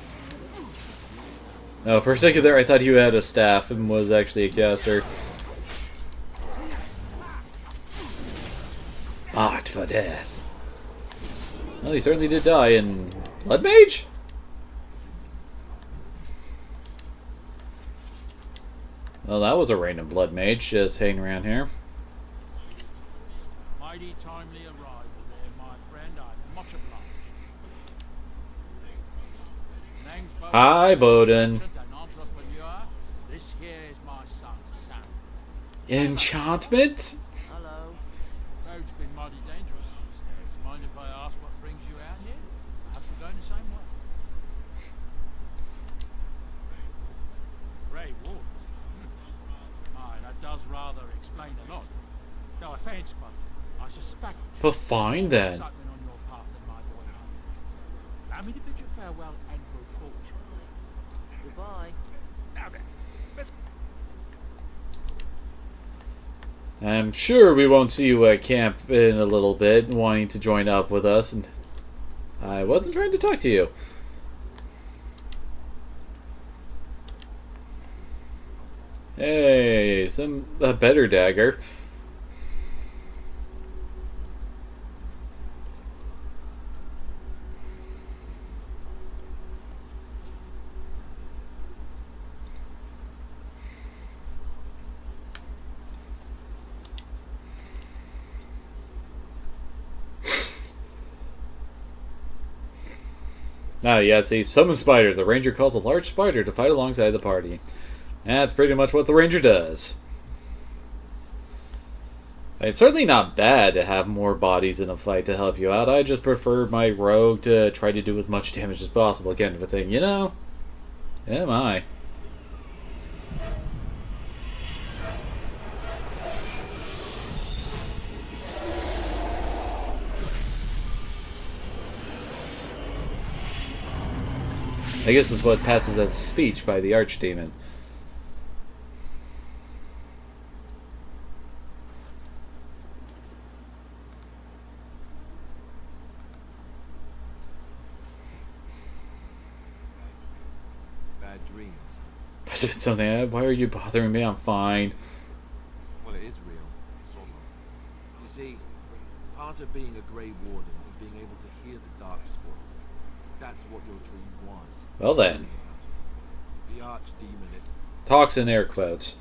Oh, for a second there I thought he had a staff and was actually a caster. Art for death. Well, he certainly did die in Blood Mage? Well, that was a random Blood Mage just hanging around here. Mighty timely arrival there, my friend. I'm much obliged. Hi, Bowden. This here is my son, Sam. Enchantment? Road's been mighty dangerous these days. Mind if I ask what brings you out here? Perhaps we're going the same way. Grey Wolves. Aye, that does rather explain a lot. No offence, but I suspect. But fine then. Something on your path that my boy knows. Allow me to bid you farewell and good fortune. Goodbye. Now then, let's. I'm sure we won't see you at camp in a little bit, wanting to join up with us, and I wasn't trying to talk to you. Hey, a better dagger. Ah, yes, he summons Spider. The Ranger calls a large spider to fight alongside the party. That's pretty much what the Ranger does. It's certainly not bad to have more bodies in a fight to help you out. I just prefer my rogue to try to do as much damage as possible, kind of a thing, you know? Am I? I guess this is what passes as a speech by the Archdemon. Bad dreams. It's something. Why are you bothering me? I'm fine. Well, it is real, sort of. You see, part of being a Grey Warden is being able to hear the Darkspawn. That's what your dream was. Well then. The Archdemon, it Talks in air quotes.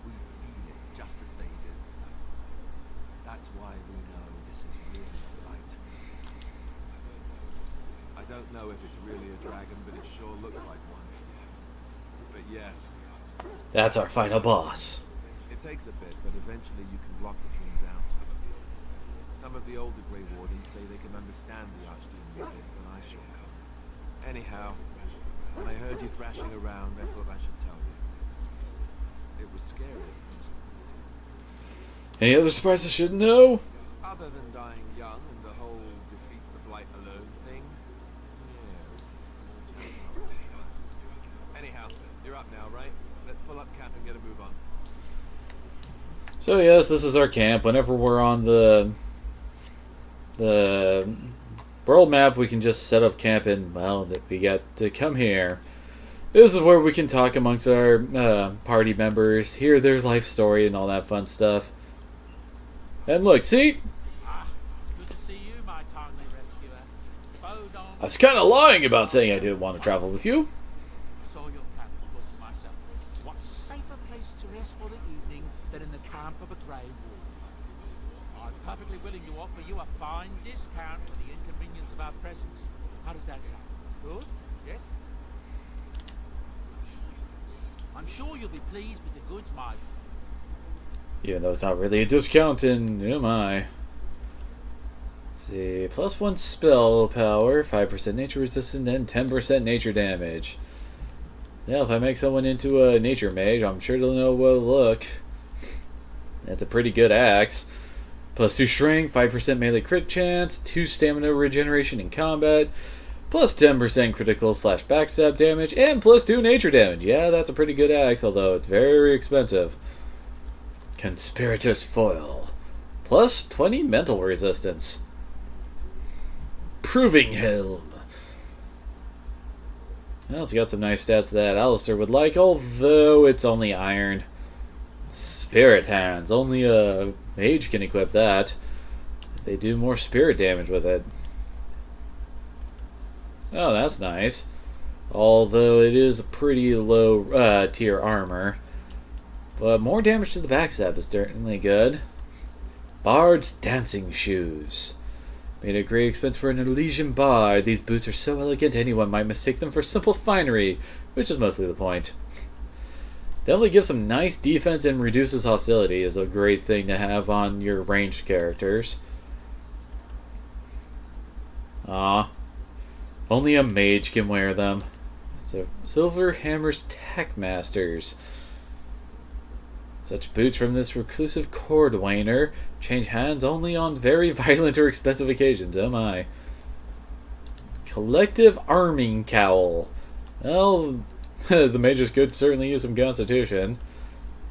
we feel it just as they do. That's why we know this is really a fight. I don't know if it's really a dragon, but it sure looks like one. But yes, That's our final boss. it takes a bit, but eventually you can block the dreams out. Some of the older Grey Wardens say they can understand the Archdemon a bit, but I sure can't. Anyhow, when I heard you thrashing around, I thought I should tell you. It was scary at first. Any other surprise I should know? Other than dying young and the whole defeat the Blight alone thing. Yeah. Anyhow, you're up now, right? Let's pull up camp and get a move on. So yes, this is our camp. Whenever we're on the world map, we can just set up camp and, well, that we got to come here. This is where we can talk amongst our party members, hear their life story and all that fun stuff. And look, see? Good to see you, my timely rescuer. Bodon. I was kind of lying about saying I didn't want to travel with you. I saw your camp and thought to myself, what safer place to rest for the evening than in the camp of a Grey Warden? I'm perfectly willing to offer you a fine discount for the inconvenience of our presence. How does that sound? Good? Yes? I'm sure you'll be pleased with the goods, my... Even though it's not really a discount, and oh my. Let's see, +1 spell power, 5% nature resistant, and 10% nature damage. Yeah, if I make someone into a nature mage, I'm sure they'll know well look. That's a pretty good axe. +2 strength, 5% melee crit chance, 2 stamina regeneration in combat, +10% critical / backstab damage, and +2 nature damage. Yeah, that's a pretty good axe, although it's very expensive. Conspirator's Foil. +20 mental resistance. Proving Helm. Well, it's got some nice stats that Alistair would like, although it's only iron. Spirit Hands. Only a mage can equip that. They do more spirit damage with it. Oh, that's nice. Although it is a pretty low tier armor. But more damage to the backstab is certainly good. Bard's Dancing Shoes. Made a great expense for an Elysian bard. These boots are so elegant anyone might mistake them for simple finery, which is mostly the point. Definitely gives some nice defense and reduces hostility is a great thing to have on your ranged characters. Only a mage can wear them. So, Silver Hammer's Tech Masters. Such boots from this reclusive cordwainer change hands only on very violent or expensive occasions. Oh my. Collective Arming Cowl. Well, the mages could certainly use some constitution.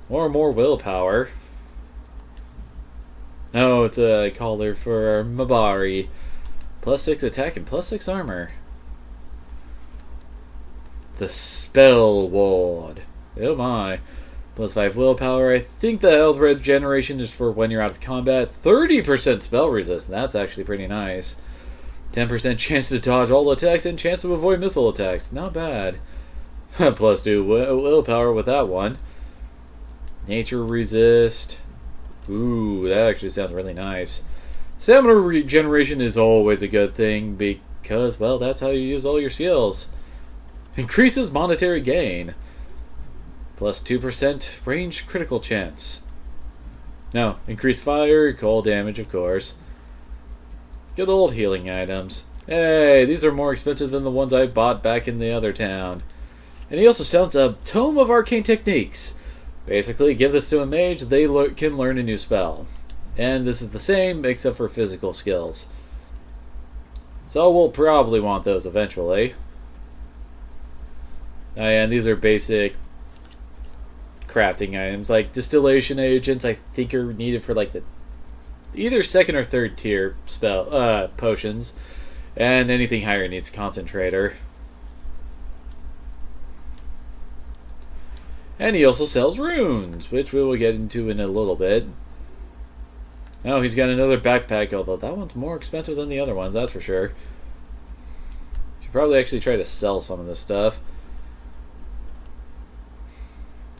Or more willpower. Oh, it's a collar for Mabari. +6 attack and +6 armor. The Spell Ward. Oh my. +5 willpower. I think the health regeneration is for when you're out of combat. 30% spell resistance. That's actually pretty nice. 10% chance to dodge all attacks and chance to avoid missile attacks. Not bad. +2 willpower with that one. Nature resist. Ooh, that actually sounds really nice. Stamina regeneration is always a good thing because because, well, that's how you use all your skills. Increases monetary gain. Plus 2% range critical chance. No, increased fire, cold damage, of course. Good old healing items. Hey, these are more expensive than the ones I bought back in the other town. And he also sells a Tome of Arcane Techniques. Basically, give this to a mage, they can learn a new spell. And this is the same, except for physical skills. So we'll probably want those eventually. And these are basic crafting items, like distillation agents. I think are needed for like the either second or third tier spell potions, and anything higher needs concentrator. And he also sells runes, which we will get into in a little bit. Oh, he's got another backpack, although that one's more expensive than the other ones, that's for sure. Should probably actually try to sell some of this stuff.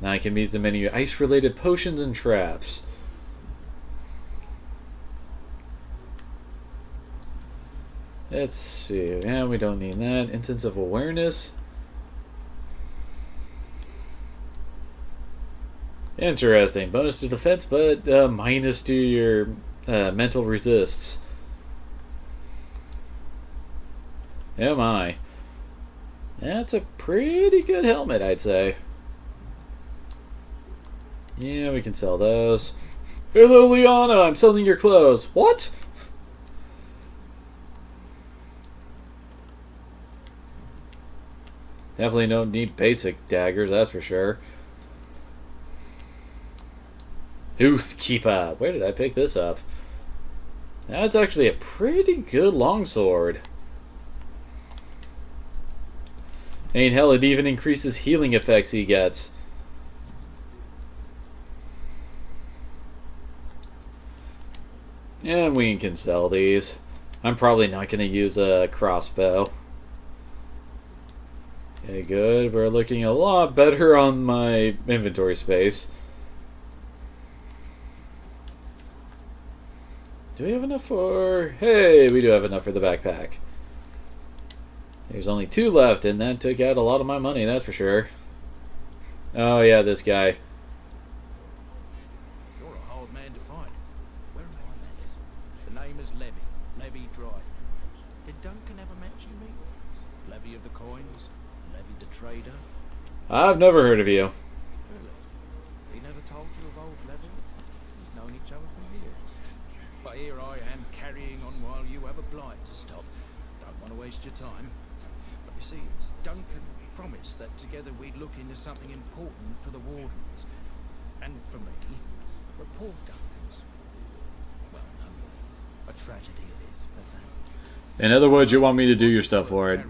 Now I can use the menu ice-related potions and traps. Let's see. Yeah, we don't need that. Instance of awareness. Interesting. Bonus to defense, but minus to your mental resists. Oh my. That's a pretty good helmet, I'd say. Yeah, we can sell those. Hello, Liana. I'm selling your clothes. What? Definitely don't need basic daggers, that's for sure. Oothkeeper. Where did I pick this up? That's actually a pretty good longsword. Ain't hell, it even increases healing effects he gets. And we can sell these. I'm probably not going to use a crossbow. Okay, good. We're looking a lot better on my inventory space. Do we have enough for... Hey, we do have enough for the backpack. There's only 2 left, and that took out a lot of my money, that's for sure. Oh yeah, this guy. You're a hard man to find. Where are my manners? The name is Levy. Levy Dry. Did Duncan ever mention me? Levy of the coins? Levy the trader? I've never heard of you. Really? He never told you of old Levy? We've known each other for years. But here I am carrying on while you have a blight to stop. Don't want to waste your time. But you see, Duncan promised that together we'd look into something important for the Wardens. And for me. But poor Duncan's. Well, no. A tragedy it is, but that. In other words, you want me to do your stuff for it.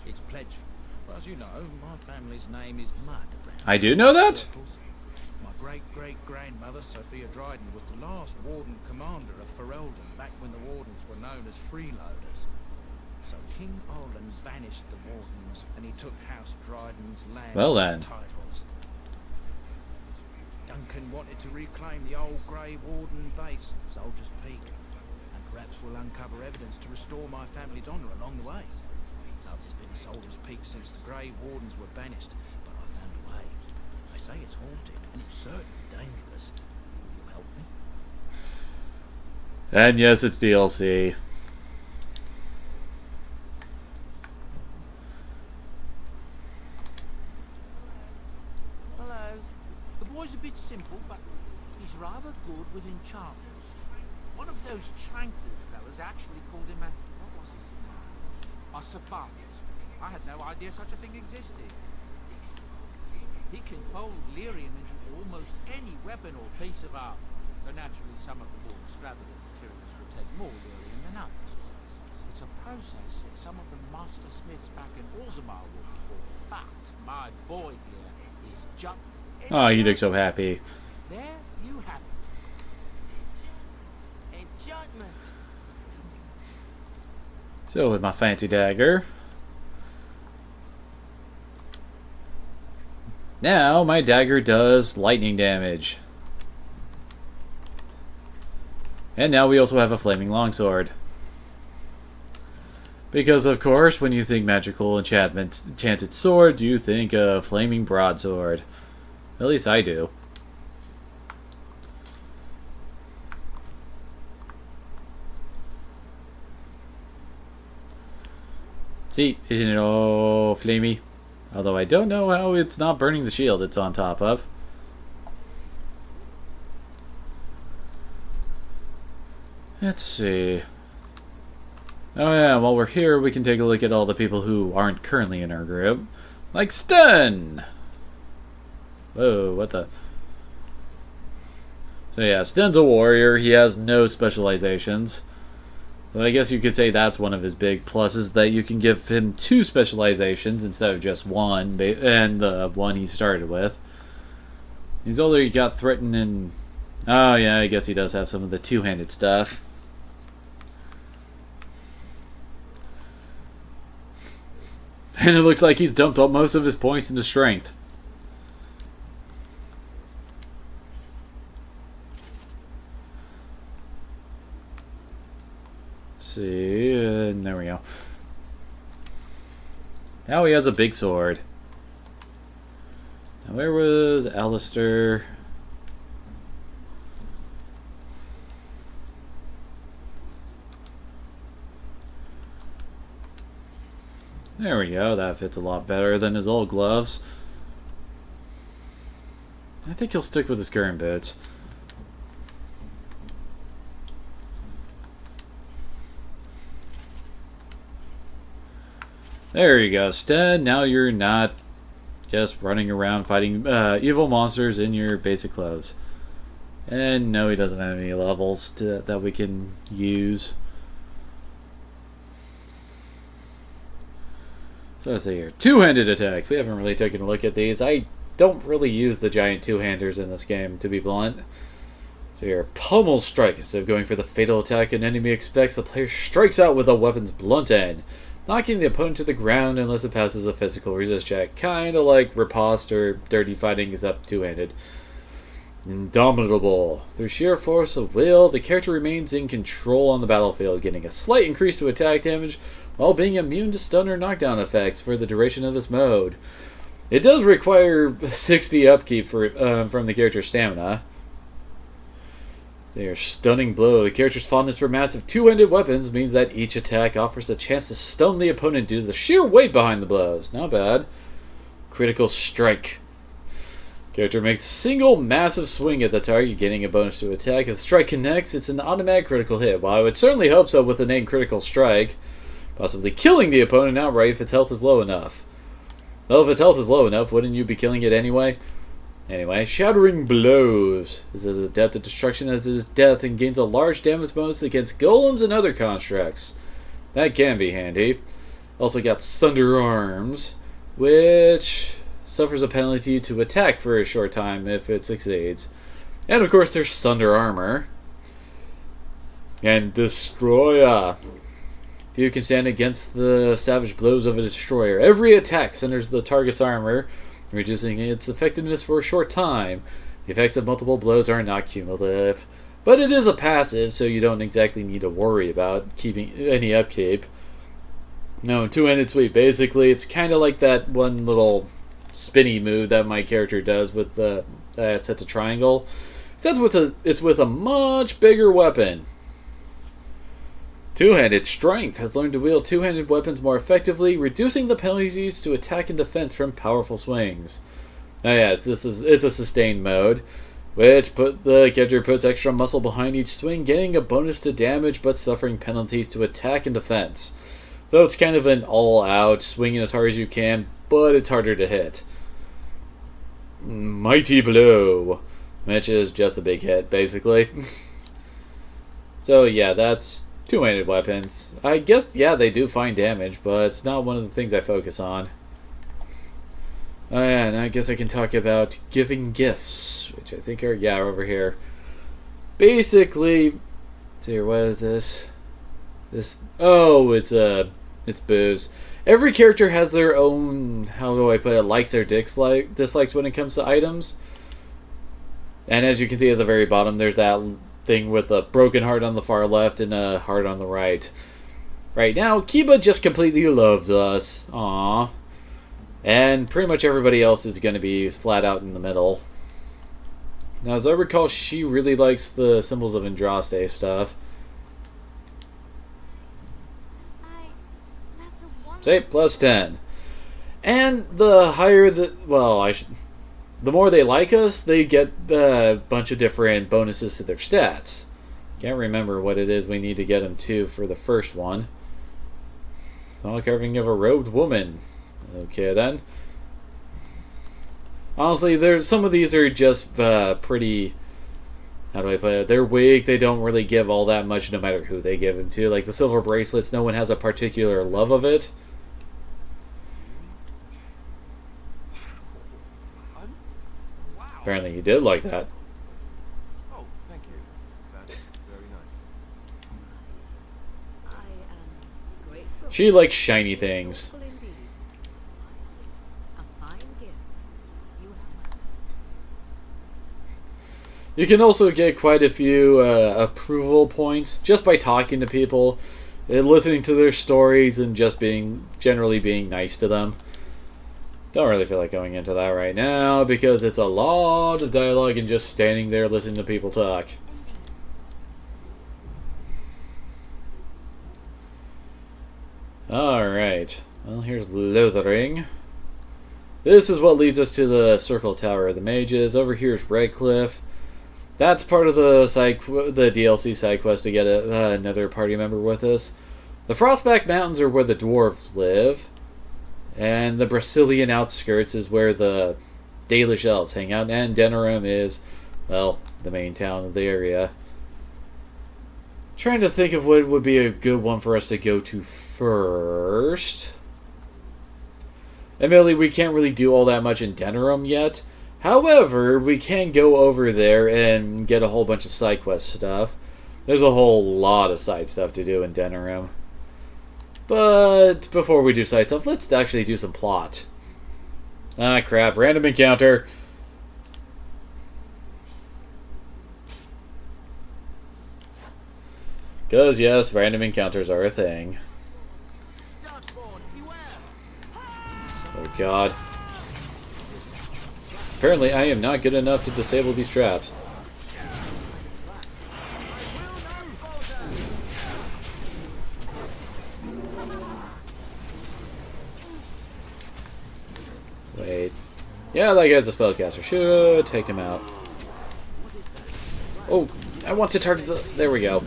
It's pledged. Well, as you know, my family's name is Mud. I do know that? My great-great-grandmother, Sophia Dryden, was the last Warden commander of Ferelden back when the Wardens were known as freeloaders. So King Olin banished the Wardens, and he took House Dryden's land and titles. Duncan wanted to reclaim the old Grey Warden base, Soldier's Peak, and perhaps we'll uncover evidence to restore my family's honour along the way. Now, there's been Soldier's Peak since the Grey Wardens were banished, but I found a way. They say it's haunted, and it's certainly dangerous. Will you help me? And yes, it's DLC. Hello. The boy's a bit simple, but he's rather good with enchantments. One of those tranquil fellas actually called him a... what was his name? A savant. I had no idea such a thing existed. He can fold lyrium into almost any weapon or piece of art. Though naturally some of the more extravagant materials will take more lyrium than others. It's a process that some of the master smiths back in Orzammar will perform. But my boy here is just... Oh, you look so happy. There you have it. Enchantment. So with my fancy dagger. Now my dagger does lightning damage. And now we also have a flaming longsword. Because, of course, when you think magical enchanted sword, you think of flaming broadsword. At least I do. See, isn't it all flamey? Although I don't know how it's not burning the shield it's on top of. Let's see. Oh yeah, while we're here, we can take a look at all the people who aren't currently in our group. Like Sten! Whoa, what the... So yeah, Sten's a warrior. He has no specializations. So I guess you could say that's one of his big pluses, that you can give him 2 specializations instead of just 1, and the one he started with. He's already got Threaten and... Oh yeah, I guess he does have some of the two-handed stuff. And it looks like he's dumped up most of his points into Strength. Let's see, there we go. Now he has a big sword. Now where was Alistair? There we go, that fits a lot better than his old gloves. I think he'll stick with his current boots. There you go, Sten. Now you're not just running around fighting evil monsters in your basic clothes. And no, he doesn't have any levels that we can use. So let's see here. Two-handed attack. We haven't really taken a look at these. I don't really use the giant two-handers in this game, to be blunt. So here, Pummel Strike. Instead of going for the fatal attack an enemy expects, the player strikes out with a weapon's blunt end, knocking the opponent to the ground unless it passes a physical resist check. Kinda like Riposte or Dirty Fighting, except two-handed. Indomitable. Through sheer force of will, the character remains in control on the battlefield, getting a slight increase to attack damage while being immune to stun or knockdown effects for the duration of this mode. It does require 60 upkeep for from the character's stamina. Their Stunning Blow. The character's fondness for massive two-handed weapons means that each attack offers a chance to stun the opponent due to the sheer weight behind the blows. Not bad. Critical Strike. Character makes a single massive swing at the target, getting a bonus to attack. If the strike connects, it's an automatic critical hit. Well, I would certainly hope so with the name Critical Strike. Possibly killing the opponent outright if its health is low enough. Well, if its health is low enough, wouldn't you be killing it anyway? Anyway, Shattering Blows is as adept at destruction as it is death and gains a large damage bonus against golems and other constructs. That can be handy. Also got Sunder Arms, which suffers a penalty to attack for a short time if it succeeds. And of course there's Sunder Armor. And Destroyer. If you can stand against the savage blows of a destroyer, every attack centers the target's armor, reducing its effectiveness for a short time. The effects of multiple blows are not cumulative. But it is a passive, so you don't exactly need to worry about keeping any upkeep. No, two-handed sweep. Basically, it's kind of like that one little spinny move that my character does with the set to triangle. Except it's with a much bigger weapon. Two-handed Strength has learned to wield two-handed weapons more effectively, reducing the penalties to attack and defense from powerful swings. Now, yes, it's a sustained mode, which the character puts extra muscle behind each swing, getting a bonus to damage but suffering penalties to attack and defense. So it's kind of an all-out, swinging as hard as you can, but it's harder to hit. Mighty Blow, which is just a big hit, basically. So yeah, that's two-handed weapons. I guess, yeah, they do fine damage, but it's not one of the things I focus on. Oh yeah, and I guess I can talk about giving gifts, which I think are, yeah, over here. Basically, let's see here, what is this? Oh, it's booze. Every character has their own, how do I put it, likes or dislikes when it comes to items. And as you can see at the very bottom, there's that thing with a broken heart on the far left and a heart on the right. Right now, Kiba just completely loves us. Aww. And pretty much everybody else is going to be flat out in the middle. Now, as I recall, she really likes the Symbols of Andraste stuff. Say, plus 10. And the higher the... Well, the more they like us, they get a bunch of different bonuses to their stats. Can't remember what it is we need to get them to for the first one. Small carving of a robed woman. Okay, then. Honestly, there's some of these are just pretty... How do I put it? They're weak. They don't really give all that much no matter who they give them to. Like the silver bracelets, no one has a particular love of it. Apparently you did like that. Oh, thank you. That's very nice. She likes shiny things. You can also get quite a few approval points just by talking to people, and listening to their stories, and just generally being nice to them. Don't really feel like going into that right now because it's a lot of dialogue and just standing there listening to people talk. Alright, well, here's Lothering. This is what leads us to the Circle Tower of the Mages. Over here is Redcliffe. That's part of the DLC side quest to get another party member with us. The Frostback Mountains are where the dwarves live. And the Brazilian outskirts is where the Dalish elves hang out. And Denerim is, well, the main town of the area. Trying to think of what would be a good one for us to go to first. Admittedly, we can't really do all that much in Denerim yet. However, we can go over there and get a whole bunch of side quest stuff. There's a whole lot of side stuff to do in Denerim. But before we do side stuff, let's actually do some plot. Ah, crap. Random encounter. Because, yes, random encounters are a thing. Oh, God. Apparently, I am not good enough to disable these traps. Wait. Yeah, that guy's a spellcaster. Should take him out. Oh, I want to target the... There we go.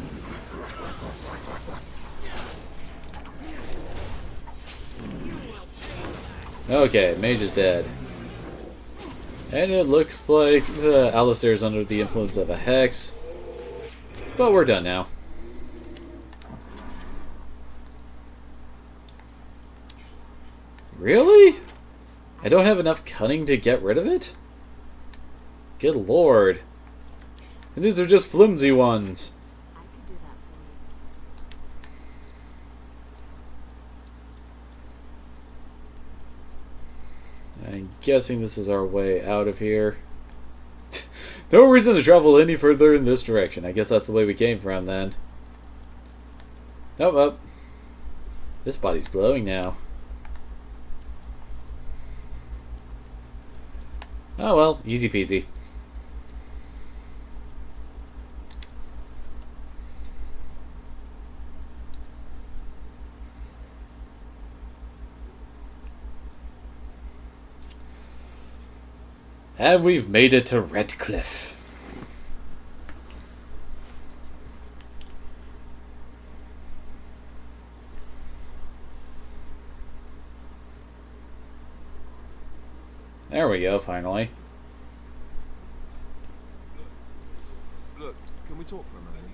Okay, mage is dead. And it looks like Alistair's under the influence of a hex. But we're done now. Really? I don't have enough cunning to get rid of it? Good lord. And these are just flimsy ones. I'm guessing this is our way out of here. No reason to travel any further in this direction. I guess that's the way we came from then. Nope, oh. This body's glowing now. Oh well, easy peasy. And we've made it to Redcliffe. There we go, finally. Look, can we talk for a moment?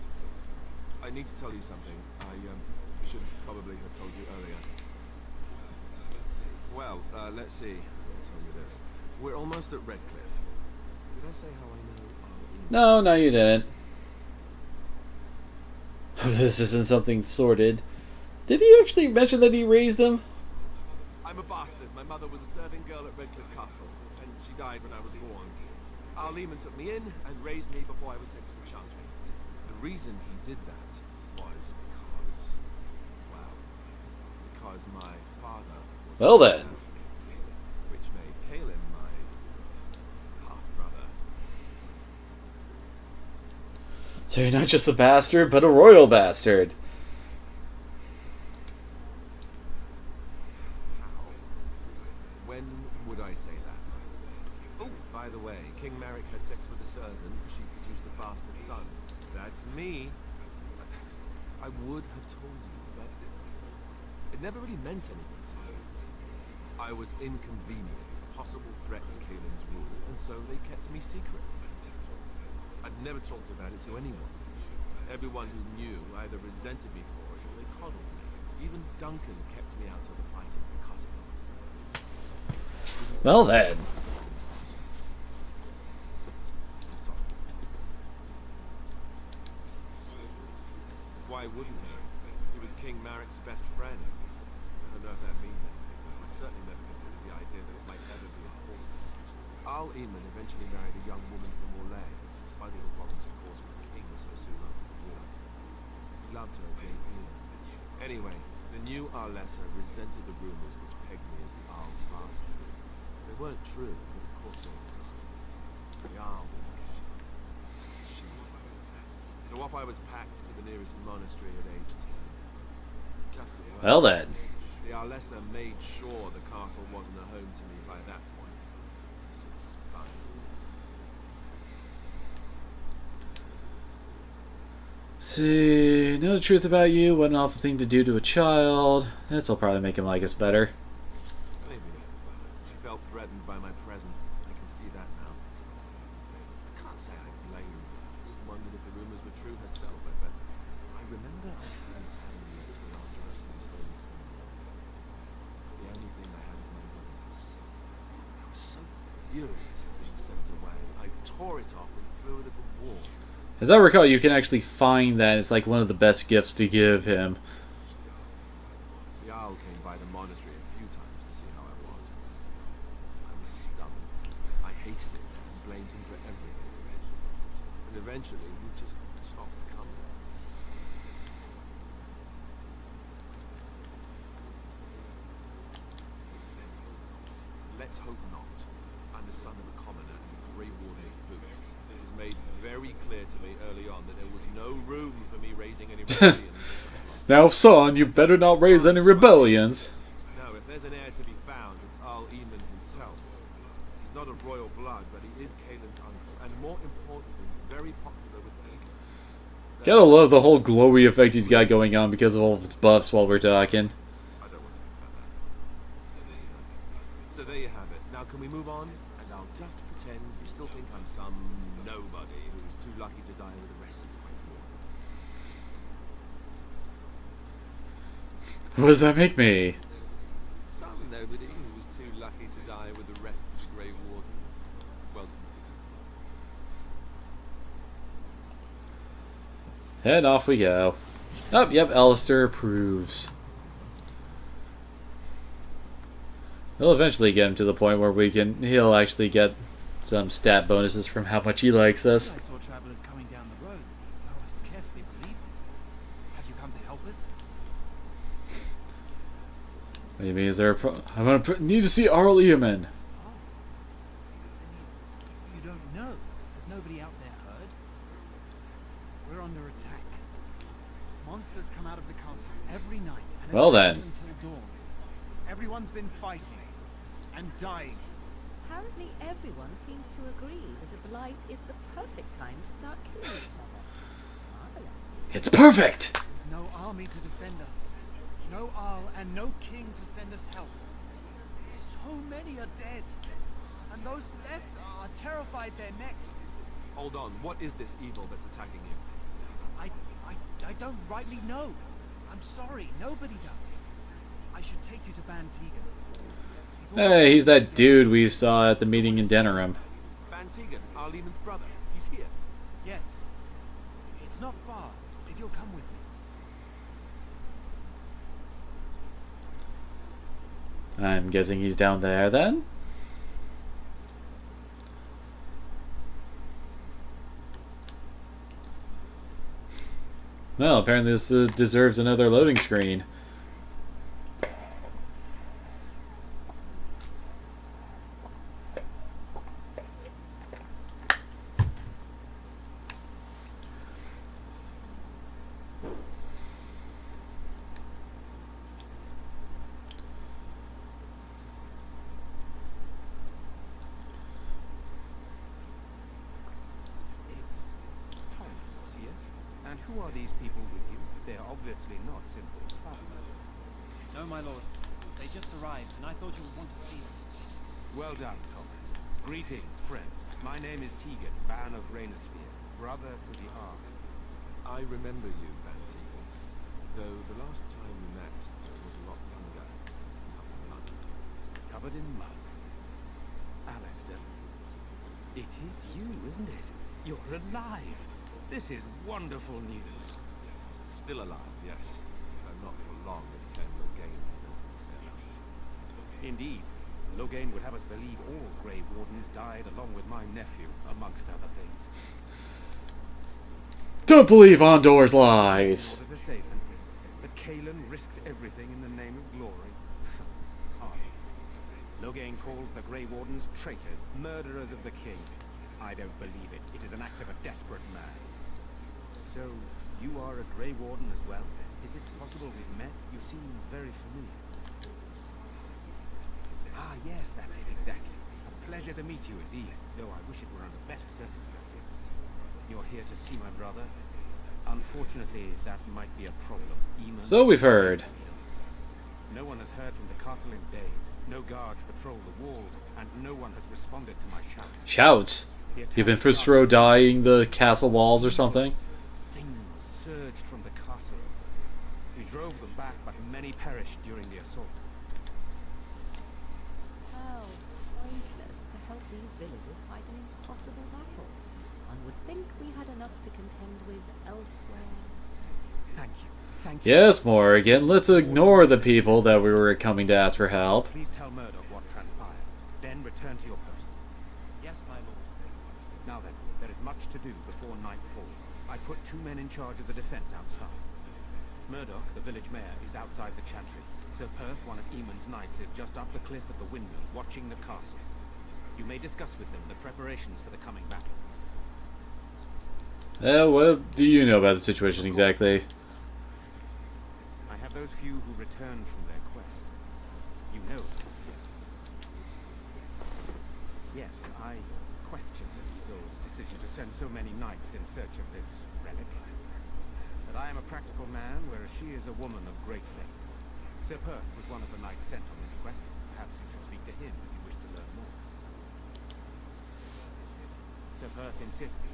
I need to tell you something. I should probably have told you earlier. Well, let's see. I'll tell you this. We're almost at Redcliffe. Did I say how I know? No, you didn't. This isn't something sordid. Did he actually mention that he raised him? I'm a bastard. My mother was a serving girl at Redcliffe Castle, and she died when I was born. Our Lehman took me in and raised me before I was sent to the Chantry. The reason he did that was because, well, because my father was Well then. which made Caleb my half-brother. So you're not just a bastard, but a royal bastard. When would I say that? Oh, by the way, King Merrick had sex with a servant. She produced a bastard son. That's me. I would have told you, but it never really meant anything to me. I was inconvenient, a possible threat to Caelan's rule, and so they kept me secret. I'd never talked about it to anyone. Everyone who knew either resented me for it or they coddled me. Even Duncan kept me out of the fighting because of it. Well then. Why wouldn't he? He was King Marik's best friend. I don't know if that means anything, but I certainly never considered the idea that it might ever be important. Al Eamon eventually married a young woman from Orlais, despite all the problems it caused with the king so soon after the war. He loved her a great deal. Anyway, the new Arlessa resented the rumors which pegged me as the Arl's bastard. They weren't true, but of course they existed. The Arl was she. So off I was packed to the nearest monastery at age 10. Just as Well then. The Arlessa made sure the castle wasn't a home to me by that point. It's fine. See, know the truth about you, what an awful thing to do to a child. This'll probably make him like us better. Maybe. She felt threatened by my presence. I can see that now. I can't say I blame her. She wondered if the rumors were true herself, but I remember I hadn't had any between our Jerusalem's holy symbol. The only thing I had of my brothers. I was so furious at being sent away. I tore it off and threw it at the wall. As I recall, you can actually find that. It's like one of the best gifts to give him. The Owl came by the monastery a few times to see how I was. I was stubborn. I hated it and blamed him for everything. And eventually, he just stopped coming. Let's hope not. I'm the son of a commoner and a Grey Warden of boot. It was made very clear to me early on that there was no room for me raising any rebellions. Now, son, you better not raise any rebellions. No, if there's an heir to be found, it's Al Eamon himself. He's not of royal blood, but he is Caelan's uncle, and more importantly, very popular with the people. Gotta love the whole glowy effect he's got going on because of all of his buffs while we're talking. So there you have it. Now can we move on? And I'll just pretend you still think I'm some nobody who's too lucky to die with the rest of the Great War. What does that make me? Some nobody who's too lucky to die with the rest of the Grey Wardens. Welcome to And off we go. Oh, yep, Alistair approves. We'll eventually get him to the point where he'll actually get some stat bonuses from how much he likes us. I saw travelers coming down the road. Oh, I scarcely believed it. Have you come to help us? What do you mean, is there a I'm gonna need to see Arl Eamon. You don't know. Has nobody out there heard? We're under attack. Monsters come out of the castle every night and Well attack us then. until dawn. Everyone's been fighting and dying. Apparently everyone seems to agree that a blight is the perfect time to start killing each other. Marvelous. It's perfect! No army to defend us. No Arl and no king to send us help. So many are dead. And those left are terrified they're next. Hold on, what is this evil that's attacking you? I don't rightly know. I'm sorry, nobody does. I should take you to Ban Tegan. Hey, he's that dude we saw at the meeting in Denerim. Ban Tegan, Arl Eamon's brother. He's here. Yes. It's not far, if you'll come with me. I'm guessing he's down there then? Well, apparently this deserves another loading screen. Who are these people with you? They're obviously not simple travelers. No, my lord. They just arrived, and I thought you would want to see them. Well done, Thomas. Greetings, friends. My name is Tegan, Ban of Rainersphere, brother to the Ark. I remember you, Van Tegan, though the last time we met was a lot younger, covered in mud. Alistair, it is you, isn't it? You're alive. This is wonderful news. Still alive, yes. Though not for long if Ten Loghain has anything to say about it. Indeed, Loghain would have us believe all Grey Wardens died along with my nephew, amongst other things. Don't believe Ondor's lies. What does it say then? That Cailan risked everything in the name of glory? Hardly. Loghain calls the Grey Wardens traitors, murderers of the king. I don't believe it. It is an act of a desperate man. So, you are a Grey Warden as well? Is it possible we've met? You seem very familiar. Ah, yes, that's it, exactly. A pleasure to meet you indeed, though I wish it were under better circumstances. You're here to see my brother? Unfortunately, that might be a problem. So we've heard. No one has heard from the castle in days. No guards patrol the walls, and no one has responded to my shouts. Shouts? You've been first row dying the castle walls or something? Things surged from the castle. We drove them back, but many perished during the assault. How pointless to help these villagers fight an impossible battle. One would think we had enough to contend with elsewhere. Thank you. Thank you. Yes, Morrigan, let's ignore the people that we were coming to ask for help. Please tell Murdoch what transpired. Then return to your post. Yes, my lord. Now then, there is much to do before night falls. I put 2 men in charge of the defense outside. Murdoch, the village mayor, is outside the chantry. Sir Perth, one of Eamon's knights, is just up the cliff at the windmill, watching the castle. You may discuss with them the preparations for the coming battle. What do you know about the situation exactly? I have those few who returned from their quest. You know it, yes, I questioned Isolde's decision to send so many knights in search of this relic. But I am a practical man, whereas she is a woman of great faith. Sir Perth was one of the knights sent on this quest. Perhaps you should speak to him if you wish to learn more. Sir Perth insists.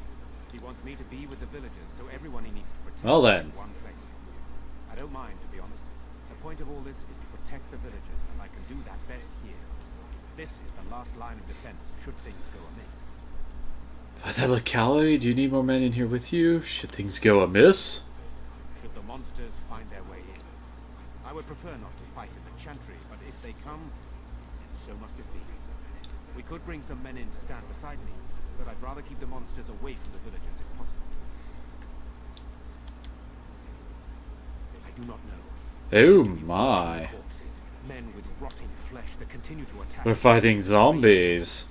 He wants me to be with the villagers, so everyone he needs to protect Well then. in one place. I don't mind, to be honest. The point of all this is to protect the villagers, and I can do that best here. This is the last line of defense, should things go amiss. But that locality, do you need more men in here with you? Should things go amiss? Should the monsters find their way in. I would prefer not to fight in the chantry, but if they come, so must it be. We could bring some men in to stand beside me, but I'd rather keep the monsters away from the villagers if possible. I do not know. Oh my. Corpses, men with rotting flesh that continue to attack. We're fighting zombies.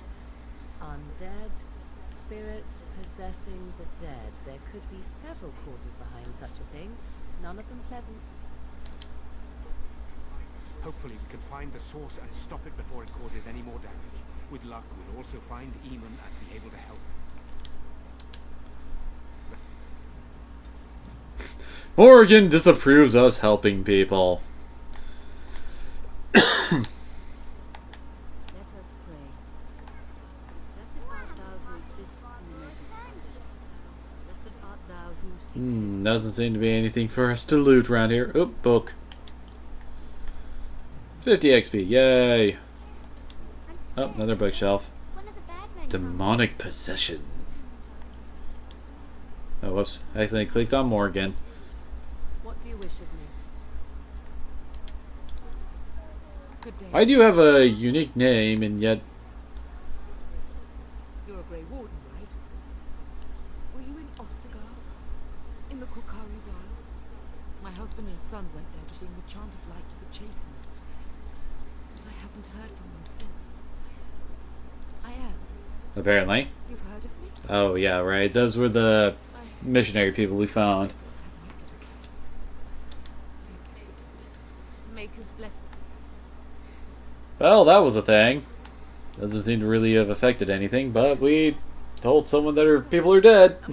Undead, spirits possessing the dead. There could be several causes behind such a thing, none of them pleasant. Hopefully we can find the source and stop it before it causes any more damage. With luck, we'll also find Eamon and be able to help. Morrigan disapproves us helping people. Let us pray. Blessed art thou who exists in the naked sun. Blessed art thou who seeks Doesn't seem to be anything for us to loot around here. Oop, book. 50 XP, yay! Oh, another bookshelf. Demonic possession. Oh, whoops. I accidentally clicked on Morgan. What do you wish of me? Good day. I do have a unique name, and yet... You're a Grey Warden, right? Were you in Ostergard? In the Korkari Wilds? My husband and son went there to bring the chant of light to the Chastened. But I haven't heard from them since. I am. Apparently. You've heard of me? Oh, yeah, right. Those were the missionary people we found. Maker's bless. Well, that was a thing. Doesn't seem to really have affected anything, but we told someone that our people are dead. I'll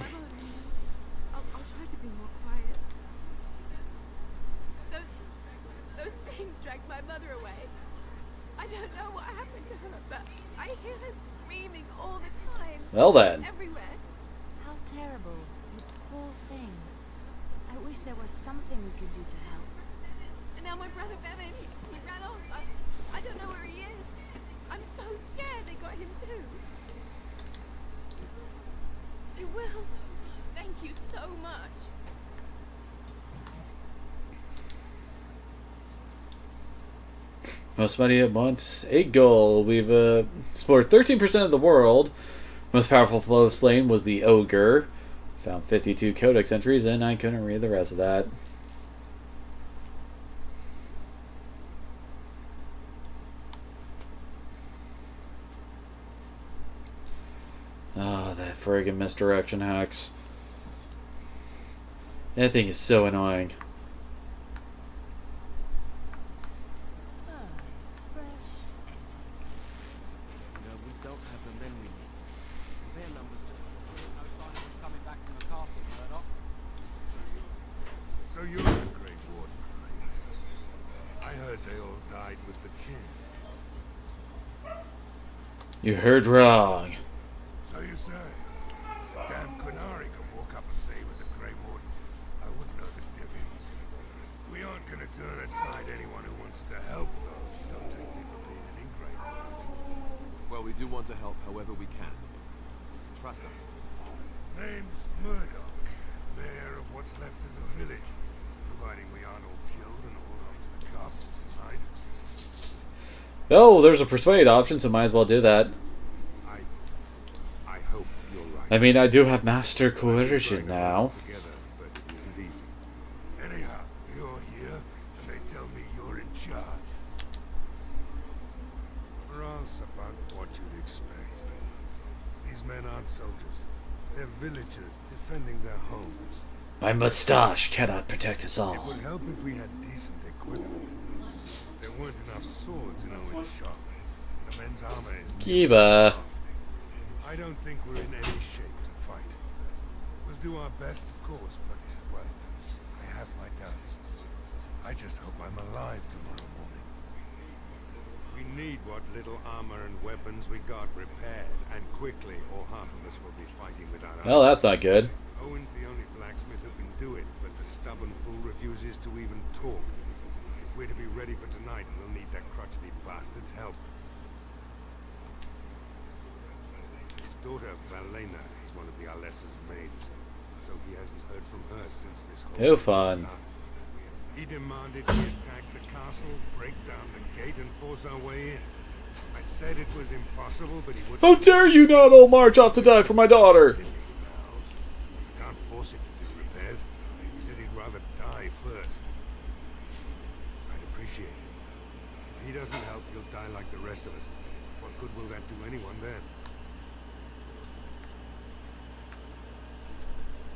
try to be more quiet what happened to her, but I hear her screaming all the time. Well then. Everywhere. How terrible. You poor thing. I wish there was something we could do to help. And now my brother Bevan, he ran off. I don't know where he is. I'm so scared they got him too. They will. Thank you so much. Most money at once. 8 gold. We've explored 13% of the world. Most powerful foe slain was the ogre. Found 52 codex entries, and I couldn't read the rest of that. Ah, that friggin' misdirection hacks. That thing is so annoying. We don't have the men we need. Their numbers just No sign of them coming back from the castle, Murdoch. So you're the Grey Warden. I heard they all died with the king. You heard wrong. So you say? Damn Qunari could walk up and say he was a Grey Warden. I wouldn't know the difference. We aren't gonna turn aside anyone who wants to help, though. Don't take me for being an ingrate. Well, we do want to help however we can. Trust us. Name's Murdoch, mayor of what's left of the village, providing we aren't all killed and all off to the castle tonight. Oh, there's a persuade option, so might as well do that. I hope you're right. I mean, I do have master coercion now. Together, but it isn't easy. Anyhow, you're here, and they tell me you're in charge. For us, about what you'd expect. These men aren't soldiers. They're villagers defending their homes. My mustache cannot protect us It all. would help if we had decent equipment. There weren't enough swords in Owen's shop. The men's armor is Kiba. I don't think we're in any shape to fight. We'll do our best, of course, but, well, I have my doubts. I just hope I'm alive tomorrow morning. We need what little armor and weapons we got repaired, and quickly, or half of us will be fighting without armor. Well, that's not good. Owen's the only blacksmith who can do it, but the stubborn fool refuses to even talk. If we're to be ready for tonight, we'll need that crotchety bastard's help. His daughter, Valena, is one of the Alessa's maids, so he hasn't heard from her since this whole No thing fun. started. He demanded we attack the castle, break down the gate, and force our way in. I said it was impossible, but he wouldn't. How dare you not all march off to die for my daughter? Can't force him to do repairs. He said he'd rather die first. I'd appreciate it. If he doesn't help, he'll die like the rest of us. What good will that do anyone then?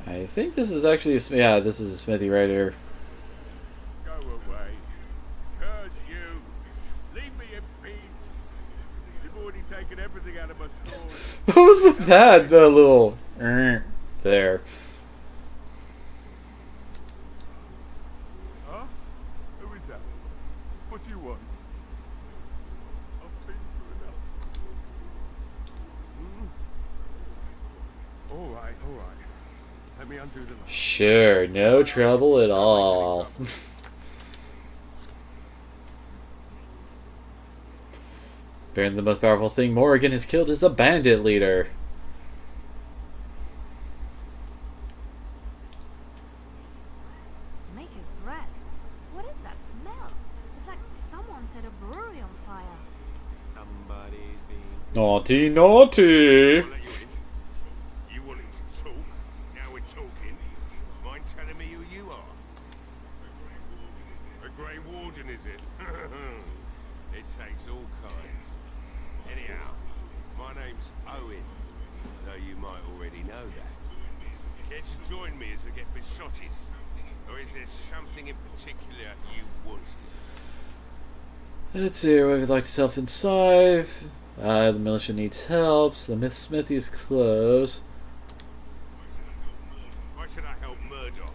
I think this is actually yeah, this is a smithy right here. Go away. Curse you. Leave me in peace. You've already taken everything out of my sword. What was with that little there? Huh? Who is that? What do you want? I've been through enough. All right, all right. Let me undo the knife. Sure, no trouble at all. Apparently the most powerful thing Morrigan has killed is a bandit leader. Maker's breath. What is that smell? It's like someone set a brewery on fire. Somebody's been... Naughty, naughty. You wanted to talk? Now we're talking. Mind telling me who you are? A Grey Warden, is it? It takes all kinds. Anyhow, my name's Owen, though you might already know that. Care to join me as I get besotted? Or is there something in particular you want? Let's see what we'd like to self inside. The militia needs help. So the smithy is closed. Why should I help Murdoch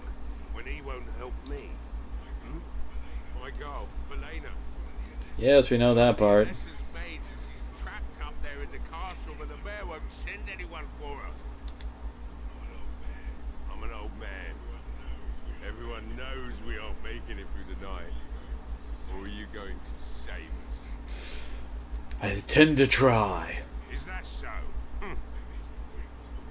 when he won't help me? My girl, Valena. Yes, we know that part. Alessa's maids castle, but the bear won't send anyone for her. I'm an old man. Everyone knows we aren't making it through the night. Or are you going to save us? I intend to try. Is that so?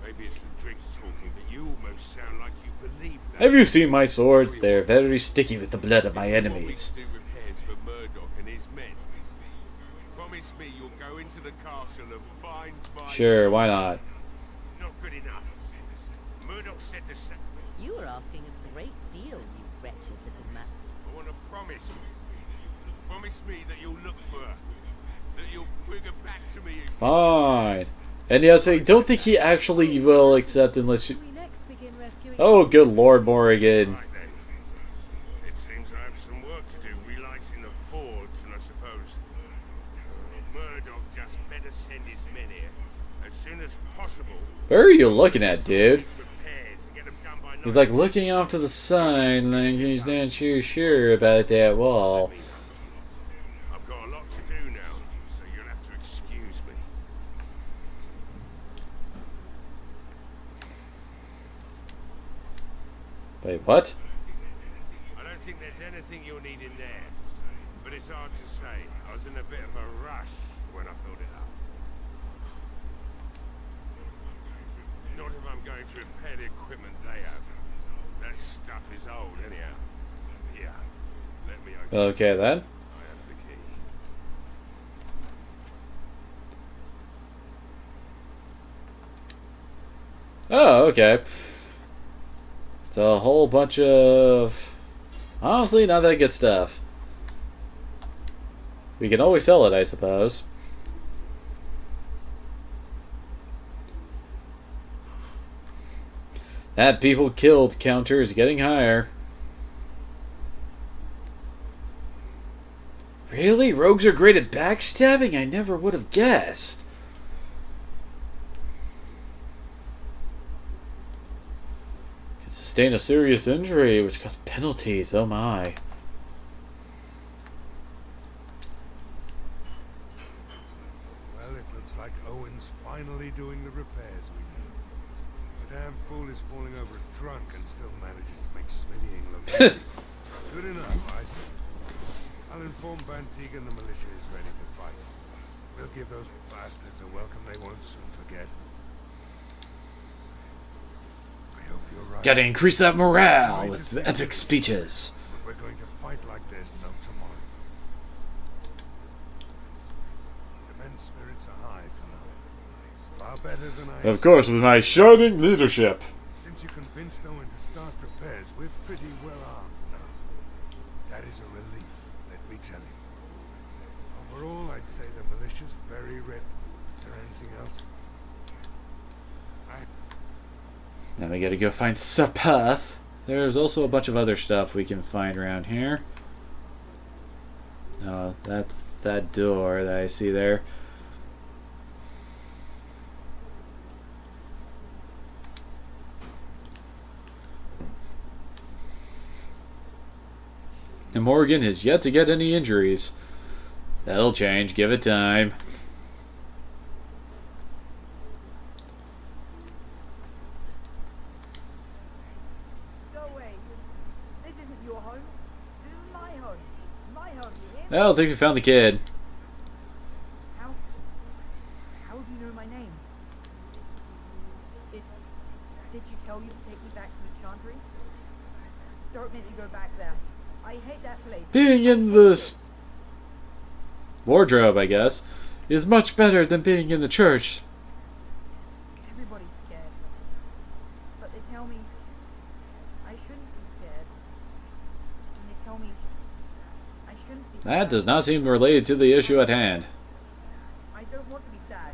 Maybe it's the drink talking, but you almost sound like you believe that. Have you seen my swords? They're very sticky with the blood of my enemies. Do repairs for Murdoch and his men. Promise me you'll go into the castle and find my... Sure, why not? Not good enough. Murdoch said the same. You were asking a great deal, you wretched little man. I want to promise. Promise me that you'll look for her. That you'll bring her back to me. Fine. And yes, I don't think he actually will accept unless you... Oh, good Lord, Morrigan. It seems I have some work to do relighting the forge, and I suppose Murdoch just better send his men here as soon as possible. Where are you looking at, dude? He's like looking off to the side, like he's not too sure about that wall. I've got a lot to do now, so you'll have to excuse me. Wait, what? I don't think there's anything you'll need in there, but it's hard to say. I was in a bit of a rush when I filled it up. Not if I'm going to repair the equipment they have. That stuff is old, anyhow. Yeah, let me open it. Okay, then. I have the key. Oh, okay. It's a whole bunch of... Honestly, not that good stuff. We can always sell it, I suppose. That people killed counter is getting higher. Really? Rogues are great at backstabbing? I never would have guessed. Can sustain a serious injury, which costs penalties. Oh my. Well, it looks like Owen's finally doing the repairs we need. The damn fool is falling over drunk and still manages to make smithying look easy. Good enough, I say. I'll inform Bantig and the militia is ready to fight. We'll give those bastards a welcome they won't soon forget. I hope you're right. Gotta increase that morale with the epic speeches. But we're going to fight like there's no tomorrow. The men's spirits are high for now. Far better than I Of course, with my shining leadership. Since you convinced Owen to start repairs, we're pretty well armed now. That is a relief, let me tell you. Overall, I'd say the militia's very ready. Is there anything else? Now we gotta go find Sapeth. There's also a bunch of other stuff we can find around here. Oh, that's that door that I see there. And Morgan has yet to get any injuries. That'll change, give it time. Go away. This isn't your home. This is my home. My home, you hear? I don't think we found the kid. How do you know my name? Did she tell you to take me back to the Chantry? Don't make me go back there. I hate that place. Being in this wardrobe, I guess, is much better than being in the church. Everybody's scared. But they tell me I shouldn't be scared. And they tell me I shouldn't be That does not seem related to the issue at hand. I don't want to be sad.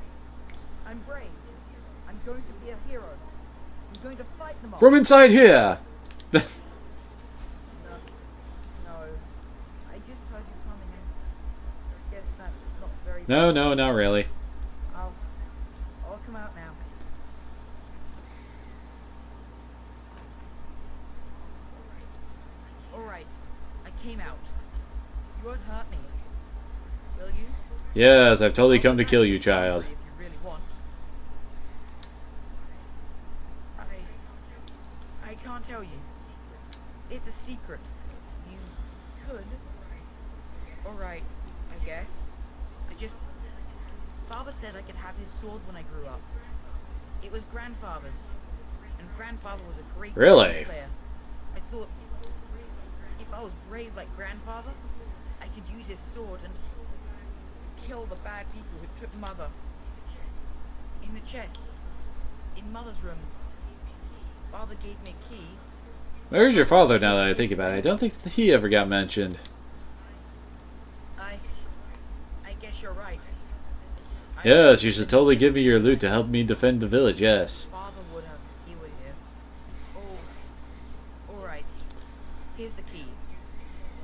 I'm brave. I'm going to be a hero. I'm going to fight them all. From inside here! No. I just heard you coming in. Guess that's not very No, no, not really. I'll come out now. Alright. I came out. You won't hurt me. Will you? Yes, I've totally come to kill you, child. If you really want. secret. You could. Alright, I guess. Father said I could have his sword when I grew up. It was grandfather's. And grandfather was a great Really? slayer. I thought, if I was brave like grandfather, I could use his sword and kill the bad people who took Mother. In the chest. In Mother's room. Father gave me a key. Where's your father now that I think about it? I don't think he ever got mentioned. I guess you're right. Yes, you should totally give me your loot to help me defend the village, yes. Father would have. He would have. Oh. Alright. Here's the key.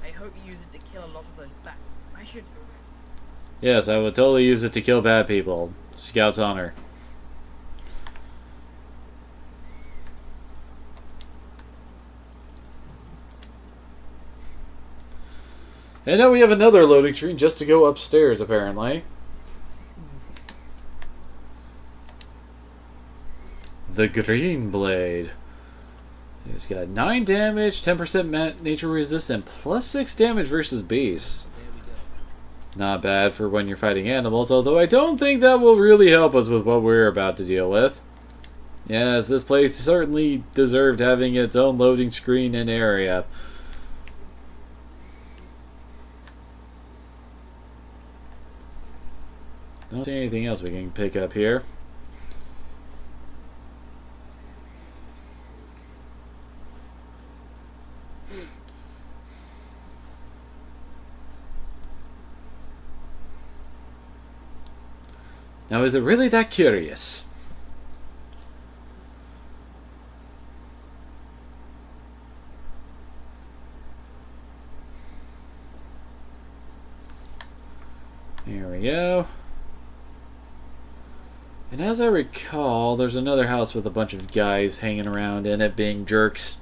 I hope you use it to kill a lot of those black. I should. Yes, I would totally use it to kill bad people. Scout's honor. And now we have another loading screen just to go upstairs, apparently. The Green Blade. It's got 9 damage, 10% nature resistant, plus 6 damage versus beasts. Not bad for when you're fighting animals, although I don't think that will really help us with what we're about to deal with. Yes, this place certainly deserved having its own loading screen and area. Don't see anything else we can pick up here. Now, is it really that curious? Here we go. And as I recall, there's another house with a bunch of guys hanging around in it being jerks.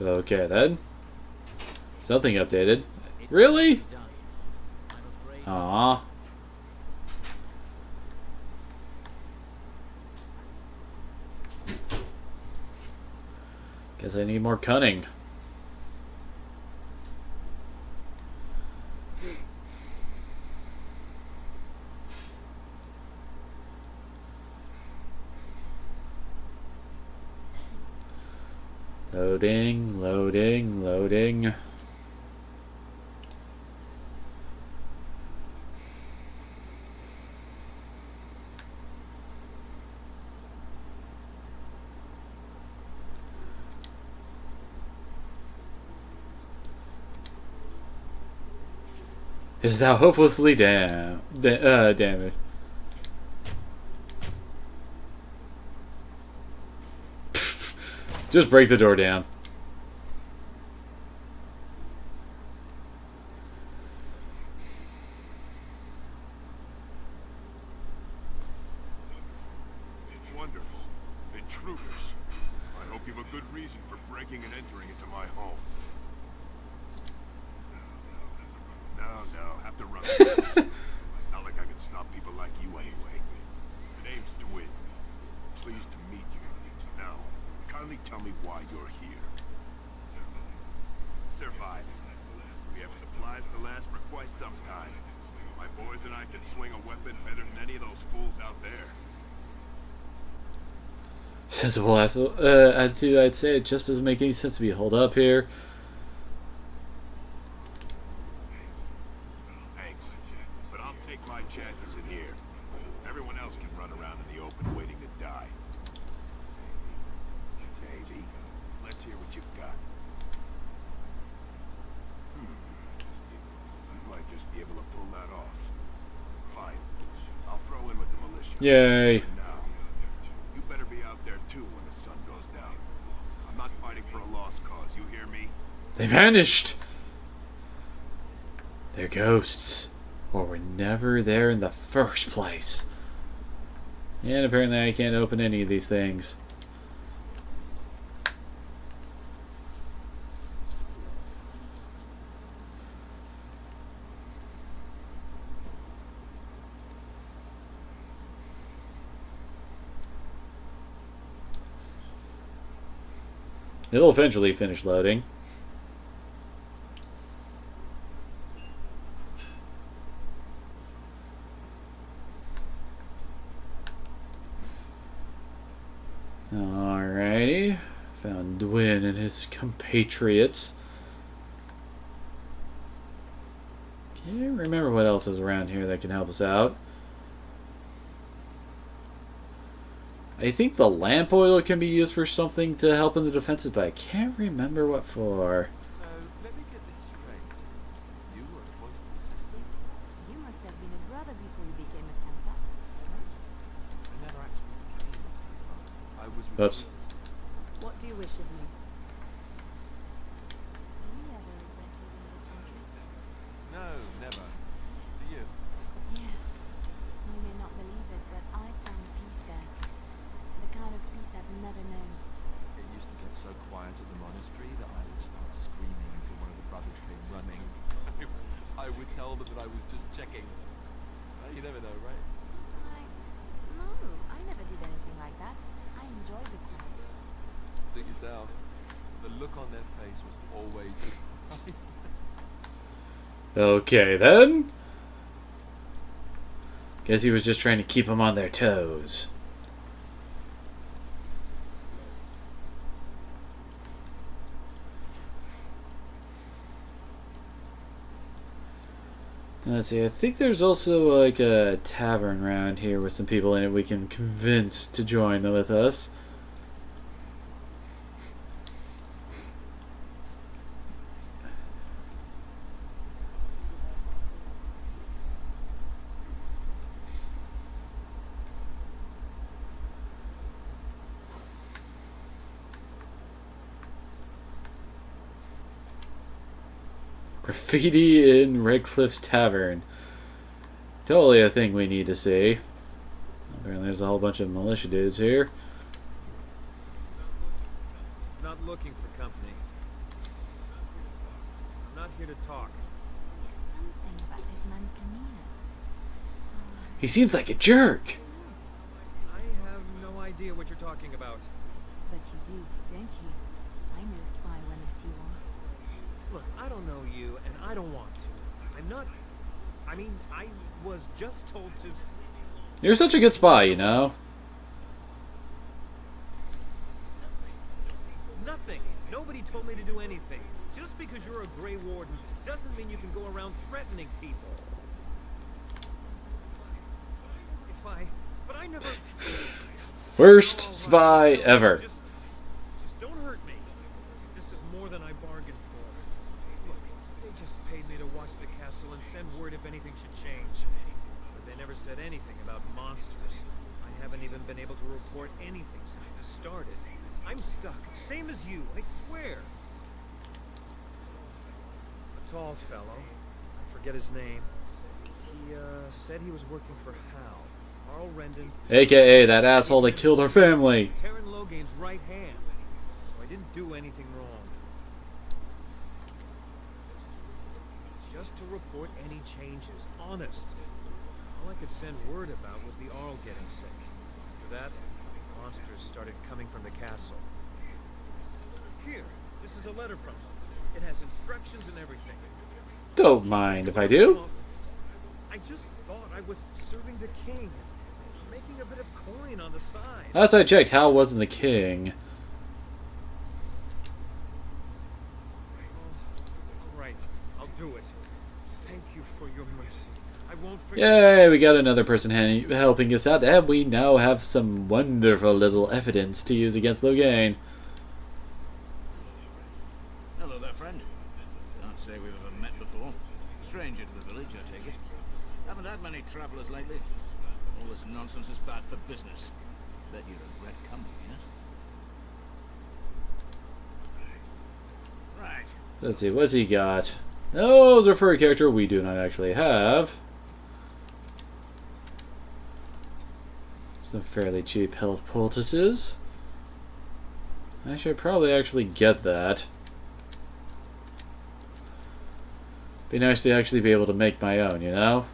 Okay then. Something updated. Really? Aww. Guess I need more cunning. Loading, loading, loading. Is thou hopelessly damaged? Just break the door down. It's wonderful. Intruders. I hope you have a good reason for breaking and entering into my home. No, have to run. It's not like I can stop people like you anyway. The name's Dwin. Pleased to meet you. Now, kindly tell me why you're here. Surviving. We have supplies to last for quite some time. My boys and I can swing a weapon better than any of those fools out there. Sensible attitude, I'd say. It just doesn't make any sense to be holed up here. Thanks. But I'll take my chances in here. Everyone else can run around in the open waiting to die. Maybe. Let's hear what you've got. You might just be able to pull that off. Fine. I'll throw in with the militia. Yay. Now, you better be out there too when the sun goes down. I'm not fighting for a lost cause, you hear me? They vanished! They're ghosts. Or were never there in the first place. And apparently I can't open any of these things. It'll eventually finish loading. Alrighty. Found Dwyn and his compatriots. Can't remember what else is around here that can help us out. I think the lamp oil can be used for something to help in the defenses, but I can't remember what for. So, let me get this straight. You were a poisoned sister? You must have been a brother before you became a Templar. I never actually became a Templar. I was... Oops. What do you wish of me? Do you ever regret leaving the country? No, never. Do you? Yes. You may not believe it, but I found peace there. The kind of peace I've never known. It used to get so quiet at the monastery that I would start screaming until one of the brothers came running. I would tell them that I was just checking. You never know, right? No, I never did anything like that. I enjoyed the quiet. Suit yourself. The look on their face was always surprised. Okay, then. Guess he was just trying to keep them on their toes. Let's see, I think there's also like a tavern around here with some people in it we can convince to join with us. Graffiti in Redcliffe's Tavern. Totally a thing we need to see. Apparently there's a whole bunch of militia dudes here. Not looking for company. I'm not here to talk. Something about this man Camino. He seems like a jerk. I have no idea what you're talking about. But you do, don't you? I know a spy when I see one. Look, I don't know you, and I don't want to. I'm not... I mean, I was just told to... You're such a good spy, you know. Nothing. Nobody told me to do anything. Just because you're a Grey Warden doesn't mean you can go around threatening people. But I never... Worst spy ever. Just don't hurt me. This is more than I bargained for. Look, they just paid me to watch the castle and send word if anything should change. But they never said anything about monsters. I haven't even been able to report anything since this started. I'm stuck, same as you, I swear. A tall fellow, I forget his name. He said he was working for Hal. Carl Rendon, AKA that asshole that killed our family. Terran Logain's right hand. So I didn't do anything wrong. Just to report any changes, honest. All I could send word about was the Arl getting sick. After that, monsters started coming from the castle. Here, this is a letter from them. It has instructions and everything. Don't mind if I do. I just thought I was serving the king. Making a bit of coin on the side. Last I checked, Hal wasn't the king. All right, I'll do it. Thank you for your mercy. I won't forget. Yay, we got another person helping us out, and we now have some wonderful little evidence to use against Logain. Hello there, friend. Can't say we've ever met before. Stranger to the village, I take it. Haven't had many travellers lately. All this nonsense is bad for business. Bet you regret coming, yes? Right. Let's see, what's he got? Oh, those are for a character we do not actually have. Some fairly cheap health poultices. I should probably actually get that. Be nice to actually be able to make my own, you know?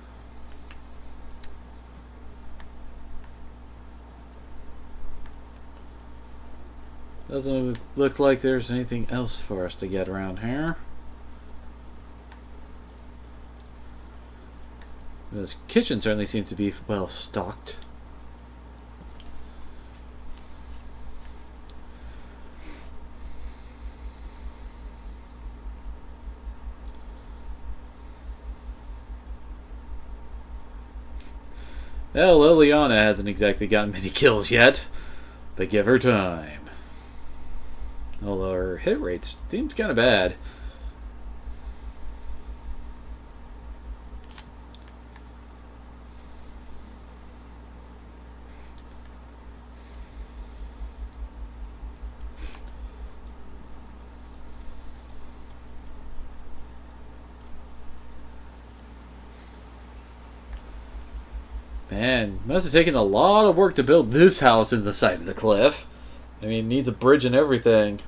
Doesn't look like there's anything else for us to get around here. This kitchen certainly seems to be well stocked. Well, Liliana hasn't exactly gotten many kills yet, but give her time. Although her hit rate seems kind of bad. Man, must have taken a lot of work to build this house in the side of the cliff. I mean, it needs a bridge and everything.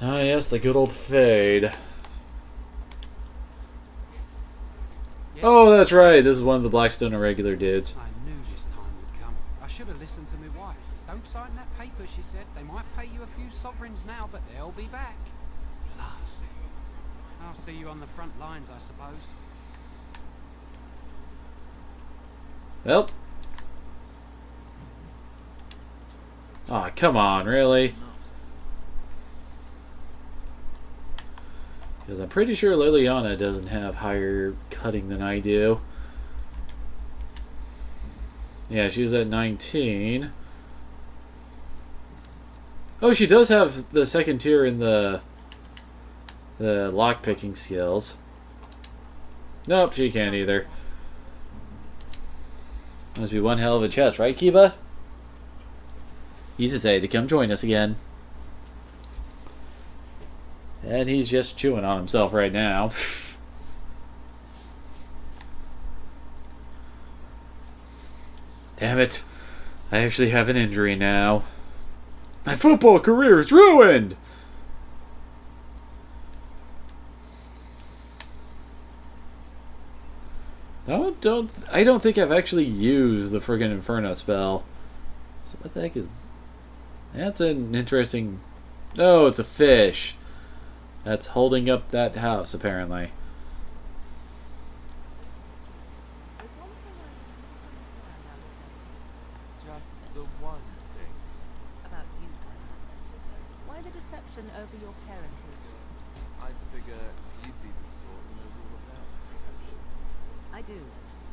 Ah, yes, the good old Fade. Oh, that's right. This is one of the Blackstone Irregular dudes. I knew this time would come. I should have listened to my wife. Don't sign that paper, she said. They might pay you a few sovereigns now, but they'll be back. Last. I'll see you on the front lines, I suppose. Well. Aw, come on, really? Because I'm pretty sure Liliana doesn't have higher cutting than I do. Yeah, she's at 19. Oh, she does have the second tier in the lockpicking skills. Nope, she can't either. Must be one hell of a chest, right, Kiba? Easy say to come join us again. And he's just chewing on himself right now. Damn it. I actually have an injury now. My football career is ruined! I don't think I've actually used the friggin' Inferno spell. So what the heck is... That's an interesting... Oh, it's a fish. That's holding up that house, apparently. Just the one thing. About you, perhaps. Why the deception over your parentage? I figure you'd be the sort who knows all about deception. I do.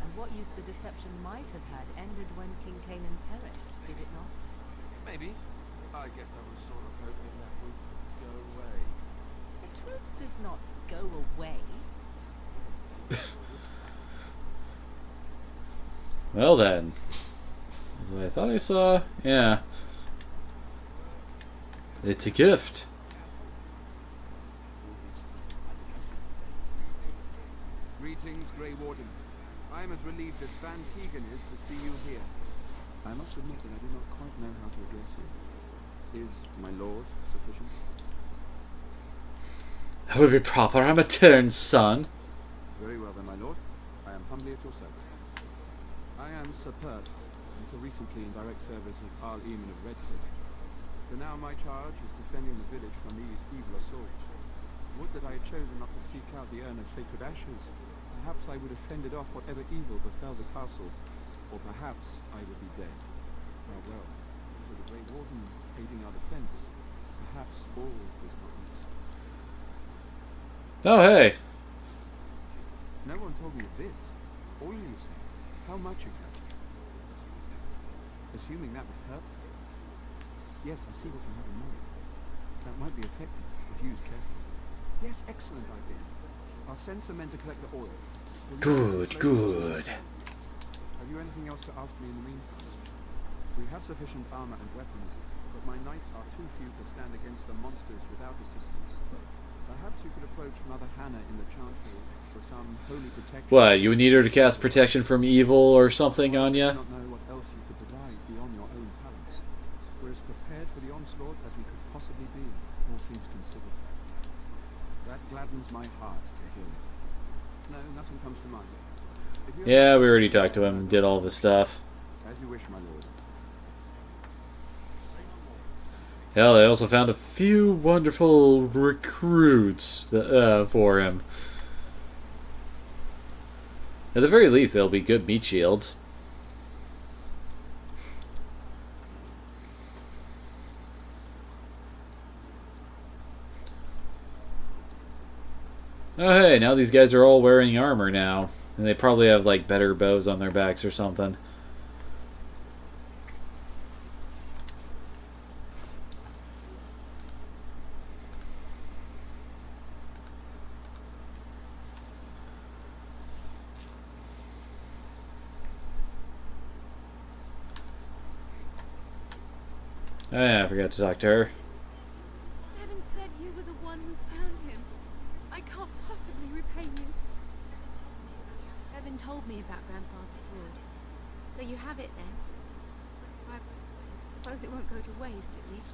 And what use the deception might have had ended when King Canaan perished, did it not? Maybe. I guess I was sort of hoping that would go away. The truth does not go away. Well then. That's what I thought I saw. Yeah. It's a gift. Greetings, Grey Warden. I am as relieved as Van Tegan is to see you here. I must admit that I do not quite know how to address you. Is my lord sufficient? That would be proper. I'm a Tyrn's son. Very well then, my lord. I am humbly at your service. I am Sir Pert, until recently in direct service of Arl Eamon of Redcliffe. For now my charge is defending the village from these evil assaults. Would that I had chosen not to seek out the urn of sacred ashes. Perhaps I would have fended off whatever evil befell the castle, or perhaps I would be dead. Well, for the Grey Warden aiding our defense, perhaps all was not lost. Oh, hey. No one told me of this. All you say. How much exactly? Assuming that would help. Yes, I see what you have in mind. That might be effective if used carefully. Yes, excellent idea. I'll send some men to collect the oil. Good. Have you anything else to ask me in the meantime? We have sufficient armor and weapons, but my knights are too few to stand against the monsters without assistance. Perhaps you could approach Mother Hannah in the Chantry for some holy protection. What, you would need her to cast protection from evil or something on you? I do not know what else you could provide beyond your own talents. We're as prepared for the onslaught as we could possibly be, all things considered. That gladdens my heart to hear. No, nothing comes to mind. Yeah, we already talked to him, did all of his stuff. As you wish, my lord. Hell, I also found a few wonderful recruits for him. At the very least, they'll be good meat shields. Oh hey, now these guys are all wearing armor now. And they probably have like better bows on their backs or something. Oh yeah, I forgot to talk to her. Evan said you were the one who found him. I can't possibly repay you. Evan told me about Grandfather's sword. So you have it then? I suppose it won't go to waste, at least.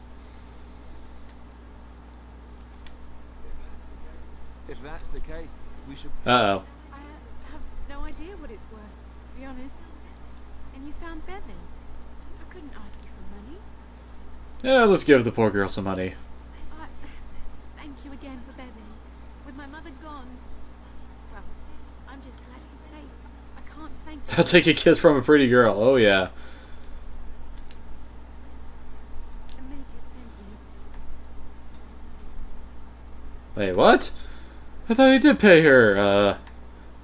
If that's the case, we should... Uh-oh. I have no idea what it's worth, to be honest. And you found Bevan. I couldn't ask you for money. Yeah, let's give the poor girl some money. Thank you again for Bevan. With my mother gone, well, I'm just glad he's safe. I can't thank you. I'll take a kiss from a pretty girl. Oh yeah. Wait, what? I thought he did pay her.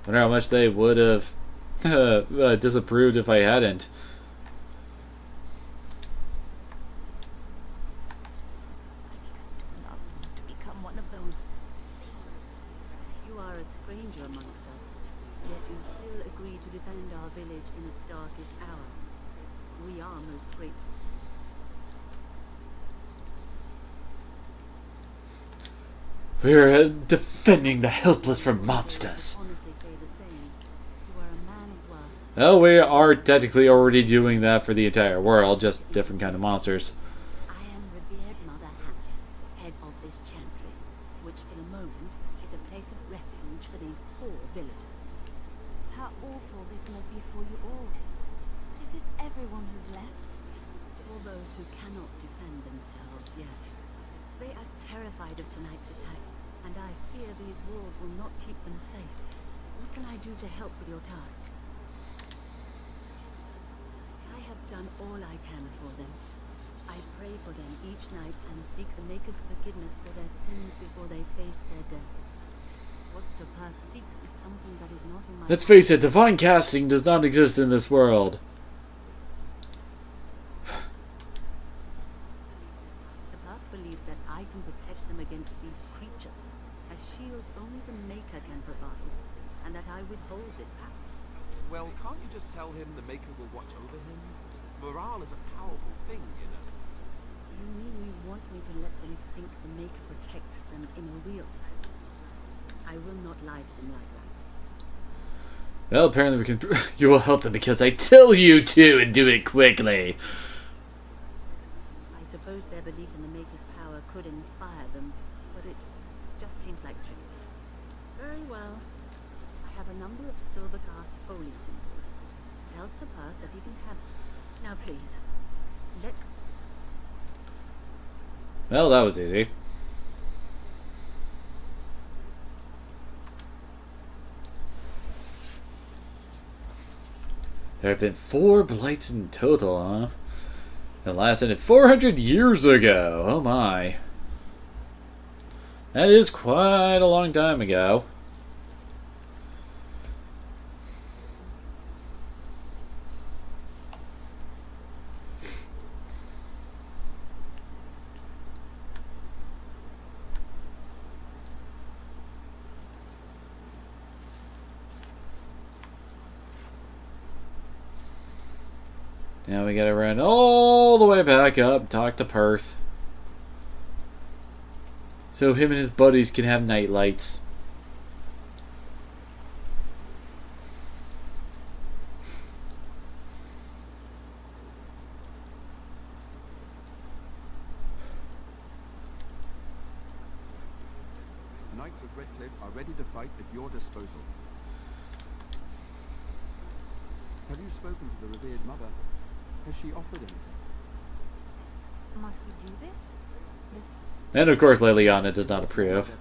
Wonder how much they would have disapproved if I hadn't. Become one of those. You are a stranger amongst us, yet you still agree to defend our village in its darkest hour. We are most grateful. We're defending the helpless from monsters. Honestly say the same. You are a man of worth. Well, we are technically already doing that for the entire world, just different kind of monsters. I am revered Mother Hannah, head of this chantry, which for the moment is a place of refuge for these poor villagers. How awful this must be for you all. Is this everyone who's left? For those who cannot defend themselves, yes. They are terrified of tonight's attack, and I fear these walls will not keep them safe. What can I do to help with your task? I have done all I can for them. I pray for them each night and seek the Maker's forgiveness for their sins before they face their death. What Sir Perth seeks is something that is not in my... Let's face it, divine casting does not exist in this world. Sir Perth believes that I can protect them against these creatures, a shield only the Maker can provide, and that I withhold this power. Well, can't you just tell him the Maker will watch over him? Morale is a powerful thing, you know. You mean you want me to let them think the Maker protects them in a real sense? I will not lie to them like that. Well, apparently we can. You will help them because I tell you to, and do it quickly. I suppose their belief in the Maker's power could inspire them, but it just seems like trickery. Very well. I have a number of silver-cast holy symbols. Tell Sir Perth that he can have them. Now please, let... Well, that was easy. There have been 4 blights in total, huh? The last ended 400 years ago. Oh my. That is quite a long time ago. Now we gotta run all the way back up and talk to Perth. So him and his buddies can have night lights. The Knights of Redcliffe are ready to fight at your disposal. Have you spoken to the revered mother? Has she offered anything? Must we do this? And of course, Leliana does not approve.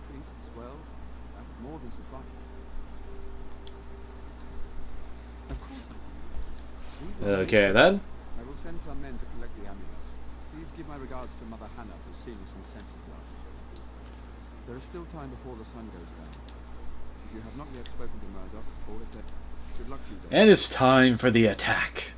More than suffice. Of course. Okay, then. I will send some men to collect the amulets. Please give my regards to Mother Hannah for seeing some sense of life. There is still time before the sun goes down. If you have not yet spoken to Murdoch, or if they... Good luck to you then. And it's time for the attack.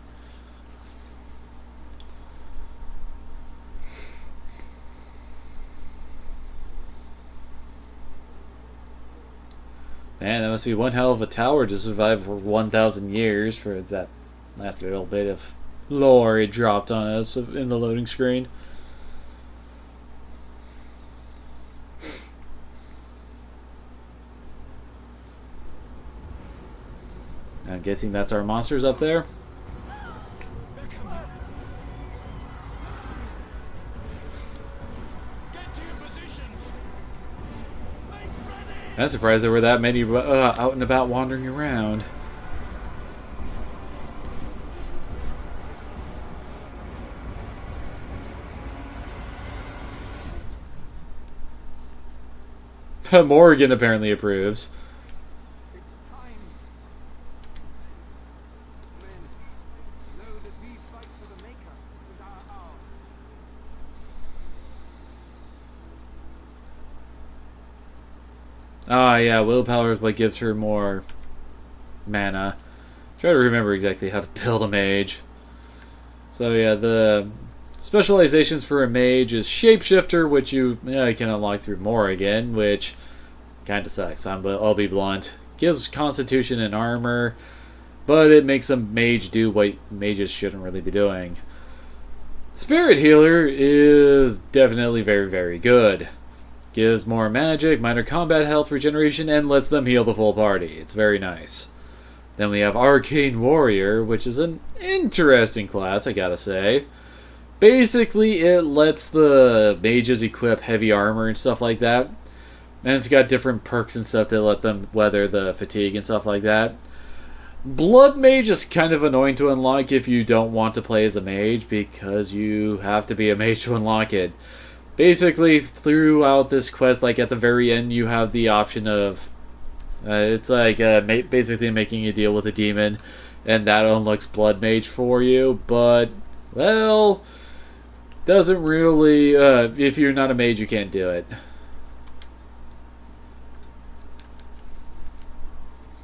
Man, that must be one hell of a tower to survive for 1,000 years for that last little bit of lore it dropped on us in the loading screen. I'm guessing that's our monsters up there. I'm surprised there were that many out and about wandering around. Morrigan apparently approves. Ah, yeah, willpower is what gives her more mana. Try to remember exactly how to build a mage. So yeah, the specializations for a mage is Shapeshifter, which you can unlock through Morrigan, which kind of sucks. I'll be blunt. Gives Constitution and Armor, but it makes a mage do what mages shouldn't really be doing. Spirit Healer is definitely very, very good. Gives more magic, minor combat health regeneration, and lets them heal the full party. It's very nice. Then we have Arcane Warrior, which is an interesting class, I gotta say. Basically, it lets the mages equip heavy armor and stuff like that. And it's got different perks and stuff to let them weather the fatigue and stuff like that. Blood Mage is kind of annoying to unlock if you don't want to play as a mage, because you have to be a mage to unlock it. Basically, throughout this quest, like at the very end, you have the option of... it's like basically making a deal with a demon, and that unlocks Blood Mage for you, but, well, doesn't really... if you're not a mage, you can't do it.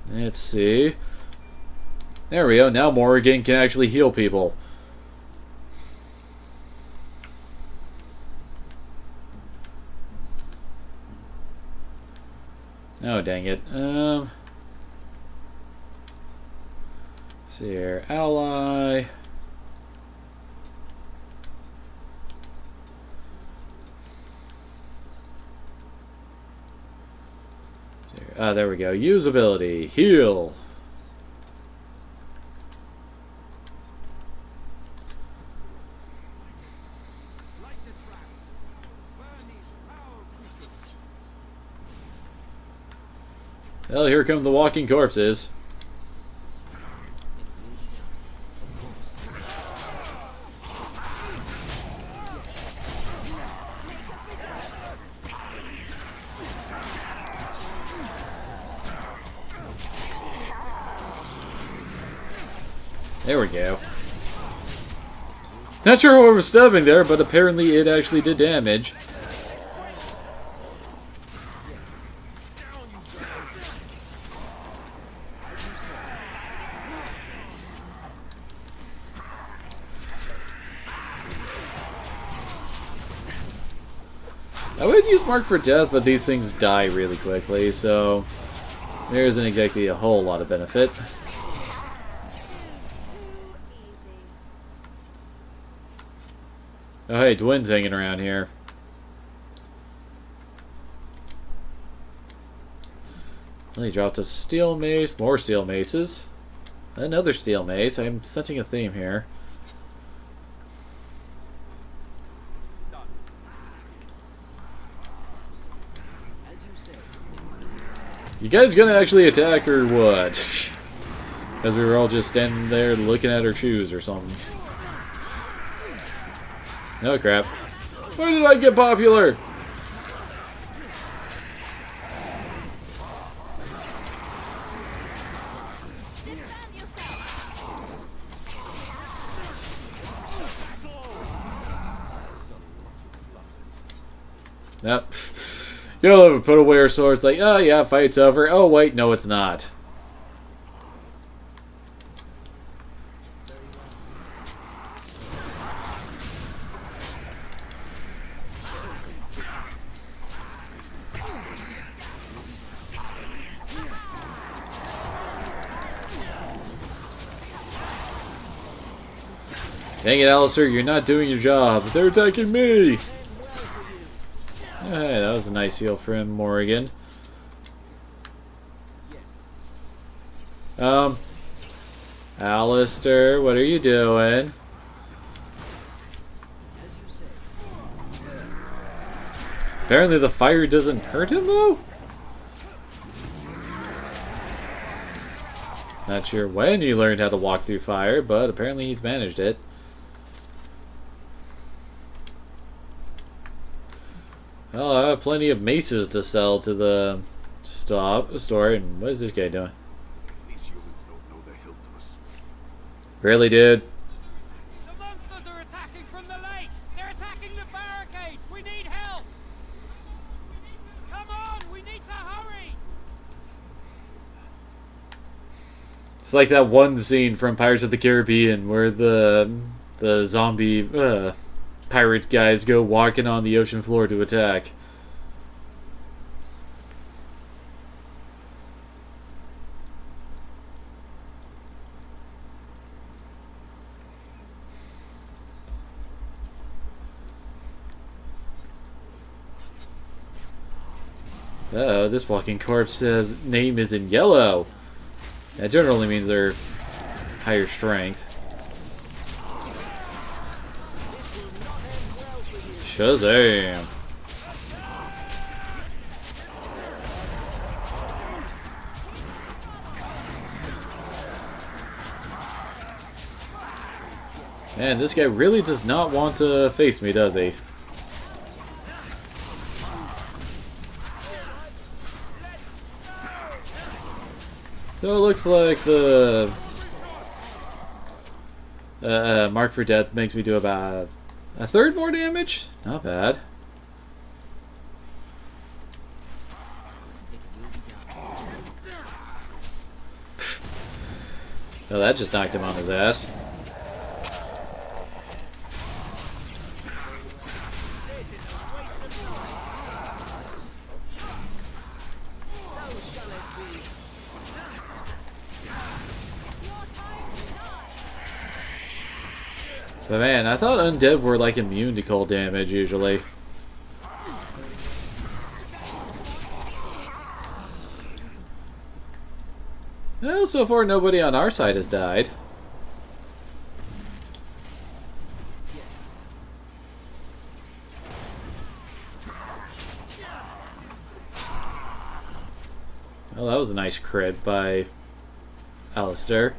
Let's see. There we go, now Morrigan can actually heal people. Oh, dang it. Let's see here. Ally. There we go. Usability. Heal. Well, here come the walking corpses. There we go. Not sure what was stabbing there, but apparently it actually did damage. I would use Mark for Death, but these things die really quickly, so there isn't exactly a whole lot of benefit. Oh hey, Dwin's hanging around here. Well, he dropped us a steel mace, more steel maces. Another steel mace. I'm sensing a theme here. You guys gonna actually attack or what? Because we were all just standing there looking at our shoes or something. Oh crap. Why did I get popular? Yep. You'll ever put away her sword. It's like, oh yeah, fight's over. Oh wait, no it's not. Dang it, Alistair, you're not doing your job. They're attacking me! Hey, that was a nice heal for him, Morrigan. Alistair, what are you doing? Apparently the fire doesn't hurt him, though? Not sure when he learned how to walk through fire, but apparently he's managed it. Well, I have plenty of maces to sell to the store, and what is this guy doing? These humans don't know the hilt of us. Really, dude? The monsters are attacking from the lake! They're attacking the barricades! We need help! Come on, we need to hurry! It's like that one scene from Pirates of the Caribbean where the zombie pirate guys go walking on the ocean floor to attack. Uh-oh, this walking corpse says name is in yellow. That generally means they're higher strength. Shazam! Man, this guy really does not want to face me, does he? So it looks like the mark for death makes me do about a third more damage? Not bad. Oh, that just knocked him on his ass. But man, I thought undead were like immune to cold damage usually. Well, so far nobody on our side has died. Well, that was a nice crit by Alistair.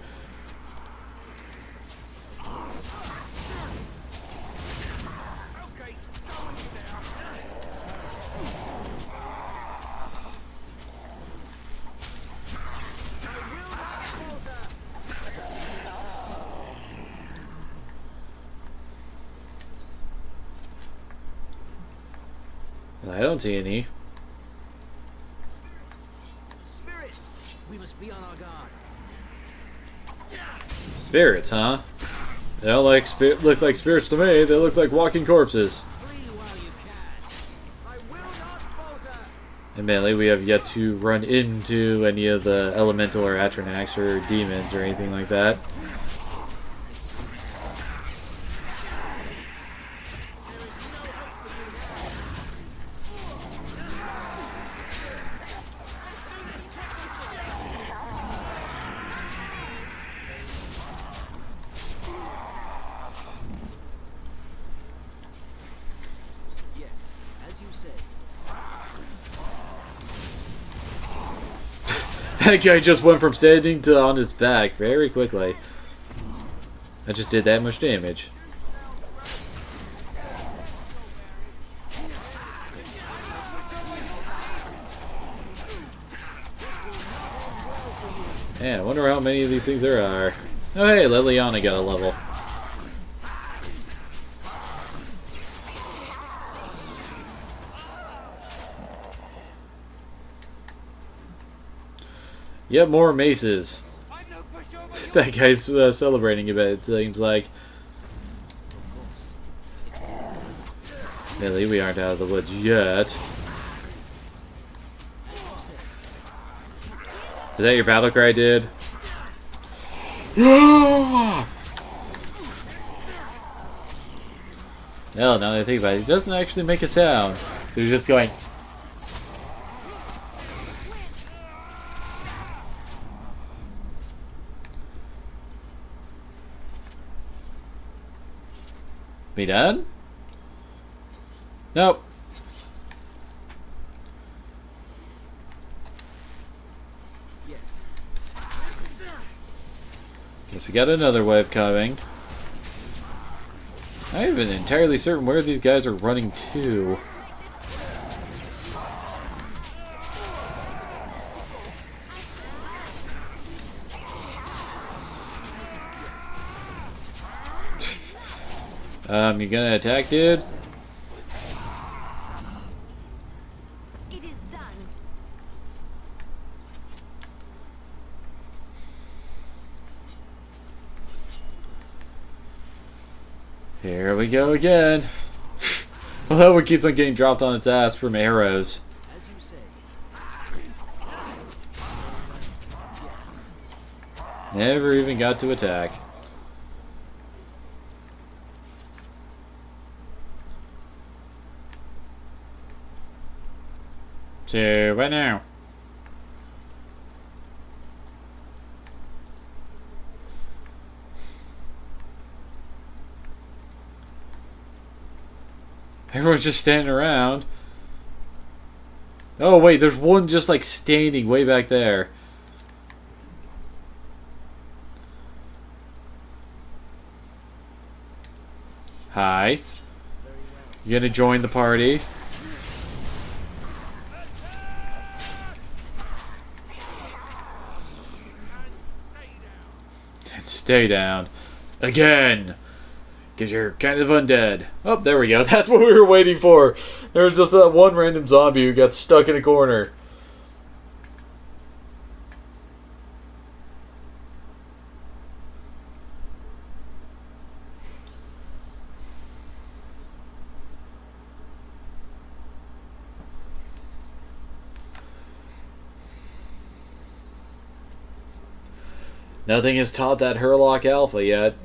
I don't see any. Spirits! We must be on our guard. Spirits, huh? They don't look like spirits to me. They look like walking corpses. Admittedly, we have yet to run into any of the elemental or Atronax or demons or anything like that. That guy just went from standing to on his back very quickly. I just did that much damage. Man, I wonder how many of these things there are. Oh hey, Liliana got a level. Yep, more maces. That guy's celebrating a bit, it seems like. Really, we aren't out of the woods yet. Is that your battle cry, dude? Hell, now that I think about it, it doesn't actually make a sound. They're just going. Be done? Nope. Guess we got another wave coming. I'm not even entirely certain where these guys are running to. You gonna attack, dude? It is done. Here we go again. Well, that one keeps on getting dropped on its ass from arrows. Never even got to attack. So, what now? Everyone's just standing around. Oh, wait, there's one just like standing way back there. Hi. You gonna join the party? And stay down. Again! Because you're kind of undead. Oh, there we go. That's what we were waiting for. There was just that one random zombie who got stuck in a corner. Nothing has taught that Hurlock Alpha yet.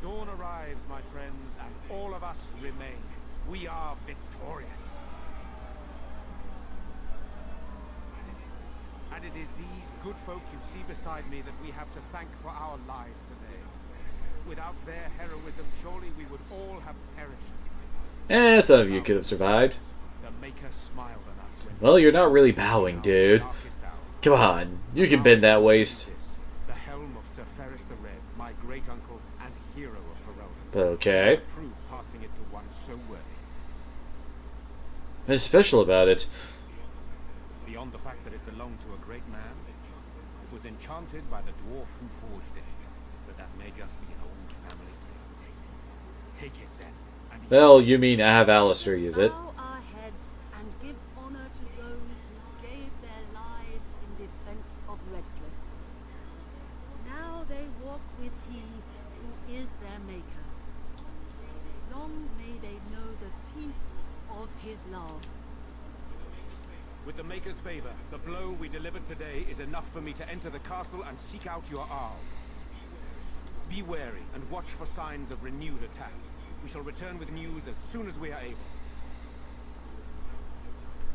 Dawn arrives, my friends, and all of us remain. We are victorious. And it is these good folk you see beside me that we have to thank for our lives today. Without their heroism, surely we would all have perished. Some of you could have survived. The Maker smiled on us when Well, you're not really bowing, dude. Come on, you can bend that waist. the helm of Sir Ferris the Red, my great uncle and hero of Ferelden. Okay. Prove passing it to one so worthy. What's special about it? Beyond the fact that it belonged to a great man, it was enchanted by the dwarf who forged it. But that may just be an old family tale. Take it then. And Well, you mean I have Alistair use it. Bow our heads and give honor to those who gave their lives in defense of Redcliffe. Now they walk with he who is their maker. Long may they know the peace of his love. with the Maker's favor, the blow we delivered today is enough for me to enter the castle and seek out your Arl. Be wary and watch for signs of renewed attack. We shall return with news as soon as we are able.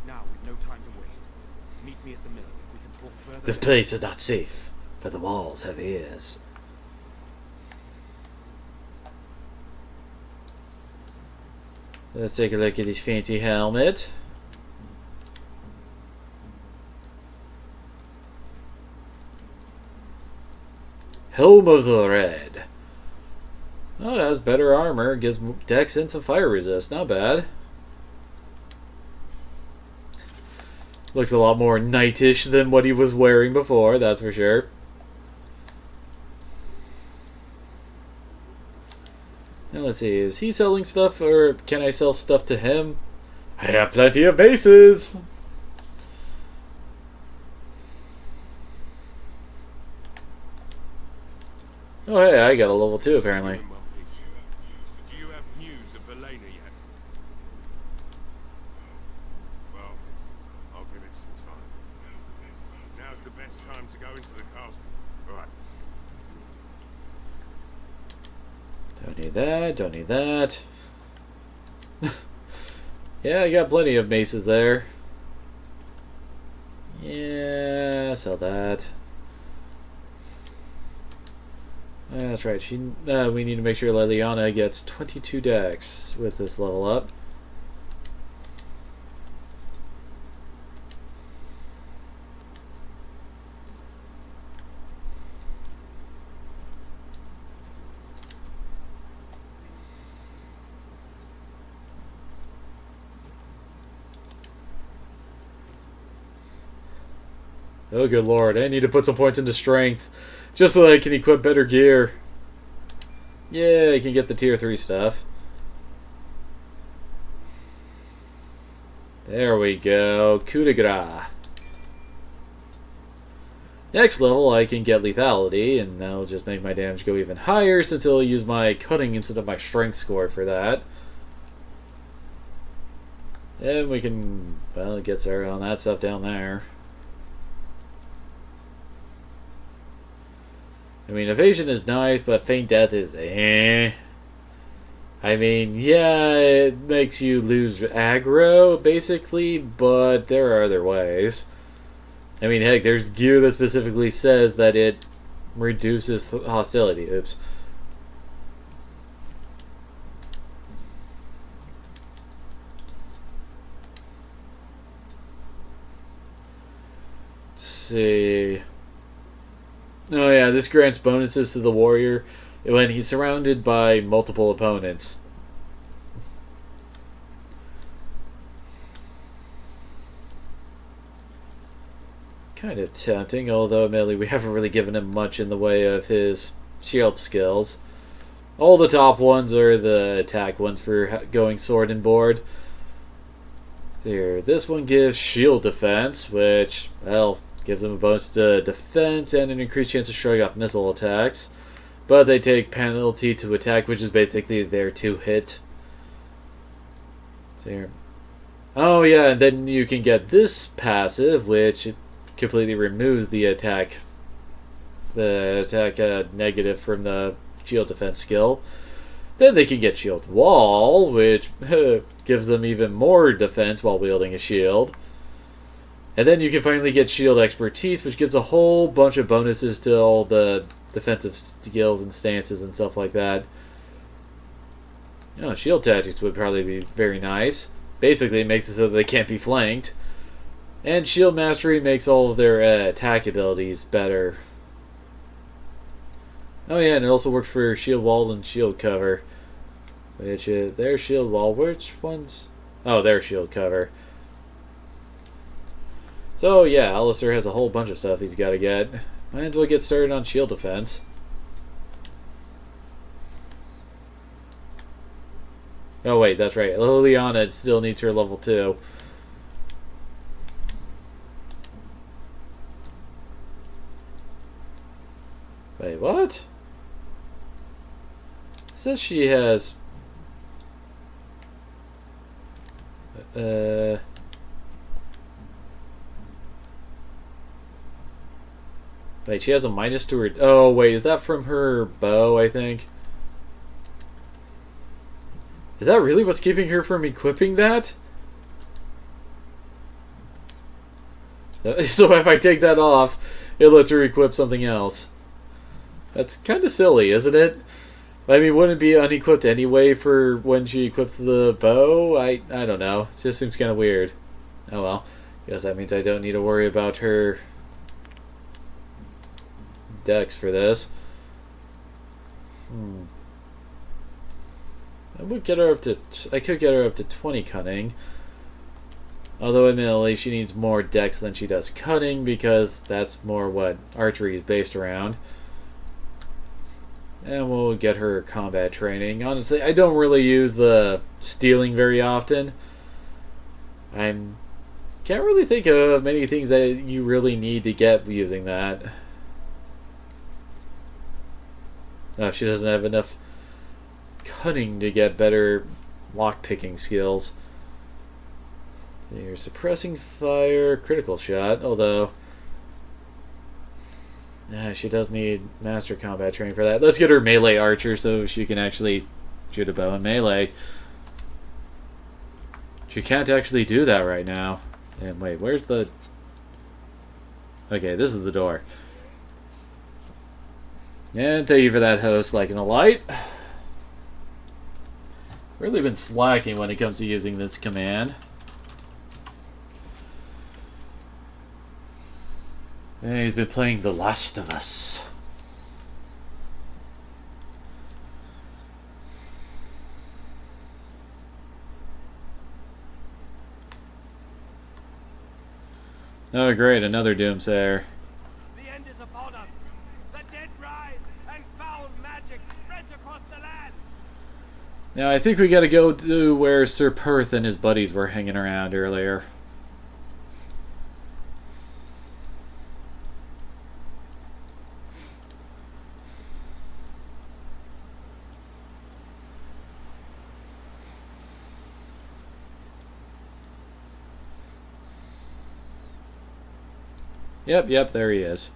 Now, we've no time to waste. Meet me at the mill. We can talk further. This place is not safe, for the walls have ears. Let's take a look at his fancy helmet. Helm of the Red. Oh, it has better armor. Gives dex and some fire resist. Not bad. Looks a lot more knightish than what he was wearing before, that's for sure. Now let's see, is he selling stuff or can I sell stuff to him? I have plenty of bases! Oh, hey, I got a level 2 apparently. Do you have news of Velena yet? Well, I'll give it some time. Now's the best time to go into the castle. Right. Don't need that, don't need that. Yeah, I got plenty of maces there. Yeah, sell that. That's right. We need to make sure Leliana gets 22 dex with this level up. Oh, good lord. I need to put some points into strength just so that I can equip better gear. Yeah, I can get the tier 3 stuff. There we go. Coup de grace. Next level, I can get lethality, and that'll just make my damage go even higher since it'll use my cutting instead of my strength score for that. And we can, well, get started on that stuff down there. I mean, evasion is nice, but feint death is eh. I mean, yeah, it makes you lose aggro, basically, but there are other ways. I mean, heck, there's gear that specifically says that it reduces hostility. Oops. Let's see. Oh yeah, this grants bonuses to the warrior when he's surrounded by multiple opponents. Kind of tempting, although admittedly we haven't really given him much in the way of his shield skills. All the top ones are the attack ones for going sword and board. So here, this one gives shield defense, which, well, gives them a bonus to defense and an increased chance of shrugging off missile attacks. But they take penalty to attack, which is basically their 2-hit. So here. Oh yeah, and then you can get this passive, which completely removes the attack negative from the shield defense skill. Then they can get shield wall, which gives them even more defense while wielding a shield. And then you can finally get shield expertise, which gives a whole bunch of bonuses to all the defensive skills and stances and stuff like that. Oh, shield tactics would probably be very nice. Basically, it makes it so that they can't be flanked. And shield mastery makes all of their attack abilities better. Oh yeah, and it also works for shield wall and shield cover. Which, their shield wall, which one's... Oh, their shield cover. So yeah, Alistair has a whole bunch of stuff he's got to get. Might as well get started on shield defense. Oh wait, that's right. Leliana still needs her level 2. Wait, what? It says she has... Wait, she has a minus to her... Oh, wait, is that from her bow, I think? Is that really what's keeping her from equipping that? So if I take that off, it lets her equip something else. That's kind of silly, isn't it? I mean, wouldn't it be unequipped anyway for when she equips the bow? I don't know. It just seems kind of weird. Oh well. Guess that means I don't need to worry about her dex for this. I would get her up to... I could get her up to 20 cunning. Although admittedly she needs more dex than she does cutting because that's more what archery is based around. And we'll get her combat training. Honestly, I don't really use the stealing very often. I can't really think of many things that you really need to get using that. Oh, she doesn't have enough cunning to get better lock-picking skills. So you're suppressing fire, critical shot, although she does need master combat training for that. Let's get her melee archer so she can actually shoot a bow in melee. She can't actually do that right now. And wait, where's the... Okay, this is the door. And thank you for that, host, liking a light. Really been slacking when it comes to using this command. And he's been playing The Last of Us. Oh great, another Doomsayer. The end is upon us. The dead rise, and foul magic spreads across the land. Now I think we gotta go to where Sir Perth and his buddies were hanging around earlier. Yep, there he is.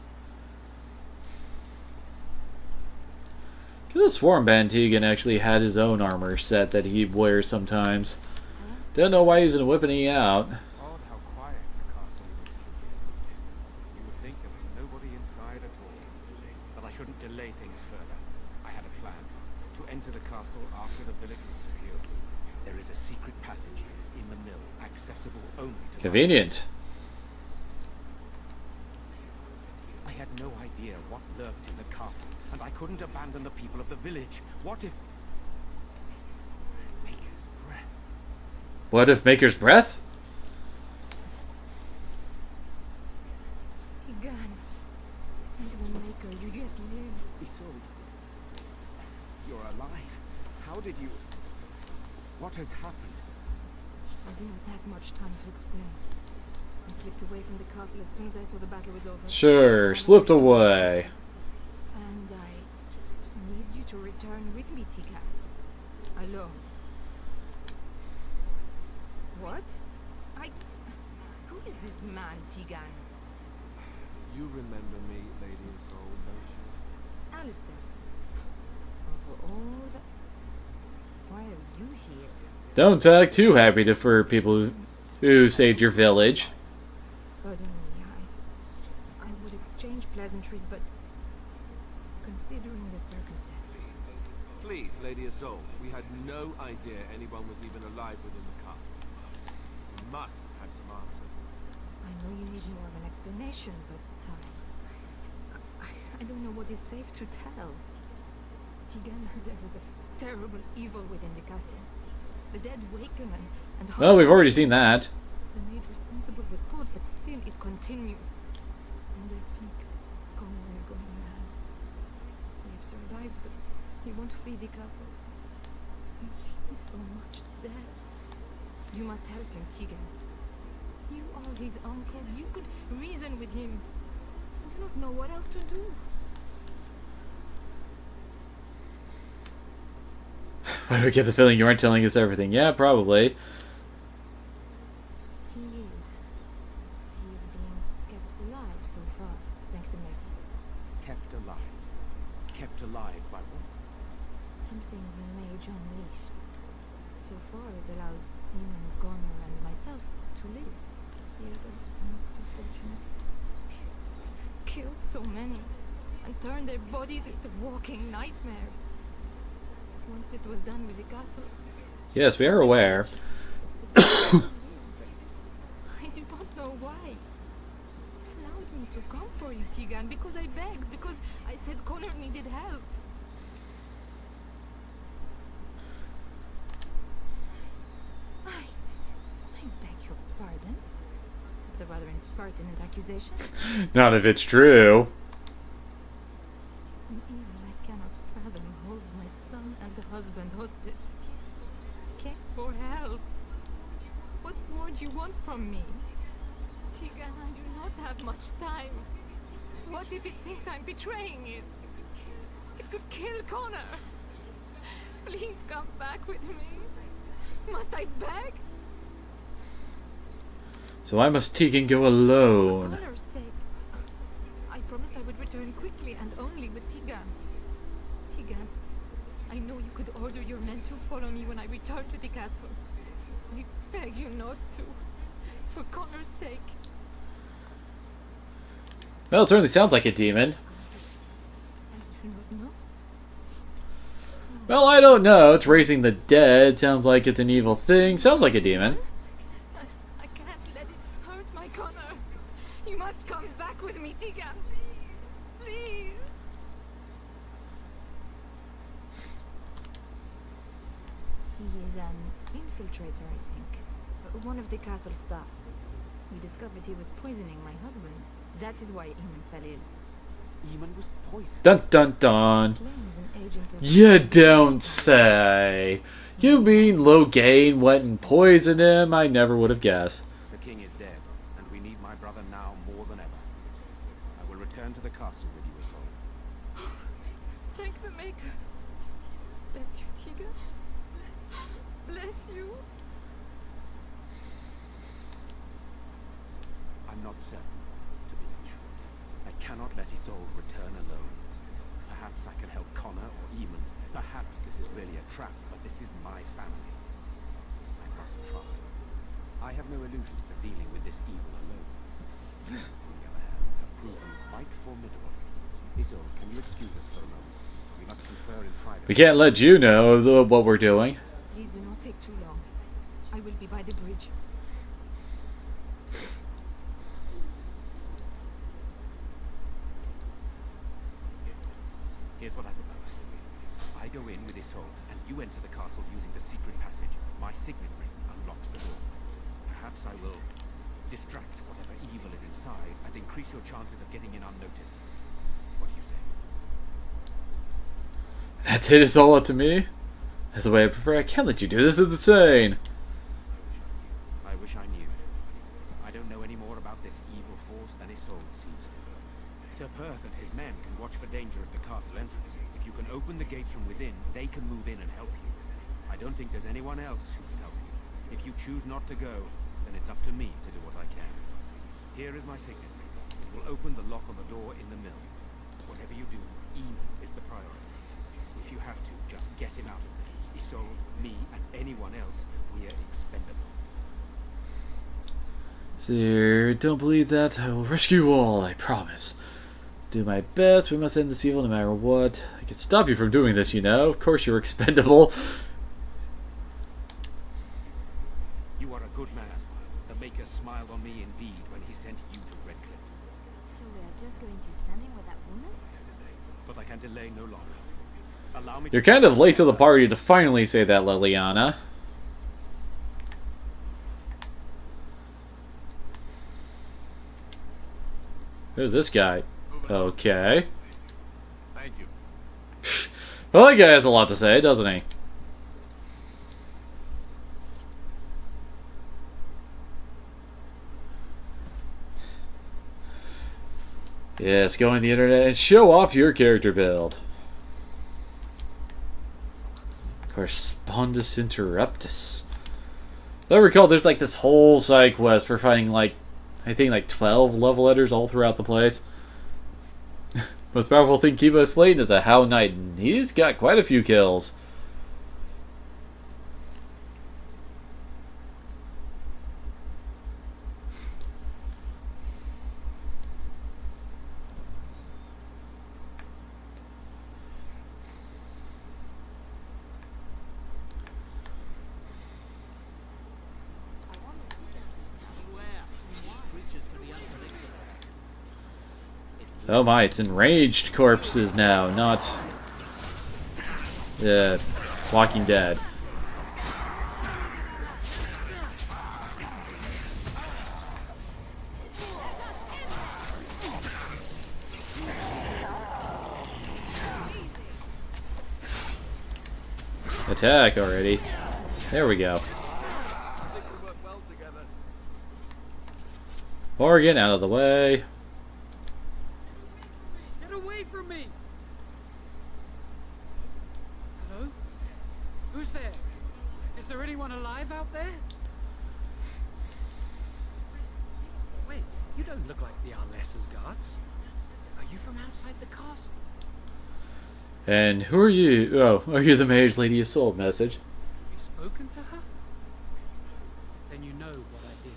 Could have sworn Van Tegan actually had his own armor set that he wears sometimes. Don't know why he's whipping it out. Odd how quiet the castle looks from here. You would think there was nobody inside at all. But I shouldn't delay things further. I had a plan. To enter the castle after the village was secured. There is a secret passage in the mill, accessible only to... Convenient. I had no idea what lurked in the castle, and I couldn't abandon the people of the village. What if... Maker's breath. What if Maker's Breath? Tigan. Even Maker, you yet live. Isolde. You're alive. How did you... What has happened? I do not have much time to explain. I slipped away from the castle as soon as I saw the battle was over. Sure, slipped away. And I need you to return with me, Tigan. Alone. What? Who is this man, Tigan? You remember me, Lady Isolde, don't you? Alistair. Over all the... Why are you here? Don't act too happy for people who saved your village. Pardon me, I would exchange pleasantries, but considering the circumstances... Please, Lady Isolde, we had no idea anyone was even alive within the castle. We must have some answers. I know you need more of an explanation, but I don't know what is safe to tell. Tigan, there was a terrible evil within the castle. The dead waken and Well, we've already seen that. The maid responsible was caught, but still it continues. And I think Connor is going mad. We have survived, but he won't flee the castle. He sees so much death. You must help him, Tigan. You are his uncle. You could reason with him. I do not know what else to do. Why do I get the feeling you aren't telling us everything? Yeah, probably. He is. He is being kept alive so far, thank the Maker. Kept alive? Kept alive by what? Something the mage unleashed. So far it allows him and Connor and myself to live. The others are not so fortunate. Killed so many and turned their bodies into walking nightmares. Once it was done with the castle... Yes, we are aware. I do not know why. Allowed me to come for you, Tigan, because I begged, because I said Connor needed help. I beg your pardon. It's a rather impertinent accusation. Not if it's true. An evil I cannot fathom holds my son and the husband hostage. Came for help. What more do you want from me? Tigan, I do not have much time. What if it thinks I'm betraying it? It could kill Connor. Please come back with me. Must I beg? So why must Tegan go alone? For Connor's sake. I promised I would return quickly and only with Tegan. Tegan, I know you could order your men to follow me when I return to the castle. I beg you not to. For Connor's sake. Well, it certainly sounds like a demon. Well, I don't know. It's raising the dead. Sounds like it's an evil thing. Sounds like a demon. I can't let it hurt my Connor. You must come back with me, Tegan. Please. He is an infiltrator, I think. One of the castle staff. We discovered he was poisoning my husband. That is why Eamon fell ill. Eamon was poisoned. Dun dun dun. Flame was an agent of... You don't say. You mean Loghain went and poisoned him? I never would have guessed. The king is dead, and we need my brother now more than ever. I will return to the castle with you, Isolde. Thank the Maker. Bless you, Tegan. Bless you. I'm not certain, to be honest. I cannot let Isolde return alone. Perhaps I can help Connor or Eamon. Perhaps this is really a trap, but this is my family. I must try. I have no illusions of dealing with this evil alone. You, on the other hand, have proven quite formidable. Isolde, can you excuse us for a moment? We must confer in private. We can't let you know what we're doing. Please do not take too long. I will be by the bridge. Here's what I propose. I go in with Isolde, and you enter the castle using the secret passage. My signet ring unlocks the door. Perhaps I will distract whatever evil is inside and increase your chances of getting in unnoticed. What do you say? That's it. It's all up to me. That's the way I prefer. I can't let you do this. It's insane. I wish I knew. I don't know any more about this evil force than Isolde sees. Sir Perth and his men can watch for danger at the castle entrance. If you can open the gates from within, they can move in and help you. I don't think there's anyone else who can help you. If you choose not to go, then it's up to me to do what I can. Here is my signet. It will open the lock on the door in the mill. Whatever you do, Eamon is the priority. If you have to, just get him out of there. Isolde, me, and anyone else, we're expendable. Sir, don't believe that. I will rescue you all, I promise. Do my best. We must end this evil no matter what. I can stop you from doing this, you know. Of course you're expendable. You are a good man. The Maker smiled on me indeed when he sent you to Redcliffe. So we are just going to stand in with that woman? But I can delay no longer. Allow me You're kind of late to the party to finally say that, Leliana. Who's this guy? Okay. Thank you. Well, that guy has a lot to say, doesn't he? Yes, go on the internet and show off your character build. Correspondus Interruptus. If I recall, there's like this whole side quest for finding like, I think like 12 love letters all throughout the place. Most powerful thing Kiba has slain is a Hound Knight, and he's got quite a few kills. Oh my, it's enraged corpses now, not Walking Dead. Attack already. There we go. Morgan, out of the way. Get away from me! Who's there? Is there anyone alive out there? Wait, you don't look like the Arlessa's guards. Are you from outside the castle? And who are you? Oh, are you the Mage Lady Isolde message? You've spoken to her? Then you know what I did.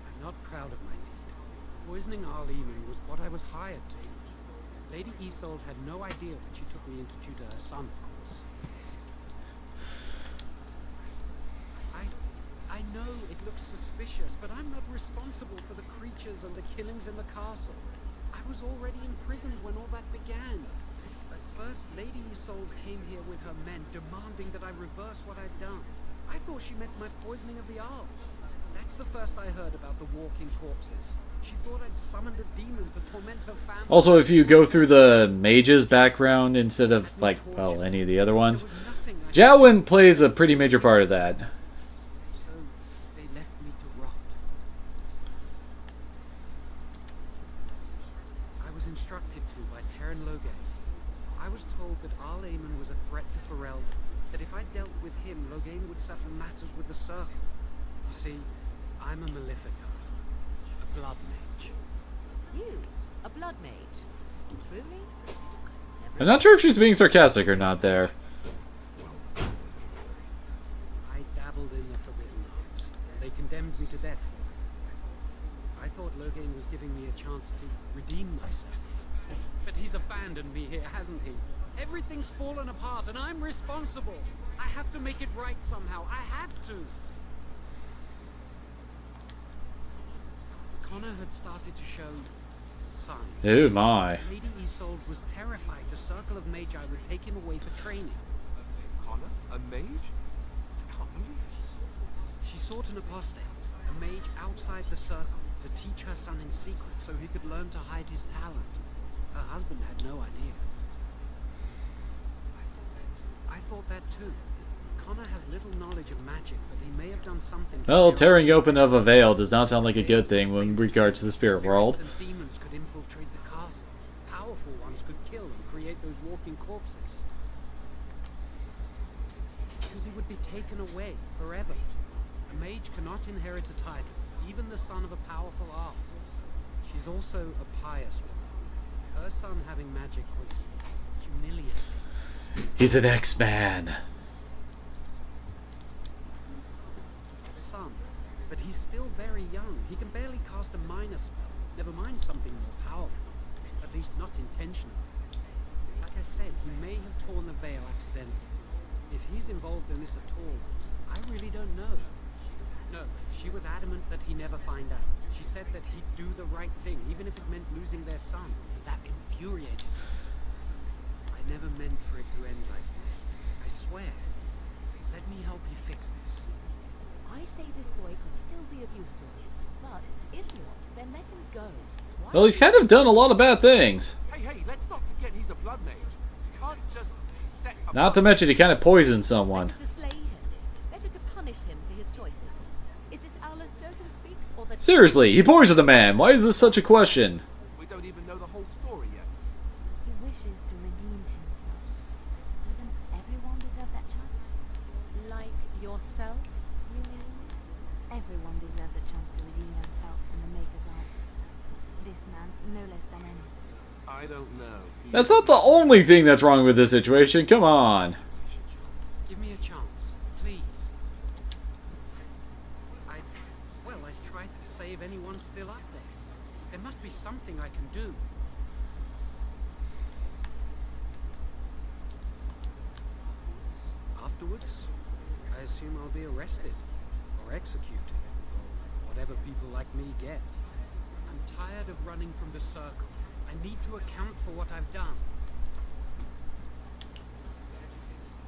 I'm not proud of my deed. Poisoning Arleman was what I was hired to do. Lady Isolde had no idea when she took me in to tutor her son, of course. I know it looks suspicious, but I'm not responsible for the creatures and the killings in the castle. I was already imprisoned when all that began. At first, Lady Isolde came here with her men, demanding that I reverse what I'd done. I thought she meant my poisoning of the Arl. That's the first I heard about the walking corpses. She thought I'd summoned a demon to torment her family. Also, if you go through the mage's background instead of, like, well, any of the other ones, Jowin plays a pretty major part of that. So, they left me to rot. I was instructed to by Terran Loghain. I was told that Arleman was a threat to Ferelden, that if I dealt with him, Loghain would settle matters with the Circle. You see, I'm a Malefica, a blood mage. You? A blood mage? Truly? I'm not sure if she's being sarcastic or not there. I dabbled in the forbidden arts, and they condemned me to death for it. I thought Loghain was giving me a chance to redeem myself. But he's abandoned me here, hasn't he? Everything's fallen apart, and I'm responsible. I have to make it right somehow. I have to. Connor had started to show signs. Oh my. Lady Isolde was terrified the Circle of Magi would take him away for training. Connor? A mage? I can't believe this. She sought an apostate, a mage outside the Circle, to teach her son in secret so he could learn to hide his talent. Her husband had no idea. I thought that too. Connor has little knowledge of magic, but he may have done something. Well, tearing open of a veil does not sound like a good thing in regards to the spirit world. And demons could infiltrate the castle. Powerful ones could kill and create those walking corpses. Because he would be taken away forever. A mage cannot inherit a title, even the son of a powerful Arl. She's also a pious woman. Her son having magic was humiliating. He's an X-Man. Son, but he's still very young. He can barely cast a minor spell, never mind something more powerful. At least not intentionally. Like I said, he may have torn the veil accidentally. If he's involved in this at all, I really don't know. No, she was adamant that he never find out. She said that he'd do the right thing, even if it meant losing their son. That infuriated me. I never meant for it to end like this. I swear. Let me help you fix this. I say this boy could still be of use to us, but if not, then let him go. Why? Well, he's kind of done a lot of bad things. Hey, let's not forget he's a blood mage. You can't just set a Not to mention he kind of poisoned someone. Better to slay him. Better to punish him for his choices. Is this Alistair who speaks, or the... Seriously, he poisoned a man. Why is this such a question? We don't even know the whole story yet. He wishes to redeem himself. Doesn't everyone deserve that chance? Like yourself, you mean? Everyone deserves a chance to redeem themselves from the Maker's arts. This man, no less than any. I don't know. That's not the only thing that's wrong with this situation. Come on. Give me a chance, please. I tried to save anyone still up there. There must be something I can do. Afterwards, I assume I'll be arrested, or executed, or whatever people like me get. I'm tired of running from the Circle. I need to account for what I've done.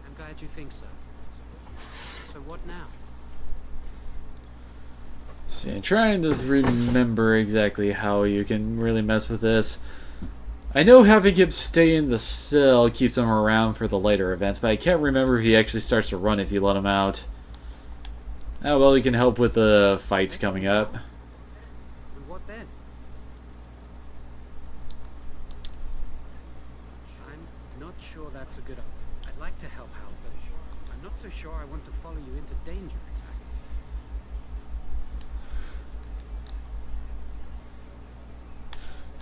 I'm glad you think so. So what now? See, I'm trying to remember exactly how you can really mess with this. I know having him stay in the cell keeps him around for the later events, but I can't remember if he actually starts to run if you let him out. Oh well, he can help with the fights coming up. And what then? I'm not sure that's a good idea. I'd like to help out, but not so sure I want to follow you into danger exactly.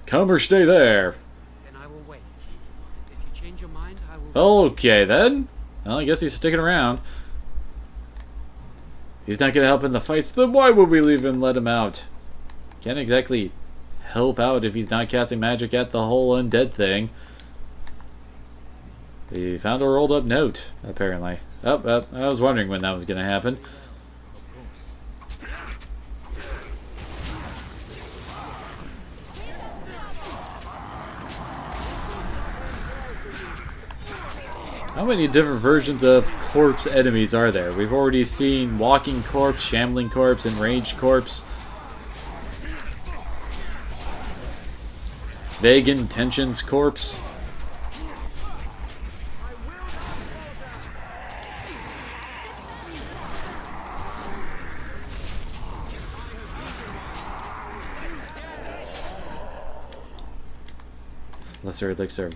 Come or stay there. Then I will wait. If you change your mind, I will... Okay, then. Well, I guess he's sticking around. He's not going to help in the fights, then why would we leave and let him out? Can't exactly help out if he's not casting magic at the whole undead thing. He found a rolled up note, apparently. Oh, I was wondering when that was going to happen. How many different versions of corpse enemies are there? We've already seen walking corpse, shambling corpse, enraged corpse. Vague intentions corpse. Lesser elixir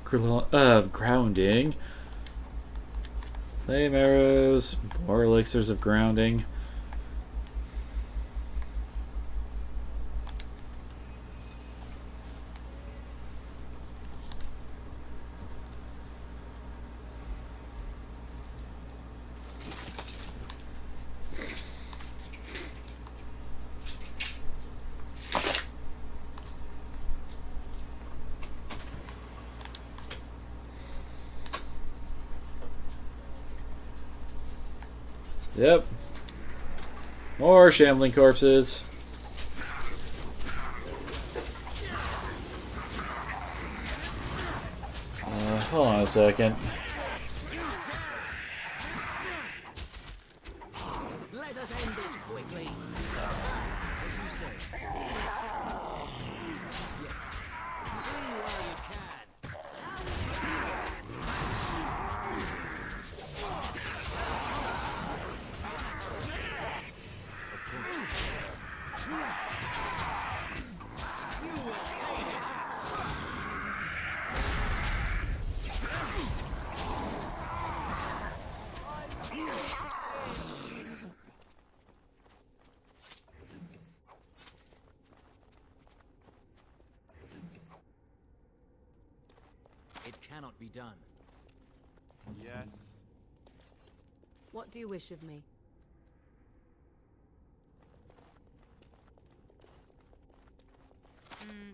of grounding. Flame arrows, more elixirs of grounding. Yep. More shambling corpses. Hold on a second. Let us end this quickly. As you say. Yes. See while you can. It cannot be done. Yes. What do you wish of me?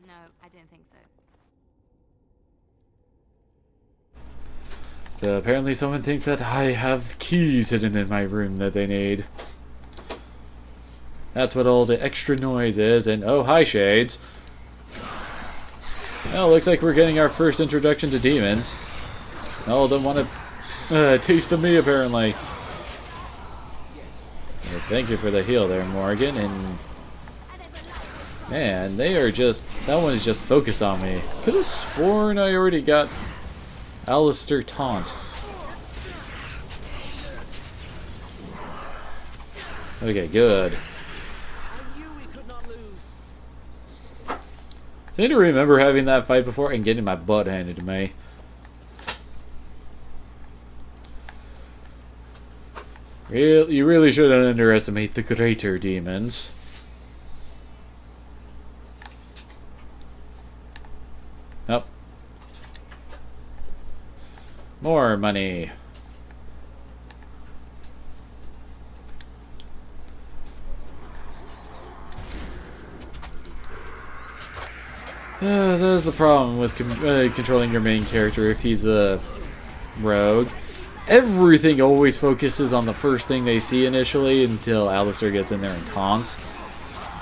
No, I don't think so. So apparently someone thinks that I have keys hidden in my room that they need. That's what all the extra noise is, and oh, hi, Shades. Well, looks like we're getting our first introduction to demons. All of them want a taste of me, apparently. Well, thank you for the heal there, Morgan, and... Man, they are just... That one is just focused on me. Could have sworn I already got Alistair taunt. Okay, good. Seem to remember having that fight before and getting my butt handed to me. You really shouldn't underestimate the greater demons. Oh. More money. That's the problem with controlling your main character if he's a rogue. Everything always focuses on the first thing they see initially until Alistair gets in there and taunts.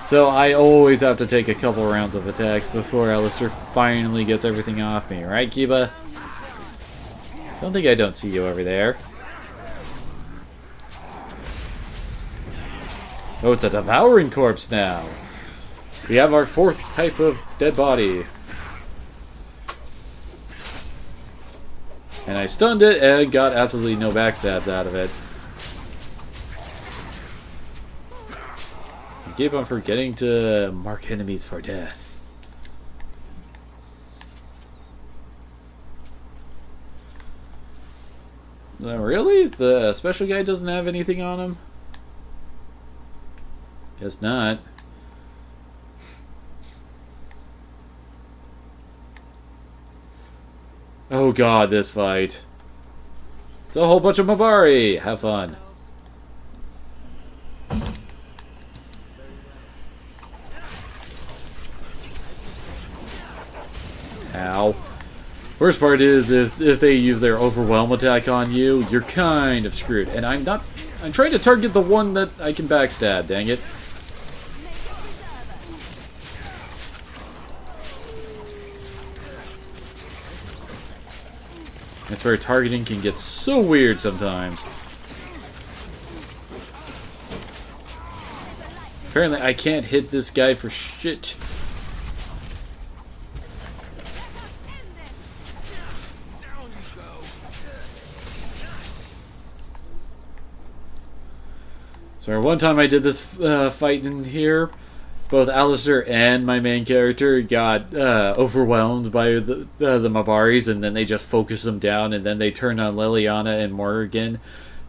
So I always have to take a couple rounds of attacks before Alistair finally gets everything off me. Right, Kiba? Don't think I don't see you over there. Oh, it's a devouring corpse now. We have our fourth type of dead body. And I stunned it and got absolutely no backstabs out of it. I keep on forgetting to mark enemies for death. Really? The special guy doesn't have anything on him? Guess not. Oh god, this fight. It's a whole bunch of Mabari! Have fun. Ow. Worst part is, if they use their overwhelm attack on you, you're kind of screwed. And I'm trying to target the one that I can backstab, dang it. I swear targeting can get so weird sometimes. Apparently I can't hit this guy for shit. So one time I did this fight in here, both Alistair and my main character got overwhelmed by the Mabaris, and then they just focused them down, and then they turned on Liliana and Morgan,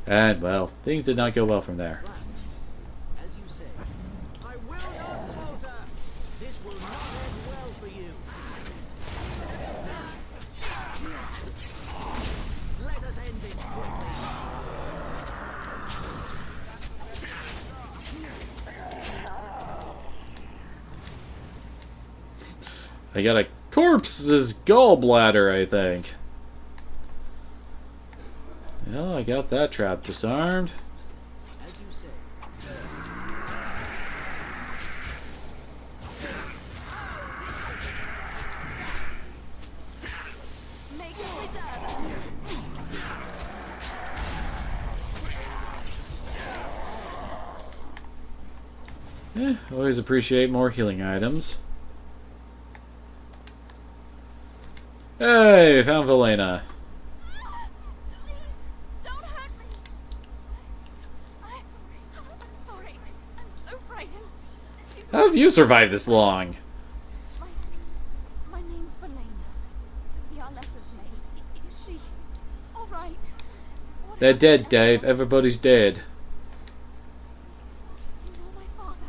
and well, things did not go well from there. As you say, I will not falter. This will not end well for you. Let us end this quickly. I got a corpse's gallbladder, I think. Well, I got that trap disarmed. As you say. Always appreciate more healing items. Hey, found Velena. Don't hurt me. I'm sorry. I'm so frightened. How have you survived this long? My name's Velena. Yarlessa's maid. Is she all right? They're dead, Dave. Everybody's dead. You know my father.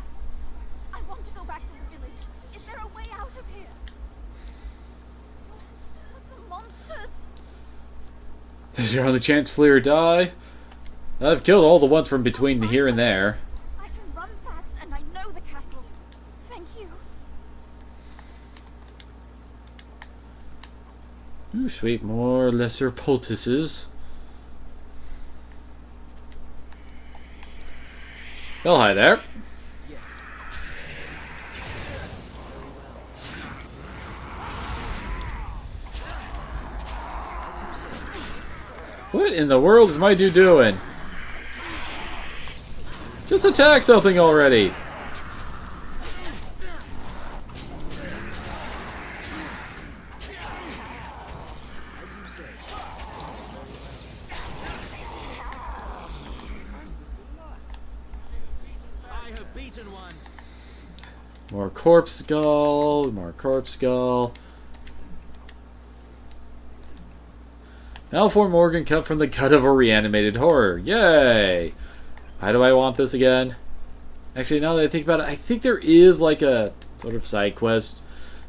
I want to go back to the village. Is there a way out of here? Some monsters. Is there on the chance flee or die? I've killed all the ones from between here and there. I can run fast and I know the castle. Thank you. Ooh, sweet. More lesser poultices. Well, hi there. What in the world is my dude doing? Just attack something already. I have beaten one. More corpse skull, more corpse skull. Malformed Morgan cut from the gut of a reanimated horror. Yay! Why do I want this again? Actually, now that I think about it, I think there is like a sort of side quest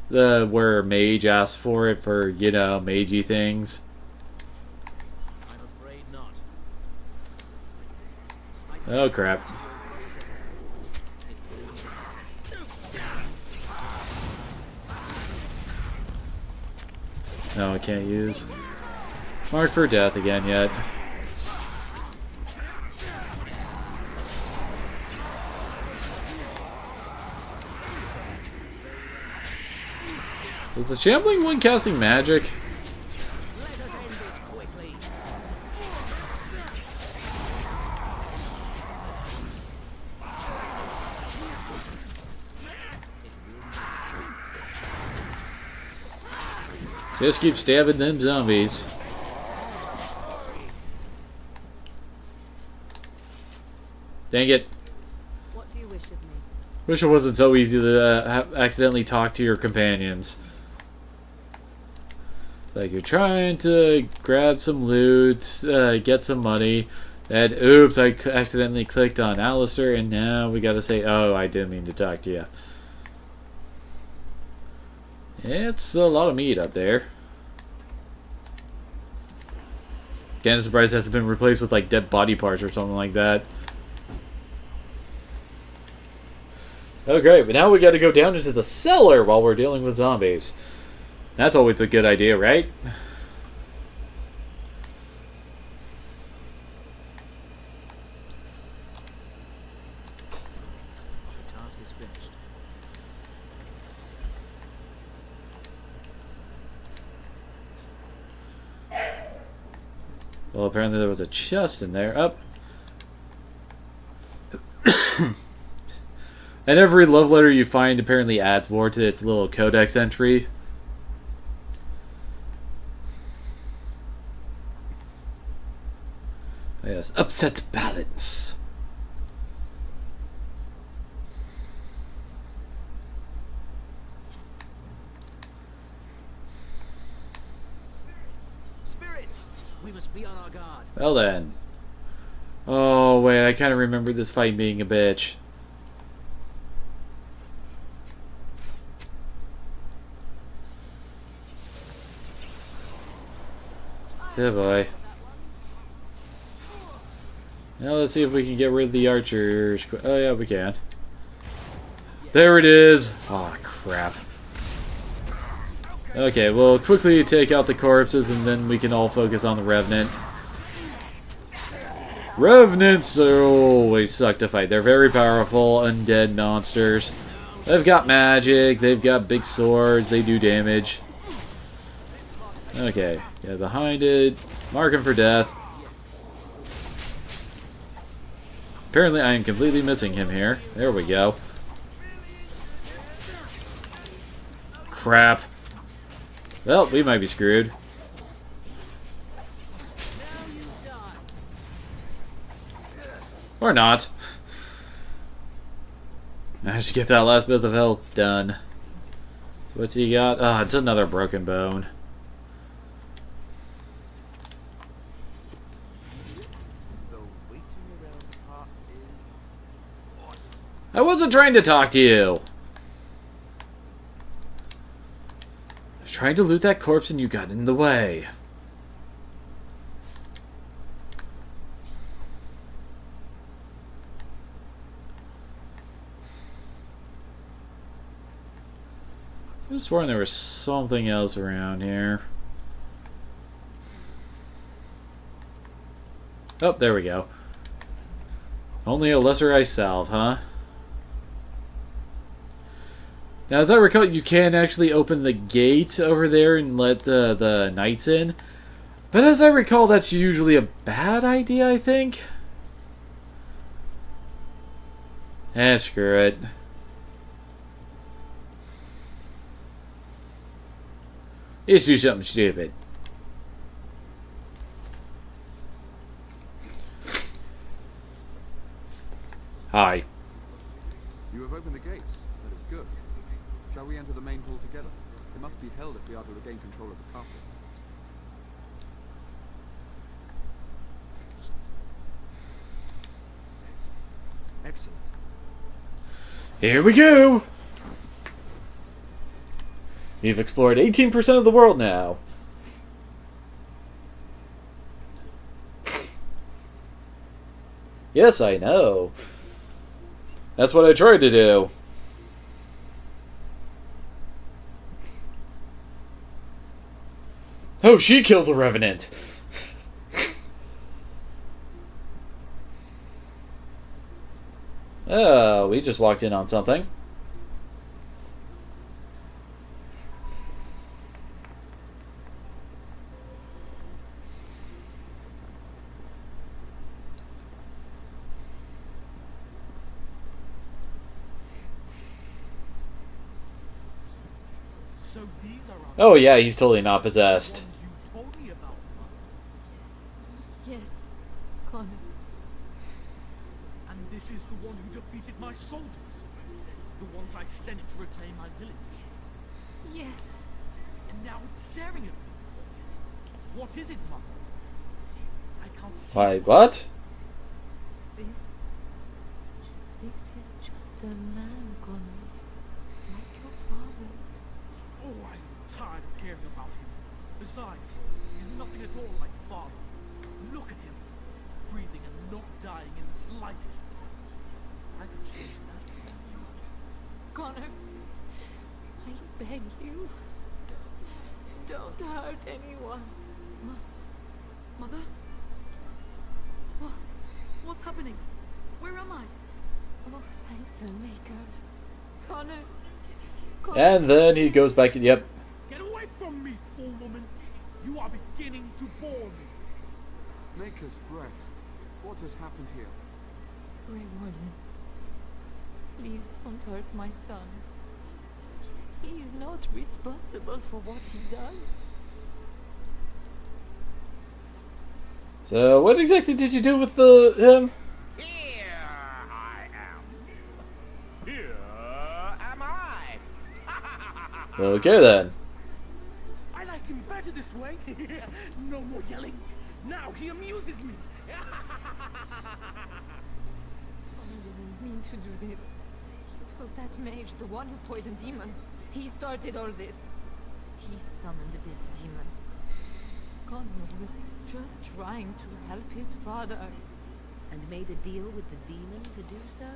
where Mage asks for it for, you know, magey things. I'm afraid not. Oh crap. No, I can't use Mark for death again yet. Was the Shambling one casting magic? Let us end this quickly. Just keep stabbing them zombies. Dang it. What do you wish of me? Wish it wasn't so easy to accidentally talk to your companions. Like you're trying to grab some loot, get some money, and oops, I accidentally clicked on Alistair, and now we gotta say, oh, I didn't mean to talk to you. It's a lot of meat up there. Kinda surprised it hasn't been replaced with like dead body parts or something like that. Oh great, but now we gotta go down into the cellar while we're dealing with zombies. That's always a good idea, right? The task is finished. Well, apparently there was a chest in there. Up. And every love letter you find apparently adds more to its little codex entry. Yes, upset balance. Spirits! We must be on our guard. Well then. Oh wait, I kind of remember this fight being a bitch. Yeah, boy. Now let's see if we can get rid of the archers. Oh yeah, we can. There it is. Oh crap. Okay, we'll quickly take out the corpses and then we can all focus on the Revenant. Revenants always suck to fight. They're very powerful, undead monsters. They've got magic, they've got big swords, they do damage. Okay, yeah, behind it. Mark him for death. Apparently I am completely missing him here. There we go. Crap. Well, we might be screwed. Or not. Managed to get that last bit of health done. So what's he got? Ah, it's another broken bone. I wasn't trying to talk to you. I was trying to loot that corpse and you got in the way. I was sworn there was something else around here. Oh, there we go. Only a lesser ice salve, huh? Now, as I recall, you can actually open the gate over there and let the knights in. But as I recall, that's usually a bad idea, I think. Eh, screw it. Let's do something stupid. Hi. You have opened the gates. That is good. Shall we enter the main hall together? It must be held if we are to regain control of the castle. Excellent. Here we go! We've explored 18% of the world now. Yes, I know. That's what I tried to do. Oh, she killed the Revenant. Oh, we just walked in on something. Oh yeah, he's totally not possessed. Yes, Connor. And this is the one who defeated my soldiers. The ones I sent to reclaim my village. Yes. And now it's staring at me. What is it, Mother? I can't see. Why, what? This is just a man, Connor. Like your father. Oh, I'm tired of caring about him. Besides, he's nothing at all like father. Look at him. Breathing and not dying in the slightest. I could change that for you. Connor, I beg you. Don't hurt anyone. Mother? What's happening? Where am I? Oh, thank the Maker. Connor. And then he goes back. Yep. Get away from me, fool woman! You are beginning to bore me. Maker's breath. What has happened here? Grey Warden, please don't hurt my son. He is not responsible for what he does. So, what exactly did you do with him? Here I am. Here am I. Okay then. I like him better this way. No more yelling. Now he amuses me. I didn't mean to do this. It was that mage, the one who poisoned Demon. He started all this. He summoned this demon. Connor was just trying to help his father. And made a deal with the demon to do so?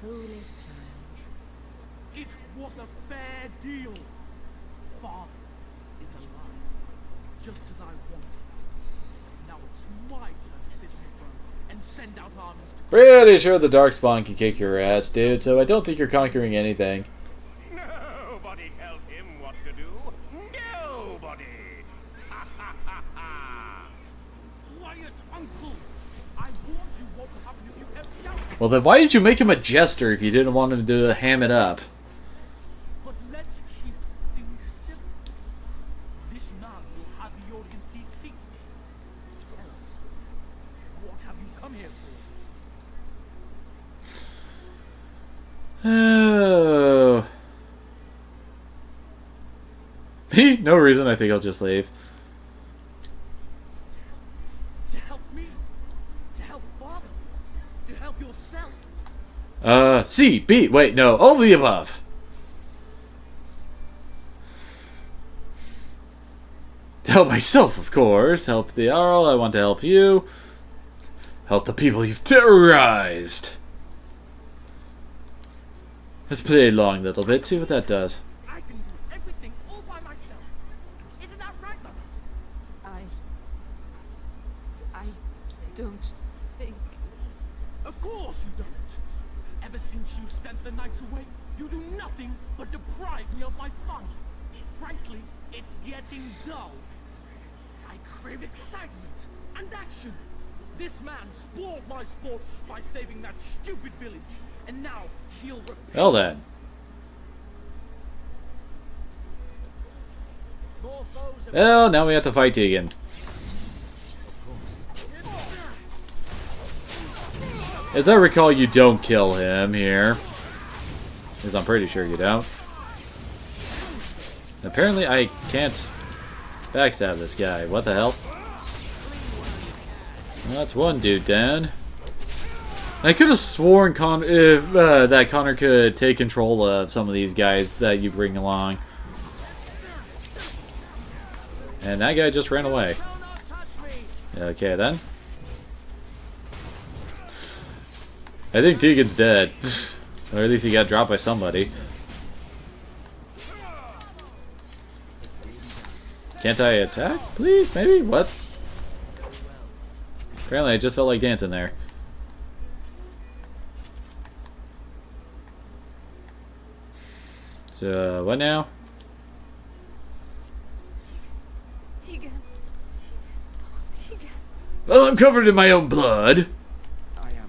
Foolish child. It was a fair deal. Father is alive, just as I wanted. Now it's my turn to sit on the throne and send out armies to... Pretty sure the Darkspawn can kick your ass, dude, so I don't think you're conquering anything. Nobody tells him what to do. Nobody. Quiet, uncle. I warned you what would happen if you kept shouting. Well, then why did you make him a jester if you didn't want him to ham it up? But let's keep things simple. This man will have the audience he seeks. Tell us, what have you come here for? Oh. Me? No reason. I think I'll just leave. To help me? To help father? To help yourself? C, B, wait, no, all the above. To help myself, of course. Help the Arl, I want to help you. Help the people you've terrorized. Let's play a long little bit, see what that does. I can do everything all by myself. Isn't that right, Mother? I don't think... Of course you don't. Ever since you sent the knights away, you do nothing but deprive me of my fun. Frankly, it's getting dull. I crave excitement and action. This man spoiled my sport by saving that stupid village, and now he'll repay. Well then. Well, now we have to fight Tegan. As I recall, you don't kill him here. Because I'm pretty sure you don't. Apparently, I can't backstab this guy. What the hell? Well, that's one dude down. I could have sworn that Connor could take control of some of these guys that you bring along. And that guy just ran away. Okay, then. I think Tegan's dead. Or at least he got dropped by somebody. Can't I attack? Please? Maybe? What? Apparently I just felt like dancing there. So, what now? Tegan. Tegan. Well, I'm covered in my own blood. I am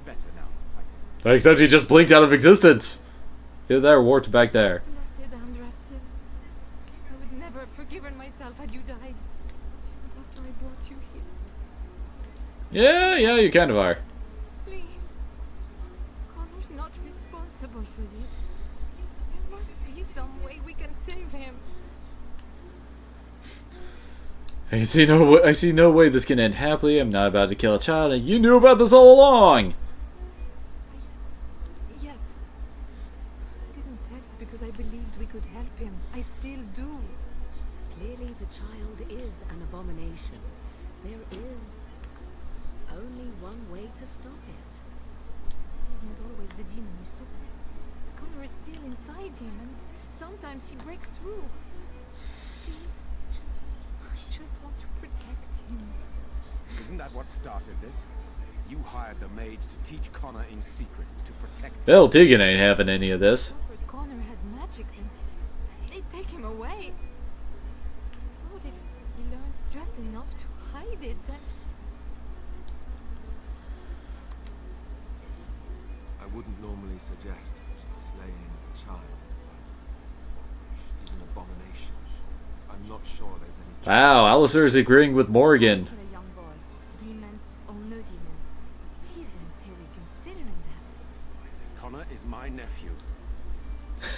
better now. Except he just blinked out of existence. Either there, warped back there. Blessed Andraste. I would never have forgiven myself had you died. But after I brought you here, Yeah, you kind of are. please. Connor's not responsible for this. There must be some way we can save him. I see no way this can end happily. I'm not about to kill a child, and you knew about this all along. Yes. I didn't tell you because I believed we could help him. I still do. Clearly the child is an abomination. There is only one way to stop it. He's not always the demon you saw. Connor is still inside him, and sometimes he breaks through. Please, I just want to protect him. Isn't that what started this? You hired the mage to teach Connor in secret to protect him. Well, Tegan ain't having any of this. But Connor had magic, and they'd take him away. What if he learned just enough to hide it, then... I wouldn't normally suggest slaying a child. He's an abomination. I'm not sure there's any... Wow, Alistair's agreeing with Morgan. For a young boy, demon or no demon, please don't say we're considering that. Connor is my nephew. But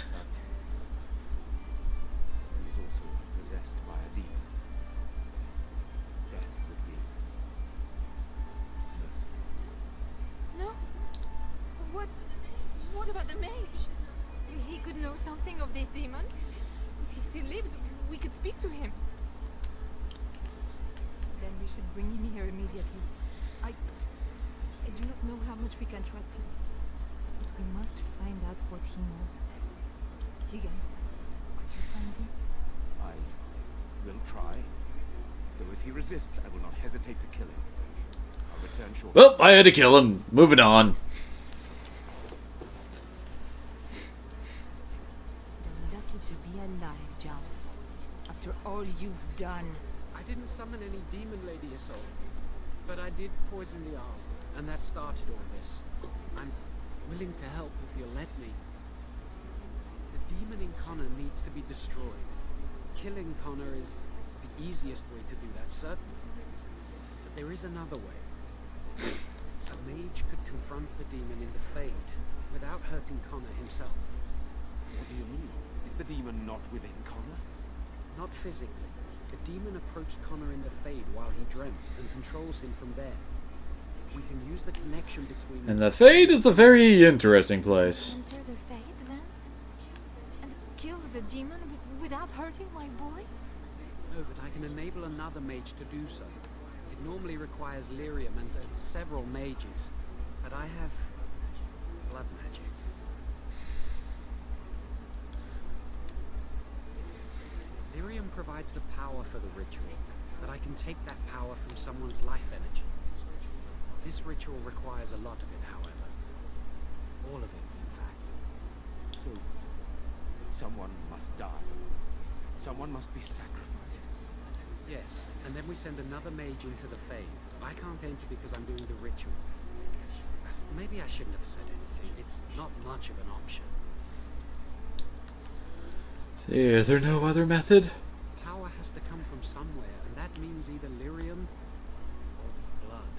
he's also possessed by a demon. Death would be merciful. No? What about the mage? He could know something of this demon. If he still lives, we could speak to him. Then we should bring him here immediately. I do not know how much we can trust him. But we must find out what he knows. Tegan, could you find him? I will try. Though if he resists, I will not hesitate to kill him. I'll return shortly. Well, I had to kill him. Moving on. You're lucky to be alive, John. After all you've done. I didn't summon any demon, Lady Isolde, but I did poison the arm, and that started all this. I'm willing to help if you'll let me. The demon in Connor needs to be destroyed. Killing Connor is the easiest way to do that, certainly. But there is another way. A mage could confront the demon in the Fade without hurting Connor himself. What do you mean? Is the demon not within Connor? Not physically. The demon approached Connor in the Fade while he dreamt and controls him from there. We can use the connection between... And the Fade is a very interesting place. Enter the Fade, then? And kill the demon without hurting my boy? No, but I can enable another mage to do so. It normally requires lyrium and several mages, but I have blood magic. Lyrium provides the power for the ritual, but I can take that power from someone's life energy. This ritual requires a lot of it, however. All of it, in fact. So, someone must die. Someone must be sacrificed. Yes, and then we send another mage into the Fade. I can't enter because I'm doing the ritual. Maybe I shouldn't have said anything. It's not much of an option. See, is there no other method? Power has to come from somewhere, and that means either lyrium or blood.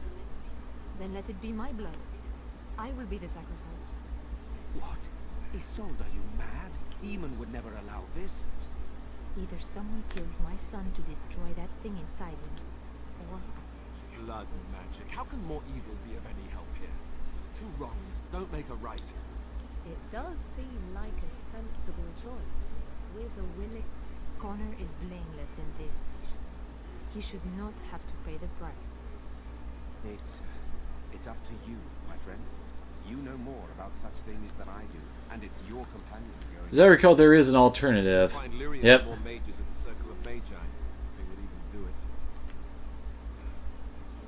Then let it be my blood. I will be the sacrifice. What? Isolde, are you mad? Eamon would never allow this. Either someone kills my son to destroy that thing inside him, or... Blood magic. How can more evil be of any help here? Two wrongs don't make a right. It does seem like a sensible choice. With a willing... Connor is blameless in this. He should not have to pay the price. It's up to you, my friend. You know more about such things than I do, and it's your companion going... As I recall, there is an alternative. Find Lyrium Yep. more mages at the Circle of Magi, if they would even do it.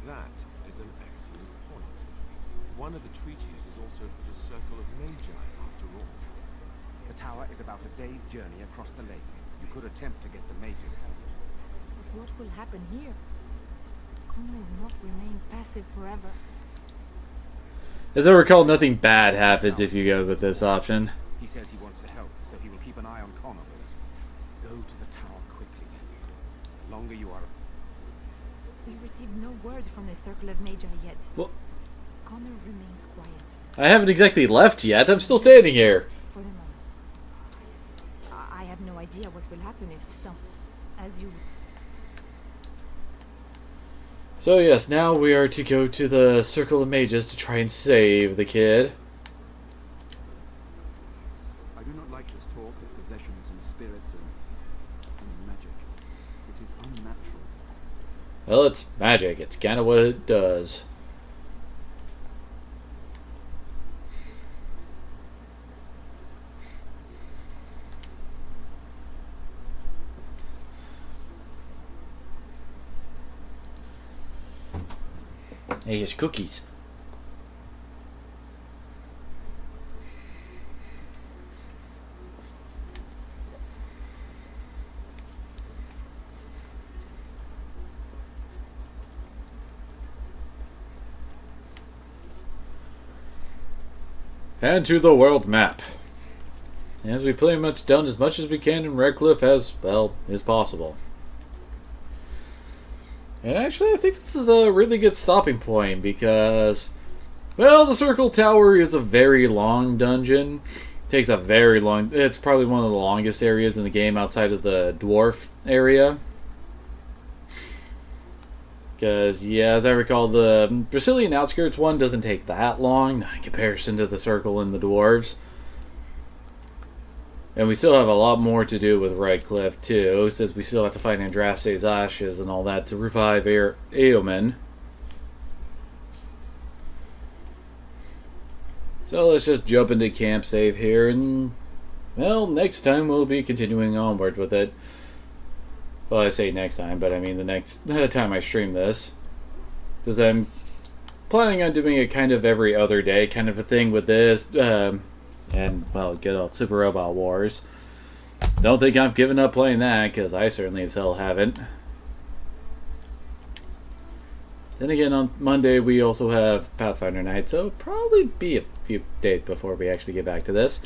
That is an excellent point. One of the treaties is also for the Circle of Magi, after all. The tower is about a day's journey across the lake. You could attempt to get the mage's help. But what will happen here? Connor will not remain passive forever. As I recall, nothing bad happens if you go with this option. He says he wants to help, so he will keep an eye on Connor with us. Go to the tower quickly. The longer you are... We received no word from the Circle of Magi yet. Well, Connor remains quiet. I haven't exactly left yet. I'm still standing here. For the moment. I have no idea what will happen if some... As you... So yes, now we are to go to the Circle of Mages to try and save the kid. I do not like this talk of possessions and spirits and magic. It is unnatural. Well, it's magic. It's kind of what it does. Hey, it's cookies. And to the world map. As we pretty much done as much as we can in Redcliffe as, well, is possible. And actually, I think this is a really good stopping point because, well, the Circle Tower is a very long dungeon. Takes a very long... It's probably one of the longest areas in the game outside of the Dwarf area. Because, yeah, as I recall, the Brazilian Outskirts one doesn't take that long in comparison to the Circle and the Dwarves. And we still have a lot more to do with Redcliffe, too, since we still have to find Andraste's ashes and all that to revive Eomen. So let's just jump into camp save here, and, well, next time we'll be continuing onward with it. Well, I say next time, but I mean the next time I stream this. Because I'm planning on doing it kind of every other day, kind of a thing with this, and, well, good old Super Robot Wars. Don't think I've given up playing that, because I certainly as hell haven't. Then again, on Monday we also have Pathfinder Night, so it'll probably be a few days before we actually get back to this.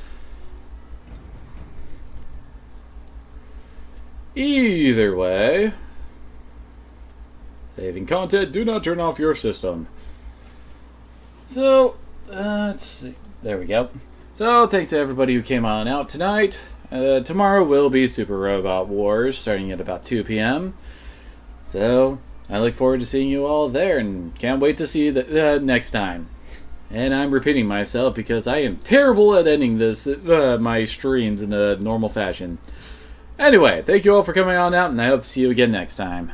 Either way, saving content, do not turn off your system. So, let's see. There we go. So, thanks to everybody who came on out tonight. Tomorrow will be Super Robot Wars, starting at about 2 p.m. So, I look forward to seeing you all there, and can't wait to see you next time. And I'm repeating myself because I am terrible at ending this my streams in a normal fashion. Anyway, thank you all for coming on out, and I hope to see you again next time.